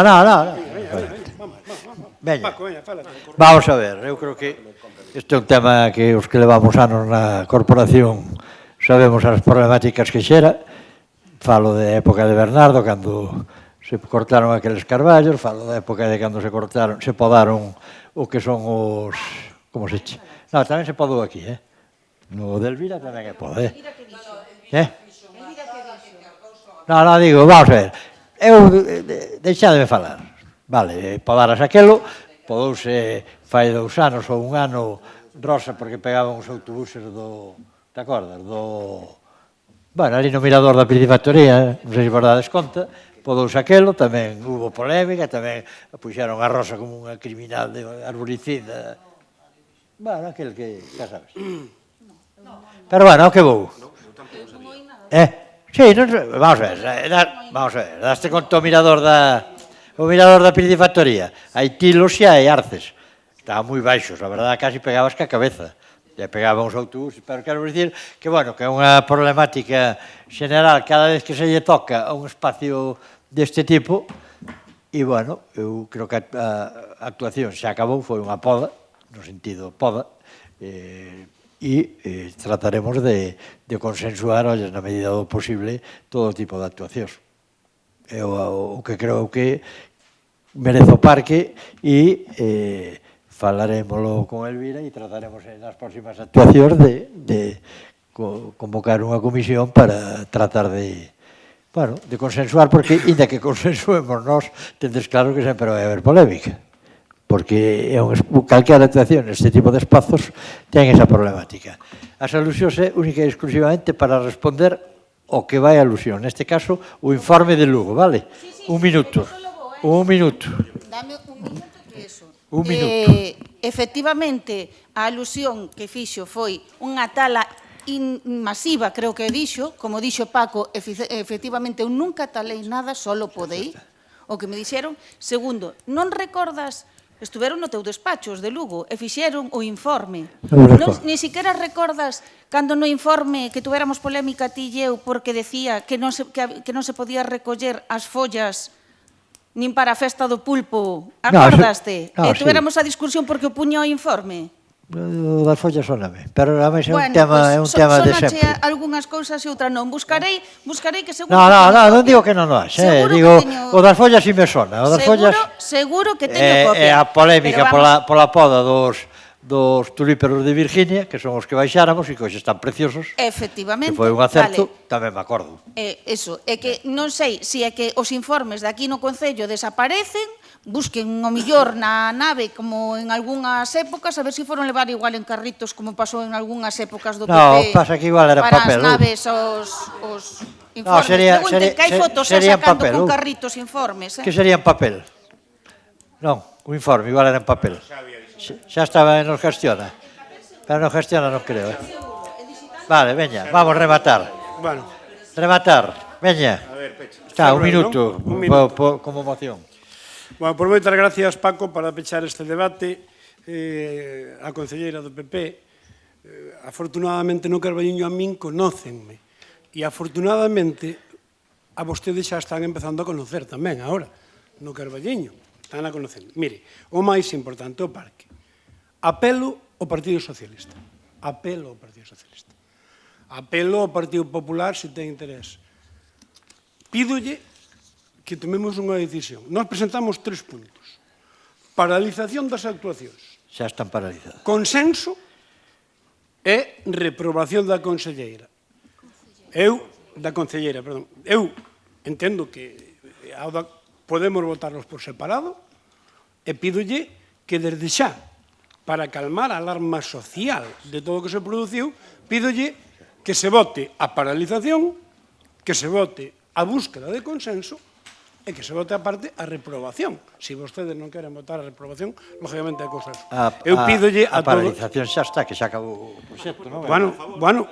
Veña. Vamos a ver, eu creo que este é un tema que os que levamos anos na corporación sabemos as problemáticas que xera. Falo de época de Bernardo, cando se cortaron aqueles carballos, falo da época de cando se podaron o que son os... como se che? No, tamén se podou aquí, No de Elvira tamén é podo, No, digo, vamos a ver. Eu, deixademe falar. Vale, podaras aquelo, podouse fai 2 anos ou 1 ano Rosa, porque pegaban os autobuses do... te acordas? Bueno, ali no mirador da Piscifactoría, non sei se vos dades conta, podouse aquelo, tamén hubo polémica, tamén puxeron a Rosa como unha criminal de arboricida. Bueno, aquel que, xa sabes. Pero bueno, que vou. Sí, vamos a ver, daste conto o mirador da Piscifactoría. Hai tilos e hai arces. Estaban moi baixos, a verdade, casi pegabas ca cabeza. E pegaban os autobuses, pero quero dicir que, bueno, que é unha problemática xeneral cada vez que se lle toca a un espacio deste tipo, e, bueno, eu creo que a actuación xa acabou, foi unha poda, no sentido poda, e trataremos de consensuar, olles, na medida do posible, todo tipo de actuacións. É o que creo que merece o parque e falaremoslo con Elvira e trataremos nas próximas actuacións de convocar unha comisión para tratar de consensuar, porque, inda que consensuemos nós, tendes claro que sempre vai haber polémica, porque calquera actuación neste tipo de espazos ten esa problemática. As alusións é única e exclusivamente para responder o que vai a alusión, neste caso, o informe de Lugo, vale? Un minuto. Dame un minuto que eso. Un minuto. Efectivamente, a alusión que fixo foi unha tala masiva, creo que dixo, como dixo Paco, efectivamente, eu nunca talei nada, solo podei, o que me dixeron. Segundo, non recordas, estuveron no teu despacho, os de Lugo, e fixeron o informe. Ni siquiera recordas cando no informe que tuéramos polémica ti e eu porque decía que non se podía recoller as follas nin para a festa do pulpo, acordaste? E tuéramos a discusión porque o puño o informe. O das follas soname, pero a máis é un tema de sempre. Sonache algunhas cousas e outra non. Buscarei que seguro... Non digo que non o haxe, digo, o das follas si me sona. O das follas... Seguro que teño copia. É a polémica pola poda dos tulíperos de Virginia, que son os que baixáramos e que hoxe están preciosos. Efectivamente. Que foi un acerto, tamén me acordo. Eso, é que non sei se é que os informes de aquí no Concello desaparecen, busquen o millor na nave como en algunhas épocas, a ver se foron levar igual en carritos como pasou en algunhas épocas do PP. No, pasa que igual era papel. Para as naves, os informes. Pregunten que hai fotos sacando con carritos informes. Que sería en papel? Non, o informe igual era en papel. Xa estaba nos Gestiona. Pero nos Gestiona non creo. Vale, veña, vamos rematar. Rematar, veña. Está, un minuto como moción. Bueno, por moitas gracias, Paco, para pechar este debate. A concelleira do PP, afortunadamente no Carballiño a min conócenme. E afortunadamente a vostedes xa están empezando a conocer tamén agora, no Carballiño. Están a conocer. Mire, o máis importante, o parque. Apelo ao Partido Socialista. Apelo ao Partido Socialista. Apelo ao Partido Popular se ten interés. Pídolle que tomemos unha decisión. Nós presentamos 3 puntos. Paralización das actuacións. Xa están paralizadas. Consenso e reprobación da conselleira. Eu entendo que podemos votarlos por separado e pídolle que desde xa, para calmar a alarma social de todo o que se produciu, pídolle que se vote a paralización, que se vote a búsqueda de consenso e que se vote aparte a reprobación. Se vostedes non queren votar a reprobación, lógicamente é cousa. Eu pídolle a todos... A paralización xa está, que xa acabou o proxecto, non? Bueno,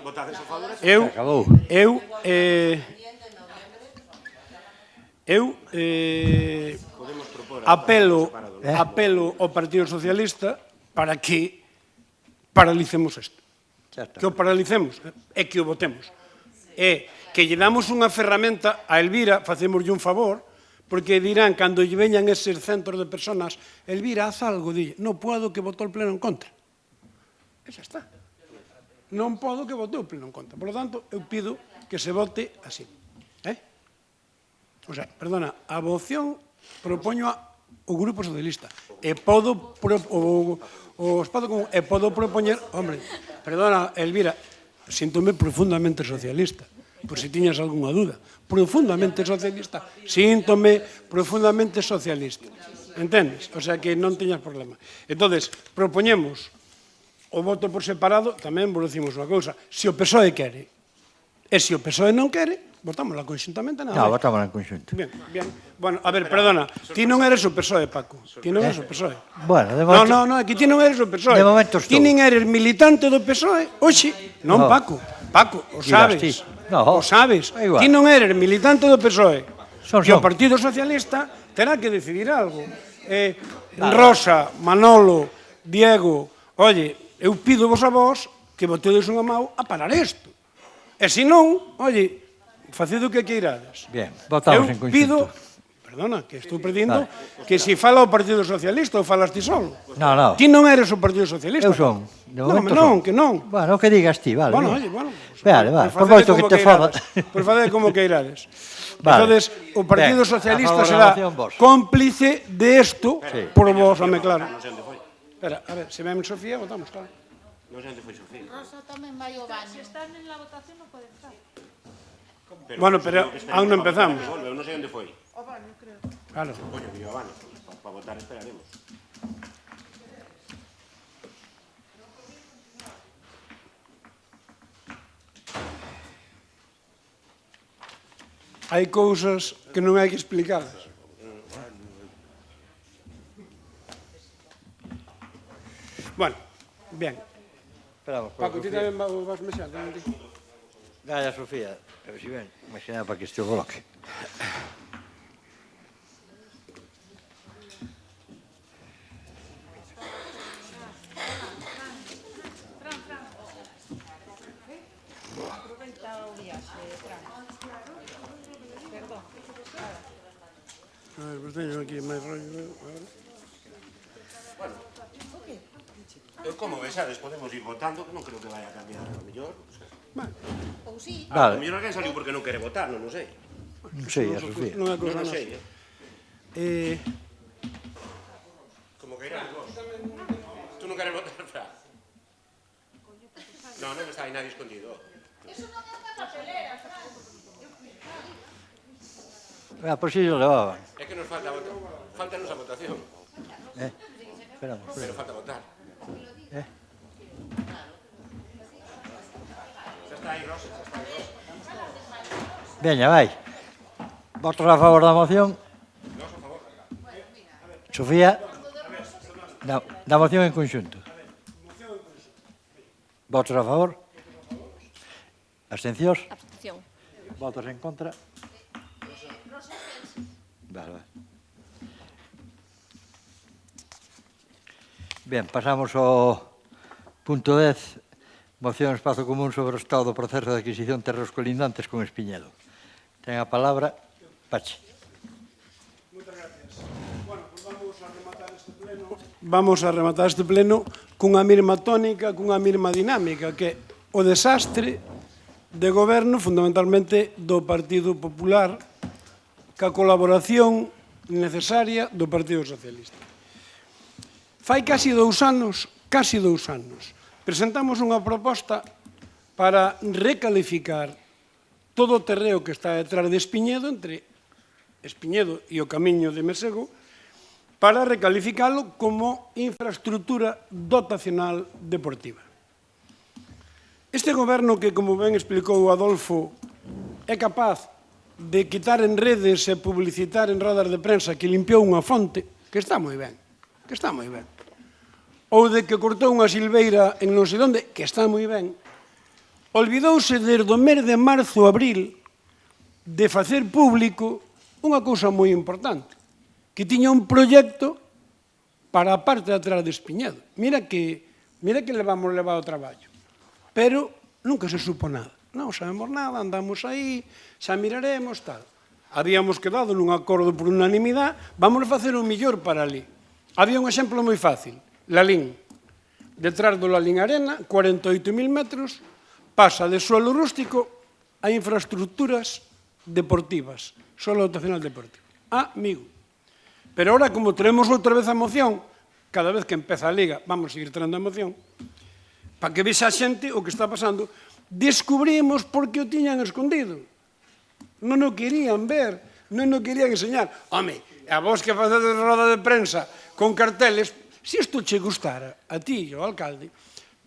apelo ao Partido Socialista para que paralicemos isto. Que o paralicemos e que o votemos. E que lle damos unha ferramenta a Elvira, facémoslle un favor, porque dirán, cando lle veñan eses centros de personas, Elvira, haz algo, dille, non podo que votou o pleno en contra. E xa está. Non podo que votou o pleno en contra. Por lo tanto, eu pido que se vote así. O sea, perdona, a voción propoño o Grupo Socialista. E podo propoñer, hombre, perdona, Elvira, síntome profundamente socialista, por si tiñas algunha dúda. Profundamente socialista. Síntome profundamente socialista. Entendes? O sea, que non teñas problema. Entonces, propoñemos o voto por separado, tamén vos decimos unha cousa. Se o PSOE quere, e se o PSOE non quere, votámosla conxuntamente. No, votámosla en conxunto. Bien. Bueno, a ver, perdona, ti non eres o PSOE, Paco. Ti non eres o PSOE. Bueno, de momento... No, que ti non eres o PSOE. De momento estou. Ti nin eres militante do PSOE, oxe, non, Paco. Paco, o Dirás sabes. ti. No, O sabes. é igual. Ti non eres militante do PSOE. Son. E o Partido Socialista terá que decidir algo. Rosa, Manolo, Diego, oye, eu pido vos a vos que botedes unha mão a parar isto. E se non, oye, faced o que queirades. Bien, votamos en conxunto. Pido, perdona, que estou pedindo que se fala o Partido Socialista ou falas ti solo. No. Ti non eres o Partido Socialista. Eu son. Non, que non. Bueno, que digas ti, vale. Bueno, bien. oye, bueno. Vale, por moito que te foda. Por fazer como queirades. Vale. Entonces, o Partido Ben, Socialista a favor da será moción, vos. cómplice de isto por vos, home, claro. Non sei onde foi. Espera, a ver, se ven Sofía, votamos, claro. Non sei onde foi Sofía. Rosa tamén vai ao baño. Se están en la votación non pode estar. Bueno, pero aún non empezamos. Eu non sei onde foi. O baño, creo. Claro. Coño, que iba a baño. Para votar esperaremos. Hai cousas que non hai que explicadas. Bueno, bien. Esperamos. Paco, ti tamén vas mexer, tamén ti. Gaya, Sofía. A ver si ven. Imagina para que este o coloque. A ver, pues teño aquí máis rollo. Eu como vexades podemos ir votando, que non creo que vaya a cambiar a mellor. Ou sí. A mellor alguén saliu porque non quere votar, non sei. Non sei, a Sofía. Non é cousa Non nosa. sei, Como que irás vos. Tú non queres votar, Fran? Non está aí nadie escondido. Eso non é unha papelera, Fran. Por si yo levaban. É que nos falta votar. Faltanos a votación. Esperamos. Pero falta votar. Xa está aí, Rosa, xa está aí, Rosa. Veña, vai. Votos a favor da moción? Sofía? Da moción en conxunto. Votos a favor? Abstencións? Abstención. Votos en contra? Vale. Bien, pasamos ao punto 10, moción espazo común sobre o estado do proceso de adquisición de terreos colindantes con Espiñedo. Ten a palabra Pachi. Vamos a rematar este pleno cunha mesma tónica, cunha mesma dinámica, que é o desastre de goberno fundamentalmente do Partido Popular ca colaboración necesaria do Partido Socialista. Fai casi 2 anos, presentamos unha proposta para recalificar todo o terreo que está detrás de Espiñedo, entre Espiñedo e o camiño de Mesego, para recalificalo como infraestructura dotacional deportiva. Este goberno que, como ben explicou Adolfo, é capaz de quitar en redes e publicitar en rodas de prensa que limpiou unha fonte, que está moi ben, ou de que cortou unha silveira en non sei onde, que está moi ben, olvidouse desde o mes de marzo a abril de facer público unha cousa moi importante, que tiña un proxecto para a parte de atrás de Espiñedo. Mira que levamos levado o traballo, pero nunca se supo nada. Non sabemos nada, andamos aí, xa miraremos, tal. Habíamos quedado nun acordo por unanimidade, vamos facer o millor para ali. Había un exemplo moi fácil, Lalín. Detrás do Lalín Arena, 48.000 metros, pasa de suelo rústico a infraestructuras deportivas, suelo dotacional deportivo. Amigo. Pero ahora, como traemos outra vez a moción, cada vez que empeza a Liga, vamos a seguir traendo a moción, para que vexa a xente o que está pasando, descubrimos por que o tiñan escondido. Non o querían ver, non o querían enseñar. Home, a vos que facedes roda de prensa con carteles, se isto che gustara a ti e ao alcalde,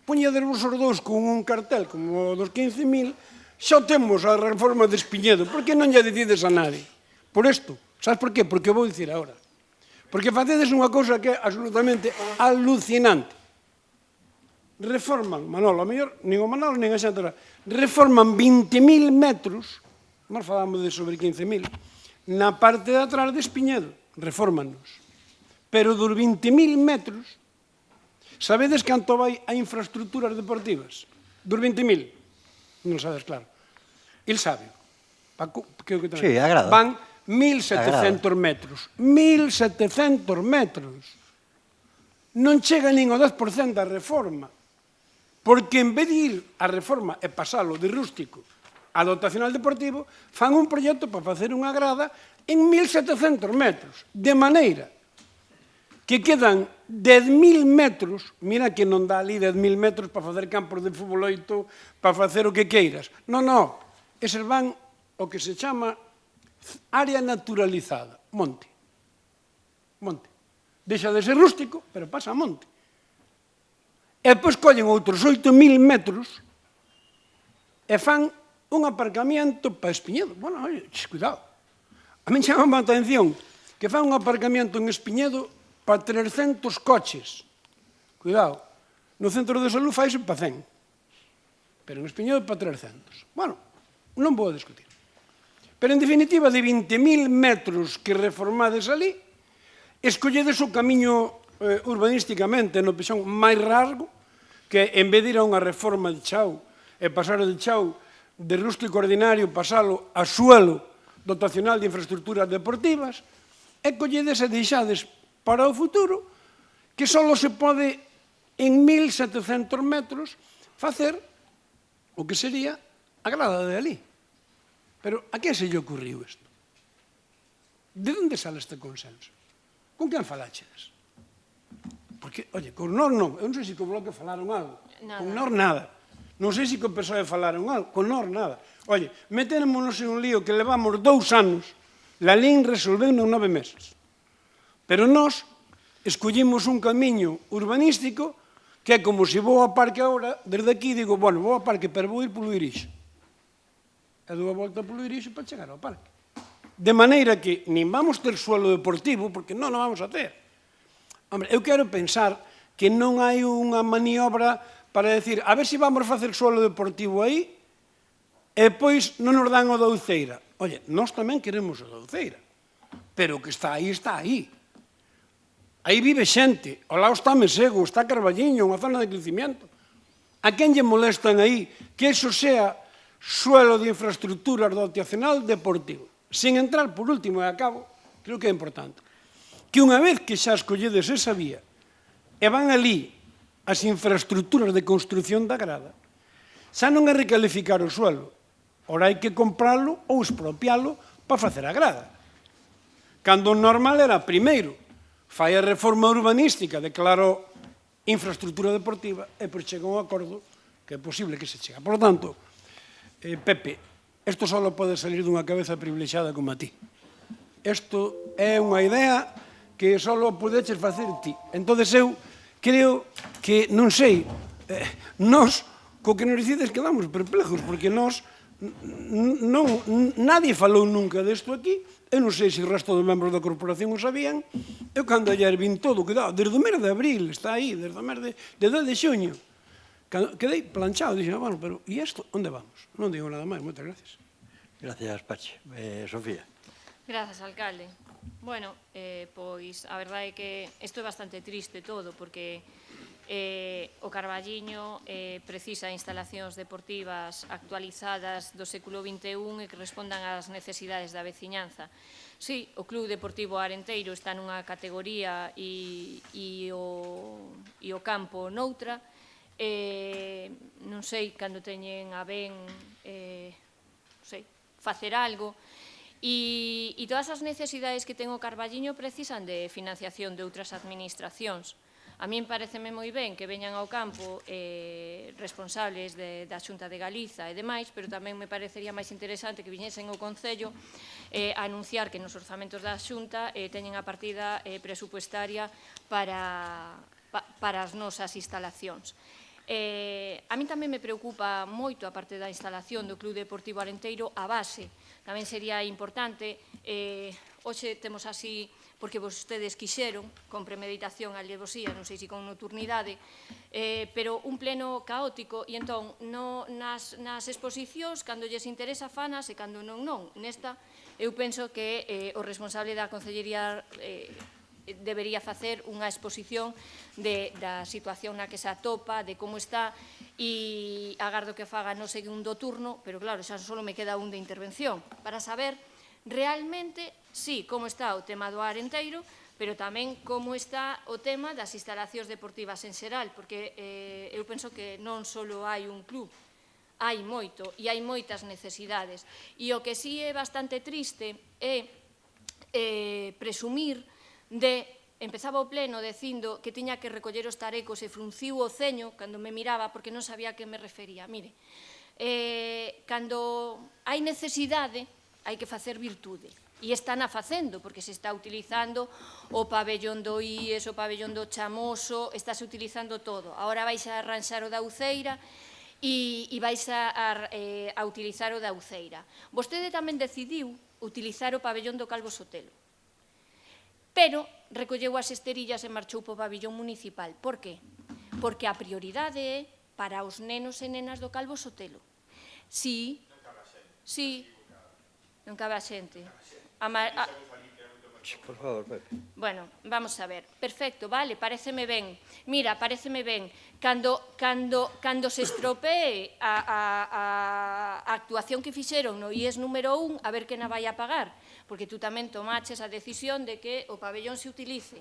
poñedevos os dous con un cartel como o dos 15.000, xa temos a reforma de Espiñedo, por que non lle decides a nadie? Por isto. Sabes por qué? Porque vou dicir agora. Porque facedes unha cousa que é absolutamente alucinante. reforman, Manolo, a mellor, nin o Manolo, nin a xente, reforman 20.000 metros, nós falamos de sobre 15.000, na parte de atrás de Espiñedo, refórmanos. Pero dos 20.000 metros, sabedes canto vai a infraestructuras deportivas? Dos 20.000? Non sabes, claro. El sabe. Sí, agrada. Van 1.700 metros. 1.700 metros. Non chega nin o 10% da reforma. Porque en vez de ir a reforma e pasalo de rústico a dotacional deportivo, fan un proxecto para facer unha grada en 1.700 metros. De maneira que quedan 10.000 metros, mira que non dá ali 10.000 metros para facer campos de fútbol 8, para facer o que queiras. Non, non. Eses van o que se chama área naturalizada, monte. Monte. Deixa de ser rústico, pero pasa a monte. E depois collen outros 8.000 metros e fan un aparcamiento para Espiñedo. Bueno, oye, cuidado. A mí chama a atención que fan un aparcamiento en Espiñedo para 300 coches. Cuidado. No centro de salud faise para 100. Pero en Espiñedo para 300. Bueno, non vou a discutir. Pero, en definitiva, de 20.000 metros que reformades ali, escolledes o camiño urbanísticamente no pexón máis rasgo, que en vez de ir a unha reforma de chao e pasar de chao de rústico ordinario, pasalo a suelo dotacional de infraestructuras deportivas, e colledes e deixades para o futuro que só se pode en 1.700 metros facer o que sería a grada de ali. Pero a quen se lle ocurriu isto? De onde sale este consenso? Con quen falachedes? Porque, oye, con nós non. Eu non sei se con Bloque falaron algo. Con nós nada. Non sei se con PSOE falaron algo. Con nós nada. Oye, metémonos en un lío que levamos 2 anos. La LIN resolveu en 9 meses. Pero nós escollimos un camiño urbanístico que é como se vou ao parque agora, desde aquí digo, bueno, vou ao parque, pero vou ir polo Irixo. E dou a volta polo Irixo para chegar ao parque. De maneira que nin vamos ter suelo deportivo, porque non o vamos a ter. Hombre, eu quero pensar que non hai unha maniobra para decir, a ver se vamos facer suelo deportivo aí, e depois non nos dan o da Uceira. Oye, nós tamén queremos o da Uceira, pero o que está aí, está aí. Aí vive xente, ao lado está Mesego, está Carballiño, unha zona de crecimiento. A quen lle molestan aí que iso sea suelo de infraestructuras dotacional deportivo? Sin entrar, por último, e acabo, creo que é importante, que unha vez que xa escolledes esa vía e van ali as infraestructuras de construción da grada, xa non é recalificar o suelo, ora hai que compralo ou expropialo para facer a grada. Cando o normal era, primeiro, fai a reforma urbanística, declaro infraestructura deportiva e pois chega un acordo que é posible que se chega. Por lo tanto, Pepe, isto só pode salir dunha cabeza privilexiada como a ti. Isto é unha idea que só podeches facer ti. Entón, eu creo que, non sei, nós, co que nos dicides, quedamos perplejos, porque nós, nadie falou nunca desto aquí, eu non sei se o resto dos membros da corporación o sabían, eu cando ayer vin todo, cuidado, desde o mes de abril, está aí, desde o mes de 10 de xuño, quedei planchado, dixen, bueno, pero, e isto, onde vamos? Non digo nada máis, moitas gracias. Gracias, Pachi. Sofía. Grazas, alcalde. Bueno, pois a verdade é que isto é bastante triste todo, porque o Carballiño precisa instalacións deportivas actualizadas do século XXI e que respondan ás necesidades da veciñanza. Sí, o Club Deportivo Arenteiro está nunha categoría e o campo noutra. Non sei cando teñen a ben facer algo. E todas as necesidades que ten o Carballiño precisan de financiación de outras administracións. A min pareceme moi ben que veñan ao campo responsables da Xunta de Galiza e demais, pero tamén me parecería máis interesante que viñesen ao Concello a anunciar que nos orzamentos da Xunta teñen a partida presupuestaria para as nosas instalacións. A min tamén me preocupa moito, a parte da instalación do Club Deportivo Arenteiro, a base. Tamén sería importante, hoxe temos así porque vostedes quixeron, con premeditación, alevosía, non sei se con nocturnidade, pero un pleno caótico, e entón, nas exposicións, cando lles interesa fanas e cando non, non. Nesta, eu penso que o responsable da Consellería debería facer unha exposición da situación na que se atopa, de como está, e agardo que faga no segundo turno, pero claro, xa só me queda un de intervención, para saber realmente, sí, como está o tema do Arenteiro, pero tamén como está o tema das instalacións deportivas en xeral, porque eu penso que non só hai un club, hai moito e hai moitas necesidades. E o que sí é bastante triste é presumir de, empezaba o pleno dicindo que tiña que recoller os tarecos e frunciu o ceño cando me miraba porque non sabía a que me refería. Mire, cando hai necesidade, hai que facer virtude. E están a facendo, porque se está utilizando o pabellón do IES, o pabellón do Chamoso, estáse utilizando todo. Ahora vais a arranxar o da Uceira e vais a utilizar o da Uceira. Vostede tamén decidiu utilizar o pabellón do Calvo Sotelo, pero recolleu as esterillas e marchou para o pabellón municipal. Por qué? Porque a prioridade é para os nenos e nenas do Calvo Sotelo. Sí, non cabe a xente. Por favor, Pepe. Bueno, vamos a ver. Perfecto, vale, paréceme ben. Mira, paréceme ben. Cando se estropee a actuación que fixeron no IES número 1, a ver que na vai a pagar, porque tú tamén tomaches a decisión de que o pabellón se utilice.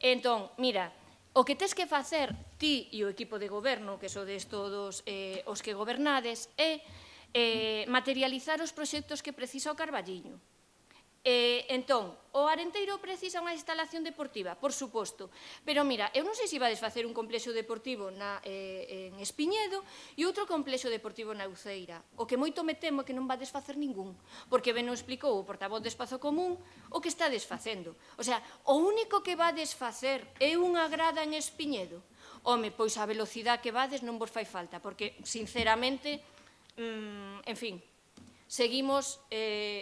Entón, mira, o que tes que facer ti e o equipo de goberno, que sodes todos os que gobernades, é materializar os proxectos que precisa o Carballiño. Entón, o Arenteiro precisa unha instalación deportiva, por suposto, pero mira, eu non sei se vades facer un complexo deportivo en Espiñedo e outro complexo deportivo na Uceira. O que moito me temo é que non vades facer ningún, porque ben o explicou o portavoz de Espazo Común o que estades facendo. O sea, o único que vades facer é unha grada en Espiñedo. Home, pois a velocidade que vades non vos fai falta, porque, sinceramente, en fin, seguimos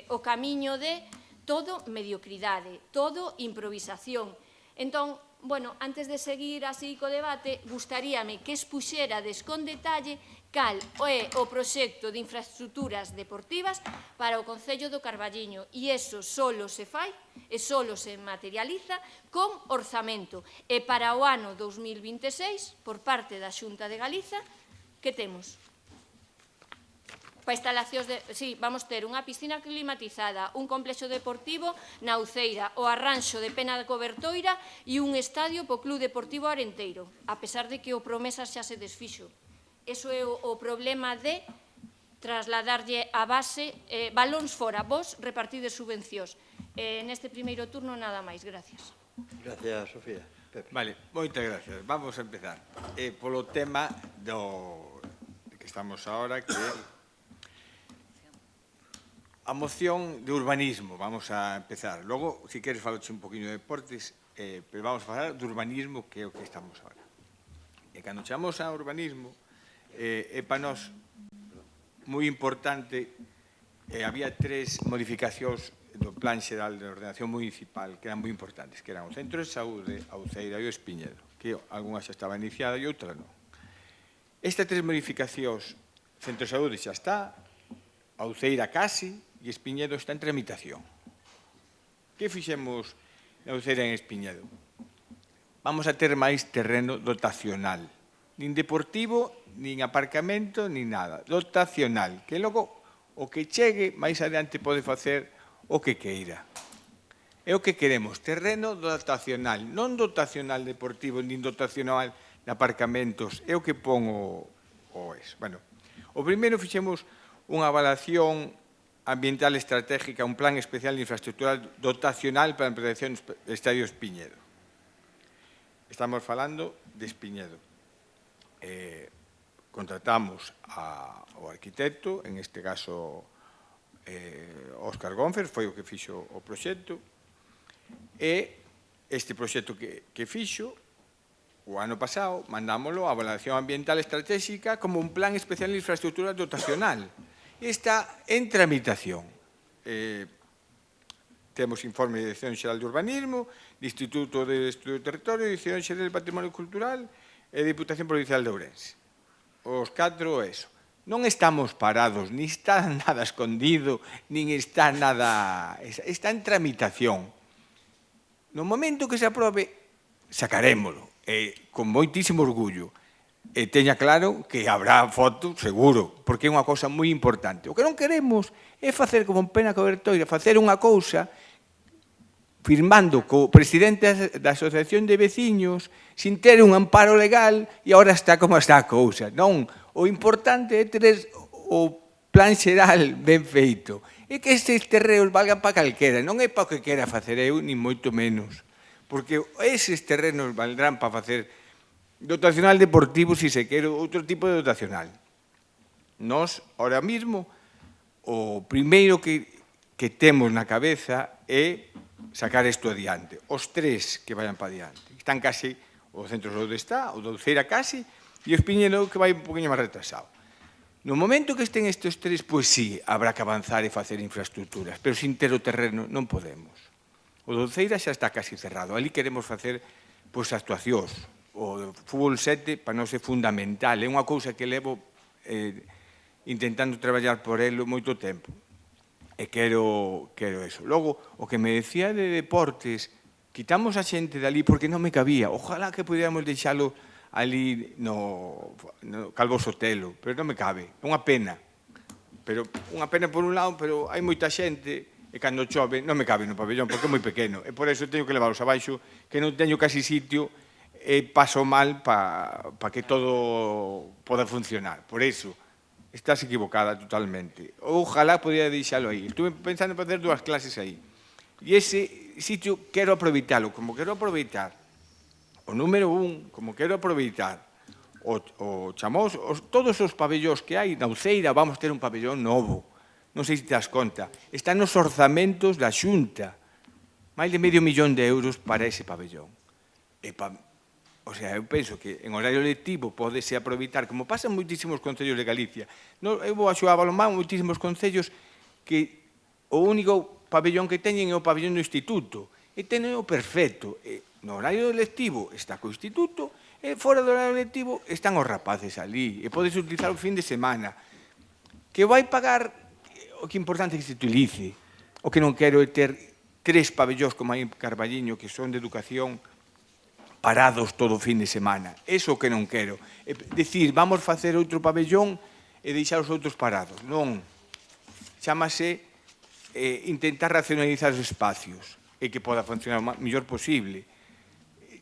o camiño de todo mediocridade, todo improvisación. Entón, bueno, antes de seguir así co debate, gustaríame que expuxerades con detalle cal é o proxecto de infraestructuras deportivas para o Concello do Carballiño. E iso solo se fai e solo se materializa con orzamento. E para o ano 2026, por parte da Xunta de Galiza, que temos? Para instalacións de... Sí, vamos ter unha piscina climatizada, un complexo deportivo na Uceira, o arranxo de Pena de Cobertoira e un estadio po Club Deportivo Arenteiro, a pesar de que o Promesas xa se desfixo. Eso é o problema de trasladarlle a base balóns fora, vos repartides subvencións. Neste primeiro turno nada máis, gracias. Gracias, Sofía. Pepe. Vale, moitas gracias. Vamos a empezar. Polo tema que estamos ahora, que a moción de urbanismo, vamos a empezar. Logo, se queres, faloche un poquinho de deportes, pero vamos a falar do urbanismo, que é o que estamos ahora. E cando chamamos a urbanismo, é para nós moi importante, había 3 modificacións do Plan Xeral de Ordenación Municipal que eran moi importantes, que eran o Centro de Saúde, a Uceira e o Espiñedo, que algunha xa estaba iniciada e outra non. Estas 3 modificacións, Centro de Saúde xa está, a Uceira casi, e Espiñedo está en tramitación. Que fixemos na Uceira en Espiñedo? Vamos a ter máis terreno dotacional, nin deportivo, nin aparcamento, nin nada, dotacional, que logo o que chegue máis adiante pode facer o que queira. É o que queremos, terreno dotacional, non dotacional deportivo, nin dotacional de aparcamentos, é o que pon o ES. Bueno, o primeiro fixemos unha avalación ambiental estratégica, un plan especial de infraestructura dotacional para a ampliación do Estadio Espiñedo. Estamos falando de Espiñedo. Contratamos ao arquitecto, en este caso Óscar Gónfer, foi o que fixo o proxecto, e este proxecto que fixo o ano pasado, mandámoslo a avalación ambiental estratégica como un plan especial de infraestructura dotacional. Está en tramitación. temos informe de Dirección Xeral de Urbanismo, de Instituto de Estudio do Territorio, Dirección Xeral de Patrimonio Cultural e Diputación Provincial de Ourense. Os 4 eso. Non estamos parados, ni está nada escondido, nin está nada... Está en tramitación. No momento que se aprobe, sacarémolo, con moitísimo orgullo. E teña claro que habrá foto, seguro, porque é unha cousa moi importante. O que non queremos é facer como Pena Cobertoira, facer unha cousa firmando co presidente da Asociación de Veciños sin ter un amparo legal e agora está como está a cousa. Non, o importante é ter o plan xeral ben feito. E que estes terreos valgan para calquera, non é para o que quera facer eu, ni moito menos. Porque eses terrenos valdrán para facer dotacional deportivo, se se quere, outro tipo de dotacional. Nós, ahora mismo, o primeiro que temos na cabeza é sacar isto adiante. Os 3 que vayan para adiante. Están casi, o Centro de Saúde está, o da Uceira casi, e o Espiñedo que vai un poquinho máis retrasado. No momento que estén estes 3, pois sí, habrá que avanzar e facer infraestructuras, pero sin ter o terreno non podemos. O da Uceira xa está casi cerrado. Ali queremos facer pois actuacións. O fútbol 7 para nós é fundamental, é unha cousa que levo intentando traballar por ele moito tempo e quero eso. Logo, o que me decía de deportes, quitamos a xente dali porque non me cabía, ojalá que pudiéramos deixalo ali no Calvo Sotelo, pero non me cabe, é unha pena, pero unha pena por un lado, pero hai moita xente e cando chove non me cabe no pabellón porque é moi pequeno e por eso teño que leválos abaixo que non teño casi sitio e paso mal para que todo poda funcionar. Por iso, estás equivocada totalmente. Ojalá podía deixalo aí. Estuve pensando en facer 2 clases aí. E ese sitio quero aproveitalo, como quero aproveitar o número 1, como quero aproveitar o Chamós, todos os pabellóns que hai na Uceira, vamos ter un pabellón novo. Non sei se te das conta. Están nos orzamentos da Xunta. Máis de €500.000 para ese pabellón. O sea, eu penso que en horario lectivo podese aproveitar, como pasa en moitísimos concellos de Galicia. Eu vou a xogar balonmán moitísimos concellos que o único pabellón que teñen é o pabellón do instituto. E teñen o perfecto. No horario lectivo está co instituto e fora do horario lectivo están os rapaces ali. E podes utilizar o fin de semana. Que vai pagar, o que é importante é que se utilice. O que non quero é ter 3 pabellóns como hai en Carballiño que son de educación parados todo o fin de semana. Eso que non quero. É dicir, vamos facer outro pabellón e deixar os outros parados. Non. Chámase intentar racionalizar os espacios e que poda funcionar o mellor posible.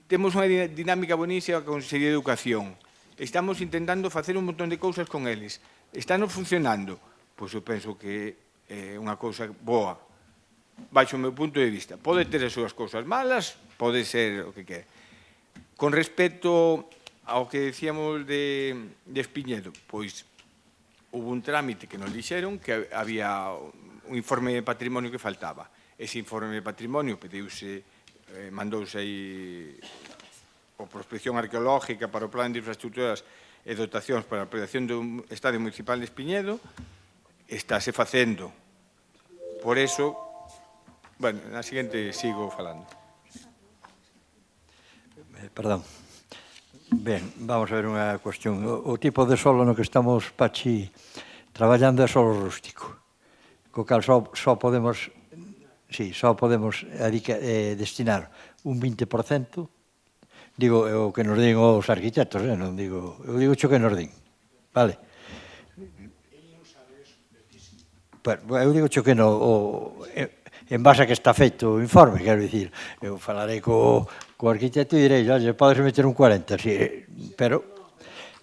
Temos unha dinámica bonísima con Consellería de Educación. Estamos intentando facer un montón de cousas con eles. Están funcionando? Pois eu penso que é unha cousa boa. Baixo o meu punto de vista. Pode ter as súas cousas malas, pode ser o que quer. Con respecto ao que decíamos de Espiñedo, pois houve un trámite que nos dixeron que había un informe de patrimonio que faltaba. Ese informe de patrimonio pediuse, mandouse aí a prospección arqueológica para o plan de infraestructuras e dotacións para a ampliación do Estadio Municipal de Espiñedo, estáse facendo. Por eso, bueno, na seguinte sigo falando. Perdón. Ben, vamos a ver unha cuestión. O tipo de solo no que estamos, Pachi, traballando é solo rústico. Co cal só podemos destinar un 20%. Digo, o que nos din os arquitectos, non digo, eu digo que nos din. Vale? Eu digo que en base a que está feito o informe, quero dicir, eu falarei co arquitecto e direi, podes meter un 40, pero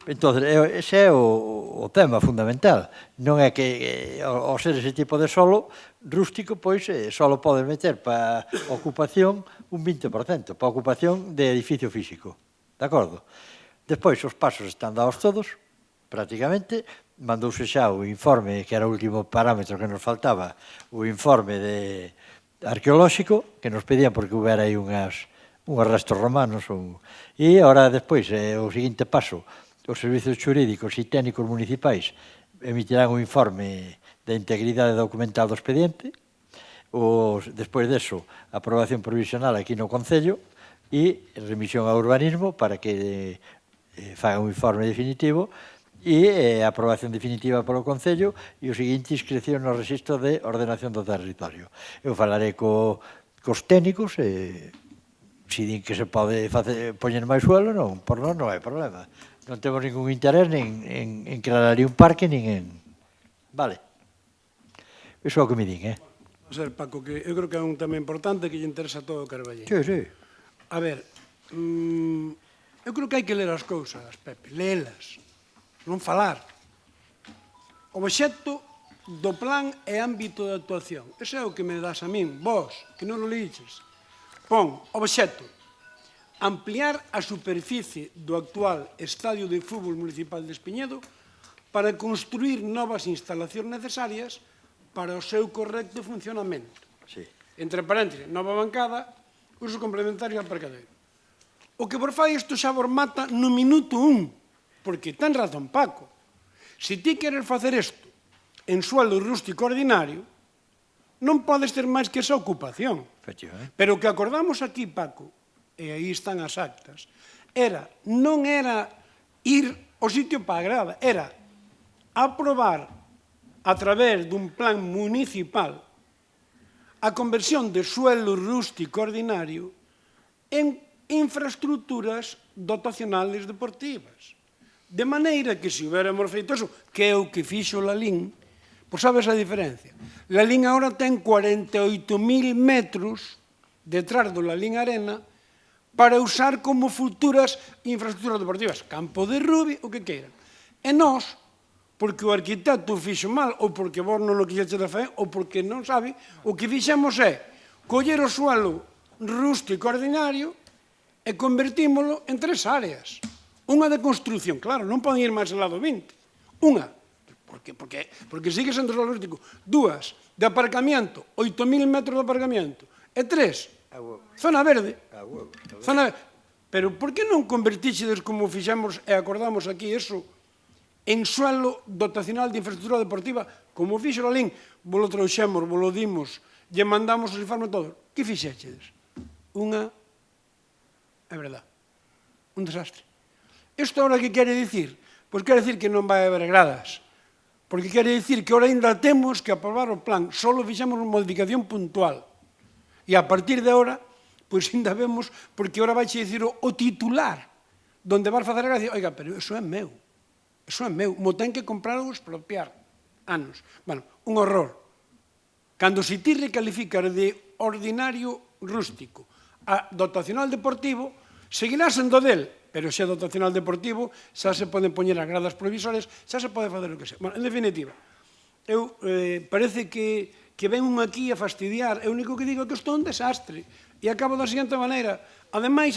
entón, ese é o tema fundamental. Non é que ao ser ese tipo de solo rústico, pois solo podes meter para ocupación un 20%, para ocupación de edificio físico, de acordo? Despois, os pasos están dados todos, prácticamente, mandouse xa o informe, que era o último parámetro que nos faltaba, o informe arqueolóxico, que nos pedían porque houbera aí unhos restos romanos. E agora, despois, o seguinte paso, os servizos xurídicos e técnicos municipais emitirán un informe de integridade documental do expediente, despois deso, aprobación provisional aquí no Concello e remisión ao urbanismo para que faga un informe definitivo e aprobación definitiva polo Concello e o seguinte, inscripción no registro de ordenación do territorio. Eu falarei cos técnicos e se din que se pode poñer máis suelo, non, por non hai problema. Non temos ningún interés en crear ali un parque, nin en... Vale. Iso é o que me din, O sea, Paco, que eu creo que é un tema importante que lle interesa a todo o Carballiño. Sí, sí. A ver, eu creo que hai que ler as cousas, Pepe, léelas, non falar. O obxecto do plan é ámbito de actuación. Ese é o que me das a min, vos, que non o liches. Pon, obxecto, ampliar a superficie do actual Estadio de Fútbol Municipal de Espiñedo para construir novas instalacións necesarias para o seu correcto funcionamento. Sí. Entre paréntesis, nova bancada, uso complementario ao aparcadeiro. O que por fai isto xa vos mata no minuto 1, porque ten razón Paco. Se ti queres facer isto en suelo rústico ordinario, non podes ter máis que esa ocupación. Pero o que acordamos aquí, Paco, e aí están as actas, non era ir ao sitio para a grada, era aprobar a través dun plan municipal a conversión de suelo rústico ordinario en infraestructuras dotacionales deportivas. De maneira que se hubiéramos feito eso, que é o que fixo Lalín, pois sabes a diferencia. Lalín agora ten 48.000 metros detrás do Lalín Arena para usar como futuras infraestructuras deportivas. Campo de rugby, o que queiran. E nós, porque o arquitecto fixo mal, ou porque vos non o quixetes de facer, ou porque non sabe, o que fixemos é coller o suelo rústico ordinario e convertímolo en 3 áreas. Unha de construcción, claro, non poden ir máis ao lado 20. Unha, porque sigue sendo suelo rústico. 2, de aparcamiento, 8.000 metros de aparcamiento. E 3, zona verde. Pero por que non convertíxedes como fixemos e acordamos aquí eso en suelo dotacional de infraestructura deportiva, como fixo Lalín, vos lo trouxemos, vos lo dimos, lle mandamos os informes todos. Que fixéxedes? É verdad, un desastre. Isto ahora que quere dicir? Pois quere dicir que non vai haber gradas, porque quere dicir que ahora ainda temos que aprobar o plan, só fixemos unha modificación puntual. E a partir de ahora, pois ainda vemos, porque ahora vai dicir o titular, donde vas facer a gracia, oiga, pero iso é meu. Iso é meu, mo ten que comprar ou expropiar. Anos. Bueno, un horror. Cando se ti recalificas de ordinario rústico a dotacional deportivo, seguirá sendo del, pero se é dotacional deportivo, xa se poden poñer as gradas provisorias, xa se pode facer o que sea. Bueno, en definitiva, parece que ven un aquí a fastidiar, é o único que digo que isto é un desastre. E acabo da seguinte maneira. Ademais,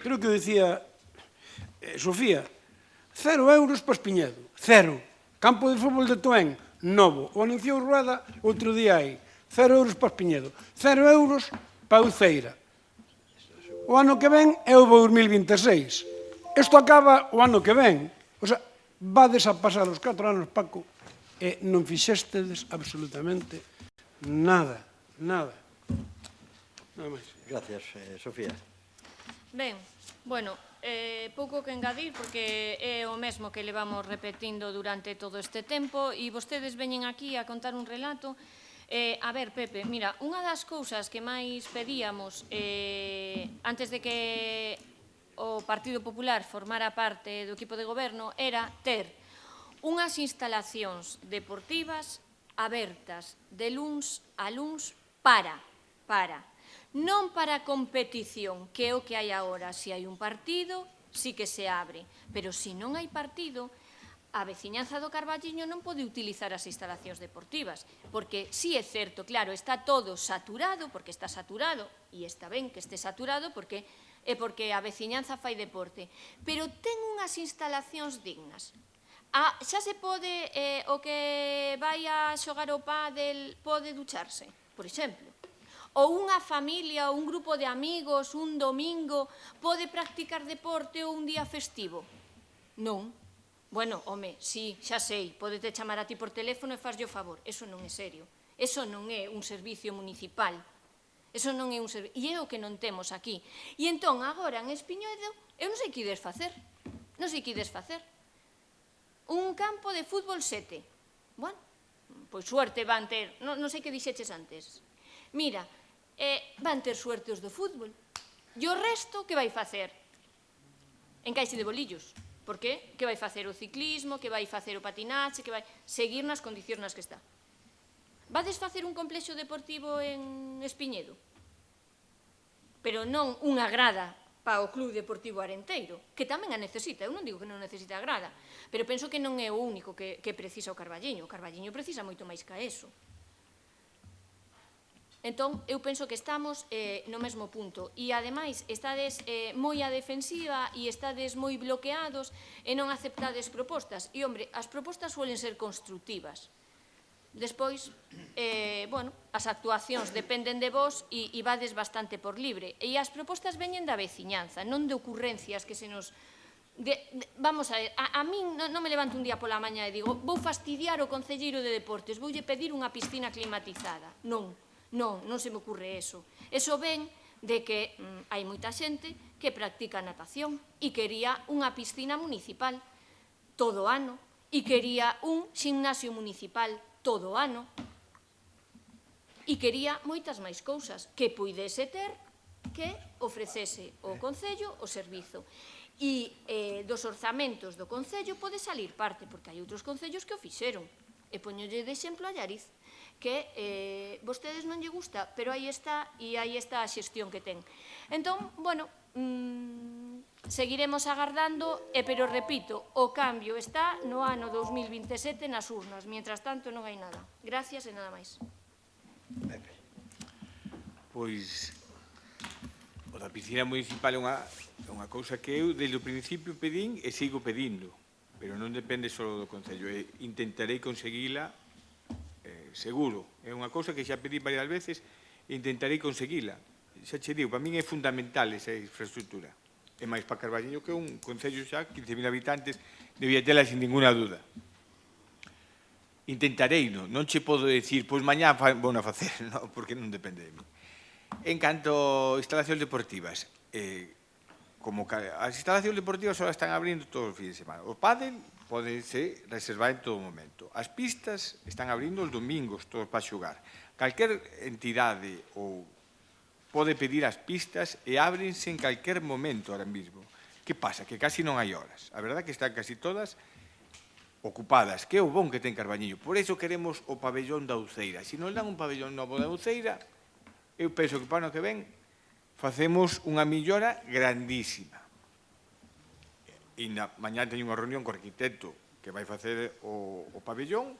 creo que decía Sofía, 0 euros para Espiñedo, 0. Campo de fútbol de Toén, novo. O anunciou Rueda outro día aí, 0 euros para Espiñedo, 0 euros para Uceira. O ano que ven é o 2026. Isto acaba o ano que ven. O sea, vades a pasar os 4 anos, Paco, e non fixestedes absolutamente nada. Nada máis. Gracias, Sofía. Ben, bueno, pouco que engadir, porque é o mesmo que levamos repetindo durante todo este tempo, e vostedes veñen aquí a contar un relato. A ver, Pepe, mira, unha das cousas que máis pedíamos antes de que o Partido Popular formara parte do equipo de goberno era ter unhas instalacións deportivas abertas de luns a luns non para competición, que é o que hai agora. Se hai un partido, sí que se abre, pero se non hai partido, a veciñanza do Carballiño non pode utilizar as instalacións deportivas, porque sí é certo, claro, está todo saturado, porque está saturado, e está ben que este saturado, porque a veciñanza fai deporte, pero ten unhas instalacións dignas. Xa se pode, o que vai a xogar o pádel pode ducharse, por exemplo. Ou unha familia ou un grupo de amigos un domingo pode practicar deporte ou un día festivo? Non. Bueno, home, sí, xa sei, podete chamar a ti por teléfono e faslle o favor. Eso non é serio. Eso non é un servicio municipal. Eso non é un servicio. E é o que non temos aquí. E entón, agora, en Espiñedo, eu non sei que ides facer. Non sei que ides facer. Un campo de fútbol 7. Bueno, pois suerte van ter. Non sei que dixeches antes. Mira, van ter suerte os do fútbol. E o resto, que vai facer? Encaixe de bolillos. Por qué? Que vai facer o ciclismo, que vai facer o patinache, que vai seguir nas condicións nas que está. Vades facer un complexo deportivo en Espiñedo? Pero non unha grada para o Club Deportivo Arenteiro, que tamén a necesita. Eu non digo que non necesita a grada, pero penso que non é o único que precisa o Carballiño. O Carballiño precisa moito máis que eso. Entón, eu penso que estamos no mesmo punto. E, ademais, estades moi a defensiva e estades moi bloqueados e non aceptades propostas. E, hombre, as propostas suelen ser constructivas. Despois, bueno, as actuacións dependen de vos e vades bastante por libre. E as propostas veñen da veciñanza, non de ocurrencias que se nos... Vamos a ver, a min non me levanto un día pola mañá e digo vou fastidiar o concelleiro de deportes, voulle pedir unha piscina climatizada. Non se me ocurre eso. Eso ven de que hai moita xente que practica natación e quería unha piscina municipal todo o ano e quería un ximnasio municipal todo o ano e quería moitas máis cousas que puidese ter que ofrecese o Concello o servizo. E dos orzamentos do Concello pode salir parte, porque hai outros concellos que o fixeron. E poñolle de exemplo a Llariz, que vostedes non lle gusta, pero aí está, e aí está a xestión que ten. Entón, bueno, seguiremos agardando, pero repito, o cambio está no ano 2027 nas urnas. Mientras tanto, non hai nada. Gracias e nada máis. Pois, o da piscina municipal é unha cousa que eu, desde o principio, pedín e sigo pedindo, pero non depende só do Concello. Intentarei conseguila seguro. É unha cousa que xa pedí varias veces e intentarei conseguila. Xa che digo, para min é fundamental esa infraestructura. É máis para Carballiño que un concello xa, 15.000 habitantes, debía tela sin ninguna duda. Intentarei, non che podo decir, pois mañá vou a facer, non, porque non depende de mí. En canto a instalacións deportivas, como as instalacións deportivas só están abrindo todos os fins de semana. O pádel pódese reservar en todo momento. As pistas están abrindo os domingos, todos para xogar. Calquer entidade ou pode pedir as pistas e ábrense en calquer momento ahora mesmo. Que pasa? Que casi non hai horas. A verdade que están casi todas ocupadas, que é o bon que ten Carballiño. Por iso queremos o pabellón da Uceira. Se non dan un pabellón novo da Uceira, eu penso que para o ano que ven facemos unha millora grandísima. E mañá teño unha reunión co arquitecto que vai facer o pabellón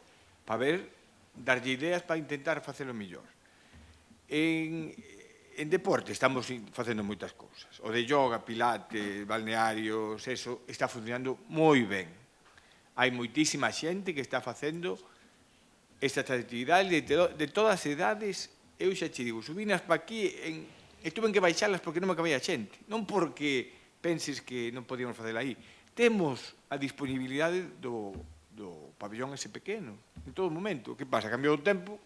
para ver, darlle ideas para intentar facelo mellor. En deporte estamos facendo moitas cousas. O de yoga, pilates, balnearios, eso está funcionando moi ben. Hai moitísima xente que está facendo estas actividades de todas as edades. Eu xa che digo, subinas para aquí e tuven que baixalas porque non me cabía xente. Non porque penses que non podíamos facela aí. Temos a disponibilidade do pabellón ese pequeno, en todo momento. Que pasa? Cambiou o tempo,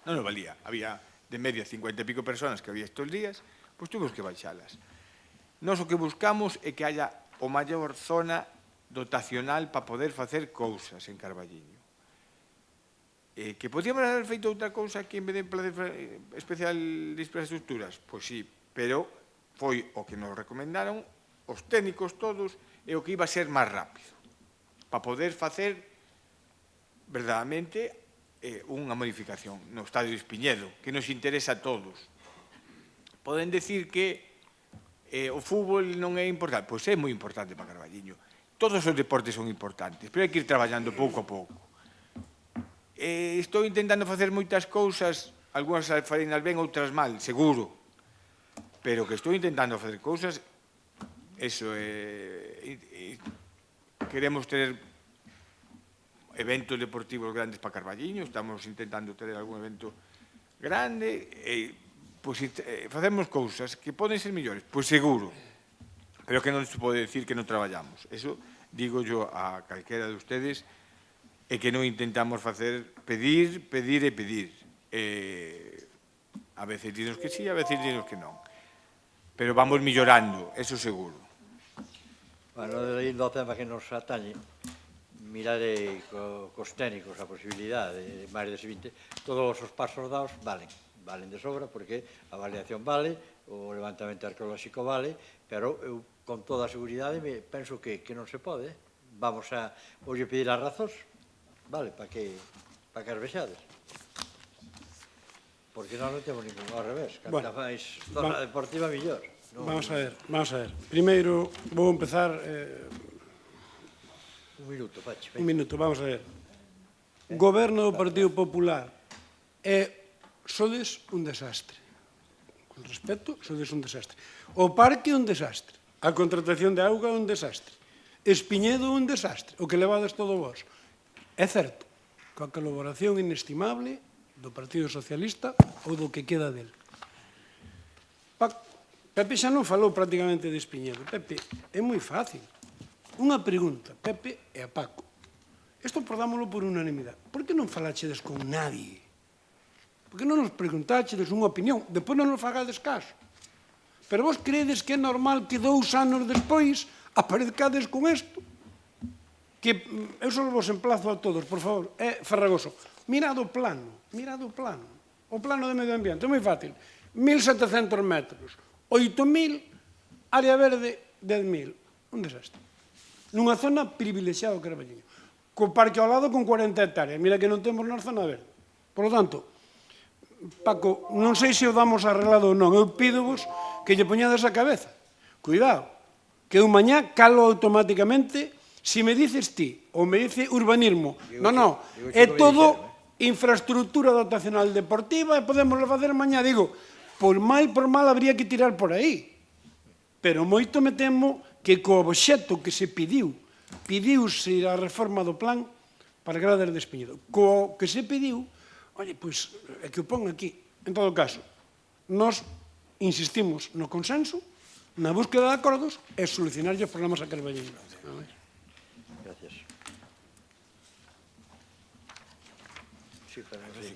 non nos valía. Había de media 50 e pico personas que había estes días, pois tuvimos que baixalas. Nós o que buscamos é que haya o maior zona dotacional para poder facer cousas en Carballiño. Que podíamos haber feito outra cousa aquí en vez de plan especial de infraestructuras? Pois sí, pero foi o que nos recomendaron os técnicos todos e o que iba a ser máis rápido para poder facer verdadeiramente unha modificación no Estadio de Espiñedo que nos interesa a todos. Poden decir que o fútbol non é importante, pois é moi importante para Carballiño. Todos os deportes son importantes, pero hai que ir traballando pouco a pouco. Estou intentando facer moitas cousas, algunhas farinas ben, outras mal, seguro, pero que estou intentando facer cousas. Eso queremos ter eventos deportivos grandes para Carballiño, estamos intentando ter algún evento grande, pois facemos cousas que poden ser mellores, pois seguro, pero que non se pode decir que non traballamos. Eso digo yo a calquera de ustedes, e que non intentamos facer pedir e pedir. A veces dinos que sí, a veces dinos que non. Pero vamos millorando, eso seguro. Bueno, indo ao tema que nos atañe, mirade cos técnicos a posibilidade de máis de 20, todos os pasos dados valen de sobra, porque a avaliación vale, o levantamento arqueolóxico vale, pero eu con toda a seguridade penso que non se pode. Vamos a hoxe pedir as razóns, vale, para que as vexades. Porque non temos ningún, ao revés, canta máis zona deportiva, millor. Vamos a ver. Primeiro, vou empezar... Un minuto, Pachi. Un minuto, vamos a ver. Goberno do Partido Popular sodes un desastre. Con respeto, sodes un desastre. O parque é un desastre. A contratación de auga é un desastre. Espiñedo é un desastre. O que levades todo vos. É certo, coa colaboración inestimable do Partido Socialista ou do que queda del. Pepe xa non falou prácticamente de Espiñedo. Pepe, é moi fácil. Unha pregunta, Pepe e a Paco. Isto podámoslo por unanimidade. Por que non falachedes con nadie? Por que non nos preguntachedes unha opinión? Depois non nos fagades caso. Pero vos creedes que é normal que 2 anos despois aparezcades con isto? Que eu só vos emplazo a todos, por favor, é farragoso. Mirad o plano, o plano de medio ambiente, é moi fácil. 1.700 metros, 8.000, área verde, 10.000. Un desastre. Nunha zona privilexiada o Carballiño. Co parque ao lado con 40 hectáreas. Mira que non temos na zona verde. Por lo tanto, Paco, non sei se o damos arreglado ou non. Eu pídovos que lle poñades a cabeza. Cuidado, que eu mañá calo automáticamente se me dices ti ou me dice urbanismo. Non, é todo infraestructura dotacional deportiva e podemos facer mañá. Digo, por mal habría que tirar por aí. Pero moito me temo que co obxecto que se pidiuse a reforma do plan para Grades de Espiñedo. Co que se pediu, pois, é que o pon aquí. En todo caso, nós insistimos no consenso, na búsqueda de acordos e solucionar os problemas a Carballiño. Gracias. Sí, pero non sei.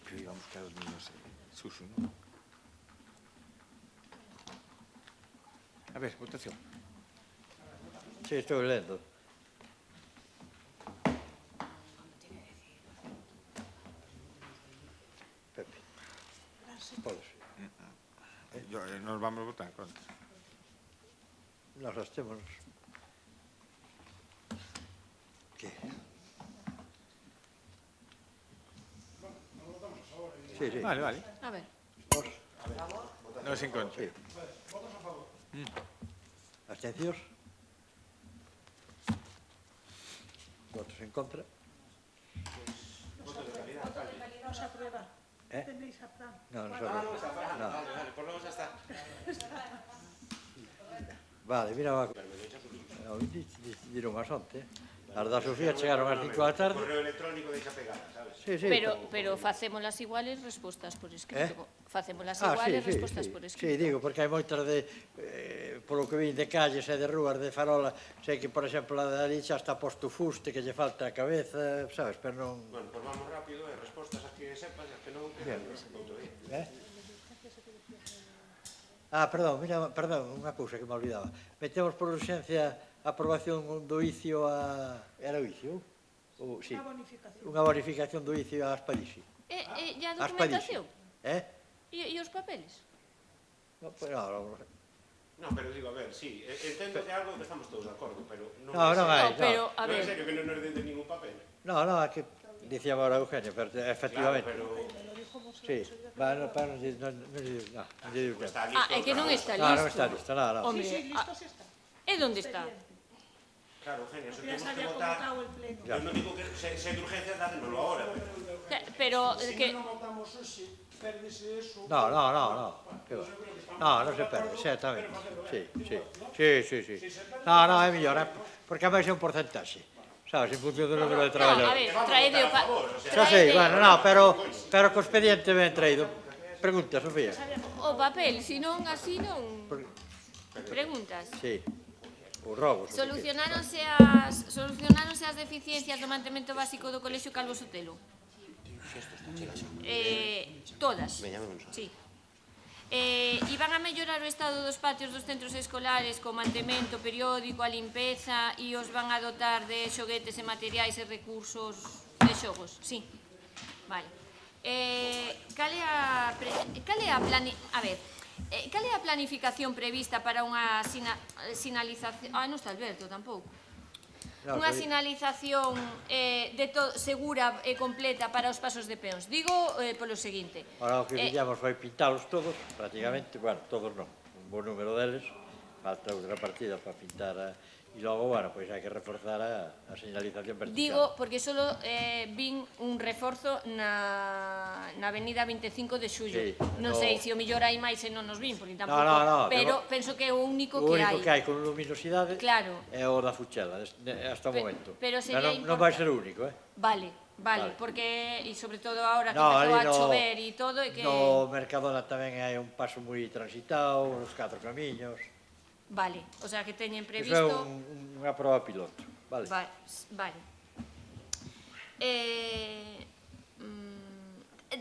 Digamos que a los niños Susu, ¿no? A ver, votación. Sí, estoy leyendo. Pepe. Nos vamos a votar en contra. Nos abstemos. ¿Qué? Sí, sí. Vale. A ver. No es en contra. Sí. ¿Abstencións? Votos en contra. Non se aprueba. Tenéis a plan. No, no se aprueba. No. Vale, por luego xa está. Vale, mira, dieron as 11. As da Sofía chegaron ás 5 da tarde. O correo electrónico deixa pegada, sabes? Sí, sí. Pero facémolas iguales respostas por escrito. Facémolas iguales respostas por escrito. Sí, digo, porque hai moitas de, polo que vin, de calles e de rúas de Farola, sei que, por exemplo, a de ali xa está posto fuste, que lle falta a cabeza, sabes, pero non... Bueno, pues vamos rápido, respostas as que sepas, as que non... Perdón, unha cousa que me olvidaba. Metemos por urxencia a aprobación do ICIO a... Era o ICIO? Sí. Unha bonificación do ICIO a Asparixi. E a documentación? E os papeles? No, pues no. No, pero digo, a ver, sí, entendo que algo que estamos todos de acordo, pero non hai, pero, a ver... Non é serio que non nos den ningún papel. No, é que dicía agora Eugenio, pero efectivamente. Sí, non lle digo. É que non está listo. Non está listo, nada. Hombre, e onde está? Claro, Eugenia, eso temos que votar. Eu non digo que se de urgencia, dádenoslo ahora. Pero que... Se non votamos hoxe, pérdese eso... No, non se perde, exactamente. Sí. No, é mellor, porque a máis é un porcentaxe. Sabes, en función do número de traballadores. No, a ver, traede o... Xa sei, bueno, pero co expediente ben traído. Pregunta, Sofía. O papel, se non, así non... Preguntas. Sí. Os robos. Solucionáronse as deficiencias do mantemento básico do Colexio Calvo Sotelo? Todas. Sí. Iban a mellorar o estado dos patios dos centros escolares co mantemento periódico, a limpeza e os van a dotar de xoguetes e materiais e recursos de xogos? Sí. Vale. Cal é a planificación prevista para unha sinalización... Non está Alberto tampouco. Unha sinalización segura e completa para os pasos de peóns. Digo polo seguinte. Ahora o que fixamos foi pintalos todos, prácticamente, bueno, todos non, un bon número deles, falta outra partida para pintar e logo, bueno, pois hai que reforzar a señalización vertical. Digo, porque solo vin un reforzo na avenida 25 de Xullo. Non sei se o mellor hai máis e non nos vin, porque tampouco, pero penso que é o único que hai. O único que hai con luminosidade é o da Fuchela, hasta o momento. Non vai ser o único, Vale, porque, e sobre todo agora que empezou a chover e todo, e que... No Mercadona tamén hai un paso moi transitado, uns 4 camiños. Vale, o sea que teñen previsto... Iso é unha proba piloto, vale. Vale.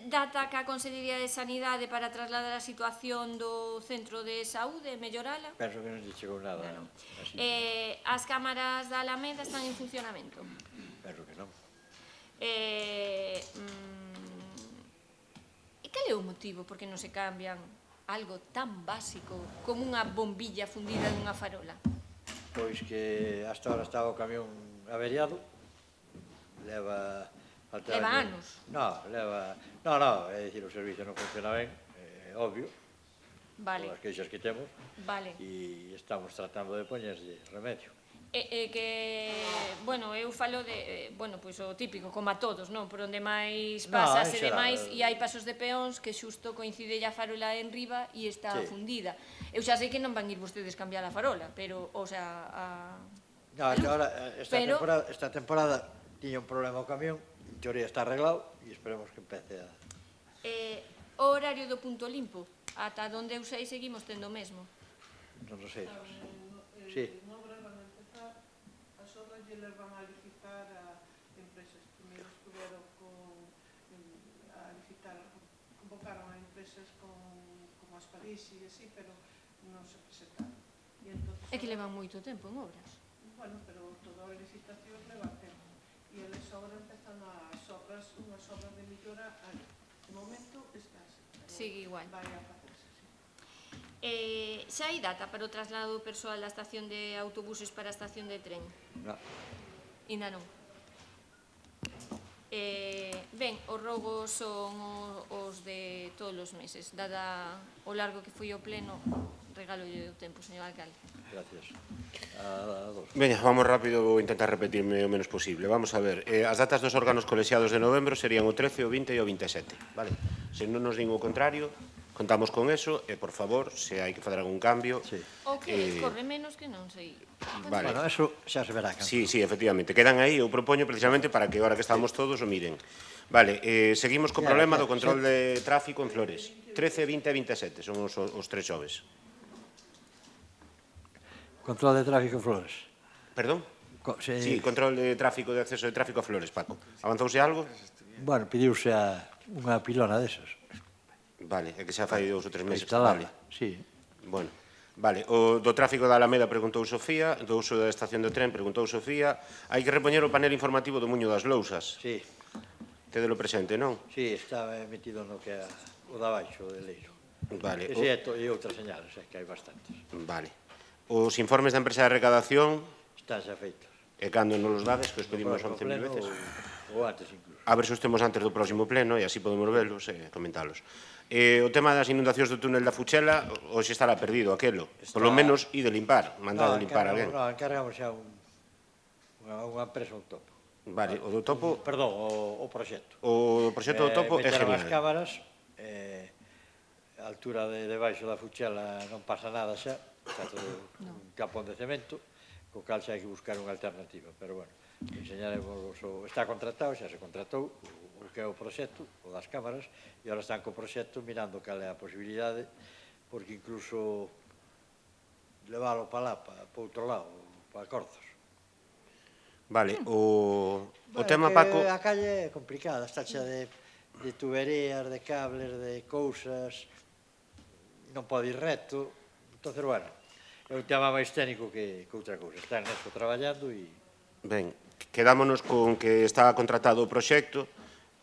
Data que a Consellería de Sanidade para trasladar a situación do centro de saúde, mellorala? Penso que non lle chegou nada. As cámaras da Alameda están en funcionamento? Penso que non. E cal é o motivo por que non se cambian algo tan básico como unha bombilla fundida nunha farola? Pois que hasta ahora estaba o camión averiado, leva anos? Non, é dicir, o servicio non funciona ben, é obvio, as queixas que temos, e estamos tratando de poñerlle remedio. Que, bueno, eu falo de, bueno, pois o típico, como a todos, non? Por onde máis pasas e demais, e hai pasos de peóns que xusto coincide a farola en riba e está fundida. Eu xa sei que non van ir vostedes cambiar a farola, pero, o sea, Non, que agora, esta temporada tiña un problema o camión, en teoría está arreglado, e esperemos que empece a... O horario do punto limpo, ata onde eu sei seguimos tendo o mesmo? Non o sei. Sí. Les van a licitar a empresas. Primeiro estuveron a licitar, convocaron a empresas como as París e así, pero non se presentaron. É que levan moito tempo en obras. Bueno, pero toda a licitación leva tempo. E eles agora empezan unhas obras de millora. De momento estás. Sigue igual. Vai a facerse, sí. Xa hai data para o traslado persoal da estación de autobuses para a estación de tren? Non. Ainda non. Ben, os robos son os de todos os meses. Dada o largo que foi o pleno, regalo o tempo, señor alcalde. Gracias. Veña, vamos rápido, vou intentar repetirme o menos posible. Vamos a ver, as datas dos órganos colexiados de novembro serían o 13, o 20 e o 27. Vale? Se non nos din o contrario, contamos con eso e, por favor, se hai que fazer algún cambio... O que corre menos que non sei. Bueno, eso xa se verá. Sí, efectivamente. Quedan aí, eu propoño precisamente para que ahora que estamos todos o miren. Vale, seguimos co problema do control de tráfico en Flores. 13, 20 e 27 son os tres xoves. Control de tráfico en Flores. Perdón? Sí, control de tráfico, de acceso de tráfico a Flores, Paco. Avanzouse algo? Bueno, pediuse unha pilona desas. Vale, é que xa fai 2 ou 3 meses. Instalada, sí. Bueno, vale, o do tráfico da Alameda preguntou Sofía, do uso da estación do tren preguntou Sofía, hai que repoñer o panel informativo do Muño das Lousas. Sí. Tédelo presente, non? Sí, está metido no que é o da baixo, o de Leiro. Vale. E outras señales, é que hai bastantes. Vale. Os informes da empresa de recadación... Están xa feitos. E cando non os dades, que os pedimos 11.000 veces? Ou antes, incluso. A ver se os temos antes do próximo pleno e así podemos velos e comentalos. O tema das inundacións do túnel da Fuchela, hoxe estará perdido aquelo. Por lo menos e de limpar, mandar de limpar alguén. Non, encargamos xa unha empresa ao topo. Vale, o do topo... Perdón, o proxecto. O proxecto do topo é genial. Meteron as cámaras, a altura de baixo da Fuchela non pasa nada xa, está todo un capón de cemento, co cal xa hai que buscar unha alternativa, pero bueno, enseñaremos, está contratado, xa se contratou, o que é o proxecto, o das cámaras, e agora están co proxecto mirando cal é a posibilidade, porque incluso leválo para lá, para outro lado, para Corzos. Vale, o tema, Paco... A calle é complicada, está xa de tuberías, de cables, de cousas, non pode ir recto, entón, bueno, é un tema máis técnico que outra cousa, están neso traballando e... Ben, quedámonos con que está contratado o proxecto,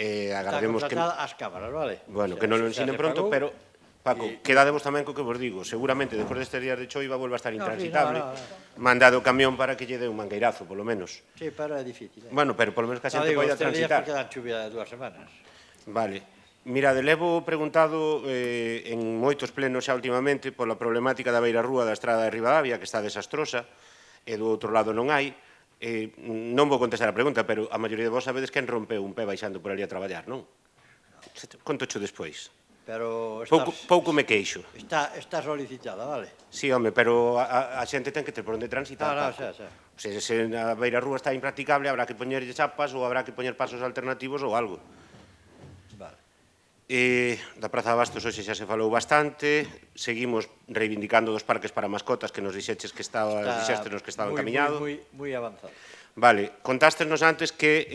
agrademos que... Está contratada as cámaras, vale? Bueno, que non lo ensinen pronto, pero, Paco, quedademos tamén co que vos digo, seguramente, despois destes días de choiva, volva a estar intransitable, mandado o camión para que lle dé un mangueirazo, polo menos. Sí, pero é difícil. Bueno, pero polo menos que a xente poida transitar. Porque dan chuvia de 2 semanas. Vale. Mirade, levo preguntado en moitos plenos xa últimamente pola problemática da beirarrúa da estrada de Ribadavia, que está desastrosa, e do outro lado non hai. Non vou contestar a pregunta, pero a maioría de vos sabedes quen rompeu un pé baixando por ali a traballar, non? Conto xo despois. Pero pouco me queixo. Está solicitada, vale? Sí, home, pero a xente ten que ter por onde transitar. Xa. Se a beirarrúa está impracticable, habrá que poñerlle chapas ou habrá que poñer pasos alternativos ou algo. Da Praza de Bastos hoxe xa se falou bastante, seguimos reivindicando dos parques para mascotas que nos dixestes que estaban encaminhados. Moi avanzado. Vale, contástenos antes que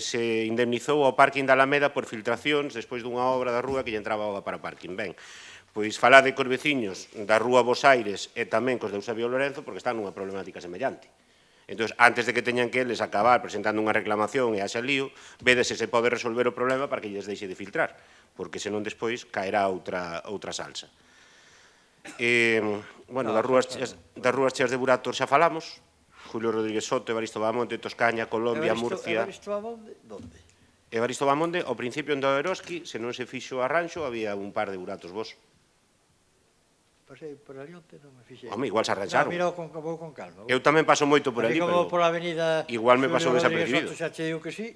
se indemnizou ao parking da Alameda por filtracións despois dunha obra da rúa que lle entraba auga para parking. Ben, pois falade cos veciños da rúa Bos Aires e tamén cos de Eusebio Lorenzo porque están nunha problemática semellante. Entón, antes de que teñan que eles acabar presentando unha reclamación e haxa lío, vedes se se pode resolver o problema para que lles deixe de filtrar, porque senón despois caerá outra salsa. Bueno, das rúas cheas de buratos xa falamos, Julio Rodríguez Soto, Evaristo Bahamonde, Toscaña, Colombia, Murcia... Evaristo Bahamonde, onde? Evaristo Bahamonde, ao principio en Doeroski, se non se fixo arranxo, había un par de buratos vos. Pasei por ali onte, non me fixei. Home, igual se arranxaron. Mira, vou con calma. Eu tamén paso moito por ali, pero... Como pola avenida... Igual me pasou desapercibido. Xa che digo que sí,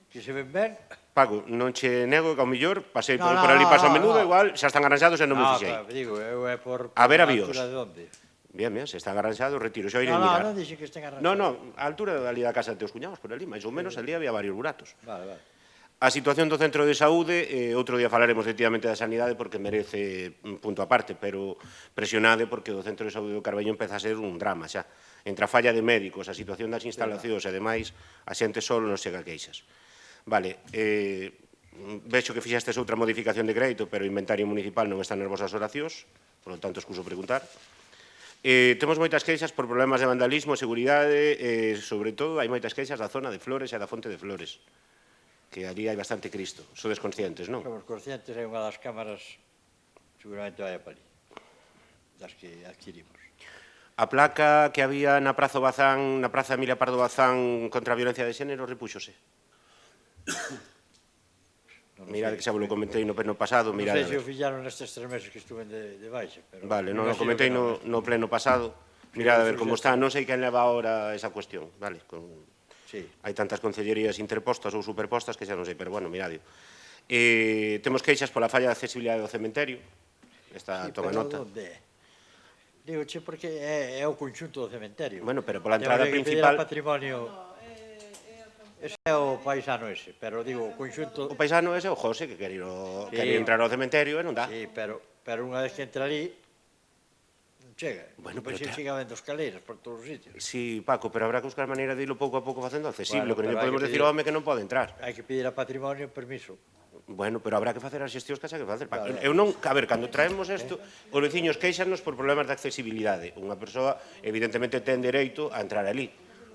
que se ven ben. Paco, non che nego que ao millor pasei por ali paso a menudo, igual xa están arranxados e non me fixei. Digo, eu é por... A ver avíos. A altura de onde? Bien, se están arranxados, retiro, xa irei mirar. Non dixe que estén arranxados. Non, a altura ali da casa de teus cuñados, por ali, máis ou menos, ali había varios buratos. Vale. A situación do centro de saúde, outro día falaremos efectivamente da sanidade porque merece un punto aparte, pero presionade porque o centro de saúde do Carballo empeza a ser un drama xa. Entre a falla de médicos, a situación das instalacións e demais, a xente só non chega a queixas. Vale, vexo que fixastes outra modificación de crédito, pero o inventario municipal non está nas vosas oracións, por lo tanto, excuso preguntar. Temos moitas queixas por problemas de vandalismo, seguridade, sobre todo hai moitas queixas da zona de Flores e da Fonte de Flores, que ali hai bastante Cristo. Sodes conscientes, non? Somos conscientes, é unha das cámaras seguramente vai a Pali, das que adquirimos. A placa que había na Praza Bazán, na Praza Emilia Pardo Bazán contra a violencia de xénero, repúxose. Mirade que xa vos lo comentei no pleno pasado. Non sei se o fillaron nestes 3 meses que estuven de baixa. Vale, non o comentei no pleno pasado. Mirade a ver como está. Non sei quen leva ahora esa cuestión. Vale, hai tantas concellerías interpostas ou superpostas que xa non sei, pero bueno, mirade. Temos queixas pola falla de accesibilidade do cementerio. Esta toma nota. Digo, che, porque é o conxunto do cementerio. Bueno, pero pola entrada principal... patrimonio... Ese é o paisano ese, pero digo, o conxunto... O paisano ese é o José, que quere entrar ao cementerio e non dá. Sí, pero unha vez que entra ali, non chega. Bueno, pero... chega vendo escaleiras por todos os sitios. Sí, Paco, pero habrá que buscar maneira de irlo pouco a pouco facendo accesible, que non podemos decir ao home que non pode entrar. Hai que pedir a patrimonio permiso. Bueno, pero habrá que facer as xestións que haxa que facer. Eu non, a ver, cando traemos isto, os veciños queixanos por problemas de accesibilidade. Unha persoa, evidentemente, ten dereito a entrar ali.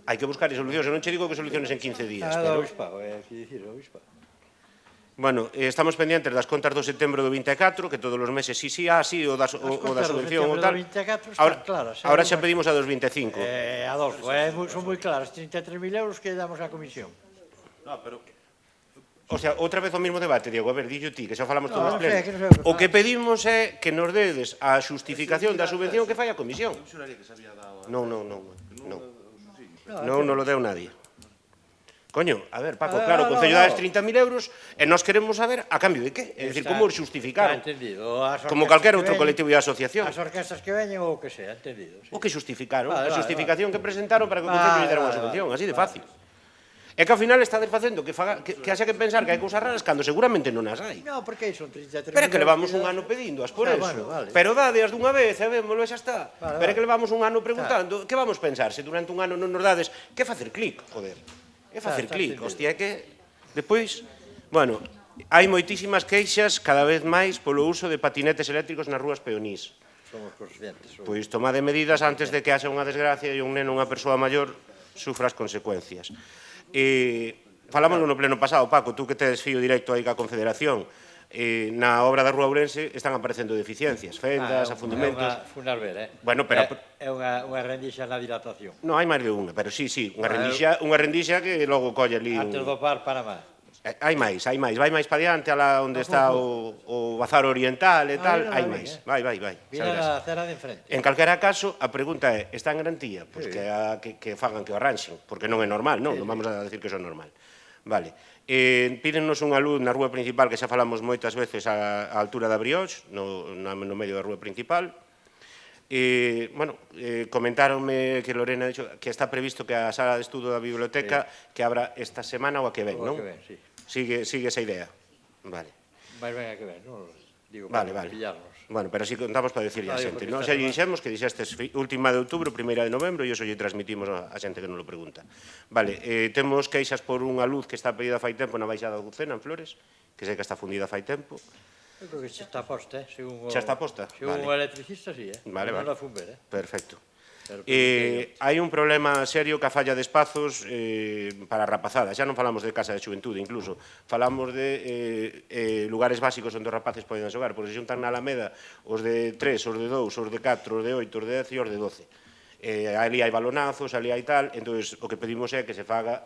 Hai que buscar solucións, eu non che digo que soluciones en 15 días. Do Obispado, é que dicir, o Obispado. Bueno, estamos pendientes das contas do setembro do 24, que todos os meses sí, o da subvención ou tal. Ahora xa pedimos a dos 25. Adolfo, son moi claras, 33.000 euros que damos á comisión. No, pero... O sea, outra vez o mesmo debate, Diego, a ver, dillo ti, que xa falamos todos os plenos. O que pedimos é que nos dedes a xustificación da subvención que fai a comisión. Non lo deu nadie. Coño, a ver, Paco, claro, o Concello dá 30.000 euros e nós queremos saber a cambio de que? É dicir, como os xustificaron? Como calquera outro colectivo e asociación. As orquestas que veñen ou o que sea, entendido. O que xustificaron, a xustificación que presentaron para que o Concello lle dera unha subvención, así de fácil. É que ao final estades facendo que haxa que pensar que hai cousas raras cando seguramente non as hai. Non, porque son 33 Pero é que levamos un ano pedindo as por eso. Vale. Pero dadeas dunha vez, e vémoslo e xa está. Vale, Pero é que levamos un ano preguntando, que vamos pensar se durante un ano non nos dades? Que facer clic, joder. Que facer clic, hostia, é que... Depois, bueno, hai moitísimas queixas cada vez máis polo uso de patinetes eléctricos nas rúas peonís. Somos conscientes. Pois tomade medidas antes de que haxa unha desgracia e un neno, unha persoa maior, sufra as consecuencias. Falamos no pleno pasado, Paco, tú que tedes fío directo aí ca Confederación, na obra da Rúa Ourense están aparecendo deficiencias, fendas, afundimentos... É unha ver, Bueno, pero... É unha rendixa na dilatación. Non, hai máis de unha, pero sí, unha rendixa que logo colle ali... Antes do par, Panamá. Hai máis, vai máis para diante, alá onde está o Bazar Oriental e tal, hai máis, vai. Vina na acera de enfrente. En calquera caso, a pregunta é, está en garantía? Pois que fagan que o arranxen, porque non é normal, non vamos a decir que iso é normal. Vale, pídennos unha luz na rúa principal, que xa falamos moitas veces á altura da Brioche, no medio da rúa principal. Comentáronme que Lorena ha dicho que está previsto que a sala de estudo da biblioteca que abra esta semana ou a que ven, non? Sigue esa idea. Vale. Vai ben a que ven, non? Digo, Vale. pillarnos. Bueno, pero así contamos para decirle a xente. Non xa lle dixemos que dixestes última de outubro, primeira de novembro, e iso lle transmitimos a xente que non lo pregunta. Vale, temos queixas por unha luz que está pedida fai tempo na Baixada da Ucena, en Flores, que sei que está fundida fai tempo. Eu creo que xa está posta, Xa está posta? Según o electricista, sí, Vale. Non la fumber, Perfecto. Hai un problema serio que a falla de espazos para a rapazada. Xa non falamos de casa de xuventude, incluso. Falamos de lugares básicos onde os rapaces poden xogar, porque se xuntan na Alameda os de 3, os de 2, os de 4, os de 8, os de 10 e os de 12. Ali hai balonazos, ali hai tal, entón o que pedimos é que se faga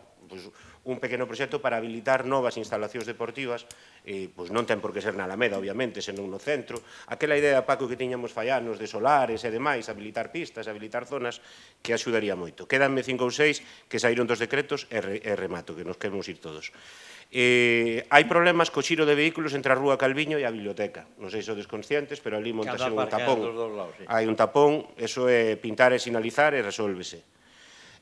un pequeno proxecto para habilitar novas instalacións deportivas, non ten por que ser na Alameda, obviamente, senón no centro. Aquela idea, Paco, que tiñamos fai anos de solares e demais, habilitar pistas, habilitar zonas, que axudaría moito. Quédanme 5 ou 6 que saíron dos decretos e remato, que nos queremos ir todos. Hai problemas co xiro de vehículos entre a Rúa Calviño e a biblioteca. Non sei se sodes conscientes, pero ali montase un tapón. Hai un tapón, eso é pintar e sinalizar e resolvese.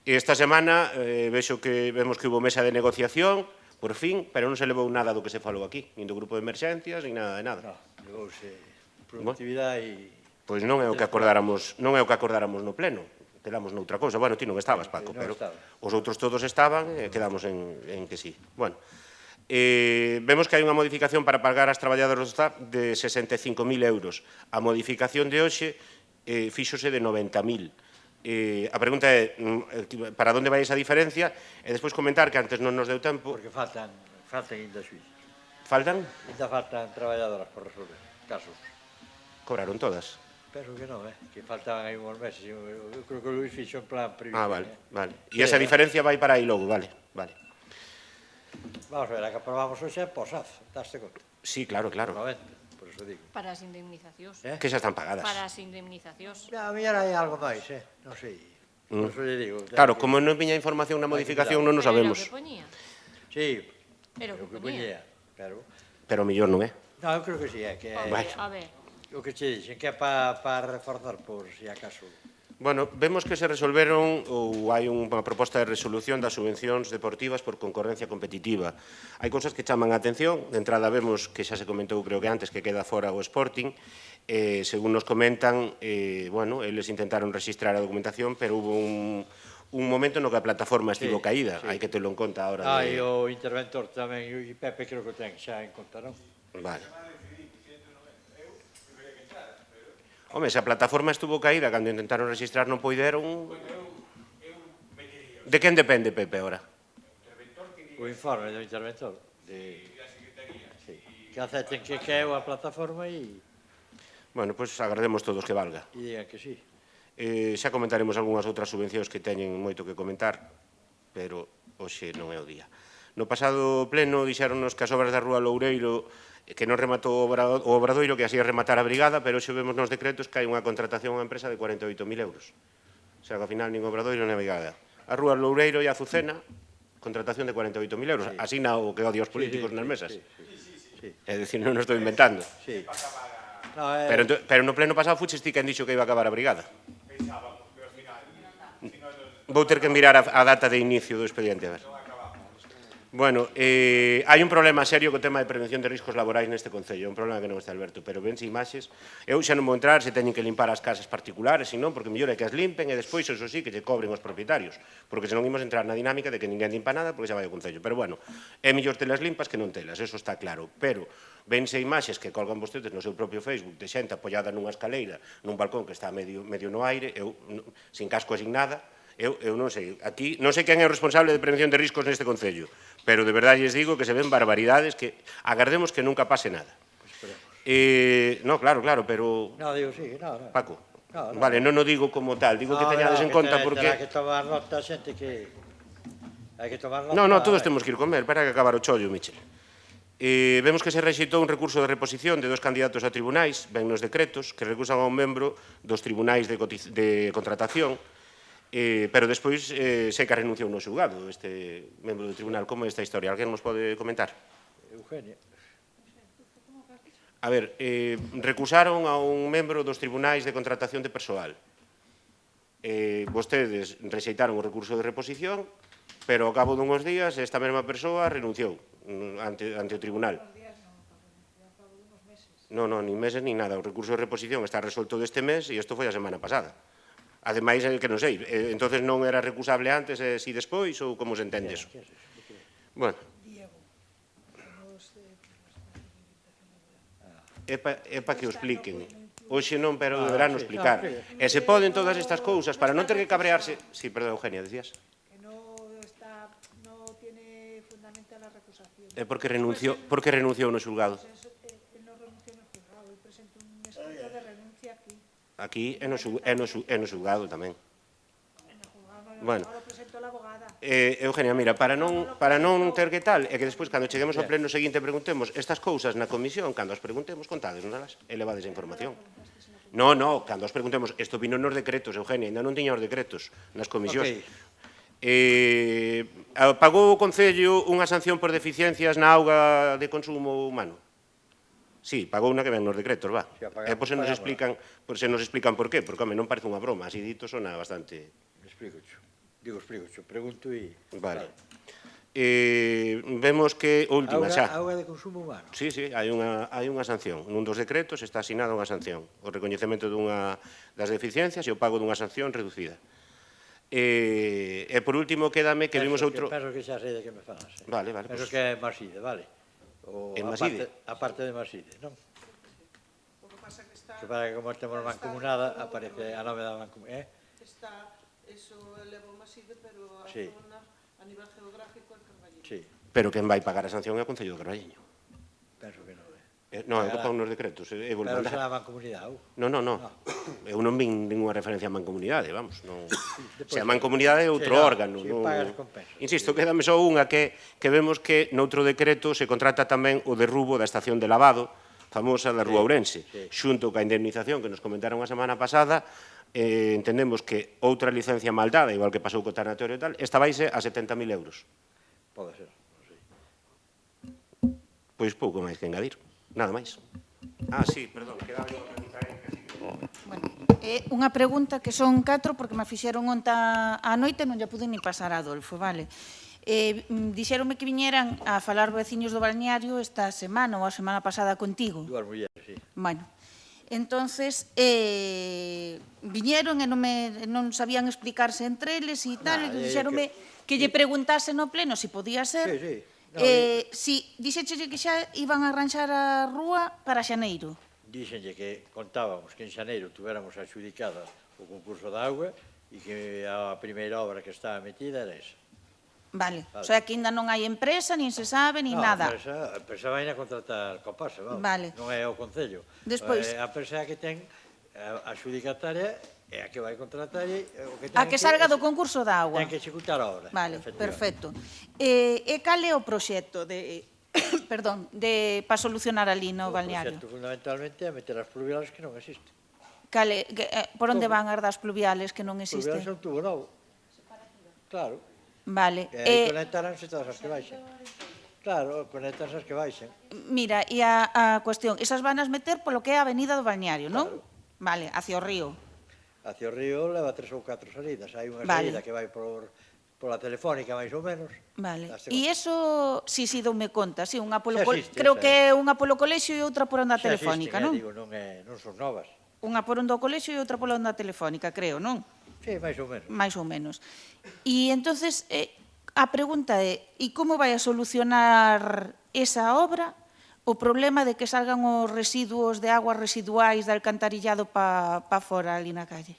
Esta semana vemos que hubo mesa de negociación, por fin, pero non se levou nada do que se falou aquí, nin do grupo de emerxencias, nin nada de nada. Levouse productividade e... Pois non é o que acordáramos no pleno, quedamos noutra cousa. Bueno, ti non estabas, Paco, pero os outros todos estaban e quedamos en que sí. Bueno, vemos que hai unha modificación para pagar as traballadoras do staff de 65.000 euros. A modificación de hoxe fíxose de 90.000. A pregunta é para onde vai esa diferencia e despois comentar que antes non nos deu tempo. Porque faltan ainda xuízes. Faltan? Ainda faltan traballadoras por resolver casos. Cobraron todas? Penso que non, que faltaban aí uns meses. Eu creo que o Luís fixo en plan previsión. Vale. E esa diferencia vai para aí logo, vale. Vamos a ver, a que aprobamos hoxe é posaz, daste conta? Sí, claro. 90. Por eso digo. Para as indemnizacións. Que xa están pagadas. Para as indemnizacións. A mellor hai algo máis, non sei. Por eso lle digo. Claro, como non viña información na modificación, non o sabemos. Pero o que poñía. Sí, pero o que poñía. Pero mellor non é. Non, eu creo que sí, que é... A ver. O que che dixen, que é para reforzar por si acaso... Bueno, vemos que se resolveron ou hai unha proposta de resolución das subvencións deportivas por concorrencia competitiva. Hai cousas que chaman a atención. De entrada vemos que xa se comentou, creo que antes, que queda fora o Sporting. Según nos comentan, eles intentaron registrar a documentación, pero hubo un momento no que a plataforma estivo caída. Hai que telo en conta ahora. E o interventor tamén, e Pepe creo que ten xa en conta, non? Vale. Home, se a plataforma estuvo caída cando intentaron registrar non poideron... De quen depende, Pepe, ahora? O informe do interventor. Que acepten que é a plataforma e... Bueno, pois agrademos todos que valga. E digan que sí. Xa comentaremos algunhas outras subvencións que teñen moito que comentar, pero hoxe non é o día. No pasado pleno dixéronnos que as obras da Rúa Loureiro que non rematou o Obradoiro, que así é rematar a brigada, pero hoxe vemos nos decretos que hai unha contratación a unha empresa de 48.000 euros. O sea, que ao final nin Obradoiro nin a brigada. A Rúa Loureiro e a Azucena, contratación de 48.000 euros. Así na o que odia os políticos nas mesas. É dicir, non nos estou inventando. Pero no pleno pasado fuches ti quen dixo que iba a acabar a brigada. Vou ter que mirar a data de inicio do expediente, a ver. Bueno, hai un problema serio co tema de prevención de riscos laborais neste Concello, é un problema que non está Alberto, pero vense imaxes. Eu xa non vou entrar se teñen que limpar as casas particulares, senón porque mellor é que as limpen e despois, eso sí, que lle cobren os propietarios, porque senón imos entrar na dinámica de que ninguén limpa nada porque xa vai ao Concello. Pero bueno, é mellor telas limpas que non telas, eso está claro, pero vense imaxes que colgan vostedes no seu propio Facebook de xente apoiada nunha escaleira, nun balcón que está medio no aire, eu, sin casco e sin nada. Eu non sei, aquí non sei quen é o responsable de prevención de riscos neste Concello, pero de verdade lles digo que se ven barbaridades que agardemos que nunca pase nada. No, claro, pero... No, digo, sí, no. Paco, vale, non o digo como tal, digo que teñades en conta porque... Hai que tomar nota, xente que... Hai que tomar nota... No, todos temos que ir comer, para que acabar o chollo, Michel. Vemos que se rexeitou un recurso de reposición de 2 candidatos a tribunais, ven nos decretos, que recusan a un membro dos tribunais de contratación, pero despois sei que renunciou no xulgado este membro do tribunal. Como é esta historia? Alguén nos pode comentar? Eugenia. A ver, recusaron a un membro dos tribunais de contratación de persoal. Vostedes rexeitaron o recurso de reposición, pero ao cabo dunhos días esta mesma persoa renunciou ante o tribunal. Non, nin meses nin nada. O recurso de reposición está resolto deste mes e isto foi a semana pasada. Ademais, que non sei, entonces non era recusable antes e si despois, ou como se entende eso? Bueno. É para que o expliquen. Hoxe non, pero deberán explicar. E se poden todas estas cousas, para non ter que cabrearse... Sí, perdón, Eugenia, decías? Que non tiene fundamento la recusación. É porque renunciou no xulgado. Él non renunciou no xulgado, él presentó un escrito de renuncia aquí. Aquí é no xulgado tamén. Bueno, Eugenia, mira, para non ter que tal, é que despois, cando cheguemos ao pleno seguinte, preguntemos estas cousas na comisión, cando as preguntemos, contades, non elas, elevades a información. No, cando as preguntemos, isto vino nos decretos, Eugenia, ainda non tiña os decretos nas comisións. Pagou o Concello unha sanción por deficiencias na auga de consumo humano? Sí, pagou unha que ven nos decretos, va. E pois se nos explican por qué, porque, home, non parece unha broma, así dito sona bastante... Explico, pregunto e... Vale. Vemos que, última xa... Auga de consumo humano? Sí, hai unha sanción. Nun dos decretos está asinada unha sanción. O recoñecemento das deficiencias e o pago dunha sanción reducida. E por último, quédame que vimos outro... Penso que xa sei de que me falas. Vale. Penso que é Maside, vale. En Maside? A parte de Maside, non? Que para que como temos mancomunada, aparece a nome da mancomunada. Está, eso eleva o Maside, pero a zona, a nivel geográfico, é Carballiño. Sí. Pero quen vai pagar a sanción é o Concello de Carballiño. Penso que non. Non, é o que pon nos decretos. Pero será a mancomunidade, ou? Non. Eu non vin ninguna referencia a mancomunidade, vamos. Se a mancomunidade é outro órgano. Insisto, quédame só unha que vemos que noutro decreto se contrata tamén o derrubo da estación de lavado, famosa da Rúa Ourense, xunto ca indemnización que nos comentaron a semana pasada. Entendemos que outra licencia mal dada, igual que pasou co tanatorio e tal, esta vaise a 70.000 euros. Pode ser, non sei. Pois pouco máis que engadir. Nada máis. Sí, perdón, quedaba unha pregunta aí. Bueno, unha pregunta que son 4 porque me fixeron onta a noite, non lle pude ni pasar a Adolfo, vale? Dixéronme que viñeran a falar veciños do balneario esta semana ou a semana pasada contigo. Dúas mulleres, sí. Bueno, entonces viñeron e non sabían explicarse entre eles e tal, e dixéronme que lle preguntase no pleno se podía ser. Sí. Si dixéchelle que xa iban a arranxar a rúa para xaneiro. Díxenlle que contábamos que en xaneiro tuviéramos adxudicada o concurso da auga e que a primeira obra que estaba metida era esa. Vale, o sea que ainda non hai empresa, nin se sabe, nin nada. A empresa vai a contratar Copasa, vamos. Vale. Non é o Concello. Despois... A empresa que ten a adxudicataria é a que vai contratar a que salga do concurso da auga. Ten que executar a obra. Vale, perfecto. E cal é o proxecto de para solucionar ali no balneario? O proxecto fundamentalmente é meter as pluviales que non existen. Por onde van as das pluviales que non existen? Pluviales é un tubo novo. Claro. Vale. E aí conectaránse todas as que baixen. Claro, conectarse as que baixen. Mira, e a cuestión, esas van a meter polo que é a avenida do balneario, non? Vale, hacia o río. Hacia o río leva 3 ou 4 salidas. Hai unha salida que vai por pola telefónica, máis ou menos. Vale. Daste E conta. iso, sí, doume conta, sí, unha polo Xa existe, creo xa que é unha polo colexio e outra por onda Xa telefónica, existen, non? digo, non son novas. Unha por onda colexio e outra por onda telefónica, creo, non? Sí, máis ou menos. Máis ou menos. E entonces a pregunta é, e como vai a solucionar esa obra o problema de que salgan os residuos de aguas residuais de alcantarillado pa fora ali na calle?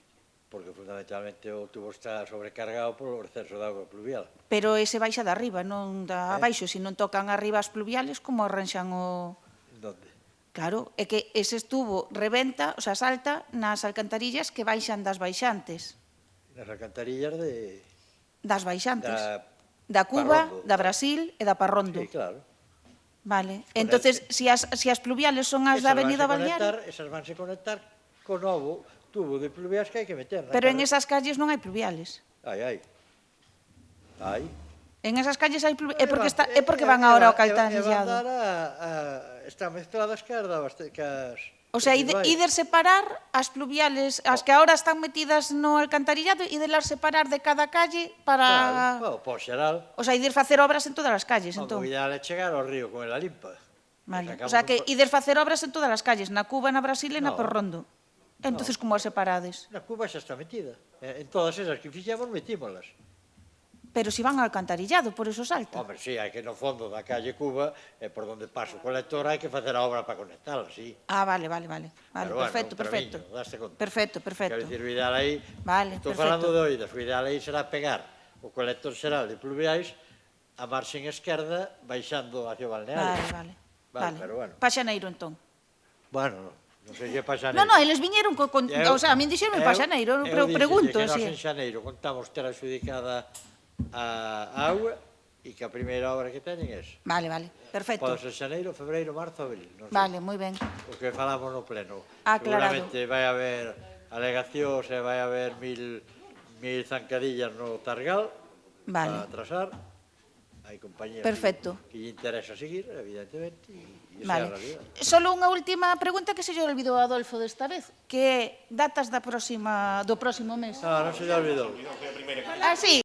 Porque fundamentalmente o tubo está sobrecargado polo exceso de agua pluvial. Pero ese baixa de arriba, non da abaixo. Se non tocan arriba as pluviales, como arranxan o... Donde? Claro, é que ese tubo rebenta, o sea, salta nas alcantarillas que baixan das baixantes. Nas alcantarillas de... Das baixantes. Da Da Cuba, Parrondo. da Brasil e da Parrondo. Sí, claro. Vale. Entonces, se as pluviales son as da Avenida Balneario... Esas vanse conectar co novo tubo de pluviais que hai que meter. Pero en esas calles non hai pluviales. Hai. En esas calles hai pluviales. É porque van agora ao alcantarillado. Están mezcladas que as... O sea, ider separar as pluviales, as que agora están metidas no alcantarillado, iderlas separar de cada calle para... Claro, por xeral. O sea, ider facer obras en todas as calles, entón. O ideal é chegar ao río con ela limpa. Vale. O sea, que ider facer obras en todas as calles, na Cuba, na Brasil e na Parrondo. Entonces, como as separades? Na Cuba xa está metida. En todas esas que fixemos metímolas. Pero si van ao alcantarillado, por eso salta. Hombre, sí, hai que no fondo da calle Cuba, por donde pasa o colector, hai que facer a obra para conectala, sí. Ah, vale. Pero Perfecto. bueno, daste conta. Perfecto. Quero dicir, o ideal aí, Vale, estou perfecto. falando de oídas, o ideal aí será pegar o colector xeral de pluviais a marxen esquerda baixando hacia o balneario. Vale. Pero bueno. Pa xaneiro, entón. Bueno, non sei se pa xaneiro. No, eles viñeron o sea, a min dixeronme pa xaneiro, pero pregunto, que nós si. en xaneiro contamos ter adxudicada a auga e que a primeira obra que teñen é esa. Vale, perfecto. Pode ser xaneiro, febreiro, marzo, abril. Non sei. Vale, moi ben. O que falamos no pleno. Aclarado. Seguramente vai haber alegacións e vai haber mil zancadillas no Targal para atrasar. Hai compañías que lle interesa seguir, evidentemente, e esa é a realidad. Solo unha última pregunta que se lle olvidou a Adolfo desta vez, que é datas do próximo mes. Non se lle olvidou. Ah, sí.